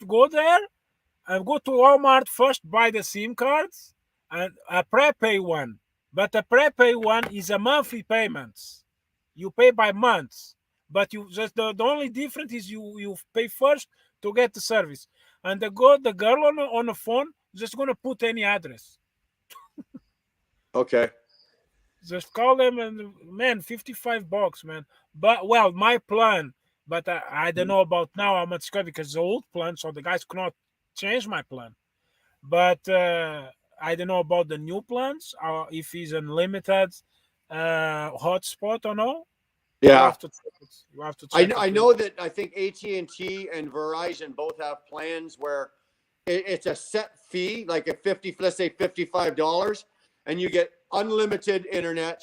Speaker 11: go there and go to Walmart first, buy the SIM cards and a prepay one. But the prepay one is a monthly payment. You pay by months. but you just the only difference is you pay first to get the service, and the girl on the phone just gonna put any address.
Speaker 1: Okay.
Speaker 11: Just call them and man, $55, man. But well, my plan, but I don't know about now how much because it's the old plan, so the guys cannot change my plan. But I don't know about the new plans, if he's unlimited hotspot or no.
Speaker 1: Yeah.
Speaker 11: You have to check it. You have to check
Speaker 1: I
Speaker 11: it.
Speaker 1: know that I think AT&T and Verizon both have plans where it's a set fee, like let's say $55, and you get unlimited internet,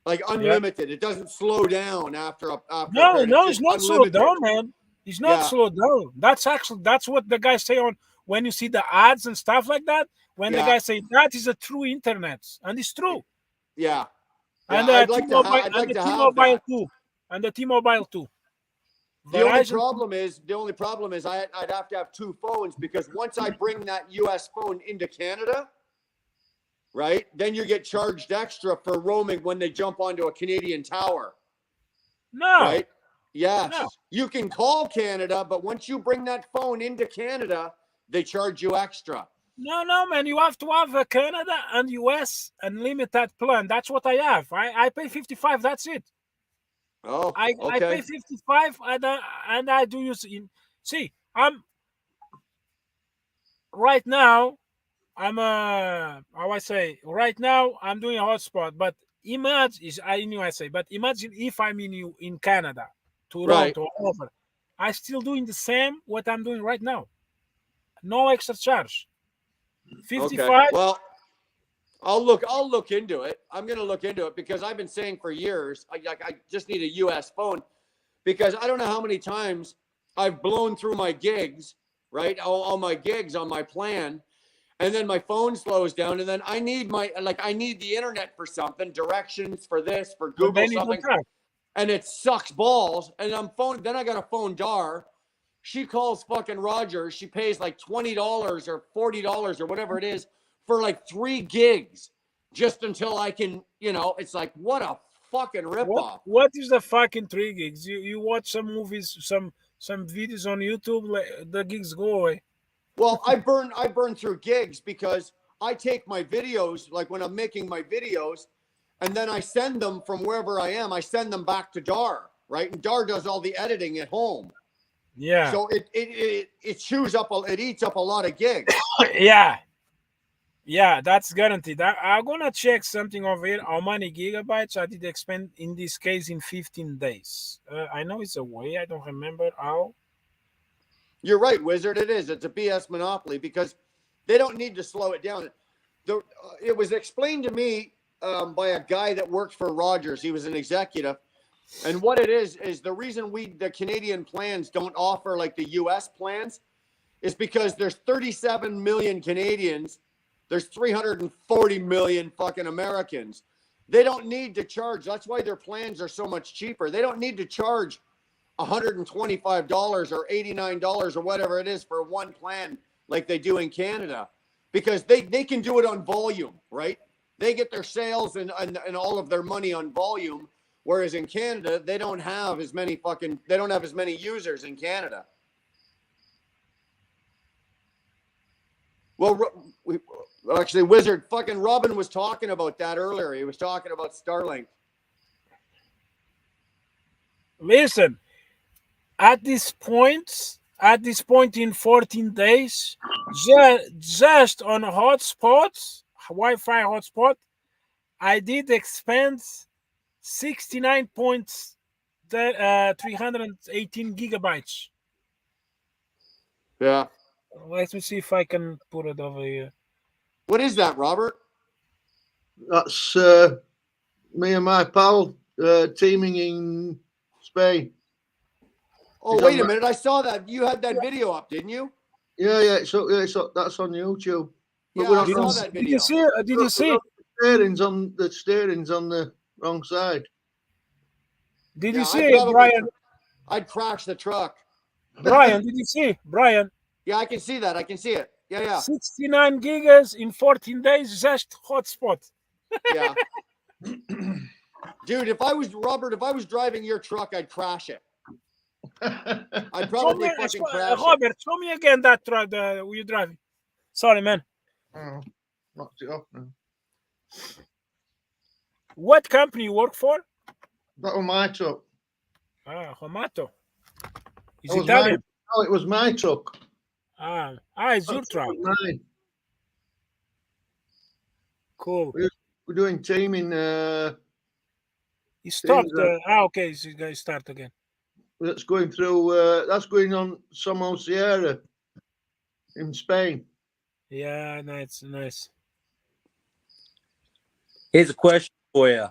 Speaker 1: like unlimited. It doesn't slow down after a
Speaker 11: No, it's not slowed down, man. It's not
Speaker 1: Yeah.
Speaker 11: slowed down. That's what the guys say on when you see the ads and stuff like that. When the
Speaker 1: Yeah.
Speaker 11: guys say that is a true internet, and it's true.
Speaker 1: Yeah.
Speaker 11: And
Speaker 1: Yeah,
Speaker 11: the
Speaker 1: I'd like to have that.
Speaker 11: T-Mobile too. And the T-Mobile too.
Speaker 1: The only
Speaker 11: Verizon-
Speaker 1: problem is I'd have to have two phones, because once I bring that US phone into Canada, right, then you get charged extra for roaming when they jump onto a Canadian tower.
Speaker 11: No.
Speaker 1: Right? Yes.
Speaker 11: No.
Speaker 1: You can call Canada, but once you bring that phone into Canada, they charge you extra.
Speaker 11: No, man. You have to have a Canada and US unlimited plan. That's what I have. I pay 55. That's it.
Speaker 1: Oh,
Speaker 11: I pay 55 and I do use in. See, I'm right now. How I say right now I'm doing a hotspot, but imagine is I in USA. But imagine if I'm in Canada, Toronto, over. I still doing the same what I'm doing right now. No extra charge. 55.
Speaker 1: Okay. Well, I'll look into it. I'm going to look into it, because I've been saying for years, I just need a US phone, because I don't know how many times I've blown through my gigs, right? All my gigs on my plan. And then my phone slows down, and then I need the internet for something, directions for this, for Google
Speaker 11: then you
Speaker 1: something.
Speaker 11: don't have.
Speaker 1: And it sucks balls. And then I got to phone Dar. She calls fucking Rogers. She pays like $20 or $40 or whatever it is for like 3 gigs, just until I can, it's like, what a fucking ripoff.
Speaker 11: What is the fucking 3 gigs? You watch some movies, some videos on YouTube, the gigs go away.
Speaker 1: Well, I burn through gigs, because I take my videos, like when I'm making my videos, and then I send them from wherever I am. I send them back to Dar, right? And Dar does all the editing at home.
Speaker 11: Yeah.
Speaker 1: So it chews up, it eats up a lot of gigs.
Speaker 11: Yeah, that's guaranteed. I'm gonna check something over here. How many gigabytes I did expand in this case in 15 days? I know it's a way. I don't remember how.
Speaker 1: You're right, Wizard. It is. It's a BS monopoly, because they don't need to slow it down. It was explained to me by a guy that worked for Rogers. He was an executive. And what it is the reason the Canadian plans don't offer like the US plans is because there's 37 million Canadians. There's 340 million fucking Americans. They don't need to charge. That's why their plans are so much cheaper. They don't need to charge $125 or $89 or whatever it is for one plan like they do in Canada, because they can do it on volume, right? They get their sales and all of their money on volume, whereas in Canada they don't have as many users in Canada. Well, actually, Wizard, fucking Robin was talking about that earlier. He was talking about Starlink.
Speaker 11: Listen, at this point in 14 days, just on hotspots, Wi-Fi hotspot, I did expand 69.318 gigabytes.
Speaker 1: Yeah.
Speaker 11: Let me see if I can put it over here.
Speaker 1: What is that, Robert?
Speaker 10: That's me and my pal teaming in Spain.
Speaker 1: Oh, wait a minute. I saw that. You had that video up, didn't you?
Speaker 10: Yeah. So that's on YouTube. But
Speaker 1: Yeah,
Speaker 10: we're
Speaker 1: I
Speaker 10: on-
Speaker 1: saw that video.
Speaker 11: Did you see?
Speaker 10: The steering's on the wrong side.
Speaker 11: Did
Speaker 1: Yeah,
Speaker 11: you see it, Brian?
Speaker 1: I'd crash the truck.
Speaker 11: Brian, did you see? Brian.
Speaker 1: Yeah, I can see that. I can see it. Yeah.
Speaker 11: 69 gigas in 14 days, just hotspot.
Speaker 1: Yeah. Dude, if I was driving your truck, I'd crash it. I'd
Speaker 11: Show
Speaker 1: probably
Speaker 11: me,
Speaker 1: fucking crash it.
Speaker 11: Robert, show me again that truck you driving. Sorry, man.
Speaker 10: Oh, knocked it off now.
Speaker 11: What company you work for?
Speaker 10: That was my truck.
Speaker 11: Ah, Homato. Is
Speaker 10: That was
Speaker 11: Italian.
Speaker 10: No, it was my truck.
Speaker 11: It's your
Speaker 10: That
Speaker 11: truck.
Speaker 10: was mine.
Speaker 11: Cool.
Speaker 10: We're doing teaming.
Speaker 11: You stopped.
Speaker 10: things,
Speaker 11: Okay, so you guys start again.
Speaker 10: that's going through. That's going on Somos Sierra in Spain.
Speaker 11: Yeah, nice.
Speaker 14: Here's a question for you.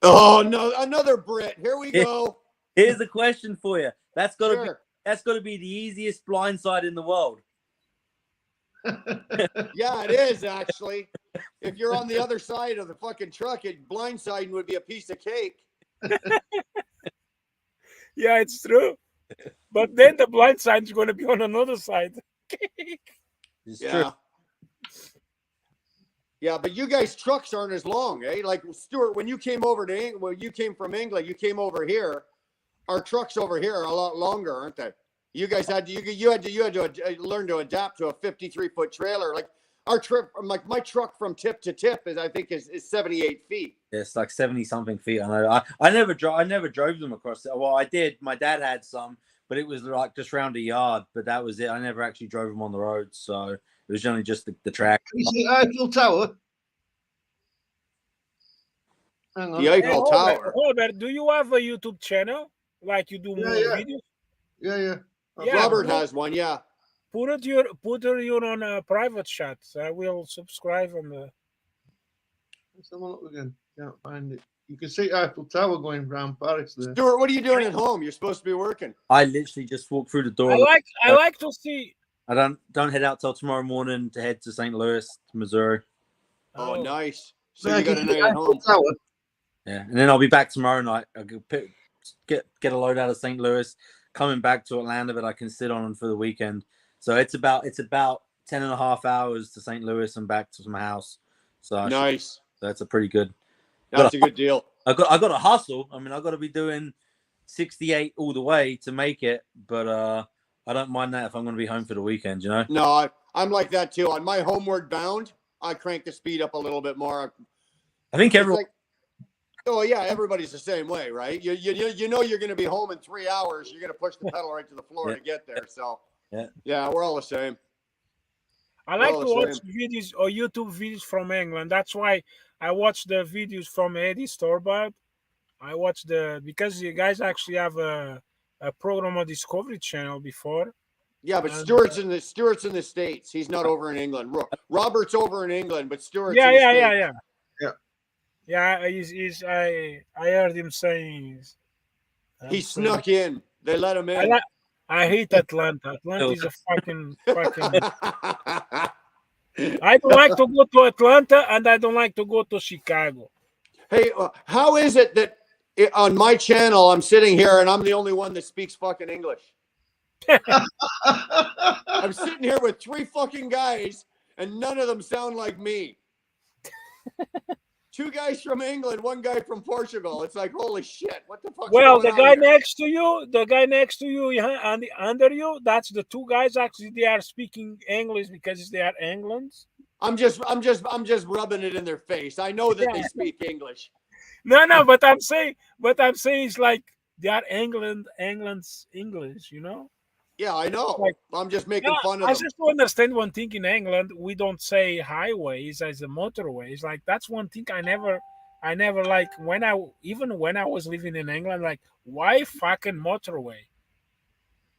Speaker 1: Oh no, another Brit. Here we go.
Speaker 14: Here's a question for you. That's got to be
Speaker 1: Sure.
Speaker 14: the easiest blindside in the world.
Speaker 1: Yeah, it is actually. If you're on the other side of the fucking truck, it blindsiding would be a piece of cake.
Speaker 11: Yeah, it's true. But then the blind side is going to be on another side.
Speaker 14: It's
Speaker 1: Yeah.
Speaker 14: true.
Speaker 1: Yeah, but you guys' trucks aren't as long, eh? Like Stuart, when you came over to England, when you came from England, you came over here. Our trucks over here are a lot longer, aren't they? You guys had to learn to adapt to a 53-foot trailer. Like our trip, like my truck from tip to tip is 78 feet.
Speaker 14: It's like 70 something feet. I know. I never drove them across. Well, I did. My dad had some, but it was like just round a yard. But that was it. I never actually drove them on the road, so it was generally just the track.
Speaker 10: You see Eiffel Tower? Hang on.
Speaker 1: The Eiffel Tower.
Speaker 11: Robert, do you have a YouTube channel? Like you do more videos?
Speaker 10: Yeah.
Speaker 11: Yeah,
Speaker 1: Robert has one, yeah.
Speaker 11: Put it on a private chat. I will subscribe on the.
Speaker 10: Let's have a look again. Can't find it. You can see Eiffel Tower going around Paris there.
Speaker 1: Stuart, what are you doing at home? You're supposed to be working.
Speaker 14: I literally just walked through the door.
Speaker 11: I like to see.
Speaker 14: I don't head out till tomorrow morning to head to St. Louis, Missouri.
Speaker 1: Oh, nice. So
Speaker 10: Yeah,
Speaker 1: you got a
Speaker 10: you can
Speaker 1: night
Speaker 10: see
Speaker 1: at home.
Speaker 10: Eiffel Tower.
Speaker 14: Yeah, and then I'll be back tomorrow night. I'll get a load out of St. Louis, coming back to Atlanta that I can sit on for the weekend. So it's about 10.5 hours to St. Louis and back to my house. So
Speaker 1: Nice.
Speaker 14: That's a pretty good.
Speaker 1: That's a good deal.
Speaker 14: I got to hustle. I mean, I got to be doing 68 all the way to make it, but I don't mind that if I'm going to be home for the weekend. You know?
Speaker 1: No, I'm like that too. On my homeward bound, I crank the speed up a little bit more.
Speaker 14: I think everyone.
Speaker 1: Oh yeah, everybody's the same way, right? You know you're going to be home in 3 hours. You're going to push the pedal right to the floor
Speaker 14: Yeah.
Speaker 1: to get there. So
Speaker 14: yeah,
Speaker 1: we're all the same.
Speaker 11: I like
Speaker 1: We're
Speaker 11: to
Speaker 1: all the
Speaker 11: watch
Speaker 1: same.
Speaker 11: videos or YouTube videos from England. That's why I watch the videos from Eddie Storbard. I watch because you guys actually have a program on Discovery Channel before.
Speaker 1: Yeah, but
Speaker 11: And,
Speaker 1: Stuart's in the States. He's not over in England. Robert's over in England, but Stuart's
Speaker 11: Yeah.
Speaker 1: in the States.
Speaker 11: Yeah, I heard him saying
Speaker 1: He snuck in. They let him in.
Speaker 11: I hate Atlanta. Atlanta is a fucking. I don't like to go to Atlanta, and I don't like to go to Chicago.
Speaker 1: Hey, how is it that on my channel I'm sitting here and I'm the only one that speaks fucking English? I'm sitting here with 3 fucking guys and none of them sound like me. 2 guys from England, 1 guy from Portugal. It's like, holy shit, what the fuck?
Speaker 11: Well, the guy next to you, and under you, that's the 2 guys. Actually, they are speaking English because they are Englands.
Speaker 1: I'm just rubbing it in their face. I know that they speak English.
Speaker 11: No, but I'm saying it's like they are England's English, you know.
Speaker 1: Yeah, I know.
Speaker 11: Like,
Speaker 1: I'm just making fun of
Speaker 11: I
Speaker 1: them.
Speaker 11: just don't understand one thing in England. We don't say highways as a motorways. Like that's one thing I never like when I was living in England. Like why fucking motorway?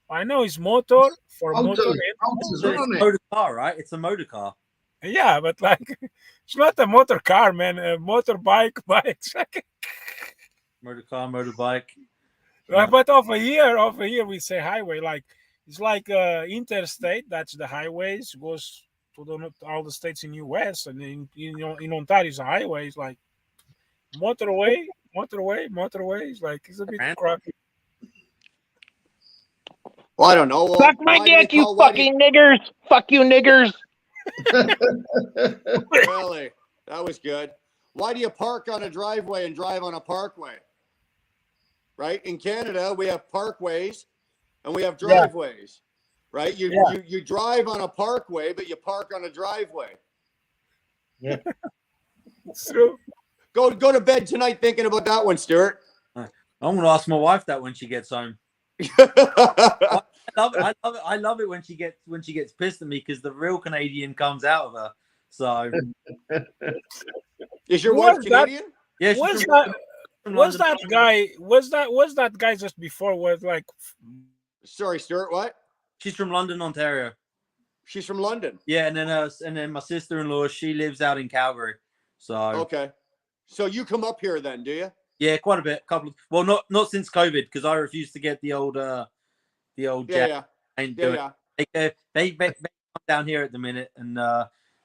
Speaker 11: I know it's motor for motor.
Speaker 14: It's a motor car, right? It's a motor car.
Speaker 11: Yeah, but like it's not a motor car, man. A motorbike, bikes.
Speaker 14: Motor car, motorbike.
Speaker 11: But over here we say highway. Like it's like interstate. That's the highways goes to all the states in US, and in Ontario is a highway. It's like motorway. It's like it's a bit crappy.
Speaker 1: Well, I don't know. Well,
Speaker 15: Suck my dick, you fucking niggers! Fuck you, niggers!
Speaker 1: Really? That was good. Why do you park on a driveway and drive on a parkway? Right? In Canada, we have parkways and we have
Speaker 11: Yeah.
Speaker 1: driveways, right?
Speaker 11: Yeah.
Speaker 1: You drive on a parkway, but you park on a driveway.
Speaker 11: Yeah. It's true.
Speaker 1: Go to bed tonight thinking about that one, Stuart.
Speaker 14: I'm gonna ask my wife that when she gets home. I love it when she gets pissed at me because the real Canadian comes out of her. So
Speaker 1: is your
Speaker 11: Who
Speaker 1: wife
Speaker 11: was that?
Speaker 1: Canadian?
Speaker 14: yeah, she's
Speaker 11: Was
Speaker 14: from
Speaker 11: that? Was
Speaker 14: London.
Speaker 11: that guy? Was that guy just before? Was like,
Speaker 1: Sorry, Stuart. What?
Speaker 14: She's from London, Ontario.
Speaker 1: She's from London.
Speaker 14: Yeah, and then my sister-in-law, she lives out in Calgary. So
Speaker 1: Okay. So you come up here then, do you?
Speaker 14: yeah, quite a bit. Well, not since COVID because I refused to get the old
Speaker 1: Yeah,
Speaker 14: jab.
Speaker 1: yeah.
Speaker 14: Ain't
Speaker 1: Yeah,
Speaker 14: doing
Speaker 1: yeah.
Speaker 14: it. They come down here at the minute, and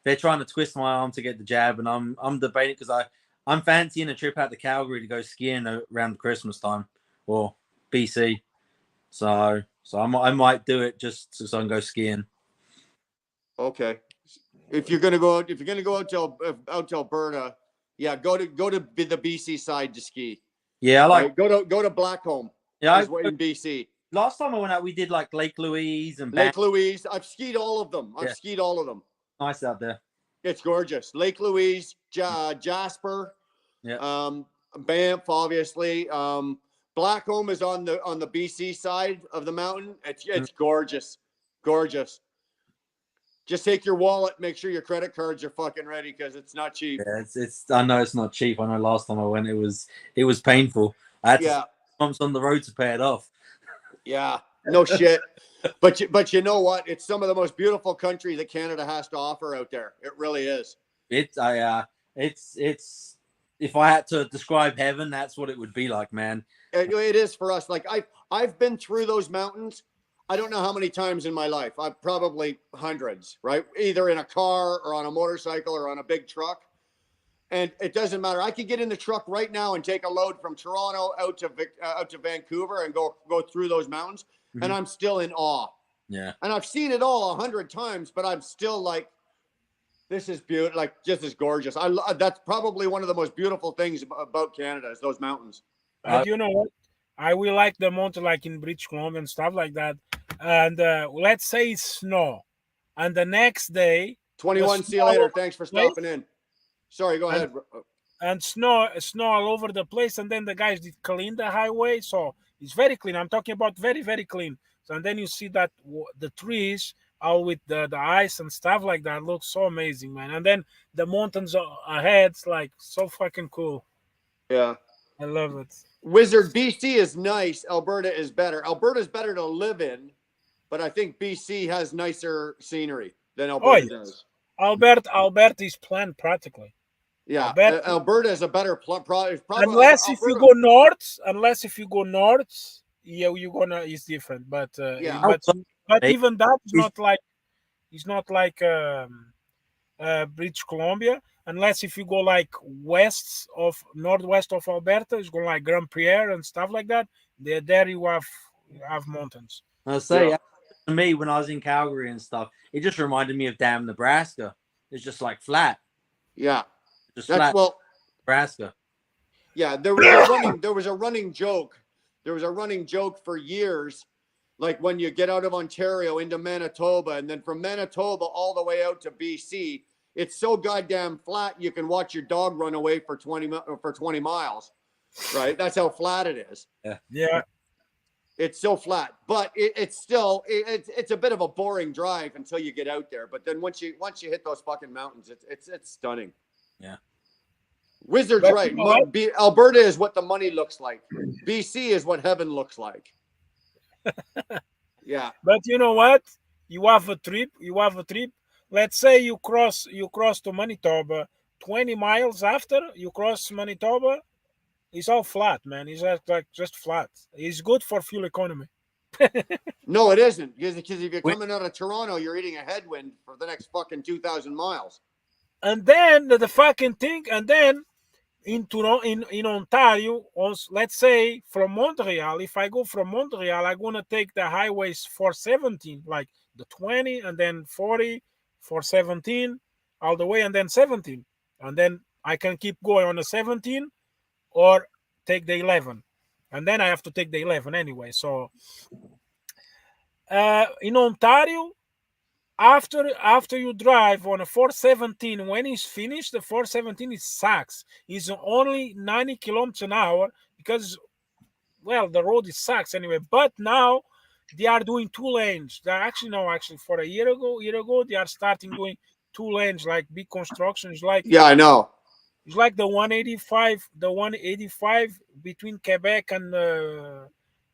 Speaker 14: they're trying to twist my arm to get the jab, and I'm debating because I'm fancying a trip out to Calgary to go skiing around Christmas time or BC. So I might do it just so I can go skiing.
Speaker 1: Okay. If you're gonna go out to Alberta, yeah, go to the BC side to ski.
Speaker 14: Yeah, I like.
Speaker 1: Right? Go to Blackcomb.
Speaker 14: Yeah,
Speaker 1: in BC.
Speaker 14: Last time I went out, we did like Lake Louise and
Speaker 1: Lake Louise. I've skied all of them.
Speaker 14: Yeah.
Speaker 1: Skied all of them.
Speaker 14: Nice out there.
Speaker 1: It's gorgeous. Lake Louise, Jasper,
Speaker 14: Yeah.
Speaker 1: Banff, obviously. Blackcomb is on the BC side of the mountain. It's gorgeous, gorgeous. Just take your wallet. Make sure your credit cards are fucking ready because it's not cheap.
Speaker 14: Yeah, it's. I know it's not cheap. I know last time I went, it was painful. I had to spend months on the road to pay it off.
Speaker 1: Yeah, no shit. But you know what? It's some of the most beautiful country that Canada has to offer out there. It really is.
Speaker 14: It's if I had to describe heaven, that's what it would be like, man.
Speaker 1: It is for us. Like I've been through those mountains. I don't know how many times in my life. I've probably hundreds, right? Either in a car or on a motorcycle or on a big truck. And it doesn't matter. I could get in the truck right now and take a load from Toronto out to Vancouver and go through those mountains, and I'm still in awe.
Speaker 14: Yeah.
Speaker 1: And I've seen it all 100 times, but I'm still like, this is beautiful, like just as gorgeous. That's probably one of the most beautiful things about Canada is those mountains.
Speaker 11: and you know what? I will like the mountain, like in British Columbia and stuff like that. And let's say it's snow, and the next day,
Speaker 1: 21. See you later. Thanks for stopping in. Sorry, go ahead.
Speaker 11: And snow all over the place, and then the guys did clean the highway, so it's very clean. I'm talking about very, very clean. So and then you see that the trees all with the ice and stuff like that looks so amazing, man. And then the mountains ahead, it's like so fucking cool.
Speaker 1: Yeah,
Speaker 11: I love it.
Speaker 1: Wizard, BC is nice. Alberta is better. Alberta is better to live in, but I think BC has nicer scenery than Alberta does.
Speaker 11: Alberta is planned practically.
Speaker 1: Yeah, Alberta is a better product.
Speaker 11: Unless if you go north, yeah, you're gonna. It's different, but but even that is not like British Columbia. Unless if you go like northwest of Alberta, it's going like Grand Prairie and stuff like that. There you have mountains.
Speaker 14: I say to me when I was in Calgary and stuff, it just reminded me of damn Nebraska. It's just like flat.
Speaker 1: Yeah,
Speaker 14: just flat.
Speaker 1: Well,
Speaker 14: Nebraska.
Speaker 1: Yeah, there was a running joke. There was a running joke for years, like when you get out of Ontario into Manitoba, and then from Manitoba all the way out to BC. It's so goddamn flat you can watch your dog run away for 20 miles, right? That's how flat it is.
Speaker 11: Yeah.
Speaker 1: It's so flat, but it's still it's a bit of a boring drive until you get out there. But then once you hit those fucking mountains, it's stunning.
Speaker 14: Yeah.
Speaker 1: Wizard's right. Alberta is what the money looks like. BC is what heaven looks like. Yeah.
Speaker 11: But you know what? You have a trip. Let's say you cross to Manitoba, 20 miles after you cross Manitoba, it's all flat, man. It's just flat. It's good for fuel economy.
Speaker 1: No, it isn't. Because if you're coming out of Toronto, you're eating a headwind for the next fucking 2,000 miles.
Speaker 11: And then the fucking thing, and then in Ontario, let's say from Montreal, if I go from Montreal, I'm going to take the highways 417, like the 20 and then 40, 417 all the way, and then 17, and then I can keep going on the 17 or take the 11, and then I have to take the 11 anyway. So in Ontario, after you drive on a 417, when it's finished, the 417 it sucks. It's only 90 kilometers an hour because, well, the road is sucks anyway. But now they are doing 2 lanes. They're actually for a year ago they are starting doing 2 lanes, like big constructions. Like
Speaker 1: Yeah, I know.
Speaker 11: it's like the 185 between Quebec and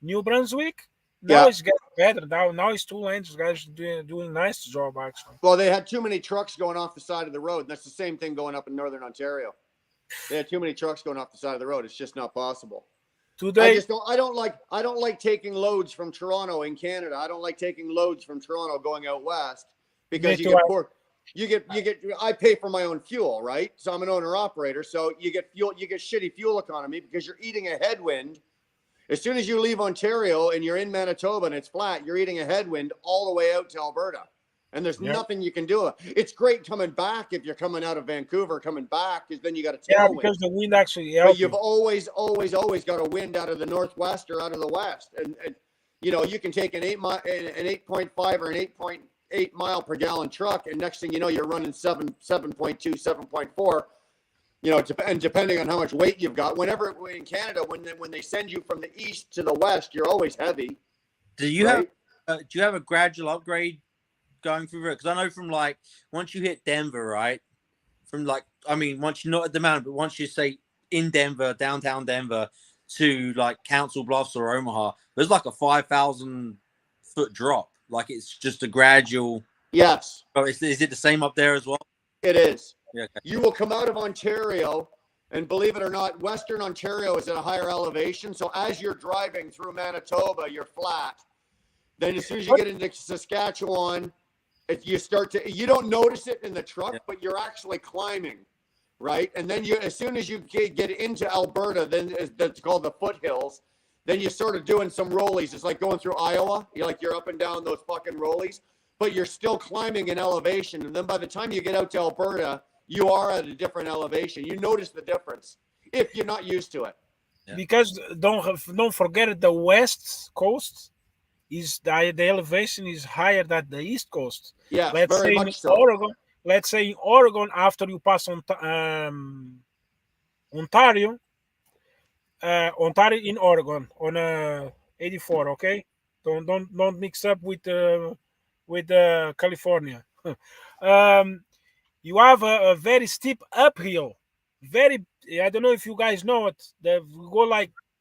Speaker 11: New Brunswick. Now
Speaker 1: Yeah.
Speaker 11: it's getting better. Now it's 2 lanes. Guys are doing nice job actually.
Speaker 1: Well, they had too many trucks going off the side of the road. And that's the same thing going up in Northern Ontario. They had too many trucks going off the side of the road. It's just not possible.
Speaker 11: Today,
Speaker 1: I don't like taking loads from Toronto in Canada. I don't like taking loads from Toronto going out west because
Speaker 11: Me
Speaker 1: you
Speaker 11: too.
Speaker 1: get poor. You get I pay for my own fuel, right? So I'm an owner operator. So you get shitty fuel economy because you're eating a headwind. As soon as you leave Ontario and you're in Manitoba and it's flat, you're eating a headwind all the way out to Alberta. And there's nothing you can do. It's great coming back if you're coming out of Vancouver, coming back, because then you got a
Speaker 11: yeah,
Speaker 1: tailwind.
Speaker 11: because the wind actually
Speaker 1: But
Speaker 11: helps.
Speaker 1: you've always got a wind out of the northwest or out of the west, and you know you can take an 8.5 or an 8.8 mile per gallon truck, and next thing you know you're running 7.2, 7.4. You know, and depending on how much weight you've got. Whenever in Canada, when they send you from the east to the west, you're always heavy.
Speaker 14: Do you
Speaker 1: right?
Speaker 14: have a gradual upgrade going through it? Because I know from like once you hit Denver, right? From like, I mean, once you're not at the mountain, but once you say in Denver, downtown Denver, to like Council Bluffs or Omaha, there's like a 5,000 foot drop. Like it's just a gradual.
Speaker 1: Yes.
Speaker 14: Oh, is it the same up there as well?
Speaker 1: It is.
Speaker 14: Yeah. Okay.
Speaker 1: You will come out of Ontario, and believe it or not, Western Ontario is at a higher elevation. So as you're driving through Manitoba, you're flat. Then as soon as you get into Saskatchewan, you don't notice it in the truck, but you're actually climbing, right? And then as soon as you get into Alberta, then that's called the foothills. Then you're sort of doing some rollies. It's like going through Iowa. You're up and down those fucking rollies, but you're still climbing in elevation. And then by the time you get out to Alberta, you are at a different elevation. You notice the difference if you're not used to it.
Speaker 11: Because don't forget the west coast is the elevation is higher than the east coast.
Speaker 1: Yeah,
Speaker 11: let's
Speaker 1: very
Speaker 11: say
Speaker 1: much so.
Speaker 11: Let's say in Oregon, after you pass on Ontario in Oregon on 84. Okay, don't mix up with California. You have a very steep uphill. I don't know if you guys know it. They go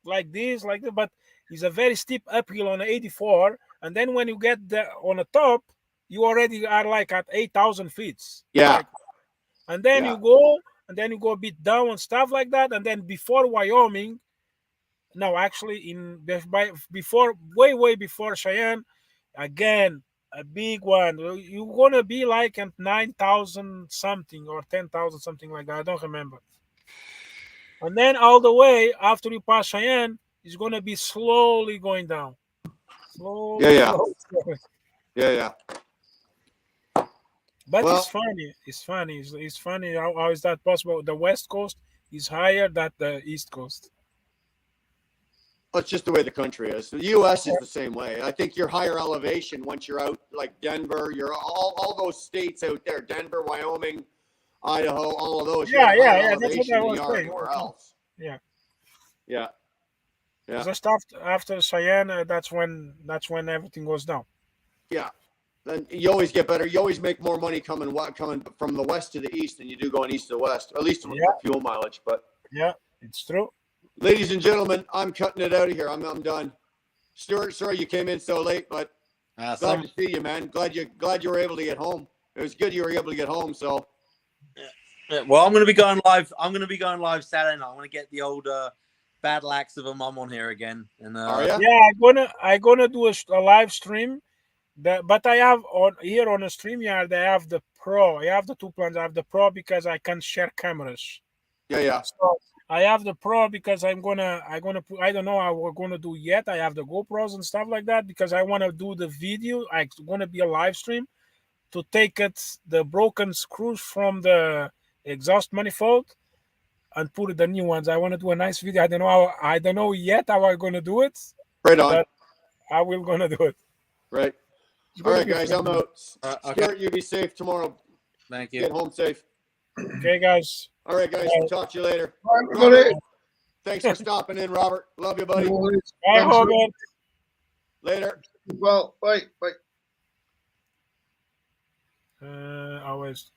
Speaker 11: like this, but it's a very steep uphill on 84. And then when you get on the top, you already are like at 8,000 feet.
Speaker 1: Yeah.
Speaker 11: And then you go a bit down and stuff like that. And then before Wyoming, no, actually way before Cheyenne, again, a big one. You're gonna be like at 9,000 something or 10,000 something like that. I don't remember. And then all the way after you pass Cheyenne, it's gonna be slowly going down. Slowly.
Speaker 1: Yeah.
Speaker 11: But it's funny. It's funny. How is that possible? The West Coast is higher than the East Coast.
Speaker 1: It's just the way the country is. The U.S. is the same way. I think you're higher elevation once you're out, like Denver. You're all those states out there: Denver, Wyoming, Idaho, all of those.
Speaker 11: Yeah. That's what I was saying.
Speaker 1: Anywhere else. Yeah.
Speaker 11: Just after Cheyenne, that's when everything goes down.
Speaker 1: Yeah. Then you always get better. You always make more money coming from the west to the east than you do going east to west. At least with fuel mileage. But
Speaker 11: yeah, it's true.
Speaker 1: Ladies and gentlemen, I'm cutting it out of here. I'm done. Stuart, sorry you came in so late, but glad to see you, man. Glad you were able to get home. It was good you were able to get home. So,
Speaker 14: well, I'm going to be going live. I'm going to be going live Saturday night. I want to get the old battle axe of a mum on here again. And
Speaker 11: yeah, I'm gonna do a live stream. But I have on a StreamYard. I have the Pro. I have the 2 plans. I have the Pro because I can share cameras.
Speaker 1: Yeah.
Speaker 11: So I have the Pro because I'm gonna put, I don't know how we're gonna do yet. I have the GoPros and stuff like that because I want to do the video. It's gonna be a live stream to take the broken screws from the exhaust manifold and put the new ones. I want to do a nice video. I don't know yet how I'm gonna do it.
Speaker 1: Right on.
Speaker 11: But I will gonna do it.
Speaker 1: Right. All right, guys, I'm out.
Speaker 14: Okay.
Speaker 1: Stuart, you be safe tomorrow.
Speaker 14: Thank you.
Speaker 1: Get home safe.
Speaker 11: Okay, guys.
Speaker 1: All right, guys.
Speaker 11: Bye.
Speaker 1: Talk to you later.
Speaker 10: Bye, everybody.
Speaker 1: Robert, thanks for stopping in, Robert. Love you, buddy.
Speaker 10: No worries.
Speaker 11: Bye,
Speaker 10: Thanks,
Speaker 11: Hogan.
Speaker 1: Later.
Speaker 10: Well, bye. Bye.
Speaker 11: Always.